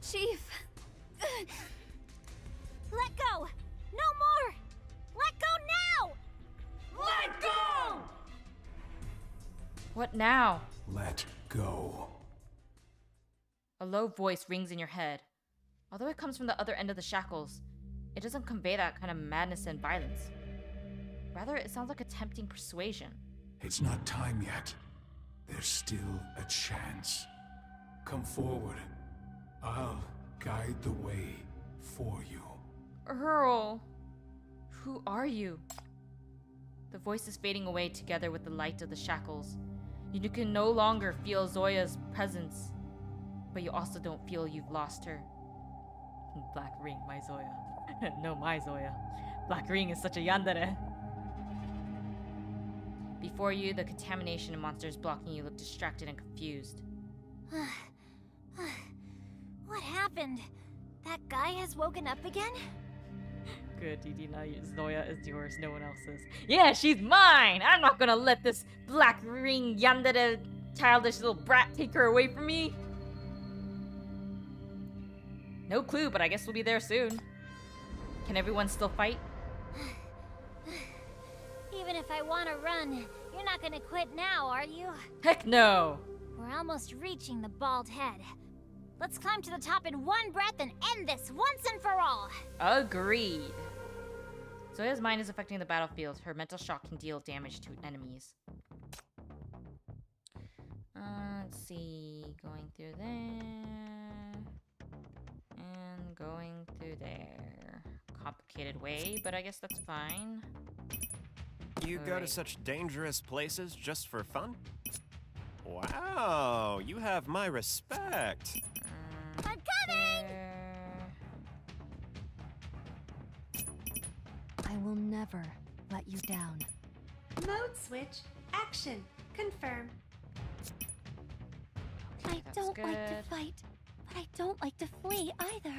Chief! Let go! No more! Let go now! Let go! What now? Let go. A low voice rings in your head. Although it comes from the other end of the shackles, it doesn't convey that kind of madness and violence. Rather, it sounds like a tempting persuasion. It's not time yet. There's still a chance. Come forward. I'll guide the way for you. Earl, who are you? The voice is fading away together with the light of the shackles. You can no longer feel Zoya's presence, but you also don't feel you've lost her. Black Ring, my Zoya. No, my Zoya. Black Ring is such a yandere. Before you, the contamination monsters blocking you look distracted and confused. What happened? That guy has woken up again? Good, Didi, now Zoya is yours, no one else's. Yeah, she's mine! I'm not gonna let this Black Ring yandere childish little brat take her away from me. No clue, but I guess we'll be there soon. Can everyone still fight? Even if I want to run, you're not gonna quit now, are you? Heck no! We're almost reaching the bald head. Let's climb to the top in one breath and end this once and for all! Agreed. Zoya's mind is affecting the battlefield. Her mental shock can deal damage to enemies. Let's see. Going through there. And going through there. Complicated way, but I guess that's fine. You go to such dangerous places just for fun? Wow, you have my respect. I'm coming! I will never let you down. Mode switch. Action. Confirm. I don't like to fight, but I don't like to flee either.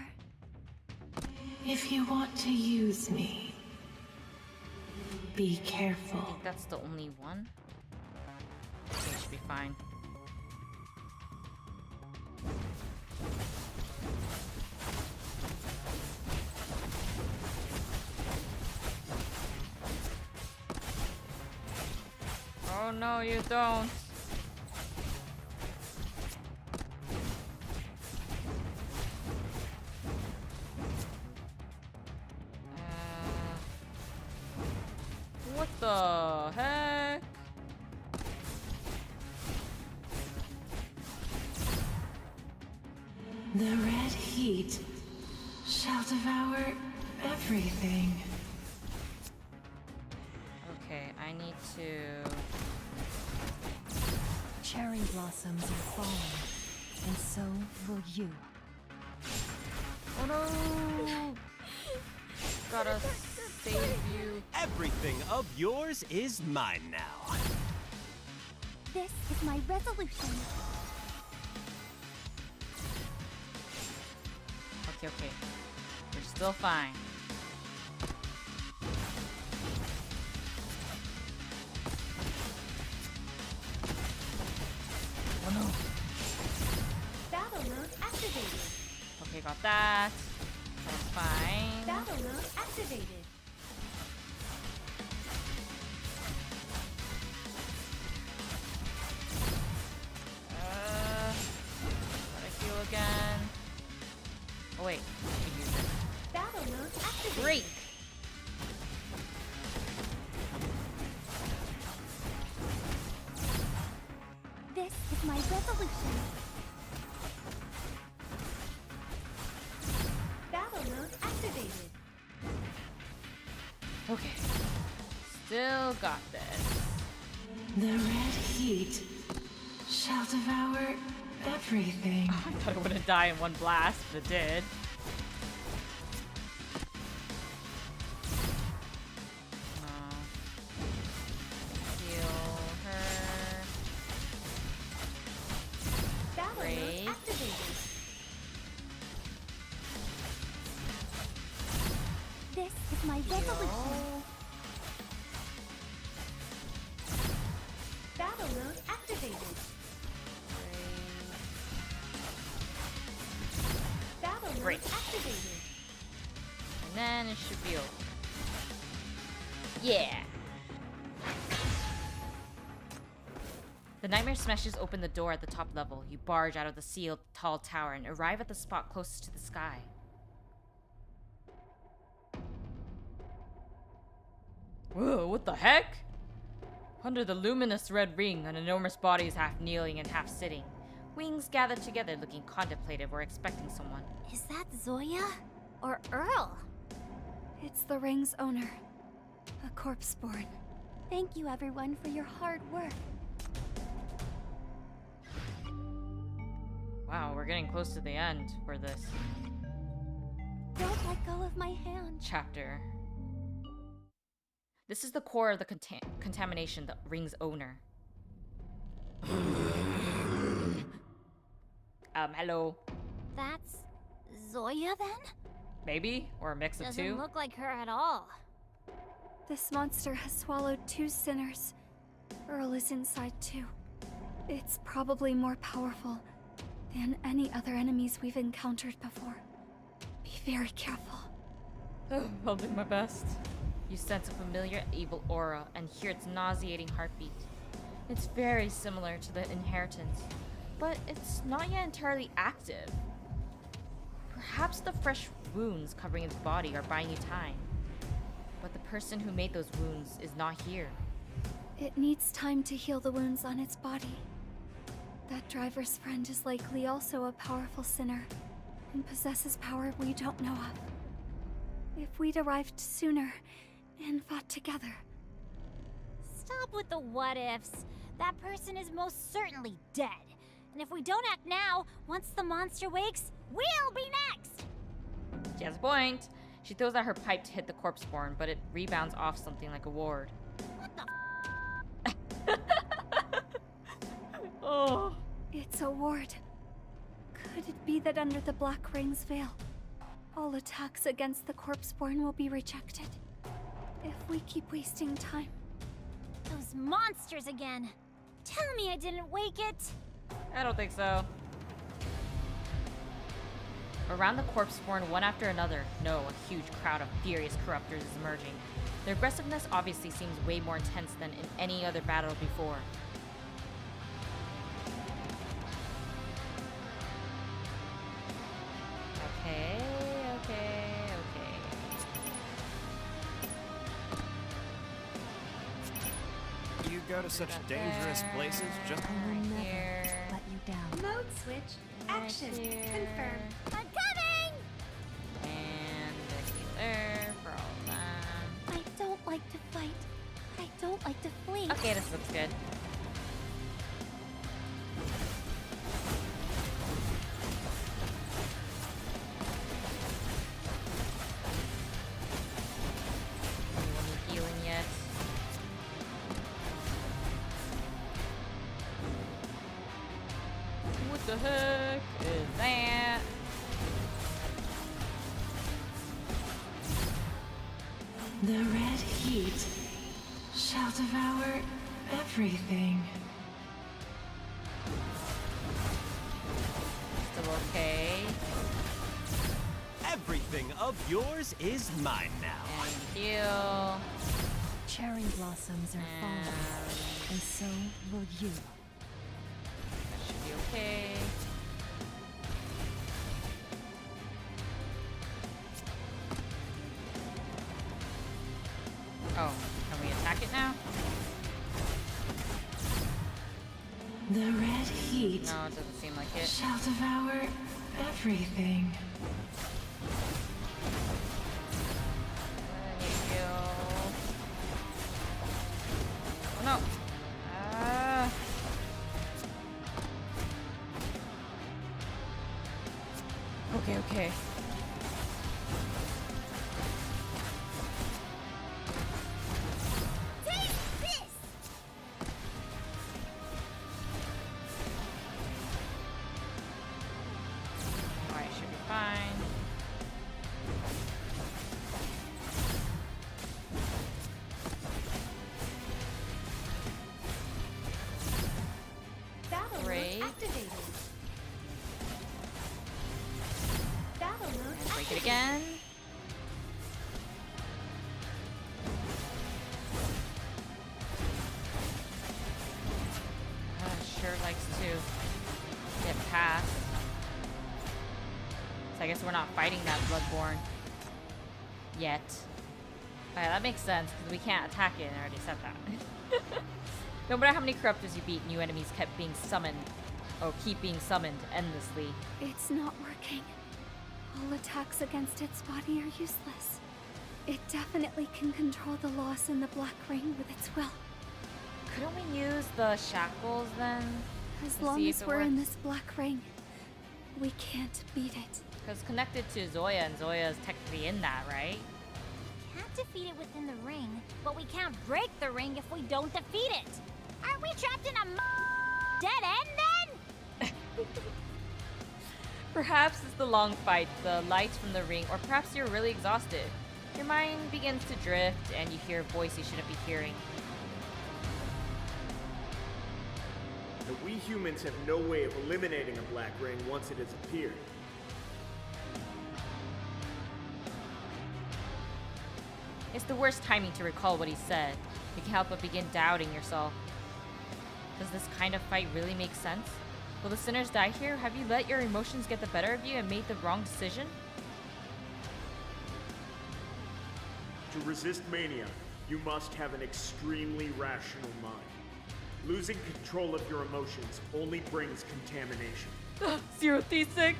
If you want to use me, be careful. I think that's the only one. Okay, should be fine. Oh no, you don't. What the heck? The red heat shall devour everything. Okay, I need to... Cherry blossoms are falling, and so will you. Oh no! Gotta save you. Everything of yours is mine now. This is my resolution. Okay. We're still fine. Oh no. Battle mode activated. Okay, got that. That's fine. Battle mode activated. Gotta heal again. Oh wait, I can use it. Battle mode activated. Great. This is my resolution. Battle mode activated. Okay. Still got this. The red heat shall devour everything. I thought it wouldn't die in one blast, but it did. Heal her. Battle Great. mode activated. This is my resolution. Battle mode activated. Battle mode Great. activated. And then it should be over. Yeah. The nightmare smashes open the door at the top level. You barge out of the sealed tall tower and arrive at the spot closest to the sky. Whoa, what the heck? Under the luminous red ring, an enormous body is half kneeling and half sitting. Wings gather together, looking contemplative or expecting someone. Is that Zoya? Or Earl? It's the ring's owner, a corpse born. Thank you, everyone, for your hard work. Wow, we're getting close to the end for this Don't let go of my hand. chapter. This is the core of the contamination, the ring's owner. Hello. That's Zoya then? Maybe? Or a mix of Doesn't two? look like her at all. This monster has swallowed 2 sinners. Earl is inside too. It's probably more powerful than any other enemies we've encountered before. Be very careful. I'll do my best. You sense a familiar evil aura and hear its nauseating heartbeat. It's very similar to the inheritance, but it's not yet entirely active. Perhaps the fresh wounds covering its body are buying you time. But the person who made those wounds is not here. It needs time to heal the wounds on its body. That driver's friend is likely also a powerful sinner and possesses power we don't know of. If we'd arrived sooner and fought together. Stop with the what ifs. That person is most certainly dead. And if we don't act now, once the monster wakes, we'll be next! She has a point. She throws out her pipe to hit the corpse born, but it rebounds off something like a ward. What the Oh. It's a ward. Could it be that under the Black Ring's veil, all attacks against the corpse-born will be rejected? If we keep wasting time. Those monsters again! Tell me I didn't wake it! I don't think so. Around the corpse-born, one after another, no, a huge crowd of furious corruptors is emerging. Their aggressiveness obviously seems way more intense than in any other battle before. Okay. You go to such dangerous places just here. Let you down. Mode switch. Action. Confirmed. I'm coming! And there for all of them. I don't like to fight. I don't like to flee. Okay, this looks good. Anyone need healing yet? What the heck is that? The red heat shall devour everything. Still okay. everything of yours is mine now. Thank you. Cherry blossoms are falling, and so will you. That should be okay. Oh, can we attack it now? The red heat No, it doesn't seem like it. shall devour everything. Thank you. Oh no. Okay, okay. Alright, should be fine. Battle Great. mode activated. Battle mode Break it again. Sure likes to get past. So I guess we're not fighting that Bloodborne yet. Alright, that makes sense, because we can't attack it, and I already said that. No matter how many corruptors you beat, new enemies kept being summoned, or keep being summoned endlessly. It's not working. All attacks against its body are useless. It definitely can control the loss in the Black Ring with its will. Couldn't we use the shackles then? As long as we're in this Black Ring, we can't beat it. Because connected to Zoya, and Zoya is technically in that, right? We can't defeat it within the ring, but we can't break the ring if we don't defeat it. Aren't we trapped in a dead end then? Perhaps it's the long fight, the lights from the ring, or perhaps you're really exhausted. Your mind begins to drift, and you hear a voice you shouldn't be hearing. But we humans have no way of eliminating a black ring once it has appeared. It's the worst timing to recall what he said. You can't help but begin doubting yourself. Does this kind of fight really make sense? Will the sinners die here? Have you let your emotions get the better of you and made the wrong decision? To resist mania, you must have an extremely rational mind. Losing control of your emotions only brings contamination. 036!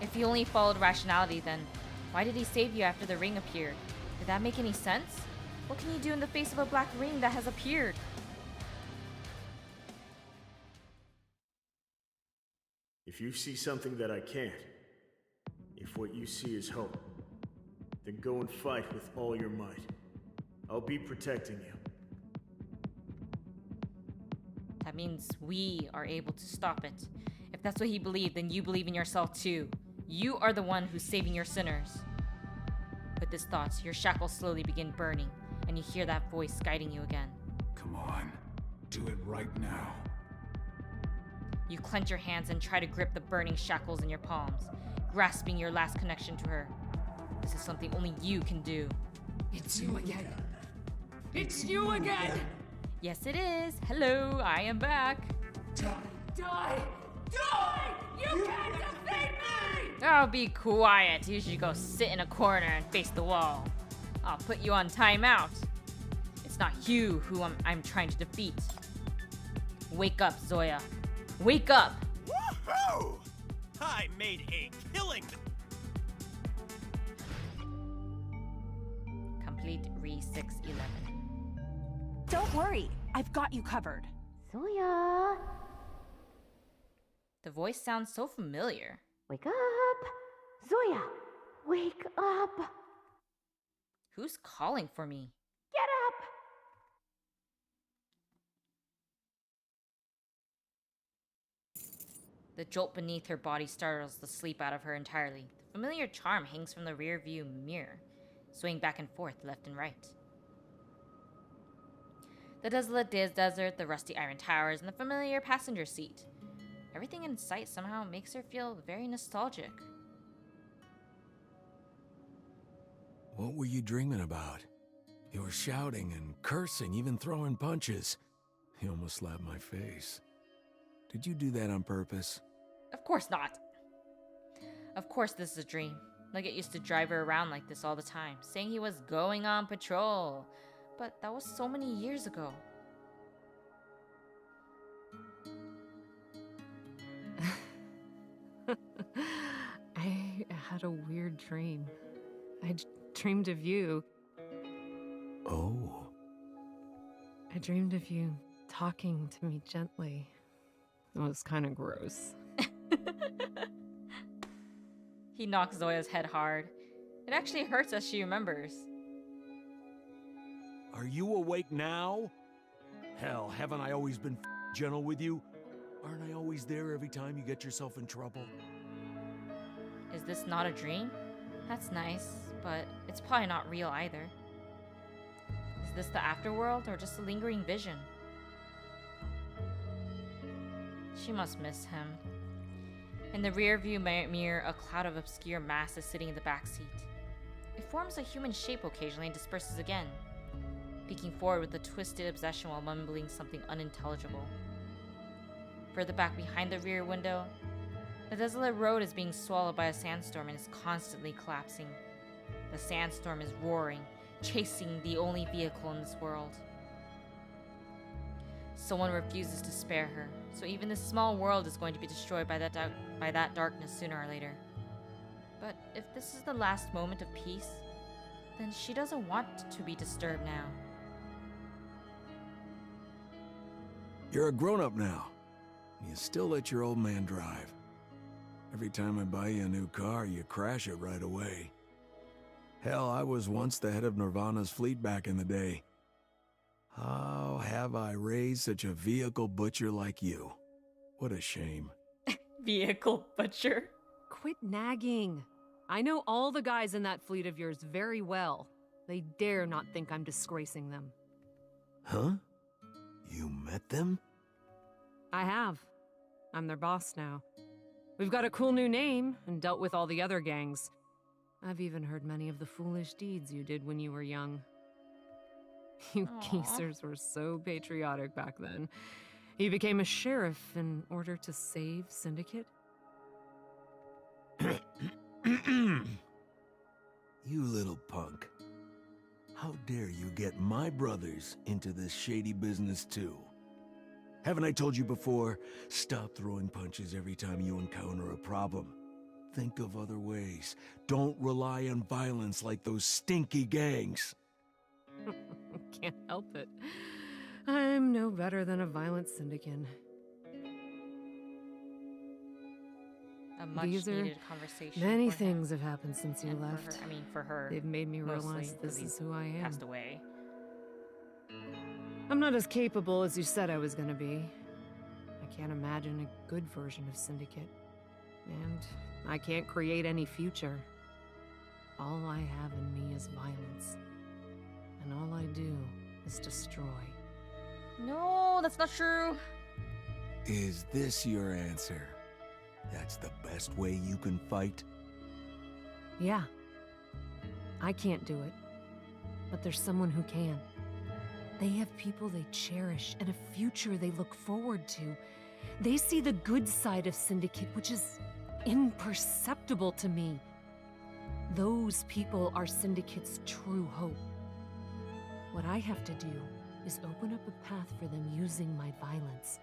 If you only followed rationality, then why did he save you after the ring appeared? Did that make any sense? What can you do in the face of a black ring that has appeared? If you see something that I can't, if what you see is hope, then go and fight with all your might. I'll be protecting you. That means we are able to stop it. If that's what he believed, then you believe in yourself too. You are the one who's saving your sinners. With this thought, your shackles slowly begin burning, and you hear that voice guiding you again. Come on, do it right now. You clench your hands and try to grip the burning shackles in your palms, grasping your last connection to her. This is something only you can do. It's you again. It's you again! Yes, it is. Hello, I am back. Die! Die! Die! You can't defeat me! Oh, be quiet. You should go sit in a corner and face the wall. I'll put you on timeout. It's not you who I'm trying to defeat. Wake up, Zoya. Wake up! Woohoo! I made a killing! Complete Re-611. Don't worry, I've got you covered. Zoya! The voice sounds so familiar. Wake up! Zoya! Wake up! Who's calling for me? Get up! The jolt beneath her body startles the sleep out of her entirely. The familiar charm hangs from the rear view mirror, swaying back and forth left and right. The desolate desert, the rusty iron towers, and the familiar passenger seat. Everything in sight somehow makes her feel very nostalgic. What were you dreaming about? You were shouting and cursing, even throwing punches. You almost slapped my face. Did you do that on purpose? Of course not. Of course this is a dream. Nugget used to drive her around like this all the time, saying he was going on patrol. But that was so many years ago. I had a weird dream. I dreamed of you. Oh. I dreamed of you talking to me gently. It was kind of gross. He knocks Zoya's head hard. It actually hurts as she remembers. Are you awake now? Hell, haven't I always been gentle with you? Aren't I always there every time you get yourself in trouble? Is this not a dream? That's nice, but it's probably not real either. Is this the afterworld or just a lingering vision? She must miss him. In the rearview mirror, a cloud of obscure mass is sitting in the back seat. It forms a human shape occasionally and disperses again, peeking forward with a twisted obsession while mumbling something unintelligible. Further back behind the rear window, The desolate road is being swallowed by a sandstorm and is constantly collapsing. The sandstorm is roaring, chasing the only vehicle in this world. Someone refuses to spare her, so even this small world is going to be destroyed by that darkness sooner or later. But if this is the last moment of peace, then she doesn't want to be disturbed now. You're a grown-up now. You still let your old man drive. Every time I buy you a new car, you crash it right away. Hell, I was once the head of Nirvana's fleet back in the day. How have I raised such a vehicle butcher like you? What a shame. Vehicle butcher? Quit nagging. I know all the guys in that fleet of yours very well. They dare not think I'm disgracing them. Huh? You met them? I have. I'm their boss now. We've got a cool new name and dealt with all the other gangs. I've even heard many of the foolish deeds you did when you were young. You geezers were so patriotic back then. You became a sheriff in order to save Syndicate? You little punk. How dare you get my brothers into this shady business too? Haven't I told you before? Stop throwing punches every time you encounter a problem. Think of other ways. Don't rely on violence like those stinky gangs. Can't help it. I'm no better than a violent syndicate. A much-needed conversation. Many things have happened since you left. For her. They've made me mostly, realize this is who I am. Passed away. I'm not as capable as you said I was gonna be. I can't imagine a good version of Syndicate. And I can't create any future. All I have in me is violence. And all I do is destroy. No, that's not true. Is this your answer? That's the best way you can fight? Yeah. I can't do it. But there's someone who can. They have people they cherish and a future they look forward to. They see the good side of Syndicate, which is imperceptible to me. Those people are Syndicate's true hope. What I have to do is open up a path for them using my violence.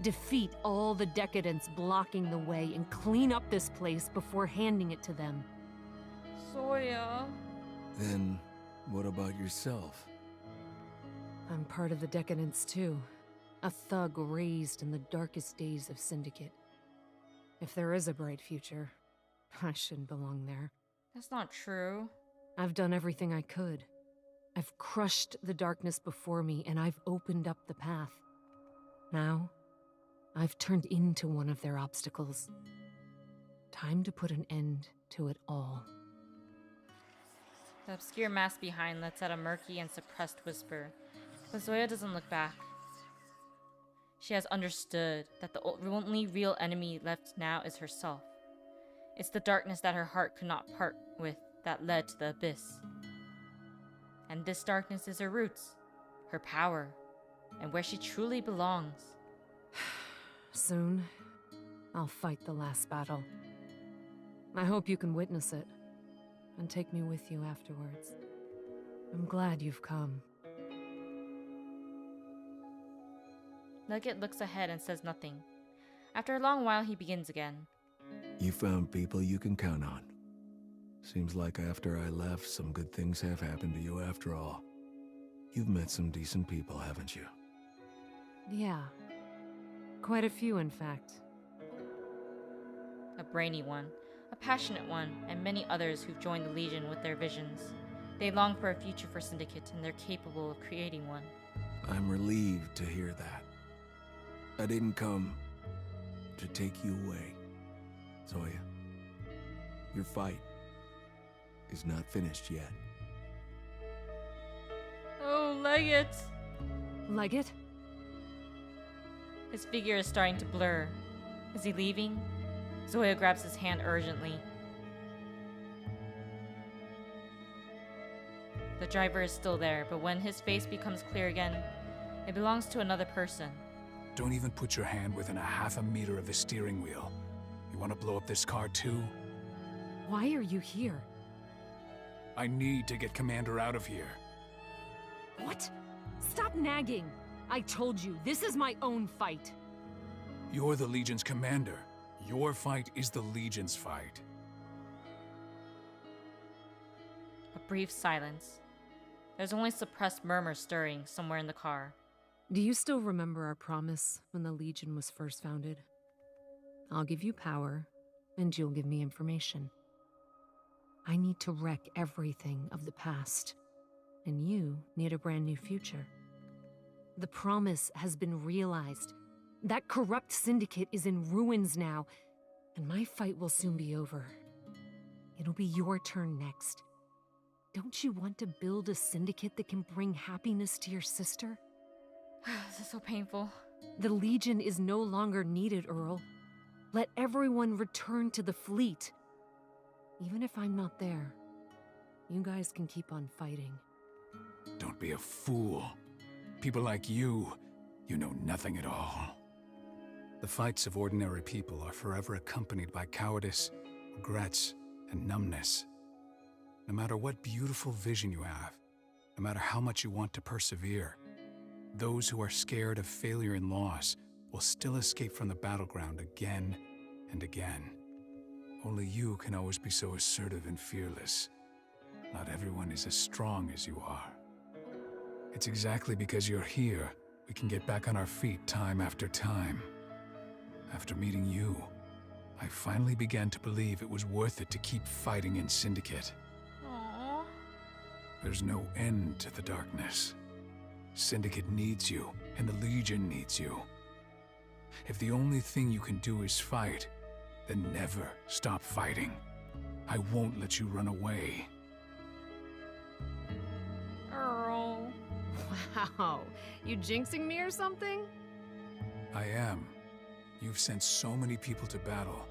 Defeat all the decadents blocking the way and clean up this place before handing it to them. Zoya. Then, what about yourself? I'm part of the decadents too. A thug raised in the darkest days of Syndicate. If there is a bright future, I shouldn't belong there. That's not true. I've done everything I could. I've crushed the darkness before me, and I've opened up the path. Now, I've turned into one of their obstacles. Time to put an end to it all. The obscure mask behind lets out a murky and suppressed whisper, but Zoya doesn't look back. She has understood that the only real enemy left now is herself. It's the darkness that her heart could not part with that led to the abyss. And this darkness is her roots, her power, and where she truly belongs. Soon, I'll fight the last battle. I hope you can witness it, and take me with you afterwards. I'm glad you've come. Leggett looks ahead and says nothing. After a long while, he begins again. You found people you can count on. Seems like after I left, some good things have happened to you after all. You've met some decent people, haven't you? Yeah. Quite a few, in fact. A brainy one, a passionate one, and many others who've joined the Legion with their visions. They long for a future for Syndicate, and they're capable of creating one. I'm relieved to hear that. I didn't come to take you away, Zoya. Your fight is not finished yet. Oh, Leggett! Leggett? His figure is starting to blur. Is he leaving? Zoya grabs his hand urgently. The driver is still there, but when his face becomes clear again, it belongs to another person. Don't even put your hand within a half a meter of the steering wheel. You want to blow up this car too? Why are you here? I need to get Commander out of here. What? Stop nagging! I told you, this is my own fight. You're the Legion's commander. Your fight is the Legion's fight. A brief silence. There's only suppressed murmurs stirring somewhere in the car. Do you still remember our promise when the Legion was first founded? I'll give you power, and you'll give me information. I need to wreck everything of the past, and you need a brand new future. The promise has been realized. That corrupt syndicate is in ruins now, and my fight will soon be over. It'll be your turn next. Don't you want to build a syndicate that can bring happiness to your sister? This is so painful. The Legion is no longer needed, Earl. Let everyone return to the fleet. Even if I'm not there, you guys can keep on fighting. Don't be a fool. People like you know nothing at all. The fights of ordinary people are forever accompanied by cowardice, regrets, and numbness. No matter what beautiful vision you have, no matter how much you want to persevere, those who are scared of failure and loss will still escape from the battleground again and again. Only you can always be so assertive and fearless. Not everyone is as strong as you are. It's exactly because you're here we can get back on our feet time after time. After meeting you, I finally began to believe it was worth it to keep fighting in Syndicate. Aww. There's no end to the darkness. Syndicate needs you, and the Legion needs you. If the only thing you can do is fight, then never stop fighting. I won't let you run away. Earl. Wow, you jinxing me or something? I am. You've sent so many people to battle.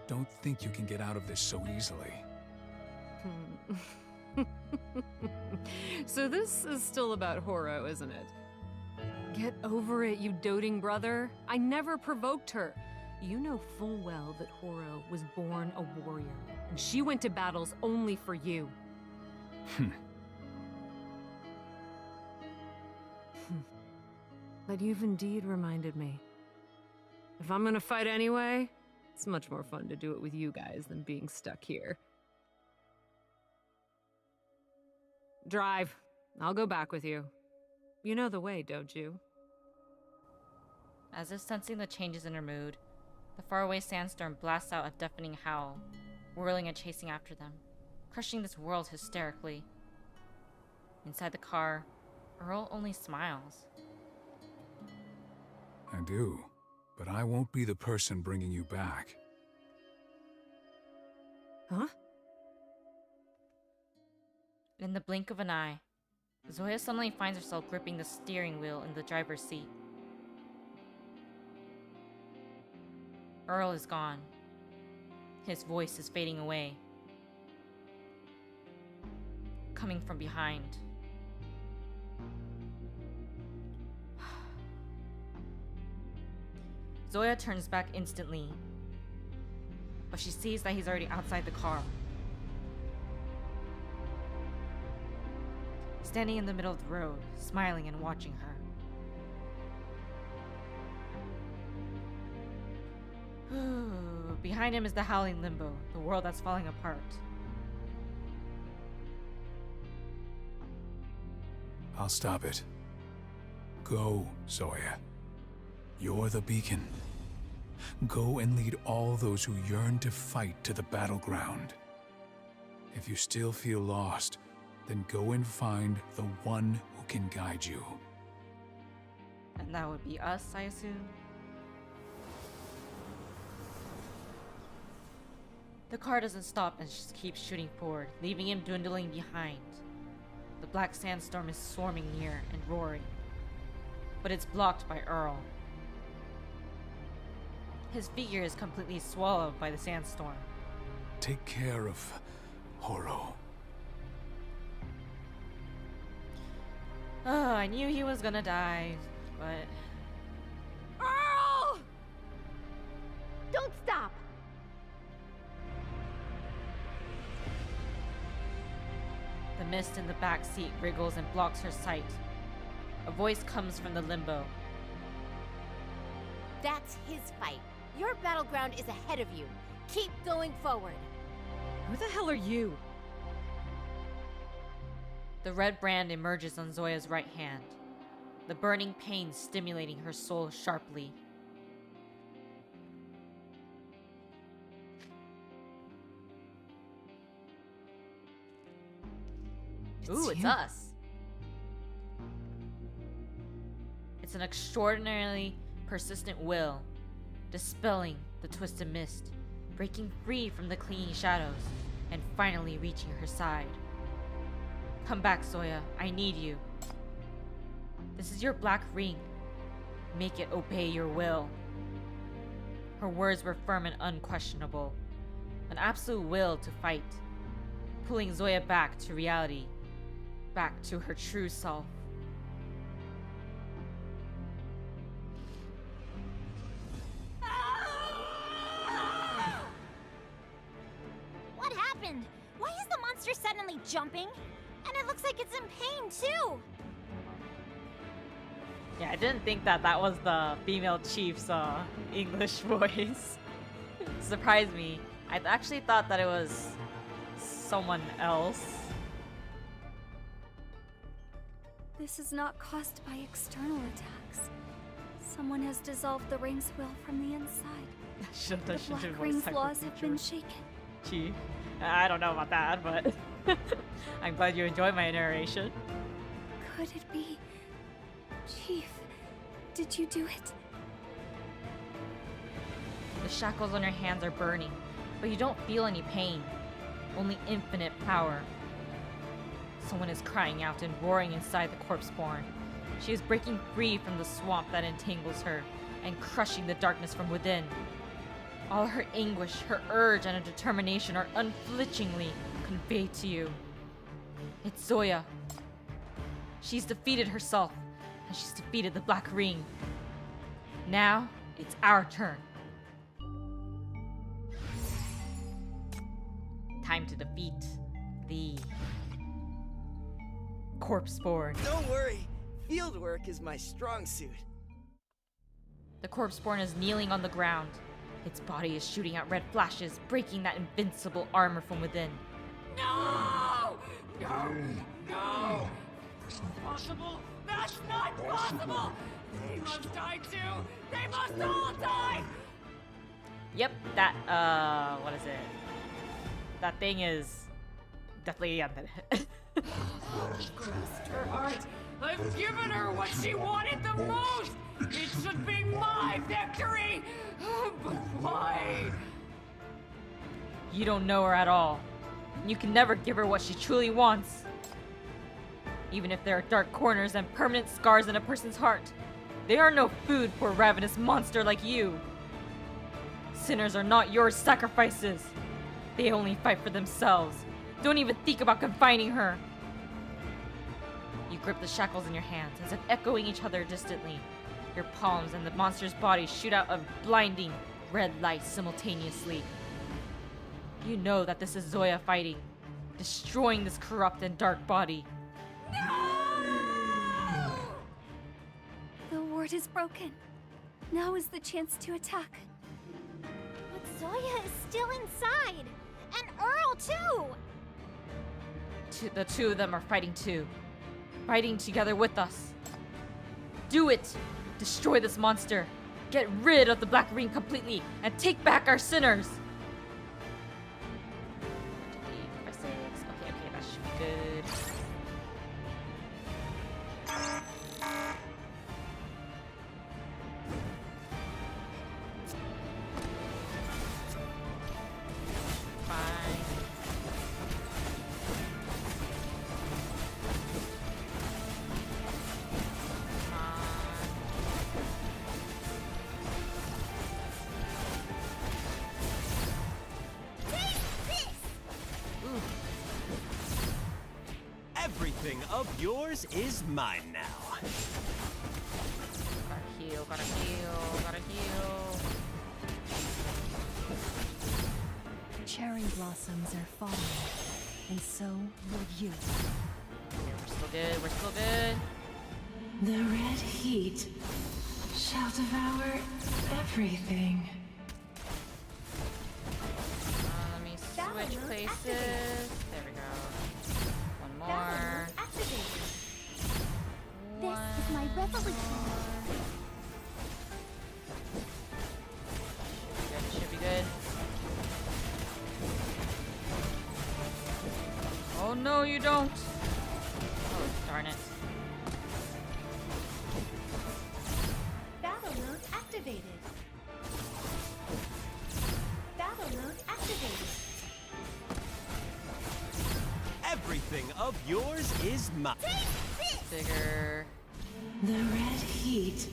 Don't think you can get out of this so easily. So this is still about Horo, isn't it? Get over it, you doting brother. I never provoked her. You know full well that Horo was born a warrior, and she went to battles only for you. But you've indeed reminded me. If I'm gonna fight anyway, it's much more fun to do it with you guys than being stuck here. Drive. I'll go back with you. You know the way, don't you? As if sensing the changes in her mood, the faraway sandstorm blasts out a deafening howl, whirling and chasing after them, crushing this world hysterically. Inside the car, Earl only smiles. I do, but I won't be the person bringing you back. Huh? In the blink of an eye, Zoya suddenly finds herself gripping the steering wheel in the driver's seat. Earl is gone. His voice is fading away. Coming from behind. Zoya turns back instantly, but she sees that he's already outside the car. Standing in the middle of the road, smiling and watching her. Behind him is the howling limbo, the world that's falling apart. I'll stop it. Go, Zoya. You're the beacon. Go and lead all those who yearn to fight to the battleground. If you still feel lost, then go and find the one who can guide you. And that would be us, I assume? The car doesn't stop and just keeps shooting forward, leaving him dwindling behind. The black sandstorm is swarming near and roaring, but it's blocked by Earl. His figure is completely swallowed by the sandstorm. Take care of Horo. Oh, I knew he was gonna die, but... Earl! Don't stop! mist in the back seat wriggles and blocks her sight. A voice comes from the limbo. That's his fight. Your battleground is ahead of you. Keep going forward. Who the hell are you? The red brand emerges on Zoya's right hand, the burning pain stimulating her soul sharply. Ooh, it's us. It's an extraordinarily persistent will, dispelling the twisted mist, breaking free from the clinging shadows, and finally reaching her side. Come back, Zoya. I need you. This is your black ring. Make it obey your will. Her words were firm and unquestionable. An absolute will to fight, pulling Zoya back to reality, back to her true self. What happened? Why is the monster suddenly jumping? And it looks like it's in pain, too! Yeah, I didn't think that was the female chief's English voice. Surprised me. I actually thought that it was someone else. This is not caused by external attacks. Someone has dissolved the ring's will from the inside. The Black Ring's laws have been shaken. Chief. I don't know about that, but I'm glad you enjoyed my narration. Could it be? Chief, did you do it? The shackles on your hands are burning, but you don't feel any pain, only infinite power. Someone is crying out and roaring inside the corpse born. She is breaking free from the swamp that entangles her and crushing the darkness from within. All her anguish, her urge, and her determination are unflinchingly conveyed to you. It's Zoya. She's defeated herself, and she's defeated the Black Ring. Now, it's our turn. Time to defeat the Corpseborn. Don't worry, field work is my strong suit. The Corpseborn is kneeling on the ground. Its body is shooting out red flashes, breaking that invincible armor from within. No! No! No! It's not possible! That's not possible! They must die too! They must all die! Yep, that, what is it? That thing is definitely undead. I've grasped her heart! I've given her what she wanted the most! It should be my victory! But why? You don't know her at all. You can never give her what she truly wants. Even if there are dark corners and permanent scars in a person's heart, they are no food for a ravenous monster like you. Sinners are not your sacrifices. They only fight for themselves. Don't even think about confining her. You grip the shackles in your hands, as if echoing each other distantly. Your palms and the monster's body shoot out a blinding red light simultaneously. You know that this is Zoya fighting, destroying this corrupt and dark body. The ward is broken. Now is the chance to attack. But Zoya is still inside! And Earl, too! The two of them are fighting too. Fighting together with us. Do it! Destroy this monster. Get rid of the Black Ring completely and take back our sinners! Okay, that should be good. Everything of yours is mine now. Gotta heal, gotta heal, gotta heal. Cherry blossoms are falling, And so will you. We're still good. We're still good. The red heat shall devour everything. Let me switch places. There we go. One more. This is my resolution. Good, should be good. Oh no, you don't. Oh, darn it. Battle mode activated. Battle mode activated. Everything of yours is mine. Bigger. The red heat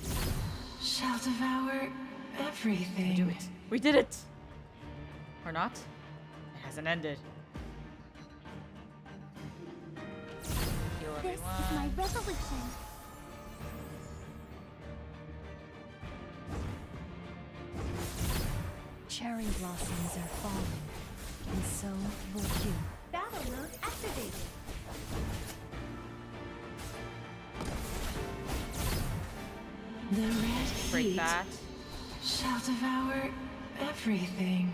shall devour everything. We do it. We did it. Or not? It hasn't ended. Heal This is everyone. my resolution. Cherry blossoms are falling, and so will you. Battle mode activated. The red Break heat that. shall devour everything.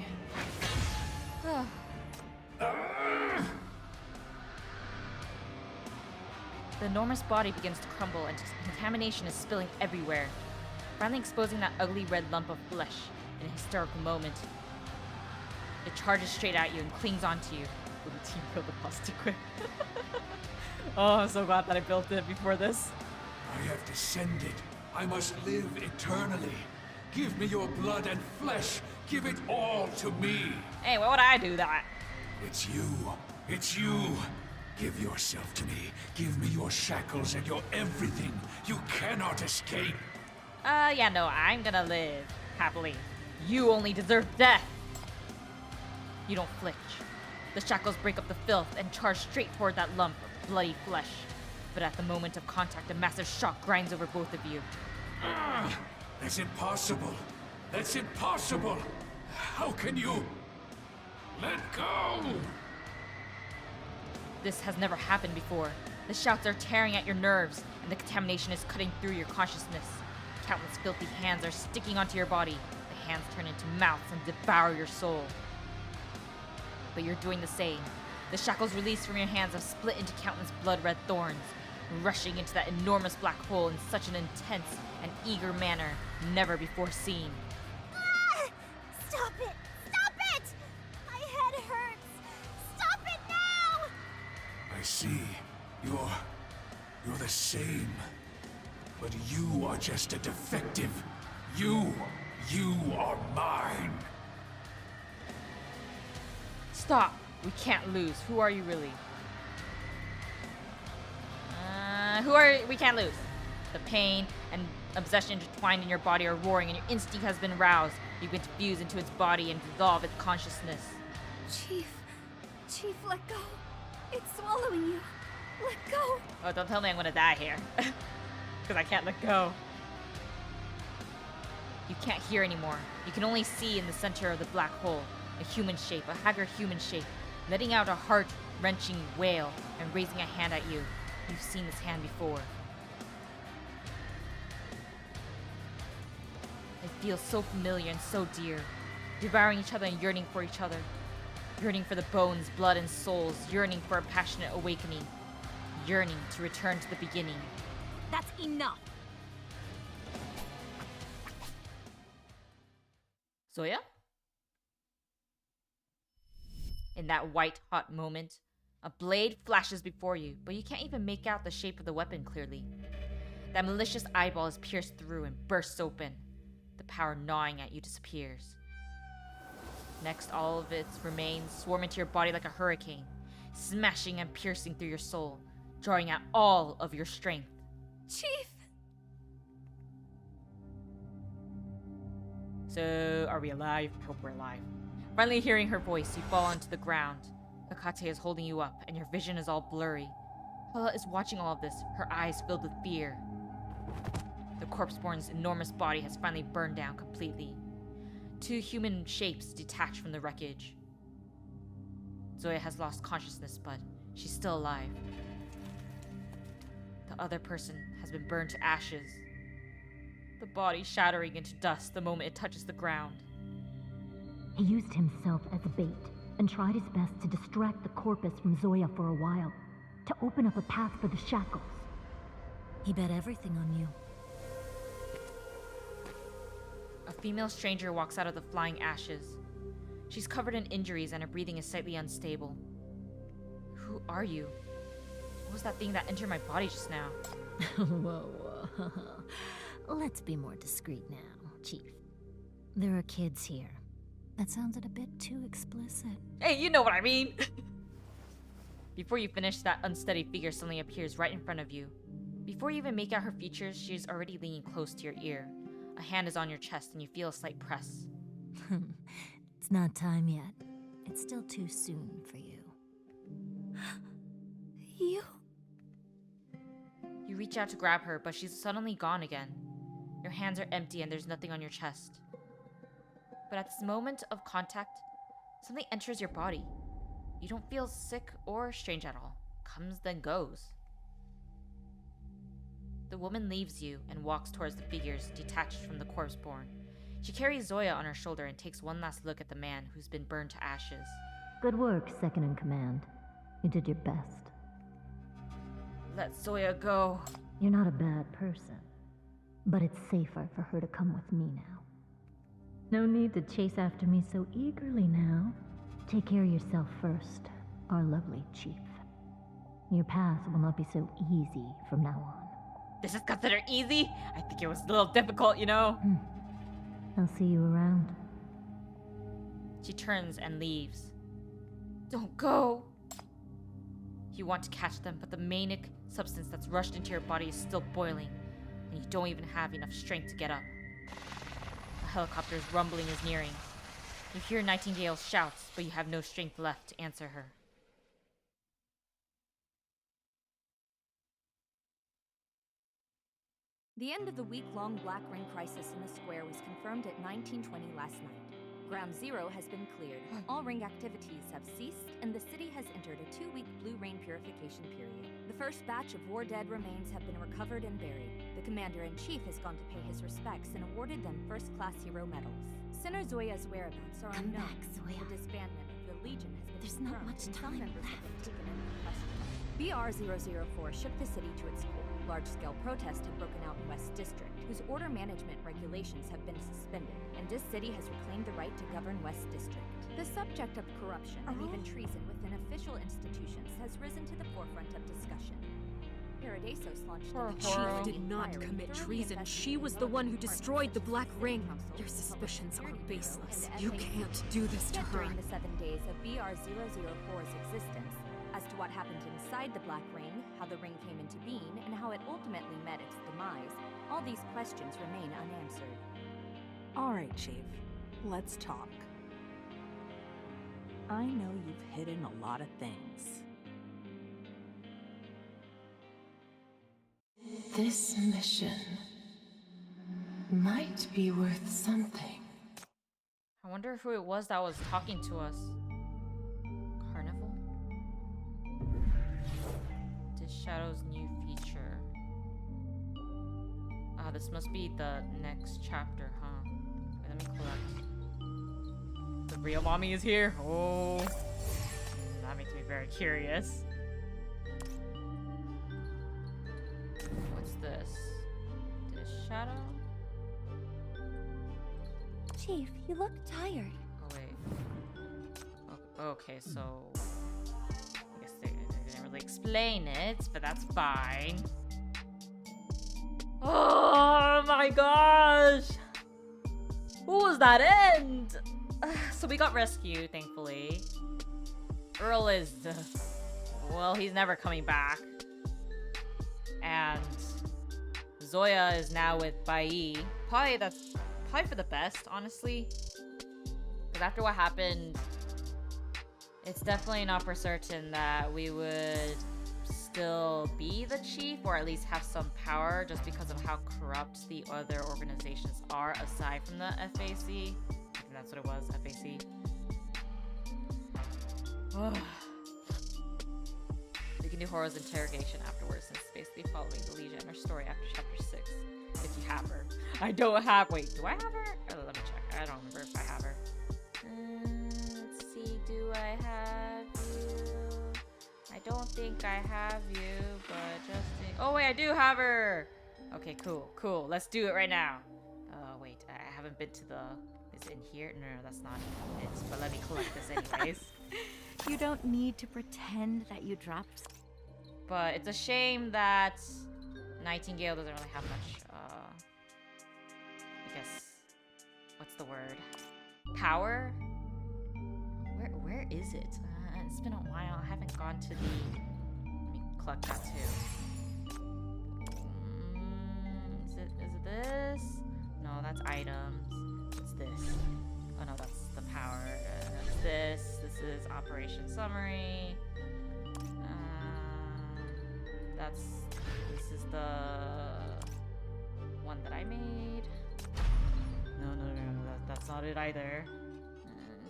The enormous body begins to crumble and contamination is spilling everywhere, finally exposing that ugly red lump of flesh in a hysterical moment. It charges straight at you and clings onto you. Will the team build a plastic whip? Oh, I'm so glad that I built it before this. I have descended. I must live eternally. Give me your blood and flesh. Give it all to me. Hey, why would I do that? It's you. It's you. Give yourself to me. Give me your shackles and your everything. You cannot escape. Yeah, no, I'm gonna live happily. You only deserve death. You don't flinch. The shackles break up the filth and charge straight toward that lump of bloody flesh. But at the moment of contact, a massive shock grinds over both of you. That's impossible. That's impossible. How can you? Let go! This has never happened before. The shouts are tearing at your nerves, and the contamination is cutting through your consciousness. Countless filthy hands are sticking onto your body. The hands turn into mouths and devour your soul. But you're doing the same. The shackles released from your hands have split into countless blood-red thorns, rushing into that enormous black hole in such an intense and eager manner never before seen. Ah! Stop it! Stop it! My head hurts! Stop it now! I see. You're the same. But you are just a defective. You are mine. Stop! We can't lose. Who are you really? We can't lose. The pain and obsession intertwined in your body are roaring and your instinct has been roused. You've been fused into its body and dissolve its consciousness. Chief, let go. It's swallowing you. Let go. Oh, don't tell me I'm gonna die here. Because I can't let go. You can't hear anymore. You can only see in the center of the black hole. A human shape, a haggard human shape, letting out a heart-wrenching wail and raising a hand at you. You've seen this hand before. It feels so familiar and so dear, devouring each other and yearning for each other. Yearning for the bones, blood, and souls, yearning for a passionate awakening. Yearning to return to the beginning. That's enough! Zoya? In that white, hot moment, a blade flashes before you, but you can't even make out the shape of the weapon clearly. That malicious eyeball is pierced through and bursts open. The power gnawing at you disappears. Next, all of its remains swarm into your body like a hurricane, smashing and piercing through your soul, drawing out all of your strength. Chief! So, are we alive? I hope we're alive. Finally hearing her voice, you fall onto the ground. Akate is holding you up, and your vision is all blurry. Hela is watching all of this, her eyes filled with fear. The corpse-born's enormous body has finally burned down completely. Two human shapes detach from the wreckage. Zoya has lost consciousness, but she's still alive. The other person has been burned to ashes, the body shattering into dust the moment it touches the ground. He used himself as a bait and tried his best to distract the corpus from Zoya for a while, to open up a path for the shackles. He bet everything on you. A female stranger walks out of the flying ashes. She's covered in injuries and her breathing is slightly unstable. Who are you? What was that thing that entered my body just now? Whoa. Let's be more discreet now, Chief. There are kids here. That sounded a bit too explicit. Hey, you know what I mean! Before you finish, that unsteady figure suddenly appears right in front of you. Before you even make out her features, she is already leaning close to your ear. A hand is on your chest and you feel a slight press. It's not time yet. It's still too soon for you. You? You reach out to grab her, but she's suddenly gone again. Your hands are empty and there's nothing on your chest. But at this moment of contact, something enters your body. You don't feel sick or strange at all. Comes then goes. The woman leaves you and walks towards the figures detached from the corpse-born. She carries Zoya on her shoulder and takes one last look at the man who's been burned to ashes. Good work, second in command. You did your best. Let Zoya go. You're not a bad person, but it's safer for her to come with me now. No need to chase after me so eagerly now. Take care of yourself first, our lovely chief. Your path will not be so easy from now on. This is considered easy? I think it was a little difficult, you know? I'll see you around. She turns and leaves. Don't go! You want to catch them, but the manic substance that's rushed into your body is still boiling, and you don't even have enough strength to get up. A helicopter's rumbling is nearing. You hear Nightingale's shouts, but you have no strength left to answer her. The end of the week-long Black Ring crisis in the square was confirmed at 1920 last night. Ground Zero has been cleared, all ring activities have ceased, and the city has entered a 2-week blue rain purification period. The first batch of war dead remains have been recovered and buried. The Commander-in-Chief has gone to pay his respects and awarded them first-class hero medals. Sinner Zoya's whereabouts are unknown. Back, Zoya. The disbandment of the Legion has been There's not confirmed, much and time some members have been left. taken into custody. BR-004 shook the city to its core. Large-scale protests have broken out in West District, whose order management regulations have been suspended, and this city has reclaimed the right to govern West District. The subject of corruption and even treason within official institutions has risen to the forefront of discussion. Paradisos launched The chief did not commit treason. She was the one who destroyed the Black Ring. Your suspicions are baseless. You can't do this to her. During the 7 days of BR-004's existence, as to what happened inside the Black Ring, how the ring came into being, and how it ultimately met its demise, all these questions remain unanswered. All right, Chief. Let's talk. I know you've hidden a lot of things. This mission might be worth something. I wonder who it was that was talking to us. Carnival? This Shadow's new feature. Ah, this must be the next chapter, huh? Wait, let me collect. The real mommy is here? Oh. That makes me very curious. What's this? This Shadow? Chief, you look tired. Oh, wait. Okay, so... I guess they didn't really explain it, but that's fine. Oh my gosh! What was that end? So we got rescued, thankfully. Earl is... well, he's never coming back. And Zoya is now with Bai. That's probably for the best, honestly. Because after what happened, it's definitely not for certain that we would still be the chief, or at least have some power, just because of how corrupt the other organizations are, aside from the FAC. I think that's what it was, FAC. We can do Horo's interrogation afterwards, since it's basically following the Legion and her story after chapter 6. If you have her. I don't have. Wait, do I have her? Oh, let me check. I don't remember if I have her. Let's see. Do I have you? I don't think I have you, but just think. Oh, wait, I do have her. Okay, cool, cool. Let's do it right now. Wait, I haven't been to the. Is it in here? No, that's not it. But let me collect this anyways. You don't need to pretend that you dropped. But it's a shame that Nightingale doesn't really have much, I guess, what's the word? Power? Where is it? It's been a while. I haven't gone to the, let me collect that too. Is it this? No, that's items. What's this? Oh no, that's the power. That's this. This is operation summary. This is the one that I made. No, that's not it either.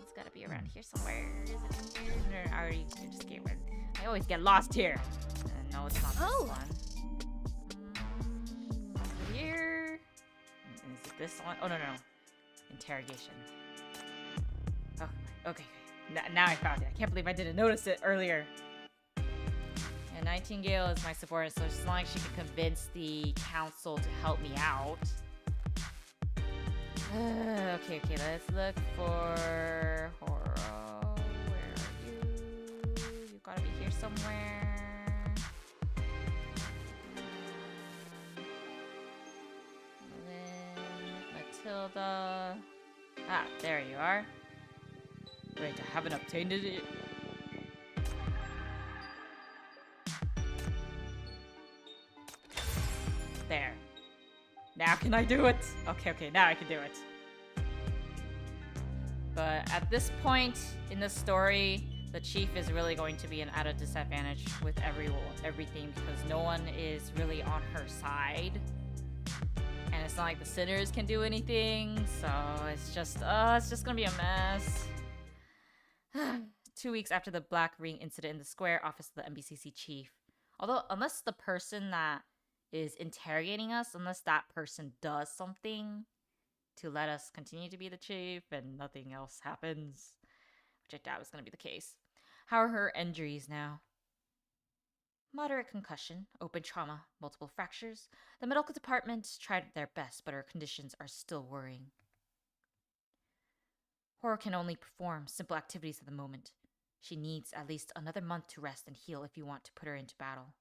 It's gotta be around here somewhere. Is it in here? No, I already just gave it. I always get lost here. No, it's not this one. Is it here? Is it this one? Oh, no. Interrogation. Oh, okay. Now I found it. I can't believe I didn't notice it earlier. And Nightingale is my support, so as long as she can convince the council to help me out. Okay, let's look for Horo. Where are you? You gotta be here somewhere. Matilda. Ah, there you are. Wait, I haven't obtained it. There. Now can I do it? Okay, now I can do it. But at this point in the story, the chief is really going to be at a disadvantage with everything because no one is really on her side. And it's not like the sinners can do anything, so it's just gonna be a mess. 2 weeks after the Black Ring incident in the square office of the MBCC chief. Although, unless the person that is interrogating us, unless that person does something to let us continue to be the chief and nothing else happens, which I doubt is going to be the case. How are her injuries now? Moderate concussion, open trauma, multiple fractures. The medical department tried their best, but her conditions are still worrying. Horo can only perform simple activities at the moment. She needs at least another month to rest and heal if you want to put her into battle.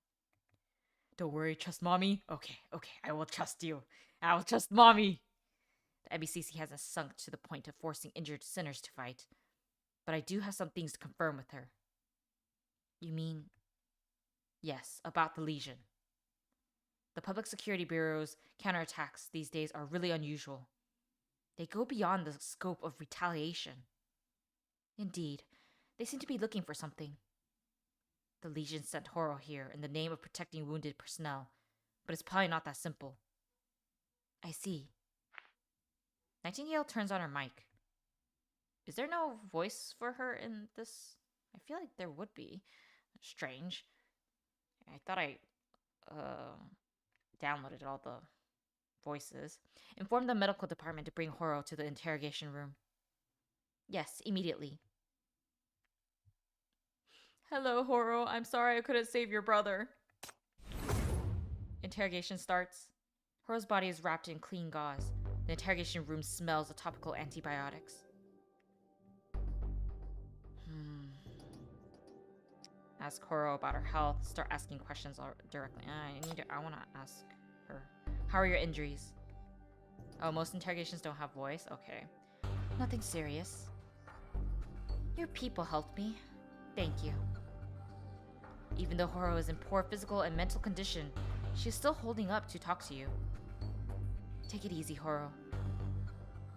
Don't worry, trust mommy? Okay, I will trust you. I will trust mommy. The MBCC hasn't sunk to the point of forcing injured sinners to fight. But I do have some things to confirm with her. You mean? Yes, about the Legion. The Public Security Bureau's counterattacks these days are really unusual. They go beyond the scope of retaliation. Indeed, they seem to be looking for something. The Legion sent Horo here in the name of protecting wounded personnel, but it's probably not that simple. I see. Nightingale turns on her mic. Is there no voice for her in this? I feel like there would be. Strange. I thought I downloaded all the voices. Inform the medical department to bring Horo to the interrogation room. Yes, immediately. Hello, Horo. I'm sorry I couldn't save your brother. Interrogation starts. Horo's body is wrapped in clean gauze. The interrogation room smells of topical antibiotics. Ask Horo about her health. Start asking questions directly. I want to ask her. How are your injuries? Oh, most interrogations don't have voice? Okay. Nothing serious. Your people helped me. Thank you. Even though Horo is in poor physical and mental condition, she's still holding up to talk to you. Take it easy, Horo.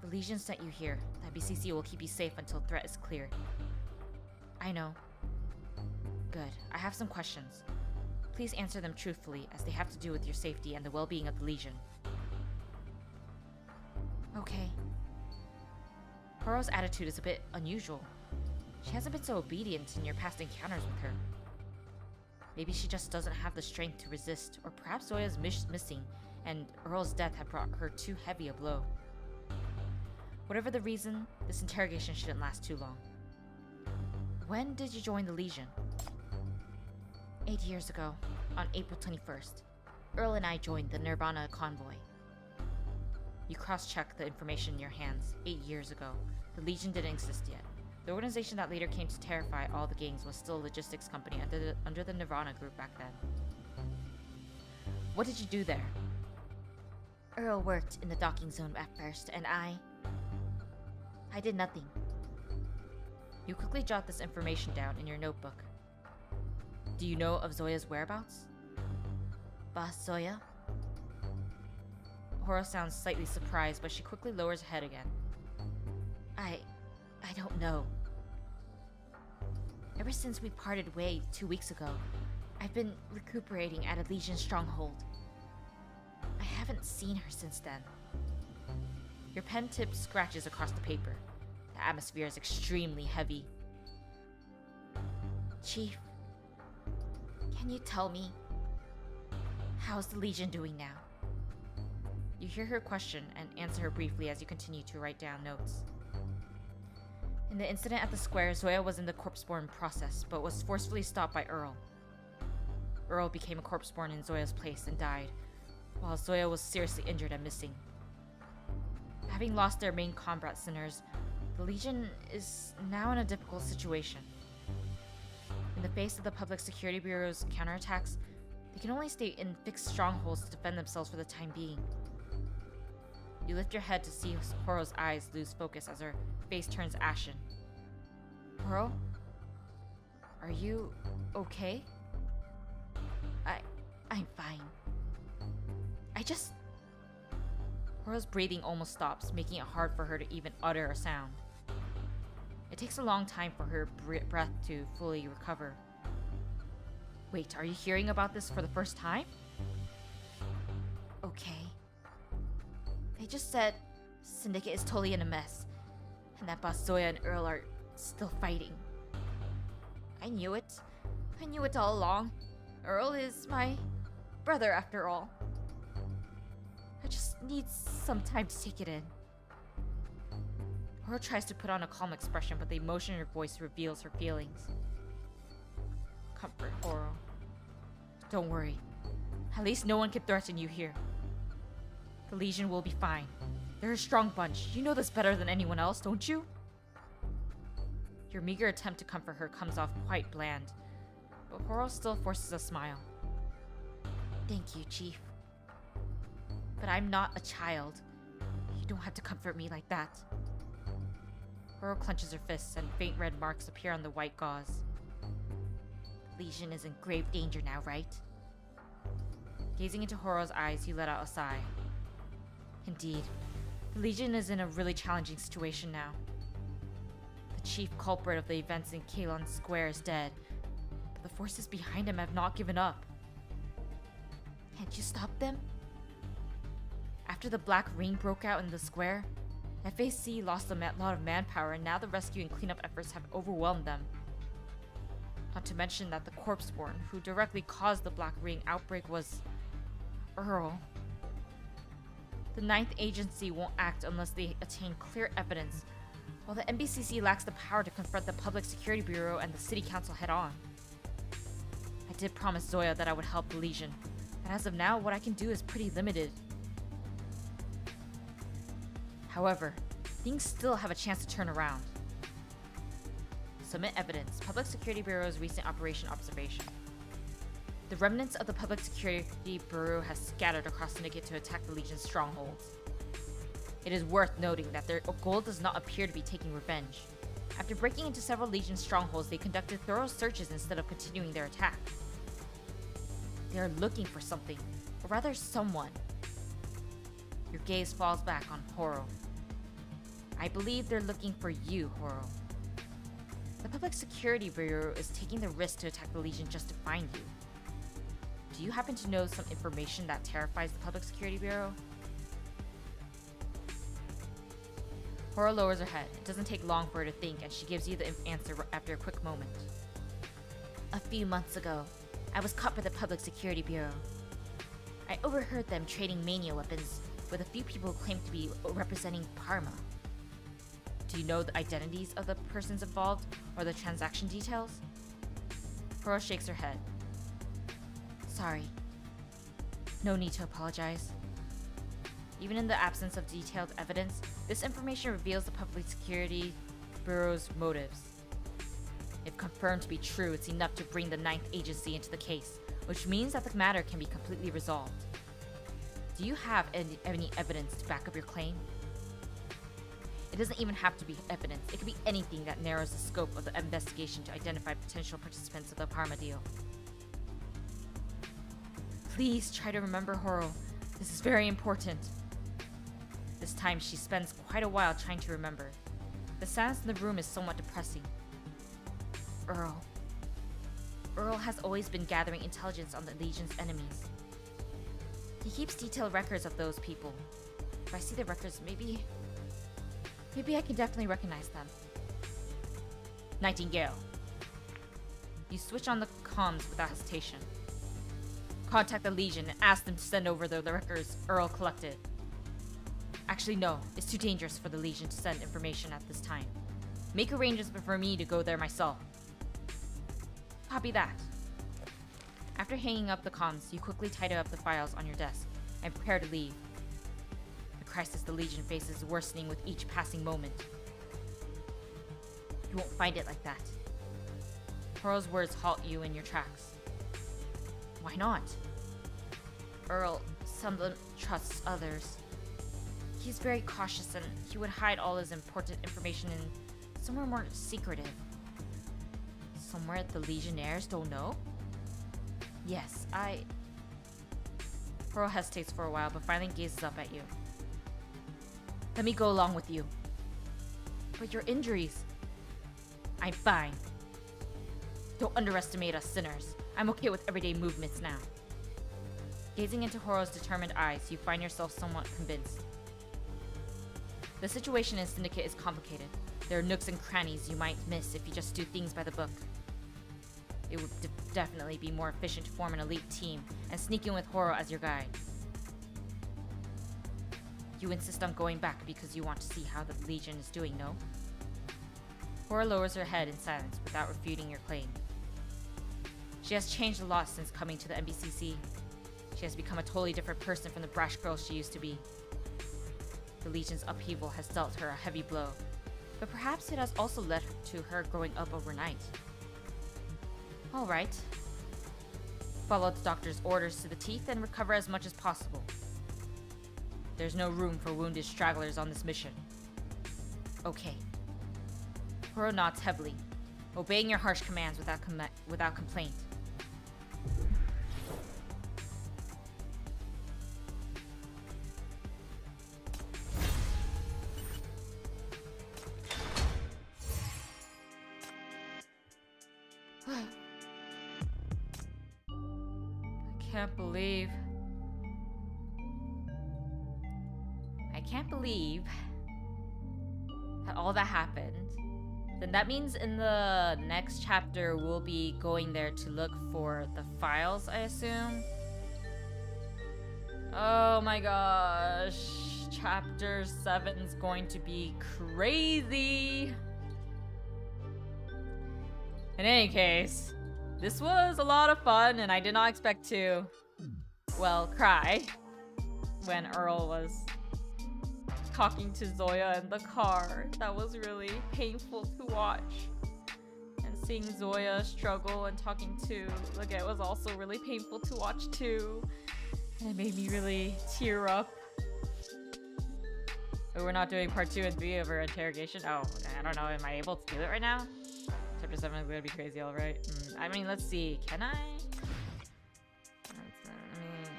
The Legion sent you here. The BCC will keep you safe until threat is cleared. I know. Good. I have some questions. Please answer them truthfully, as they have to do with your safety and the well-being of the Legion. Okay. Horo's attitude is a bit unusual. She hasn't been so obedient in your past encounters with her. Maybe she just doesn't have the strength to resist, or perhaps Zoya's missing, and Earl's death had brought her too heavy a blow. Whatever the reason, this interrogation shouldn't last too long. When did you join the Legion? 8 years ago, on April 21st, Earl and I joined the Nirvana convoy. You cross-checked the information in your hands 8 years ago. The Legion didn't exist yet. The organization that later came to terrify all the gangs was still a logistics company under the Nirvana group back then. What did you do there? Earl worked in the docking zone at first, and I did nothing. You quickly jot this information down in your notebook. Do you know of Zoya's whereabouts? Boss Zoya? Horo sounds slightly surprised, but she quickly lowers her head again. I don't know. Ever since we parted ways 2 weeks ago, I've been recuperating at a Legion stronghold. I haven't seen her since then. Your pen tip scratches across the paper. The atmosphere is extremely heavy. Chief, can you tell me, how's the Legion doing now? You hear her question and answer her briefly as you continue to write down notes. In the incident at the square, Zoya was in the corpse-born process, but was forcefully stopped by Earl. Earl became a corpse-born in Zoya's place and died, while Zoya was seriously injured and missing. Having lost their main combat centers, the Legion is now in a difficult situation. In the face of the Public Security Bureau's counterattacks, they can only stay in fixed strongholds to defend themselves for the time being. You lift your head to see Horo's eyes lose focus as her face turns ashen. Horo? Are you okay? I'm fine. Horo's breathing almost stops, making it hard for her to even utter a sound. It takes a long time for her breath to fully recover. Wait, are you hearing about this for the first time? Okay. They just said Syndicate is totally in a mess, and that Boss Zoya and Earl are still fighting. I knew it. I knew it all along. Earl is my brother after all. I just need some time to take it in. Horo tries to put on a calm expression, but the emotion in her voice reveals her feelings. Comfort Horo. Don't worry. At least no one can threaten you here. The Legion will be fine. They're a strong bunch. You know this better than anyone else, don't you? Your meager attempt to comfort her comes off quite bland, but Horo still forces a smile. Thank you, Chief. But I'm not a child. You don't have to comfort me like that. Horo clenches her fists and faint red marks appear on the white gauze. The Legion is in grave danger now, right? Gazing into Horo's eyes, you let out a sigh. Indeed, the Legion is in a really challenging situation now. The chief culprit of the events in Kalon Square is dead, but the forces behind him have not given up. Can't you stop them? After the Black Ring broke out in the square, FAC lost a lot of manpower, and now the rescue and cleanup efforts have overwhelmed them. Not to mention that the corpse-born who directly caused the Black Ring outbreak was Earl. The Ninth Agency won't act unless they attain clear evidence, while the NBCC lacks the power to confront the Public Security Bureau and the City Council head-on. I did promise Zoya that I would help the Legion, and as of now, what I can do is pretty limited. However, things still have a chance to turn around. Submit evidence. Public Security Bureau's recent operation observation. The remnants of the Public Security Bureau has scattered across Syndicate to attack the Legion's strongholds. It is worth noting that their goal does not appear to be taking revenge. After breaking into several Legion strongholds, they conducted thorough searches instead of continuing their attack. They are looking for something, or rather someone. Your gaze falls back on Horo. I believe they're looking for you, Horo. The Public Security Bureau is taking the risk to attack the Legion just to find you. Do you happen to know some information that terrifies the Public Security Bureau? Horo lowers her head. It doesn't take long for her to think, and she gives you the answer after a quick moment. A few months ago, I was caught by the Public Security Bureau. I overheard them trading mania weapons with a few people who claimed to be representing Parma. Do you know the identities of the persons involved or the transaction details? Horo shakes her head. Sorry. No need to apologize. Even in the absence of detailed evidence, this information reveals the Public Security Bureau's motives. If confirmed to be true, it's enough to bring the 9th agency into the case, which means that the matter can be completely resolved. Do you have any evidence to back up your claim? It doesn't even have to be evidence. It could be anything that narrows the scope of the investigation to identify potential participants of the Parma deal. Please try to remember, Horo. This is very important. This time, she spends quite a while trying to remember. The silence in the room is somewhat depressing. Earl. Earl has always been gathering intelligence on the Legion's enemies. He keeps detailed records of those people. If I see the records, maybe I can definitely recognize them. Nightingale. You switch on the comms without hesitation. Contact the Legion and ask them to send over the records Earl collected. Actually, no. It's too dangerous for the Legion to send information at this time. Make arrangements for me to go there myself. Copy that. After hanging up the comms, you quickly tidy up the files on your desk and prepare to leave. The crisis the Legion faces is worsening with each passing moment. You won't find it like that. Horo's words halt you in your tracks. Why not? Earl seldom trusts others. He's very cautious and he would hide all his important information in somewhere more secretive. Somewhere the Legionnaires don't know? Yes, Horo hesitates for a while, but finally gazes up at you. Let me go along with you. But your injuries. I'm fine. Don't underestimate us sinners. I'm okay with everyday movements now. Gazing into Horo's determined eyes, you find yourself somewhat convinced. The situation in Syndicate is complicated. There are nooks and crannies you might miss if you just do things by the book. It would definitely be more efficient to form an elite team and sneak in with Horo as your guide. You insist on going back because you want to see how the Legion is doing, no? Horo lowers her head in silence without refuting your claim. She has changed a lot since coming to the NBCC. She has become a totally different person from the brash girl she used to be. The Legion's upheaval has dealt her a heavy blow, but perhaps it has also led to her growing up overnight. All right. Follow the doctor's orders to the teeth and recover as much as possible. There's no room for wounded stragglers on this mission. Okay. Horo nods heavily, obeying your harsh commands without complaint. I can't believe that all that happened. Then that means in the next chapter we'll be going there to look for the files, I assume. Oh my gosh. Chapter 7 is going to be crazy. In any case, this was a lot of fun and I did not expect to, well, cry when Earl was talking to Zoya in the car. That was really painful to watch. And seeing Zoya struggle and talking to Leggett was also really painful to watch too. And it made me really tear up. But we're not doing part 2 and 3 of her interrogation. Oh, I don't know. Am I able to do it right now? Chapter 7 is gonna be crazy, alright? I mean, let's see. Can I? I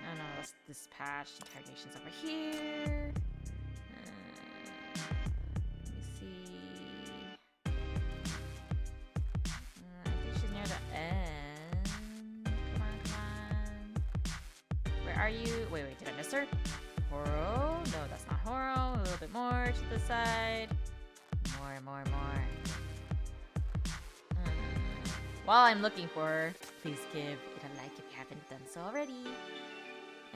don't know. Let's dispatch. Interrogation's over here. Let me see. I think she's near the end. Come on. Where are you? Wait, did I miss her? Horo? No, that's not Horo, a little bit more to the side. More. While I'm looking for her, please give it a like if you haven't done so already.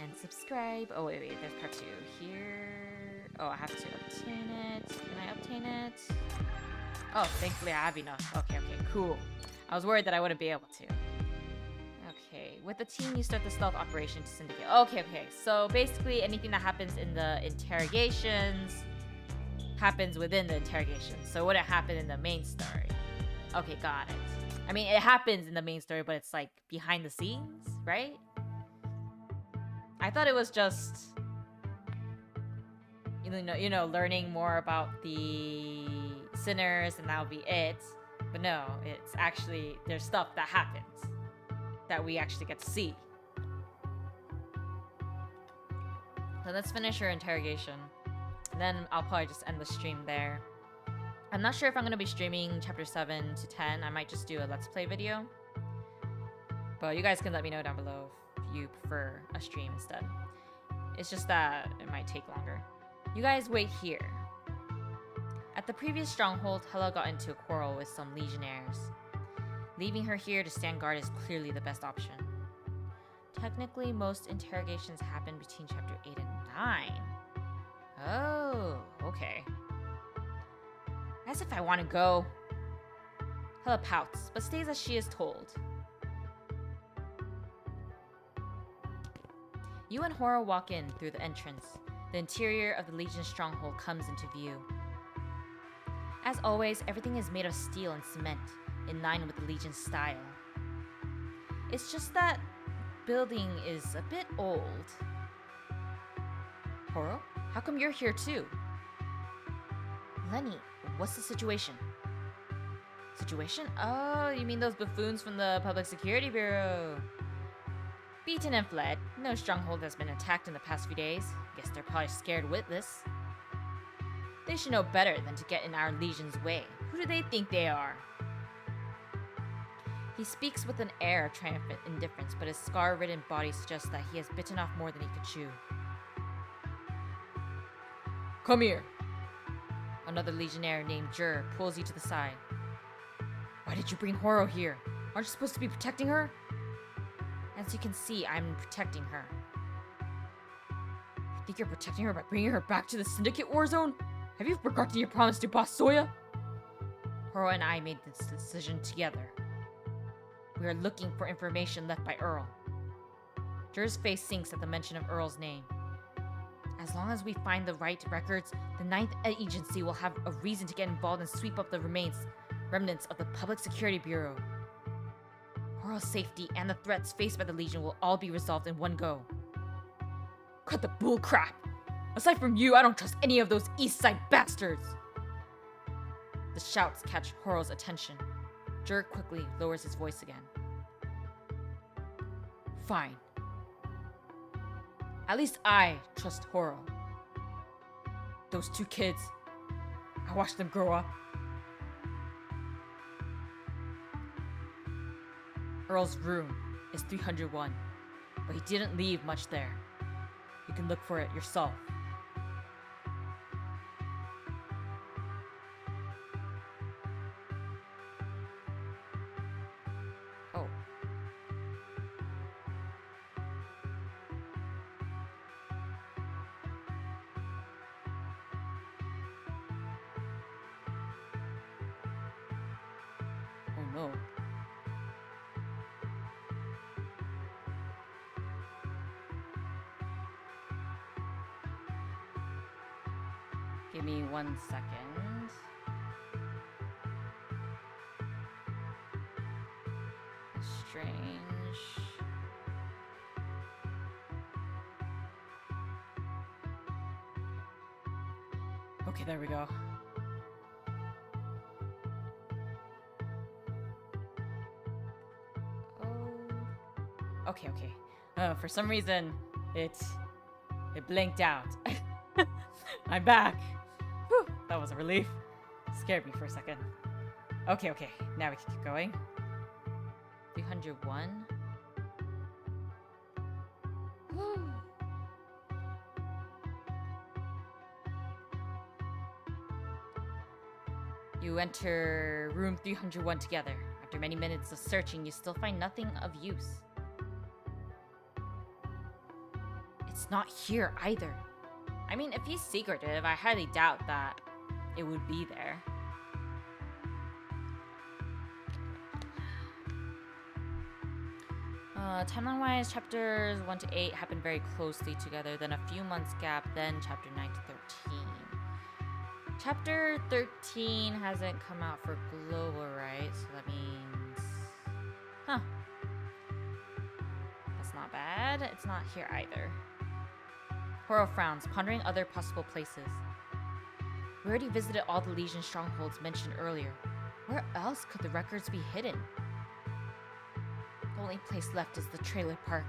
And subscribe. Oh, wait, there's part 2 here. Oh, I have to obtain it. Can I obtain it? Oh, thankfully I have enough. Okay, cool. I was worried that I wouldn't be able to. Okay, with the team, you start the stealth operation to syndicate. Okay. So basically, anything that happens in the interrogations happens within the interrogations. So it wouldn't happen in the main story. Okay, got it. I mean, it happens in the main story, but it's like behind the scenes, right? I thought it was just, you know, learning more about the sinners and that'll be it. But no, it's actually, there's stuff that happens that we actually get to see. So let's finish her interrogation. And then I'll probably just end the stream there. I'm not sure if I'm going to be streaming chapter 7 to 10. I might just do a let's play video. But you guys can let me know down below if you prefer a stream instead. It's just that it might take longer. You guys wait here. At the previous stronghold, Hela got into a quarrel with some legionnaires. Leaving her here to stand guard is clearly the best option. Technically, most interrogations happen between chapter 8 and 9. Oh, okay. As if I want to go. Hela pouts, but stays as she is told. You and Horo walk in through the entrance. The interior of the Legion stronghold comes into view. As always, everything is made of steel and cement, in line with the Legion's style. It's just that building is a bit old. Horo, how come you're here too? Lenny, what's the situation? Situation? Oh, you mean those buffoons from the Public Security Bureau? Beaten and fled. No stronghold has been attacked in the past few days. Guess they're probably scared witless. They should know better than to get in our Legion's way. Who do they think they are? He speaks with an air of triumphant indifference, but his scar-ridden body suggests that he has bitten off more than he could chew. Come here! Another legionnaire named Jur pulls you to the side. Why did you bring Horo here? Aren't you supposed to be protecting her? As you can see, I'm protecting her. You think you're protecting her by bringing her back to the Syndicate war zone? Have you forgotten your promise to Boss Zoya? Horo and I made this decision together. We are looking for information left by Earl. Jur's face sinks at the mention of Earl's name. As long as we find the right records, the 9th Agency will have a reason to get involved and sweep up the remnants of the Public Security Bureau. Horo's safety and the threats faced by the Legion will all be resolved in one go. Cut the bull crap! Aside from you, I don't trust any of those East Side bastards! The shouts catch Horo's attention. Jur quickly lowers his voice again. Fine. At least I trust Horo. Those 2 kids, I watched them grow up. Earl's room is 301, but he didn't leave much there. You can look for it yourself. Oh. Oh no. Give me 1 second. Strange. Okay, there we go. Oh. Okay. For some reason, it blinked out. I'm back. Whew, that was a relief. Scared me for a second. Okay. Now we can keep going. 301. You enter room 301 together. After many minutes of searching, you still find nothing of use. It's not here either. I mean, if he's secretive, I highly doubt that it would be there. Timeline-wise, chapters 1 to 8 happen very closely together, then a few months gap, then chapter 9 to 13. Chapter 13 hasn't come out for global, right? So that means... Huh. That's not bad. It's not here either. Horo frowns, pondering other possible places. We already visited all the Legion strongholds mentioned earlier. Where else could the records be hidden? The only place left is the trailer park.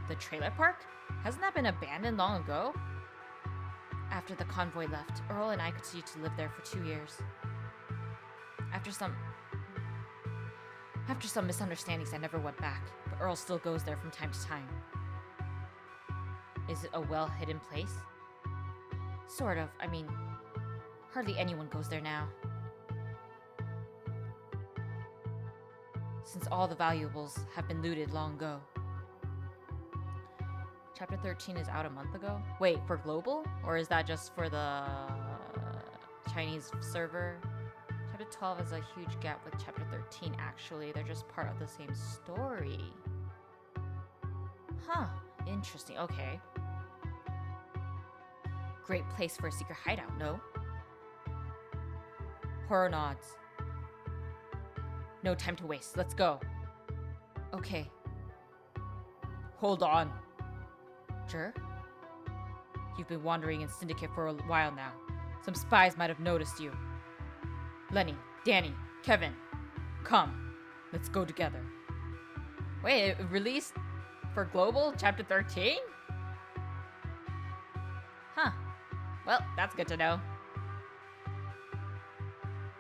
The trailer park? Hasn't that been abandoned long ago? After the convoy left, Earl and I continued to live there for 2 years. After some misunderstandings, I never went back, but Earl still goes there from time to time. Is it a well-hidden place? Sort of. I mean, hardly anyone goes there now. Since all the valuables have been looted long ago. Chapter 13 is out a month ago? Wait, for global? Or is that just for the Chinese server? Chapter 12 has a huge gap with chapter 13 actually. They're just part of the same story. Huh, interesting, okay. Great place for a secret hideout, no? Horror nods. No time to waste, let's go. Okay. Hold on. Sure? You've been wandering in Syndicate for a while now. Some spies might have noticed you. Lenny, Danny, Kevin, come. Let's go together. Wait, it released for Global Chapter 13? Huh. Well, that's good to know.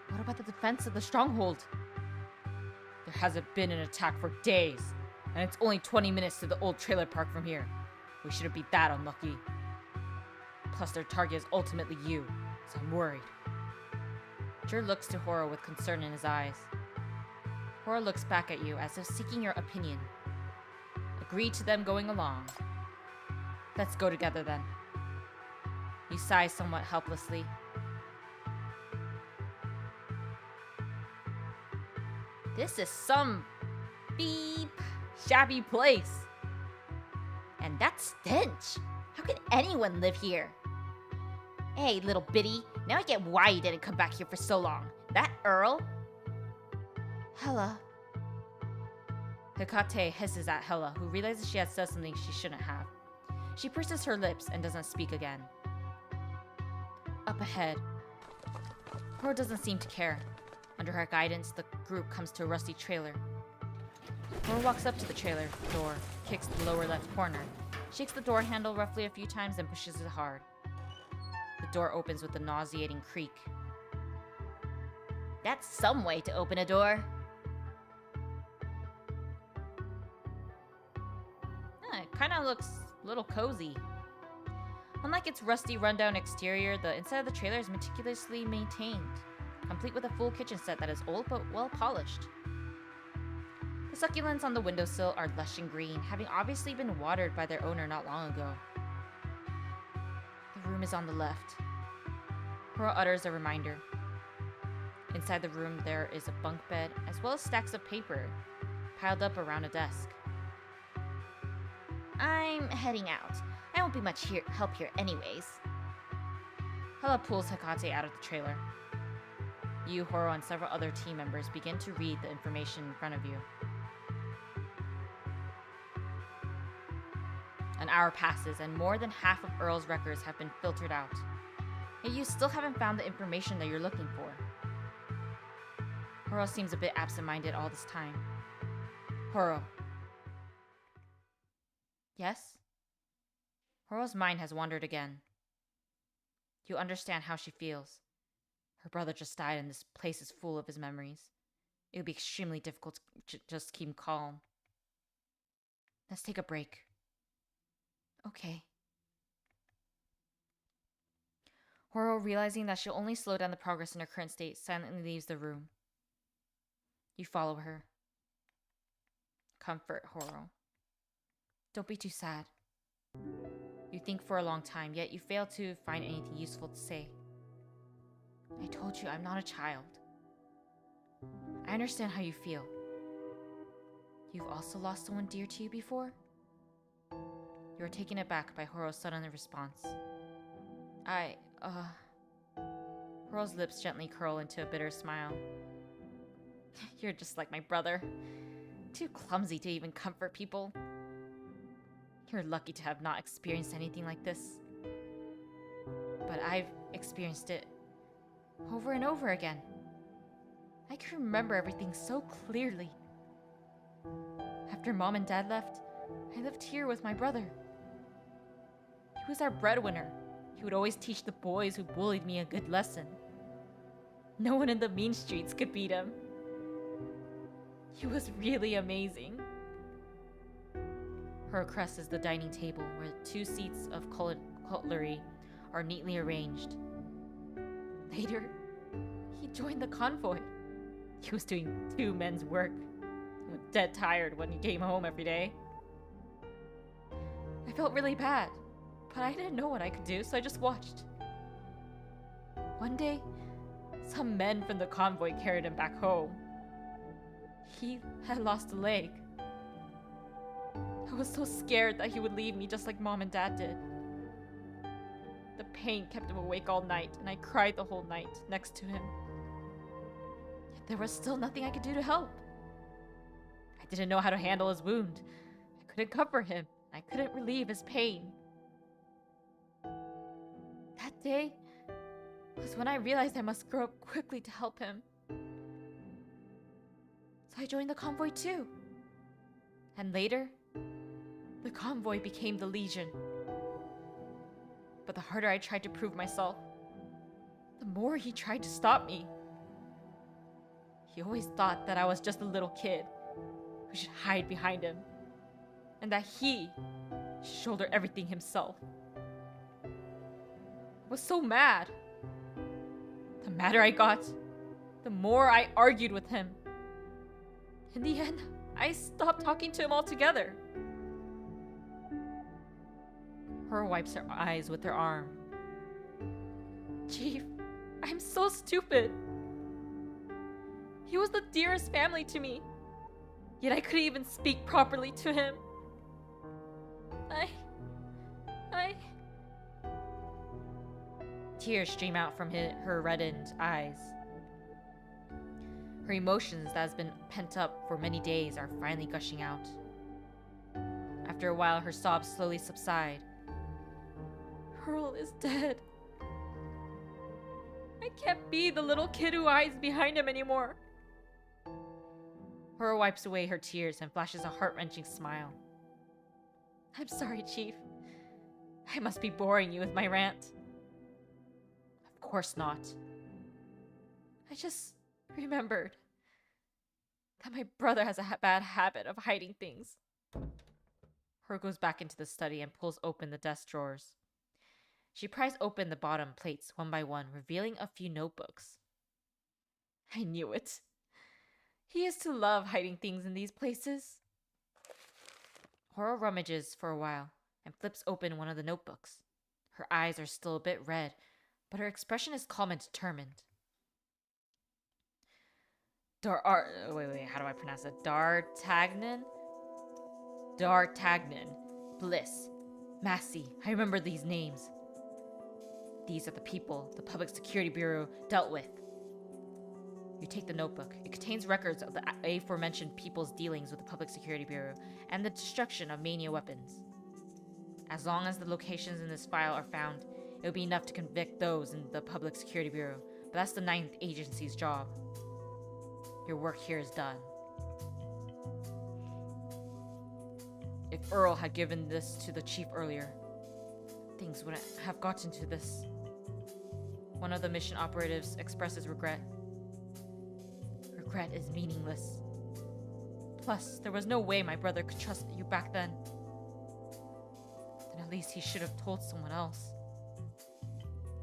What about the defense of the stronghold? There hasn't been an attack for days, and it's only 20 minutes to the old trailer park from here. We shouldn't be that unlucky. Plus, their target is ultimately you, so I'm worried. Jur looks to Horo with concern in his eyes. Horo looks back at you as if seeking your opinion. Agree to them going along. Let's go together then. You sigh somewhat helplessly. This is some beep shabby place. And that stench! How can anyone live here? Hey, little bitty, now I get why you didn't come back here for so long. That Earl? Hella. Hekate hisses at Hella, who realizes she has said something she shouldn't have. She purses her lips and doesn't speak again. Up ahead. Horo doesn't seem to care. Under her guidance, the group comes to a rusty trailer. Horo walks up to the trailer door, kicks the lower left corner, shakes the door handle roughly a few times and pushes it hard. The door opens with a nauseating creak. That's some way to open a door. It kinda looks a little cozy. Unlike its rusty, rundown exterior, the inside of the trailer is meticulously maintained, complete with a full kitchen set that is old but well polished. The succulents on the windowsill are lush and green, having obviously been watered by their owner not long ago. The room is on the left. Horo utters a reminder. Inside the room there is a bunk bed, as well as stacks of paper, piled up around a desk. I'm heading out. I won't be much help here anyways. Hella pulls Hekate out of the trailer. You, Horo, and several other team members begin to read the information in front of you. An hour passes, and more than half of Earl's records have been filtered out. Yet you still haven't found the information that you're looking for. Horo seems a bit absent-minded all this time. Horo. Yes? Horo's mind has wandered again. You understand how she feels. Her brother just died and this place is full of his memories. It would be extremely difficult to just keep calm. Let's take a break. Okay. Horo, realizing that she'll only slow down the progress in her current state, silently leaves the room. You follow her. Comfort Horo. Don't be too sad. You think for a long time, yet you fail to find anything useful to say. I told you I'm not a child. I understand how you feel. You've also lost someone dear to you before? You are taken aback by Horo's sudden response. Horo's lips gently curl into a bitter smile. You're just like my brother. Too clumsy to even comfort people. You're lucky to have not experienced anything like this. But I've experienced it over and over again. I can remember everything so clearly. After Mom and Dad left, I lived here with my brother. He was our breadwinner. He would always teach the boys who bullied me a good lesson. No one in the mean streets could beat him. He was really amazing. Her crosses the dining table where 2 seats of cutlery are neatly arranged. Later, he joined the convoy. He was doing 2 men's work. He was dead tired when he came home every day. I felt really bad, but I didn't know what I could do, so I just watched. One day, some men from the convoy carried him back home. He had lost a leg. I was so scared that he would leave me just like Mom and Dad did. The pain kept him awake all night, and I cried the whole night next to him. Yet there was still nothing I could do to help. I didn't know how to handle his wound. I couldn't comfort him. I couldn't relieve his pain. That day was when I realized I must grow up quickly to help him. So I joined the convoy too. And later, the convoy became the Legion. But the harder I tried to prove myself, the more he tried to stop me. He always thought that I was just a little kid who should hide behind him, and that he should shoulder everything himself. I was so mad. The madder I got, the more I argued with him. In the end, I stopped talking to him altogether. Her wipes her eyes with her arm. Chief, I'm so stupid. He was the dearest family to me, yet I couldn't even speak properly to him. Tears stream out from her reddened eyes. Her emotions that has been pent up for many days are finally gushing out. After a while, her sobs slowly subside. Pearl is dead. I can't be the little kid who hides behind him anymore. Pearl wipes away her tears and flashes a heart-wrenching smile. I'm sorry, Chief. I must be boring you with my rant. Of course not. I just remembered that my brother has a bad habit of hiding things. Her goes back into the study and pulls open the desk drawers. She pries open the bottom plates one by one, revealing a few notebooks. I knew it. He used to love hiding things in these places. Horo rummages for a while and flips open one of the notebooks. Her eyes are still a bit red, but her expression is calm and determined. How do I pronounce it? D'Artagnan? D'Artagnan, Bliss, Massey. I remember these names. These are the people the Public Security Bureau dealt with. You take the notebook. It contains records of the aforementioned people's dealings with the Public Security Bureau and the destruction of mania weapons. As long as the locations in this file are found, it will be enough to convict those in the Public Security Bureau, but that's the 9th agency's job. Your work here is done. If Earl had given this to the chief earlier, things wouldn't have gotten to this. One of the mission operatives expresses regret. Regret is meaningless. Plus, there was no way my brother could trust you back then. Then at least he should have told someone else.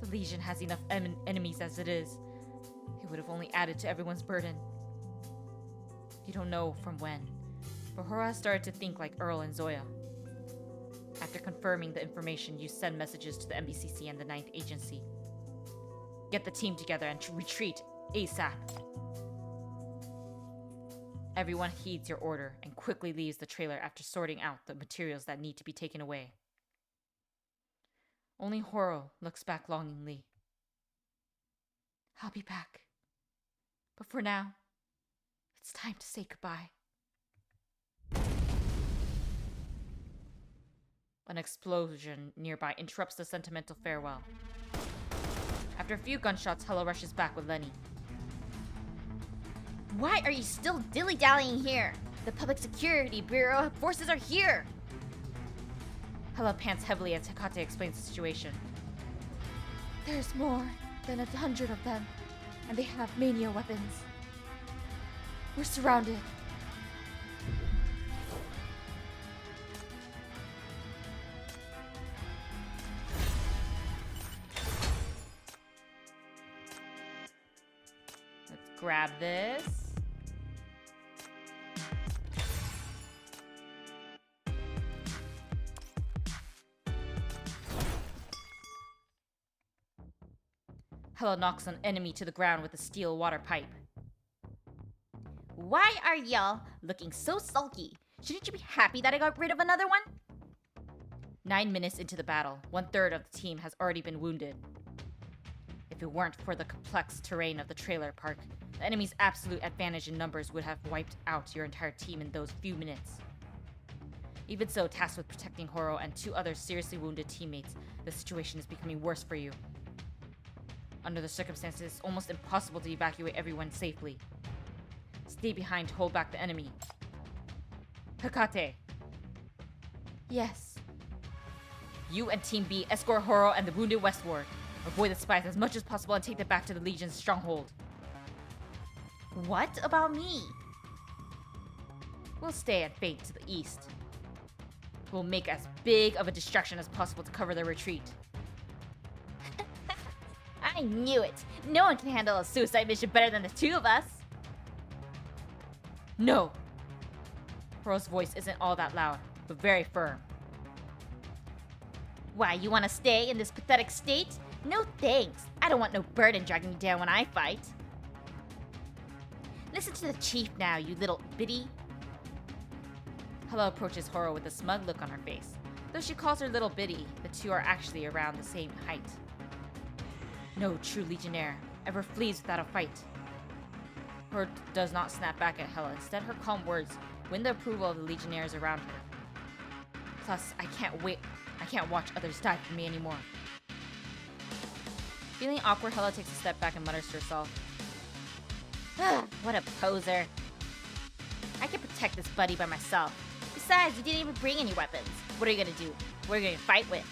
The Legion has enough enemies as it is. It would have only added to everyone's burden. You don't know from when, but Horo has started to think like Earl and Zoya. After confirming the information, you send messages to the MBCC and the 9th Agency. Get the team together and retreat ASAP. Everyone heeds your order and quickly leaves the trailer after sorting out the materials that need to be taken away. Only Horo looks back longingly. I'll be back. But for now, it's time to say goodbye. An explosion nearby interrupts the sentimental farewell. After a few gunshots, Hella rushes back with Lenny. Why are you still dilly-dallying here? The Public Security Bureau forces are here! Hella pants heavily as Hecate explains the situation. There's more than 100 of them, and they have mania weapons. We're surrounded. Let's grab this. Hella knocks an enemy to the ground with a steel water pipe. Why are y'all looking so sulky? Shouldn't you be happy that I got rid of another one? 9 minutes into the battle, 1/3 of the team has already been wounded. If it weren't for the complex terrain of the trailer park, the enemy's absolute advantage in numbers would have wiped out your entire team in those few minutes. Even so, tasked with protecting Horo and 2 other seriously wounded teammates, the situation is becoming worse for you. Under the circumstances, it's almost impossible to evacuate everyone safely. Stay behind to hold back the enemy. Hecate. Yes. You and Team B escort Horo and the wounded westward. Avoid the spies as much as possible and take them back to the Legion's stronghold. What about me? We'll stay and feint to the east. We'll make as big of a distraction as possible to cover their retreat. I knew it! No one can handle a suicide mission better than the 2 of us! No! Horo's voice isn't all that loud, but very firm. Why, you want to stay in this pathetic state? No thanks! I don't want no burden dragging me down when I fight. Listen to the chief now, you little biddy. Hella approaches Horo with a smug look on her face. Though she calls her little biddy, the 2 are actually around the same height. No true legionnaire ever flees without a fight. Horo does not snap back at Hella. Instead, her calm words win the approval of the legionnaires around her. Plus, I can't watch others die for me anymore. Feeling awkward, Hella takes a step back and mutters to herself. What a poser. I can protect this buddy by myself. Besides, you didn't even bring any weapons. What are you gonna do? What are you gonna fight with?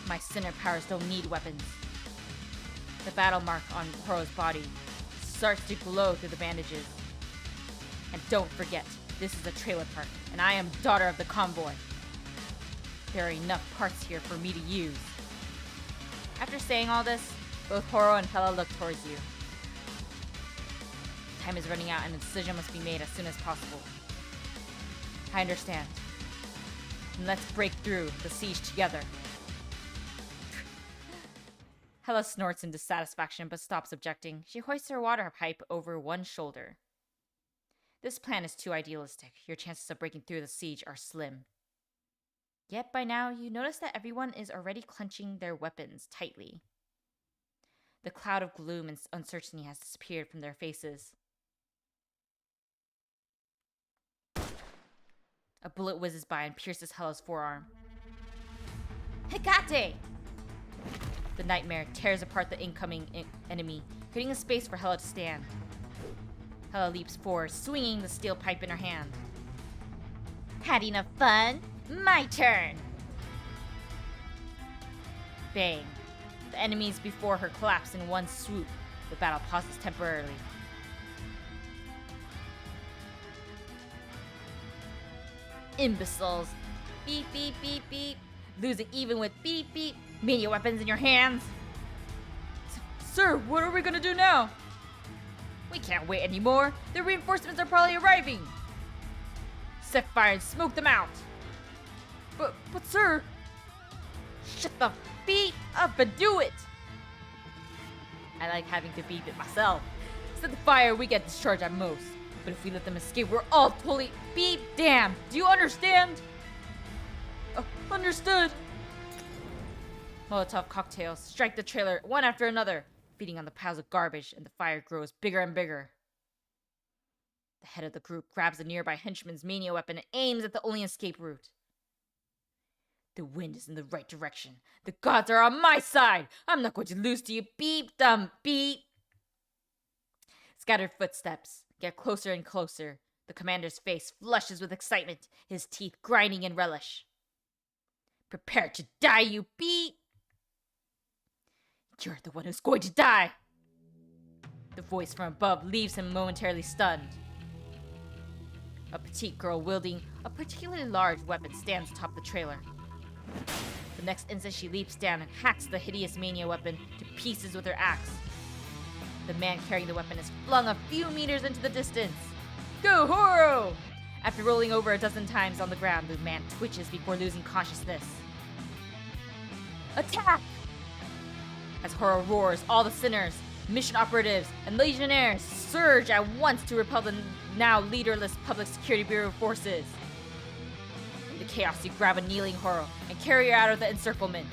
My sinner powers don't need weapons. The battle mark on Horo's body starts to glow through the bandages. And don't forget, this is a trailer park, and I am daughter of the convoy. There are enough parts here for me to use. After saying all this, both Horo and Hella look towards you. Time is running out and a decision must be made as soon as possible. I understand. And let's break through the siege together. Hella snorts in dissatisfaction but stops objecting. She hoists her water pipe over one shoulder. This plan is too idealistic. Your chances of breaking through the siege are slim. Yet by now, you notice that everyone is already clenching their weapons tightly. The cloud of gloom and uncertainty has disappeared from their faces. A bullet whizzes by and pierces Hella's forearm. Hecate! The nightmare tears apart the incoming enemy, creating a space for Hella to stand. Hella leaps forward, swinging the steel pipe in her hand. Had enough fun? My turn! Bang. The enemies before her collapse in one swoop. The battle pauses temporarily. Imbeciles. Beep, beep, beep, beep. Losing even with beep, beep. Mania weapons in your hands. Sir, what are we gonna do now? We can't wait anymore. The reinforcements are probably arriving. Set fire and smoke them out. But sir... Shut the beep up and do it. I like having to beep it myself. Set the fire, we get discharged at most. But if we let them escape, we're all totally beep damned. Do you understand? Understood. Molotov cocktails strike the trailer one after another, feeding on the piles of garbage, and the fire grows bigger and bigger. The head of the group grabs a nearby henchman's mania weapon and aims at the only escape route. The wind is in the right direction. The gods are on my side. I'm not going to lose to you. Beep, dumb, beep. Scattered footsteps get closer and closer. The commander's face flushes with excitement, his teeth grinding in relish. Prepare to die, you beep. You're the one who's going to die. The voice from above leaves him momentarily stunned. A petite girl wielding a particularly large weapon stands atop the trailer. The next instant she leaps down and hacks the hideous mania weapon to pieces with her axe. The man carrying the weapon is flung a few meters into the distance. Go, Horo! After rolling over a dozen times on the ground, the man twitches before losing consciousness. Attack! As Horo roars, all the sinners, mission operatives, and legionnaires surge at once to repel the now leaderless Public Security Bureau forces. In the chaos, you grab a kneeling Horo and carry her out of the encirclement.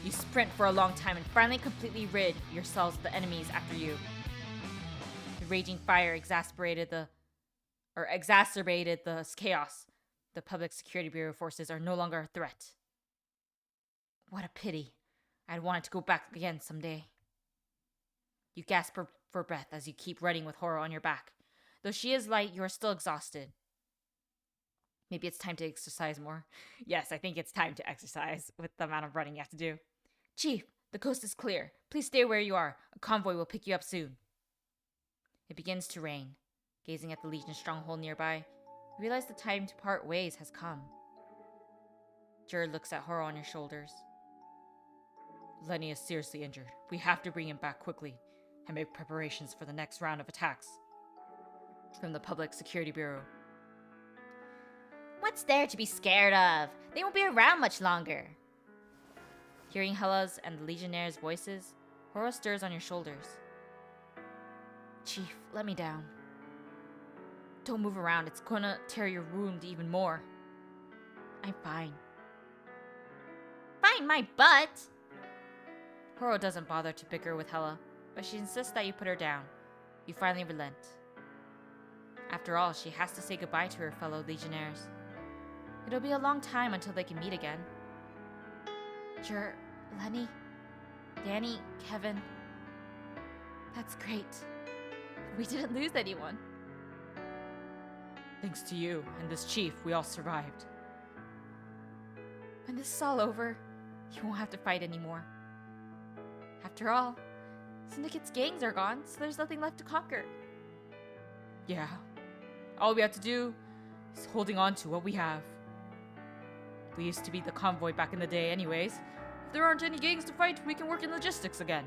You sprint for a long time and finally completely rid yourselves of the enemies after you. The raging fire exacerbated the chaos. The Public Security Bureau forces are no longer a threat. What a pity. I'd wanted to go back again someday. You gasp for breath as you keep running with Horo on your back. Though she is light, you are still exhausted. Maybe it's time to exercise more. Yes, I think it's time to exercise with the amount of running you have to do. Chief, the coast is clear. Please stay where you are. A convoy will pick you up soon. It begins to rain. Gazing at the Legion stronghold nearby, you realize the time to part ways has come. Jur looks at Horo on your shoulders. Lenny is seriously injured. We have to bring him back quickly and make preparations for the next round of attacks. From the Public Security Bureau. What's there to be scared of? They won't be around much longer. Hearing Hella's and the Legionnaires' voices, Horo stirs on your shoulders. Chief, let me down. Don't move around, it's gonna tear your wound even more. I'm fine. Fine my butt! Horo doesn't bother to bicker with Hella, but she insists that you put her down. You finally relent. After all, she has to say goodbye to her fellow Legionnaires. It'll be a long time until they can meet again. Jur, Lenny, Danny, Kevin. That's great. We didn't lose anyone. Thanks to you and this chief, we all survived. When this is all over, you won't have to fight anymore. After all, Syndicate's gangs are gone, so there's nothing left to conquer. Yeah, all we have to do is holding on to what we have. We used to be the convoy back in the day anyways. If there aren't any gangs to fight, we can work in logistics again.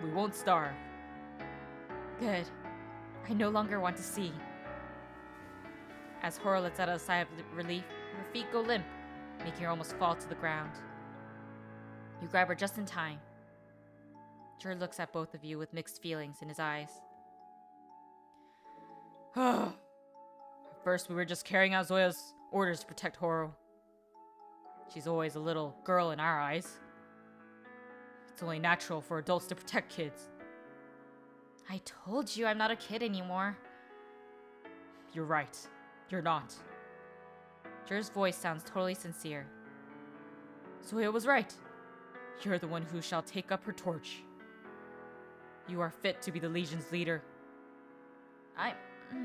We won't starve. Good. I no longer want to see. As Horo lets out a sigh of relief, her feet go limp, making her almost fall to the ground. You grab her just in time. Jur looks at both of you with mixed feelings in his eyes. At first, we were just carrying out Zoya's orders to protect Horo. She's always a little girl in our eyes. It's only natural for adults to protect kids. I told you I'm not a kid anymore. You're right. You're not. Jur's voice sounds totally sincere. Zoya was right. You're the one who shall take up her torch. You are fit to be the Legion's leader. I'm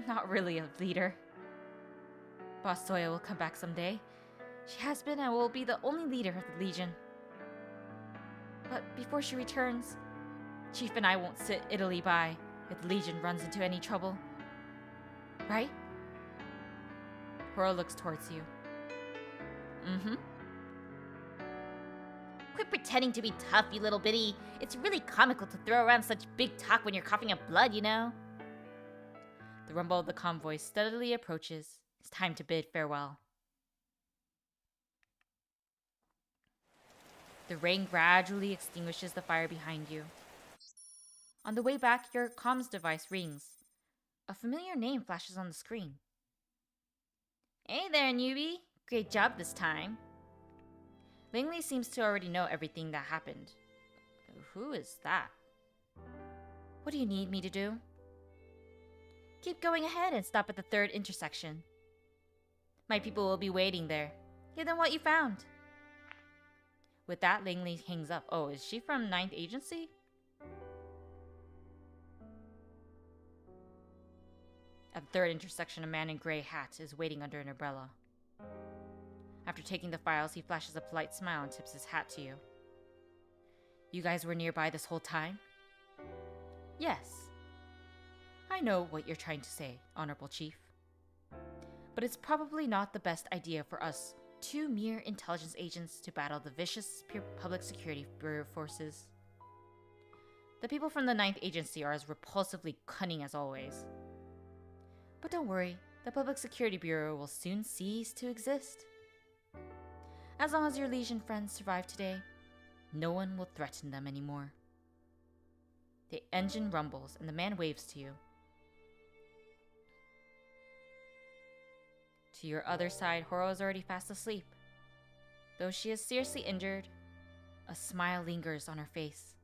not really a leader. Boss Zoya will come back someday. She has been and will be the only leader of the Legion. But before she returns, Chief and I won't sit idly by if the Legion runs into any trouble. Right? Horo looks towards you. Mm-hmm. Quit pretending to be tough, you little bitty. It's really comical to throw around such big talk when you're coughing up blood, you know? The rumble of the convoy steadily approaches. It's time to bid farewell. The rain gradually extinguishes the fire behind you. On the way back, your comms device rings. A familiar name flashes on the screen. Hey there, newbie. Great job this time. Langley seems to already know everything that happened. Who is that? What do you need me to do? Keep going ahead and stop at the 3rd intersection. My people will be waiting there. Give them what you found. With that, Langley hangs up. Oh, is she from 9th Agency? At the 3rd intersection, a man in gray hat is waiting under an umbrella. After taking the files, he flashes a polite smile and tips his hat to you. You guys were nearby this whole time? Yes. I know what you're trying to say, Honorable Chief. But it's probably not the best idea for us, 2 mere intelligence agents, to battle the vicious public security bureau forces. The people from the 9th Agency are as repulsively cunning as always. But don't worry, the Public Security Bureau will soon cease to exist. As long as your Legion friends survive today, no one will threaten them anymore. The engine rumbles and the man waves to you. To your other side, Horo is already fast asleep. Though she is seriously injured, a smile lingers on her face.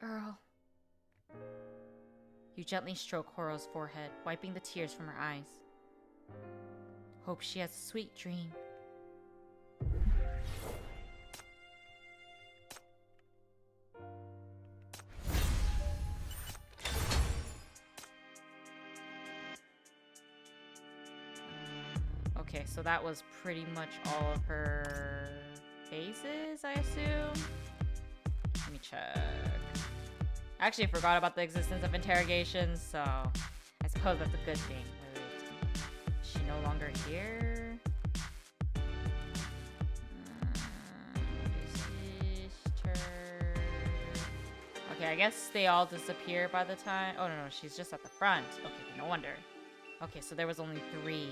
Earl. You gently stroke Horo's forehead, wiping the tears from her eyes. Hope she has a sweet dream. Okay, so that was pretty much all of her phases, I assume? Let me check. I actually forgot about the existence of interrogations, so I suppose that's a good thing. Wait. Is she no longer here? Okay, I guess they all disappear by the time... Oh, no, she's just at the front. Okay, no wonder. Okay, so there was only 3.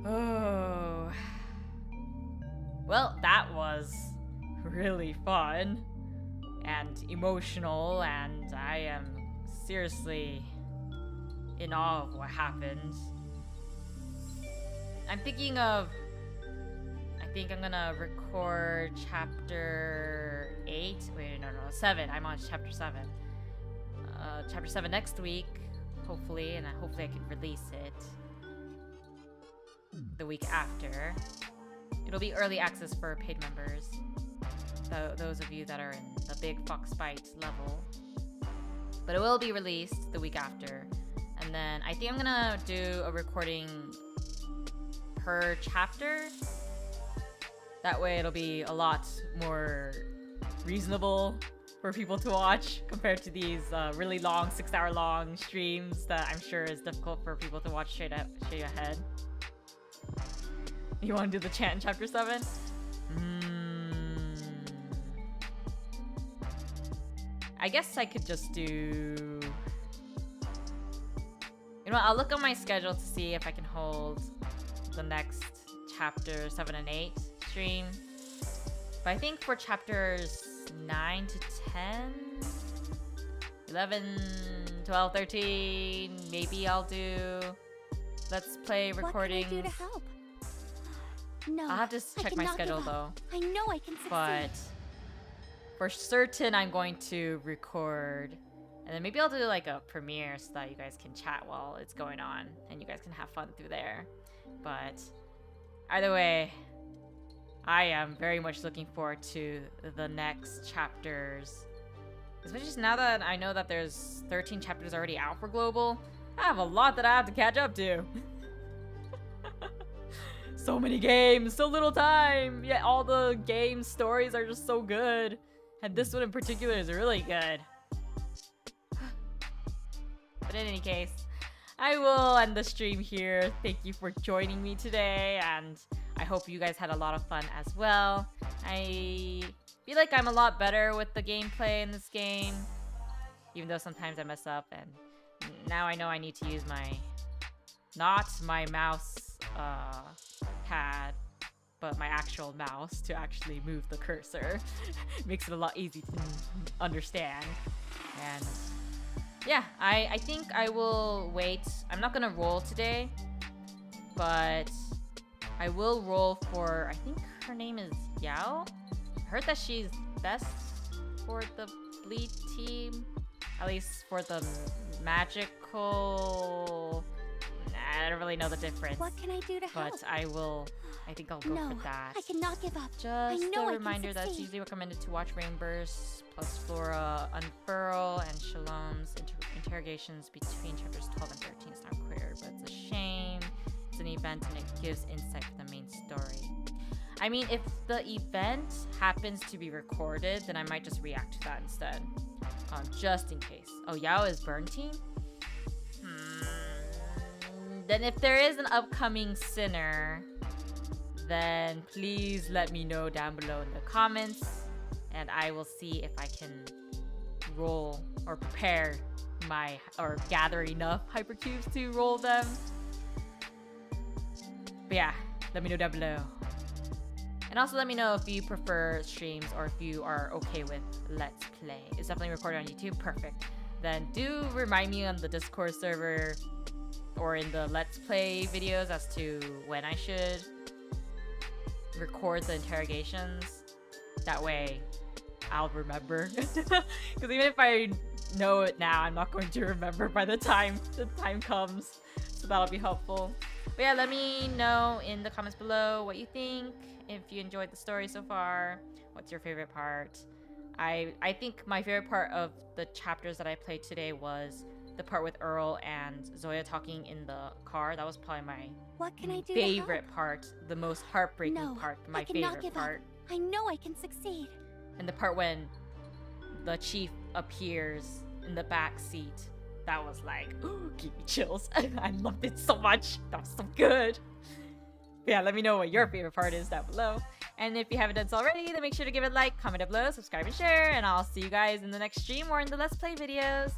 Oh. Well, that was really fun and emotional, and I am seriously in awe of what happened. I'm thinking of... I think I'm gonna record chapter 8. Wait, no, 7. I'm on chapter 7. Chapter 7 next week, hopefully, and hopefully I can release it the week after. It'll be early access for paid members, those of you that are in the big Fox Bite level. But it will be released the week after. And then I think I'm gonna do a recording per chapter. That way it'll be a lot more reasonable for people to watch compared to these really long 6-hour long streams that I'm sure is difficult for people to watch straight ahead. You want to do the chant in chapter 7? I guess I could just do... You know what, I'll look on my schedule to see if I can hold the next chapter 7 and 8 stream. But I think for chapters 9 to 10, 11, 12, 13, maybe I'll do Let's Play recordings. What can I do to help? No, I'll have to check my schedule though. I know I can succeed. But for certain, I'm going to record. And then maybe I'll do like a premiere so that you guys can chat while it's going on. And you guys can have fun through there. But either way, I am very much looking forward to the next chapters. Especially just now that I know that there's 13 chapters already out for Global. I have a lot that I have to catch up to. So many games, so little time. Yet all the game stories are just so good. And this one in particular is really good. But in any case, I will end the stream here. Thank you for joining me today, and I hope you guys had a lot of fun as well. I feel like I'm a lot better with the gameplay in this game, even though sometimes I mess up, and now I know I need to use not my mouse pad, but my actual mouse to actually move the cursor. Makes it a lot easier to understand. And yeah, I think I will wait. I'm not gonna roll today, but I will roll for, I think her name is Yao. I heard that she's best for the bleed team, at least for the magical. I don't really know the difference. What can I do to help? But I think I'll go for that. I cannot give up. Just I know a reminder I that can it's succeed. usually recommended to watch Rainburst plus Flora Unfurl and Shalom's interrogations between chapters 12 and 13 is not clear, but it's a shame. It's an event and it gives insight for the main story. I mean, if the event happens to be recorded, then I might just react to that instead. Just in case. Oh, Yao is Burn Team? Then if there is an upcoming Sinner, then please let me know down below in the comments, and I will see if I can roll or prepare or gather enough hypercubes to roll them. But yeah, let me know down below. And also let me know if you prefer streams or if you are okay with Let's Play. It's definitely recorded on YouTube. Perfect. Then do remind me on the Discord server or in the Let's Play videos as to when I should record the interrogations. That way I'll remember. Because even if I know it now, I'm not going to remember by the time comes. So that'll be helpful. But yeah, let me know in the comments below what you think. If you enjoyed the story so far, what's your favorite part? I think my favorite part of the chapters that I played today was the part with Earl and Zoya talking in the car. That was probably my favorite part, the most heartbreaking part, my favorite part. I know I can succeed. And the part when the chief appears in the back seat, that was like, ooh, give me chills. I loved it so much. That was so good. But yeah, let me know what your favorite part is down below. And if you haven't done so already, then make sure to give it a like, comment down below, subscribe and share, and I'll see you guys in the next stream or in the Let's Play videos.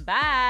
Bye!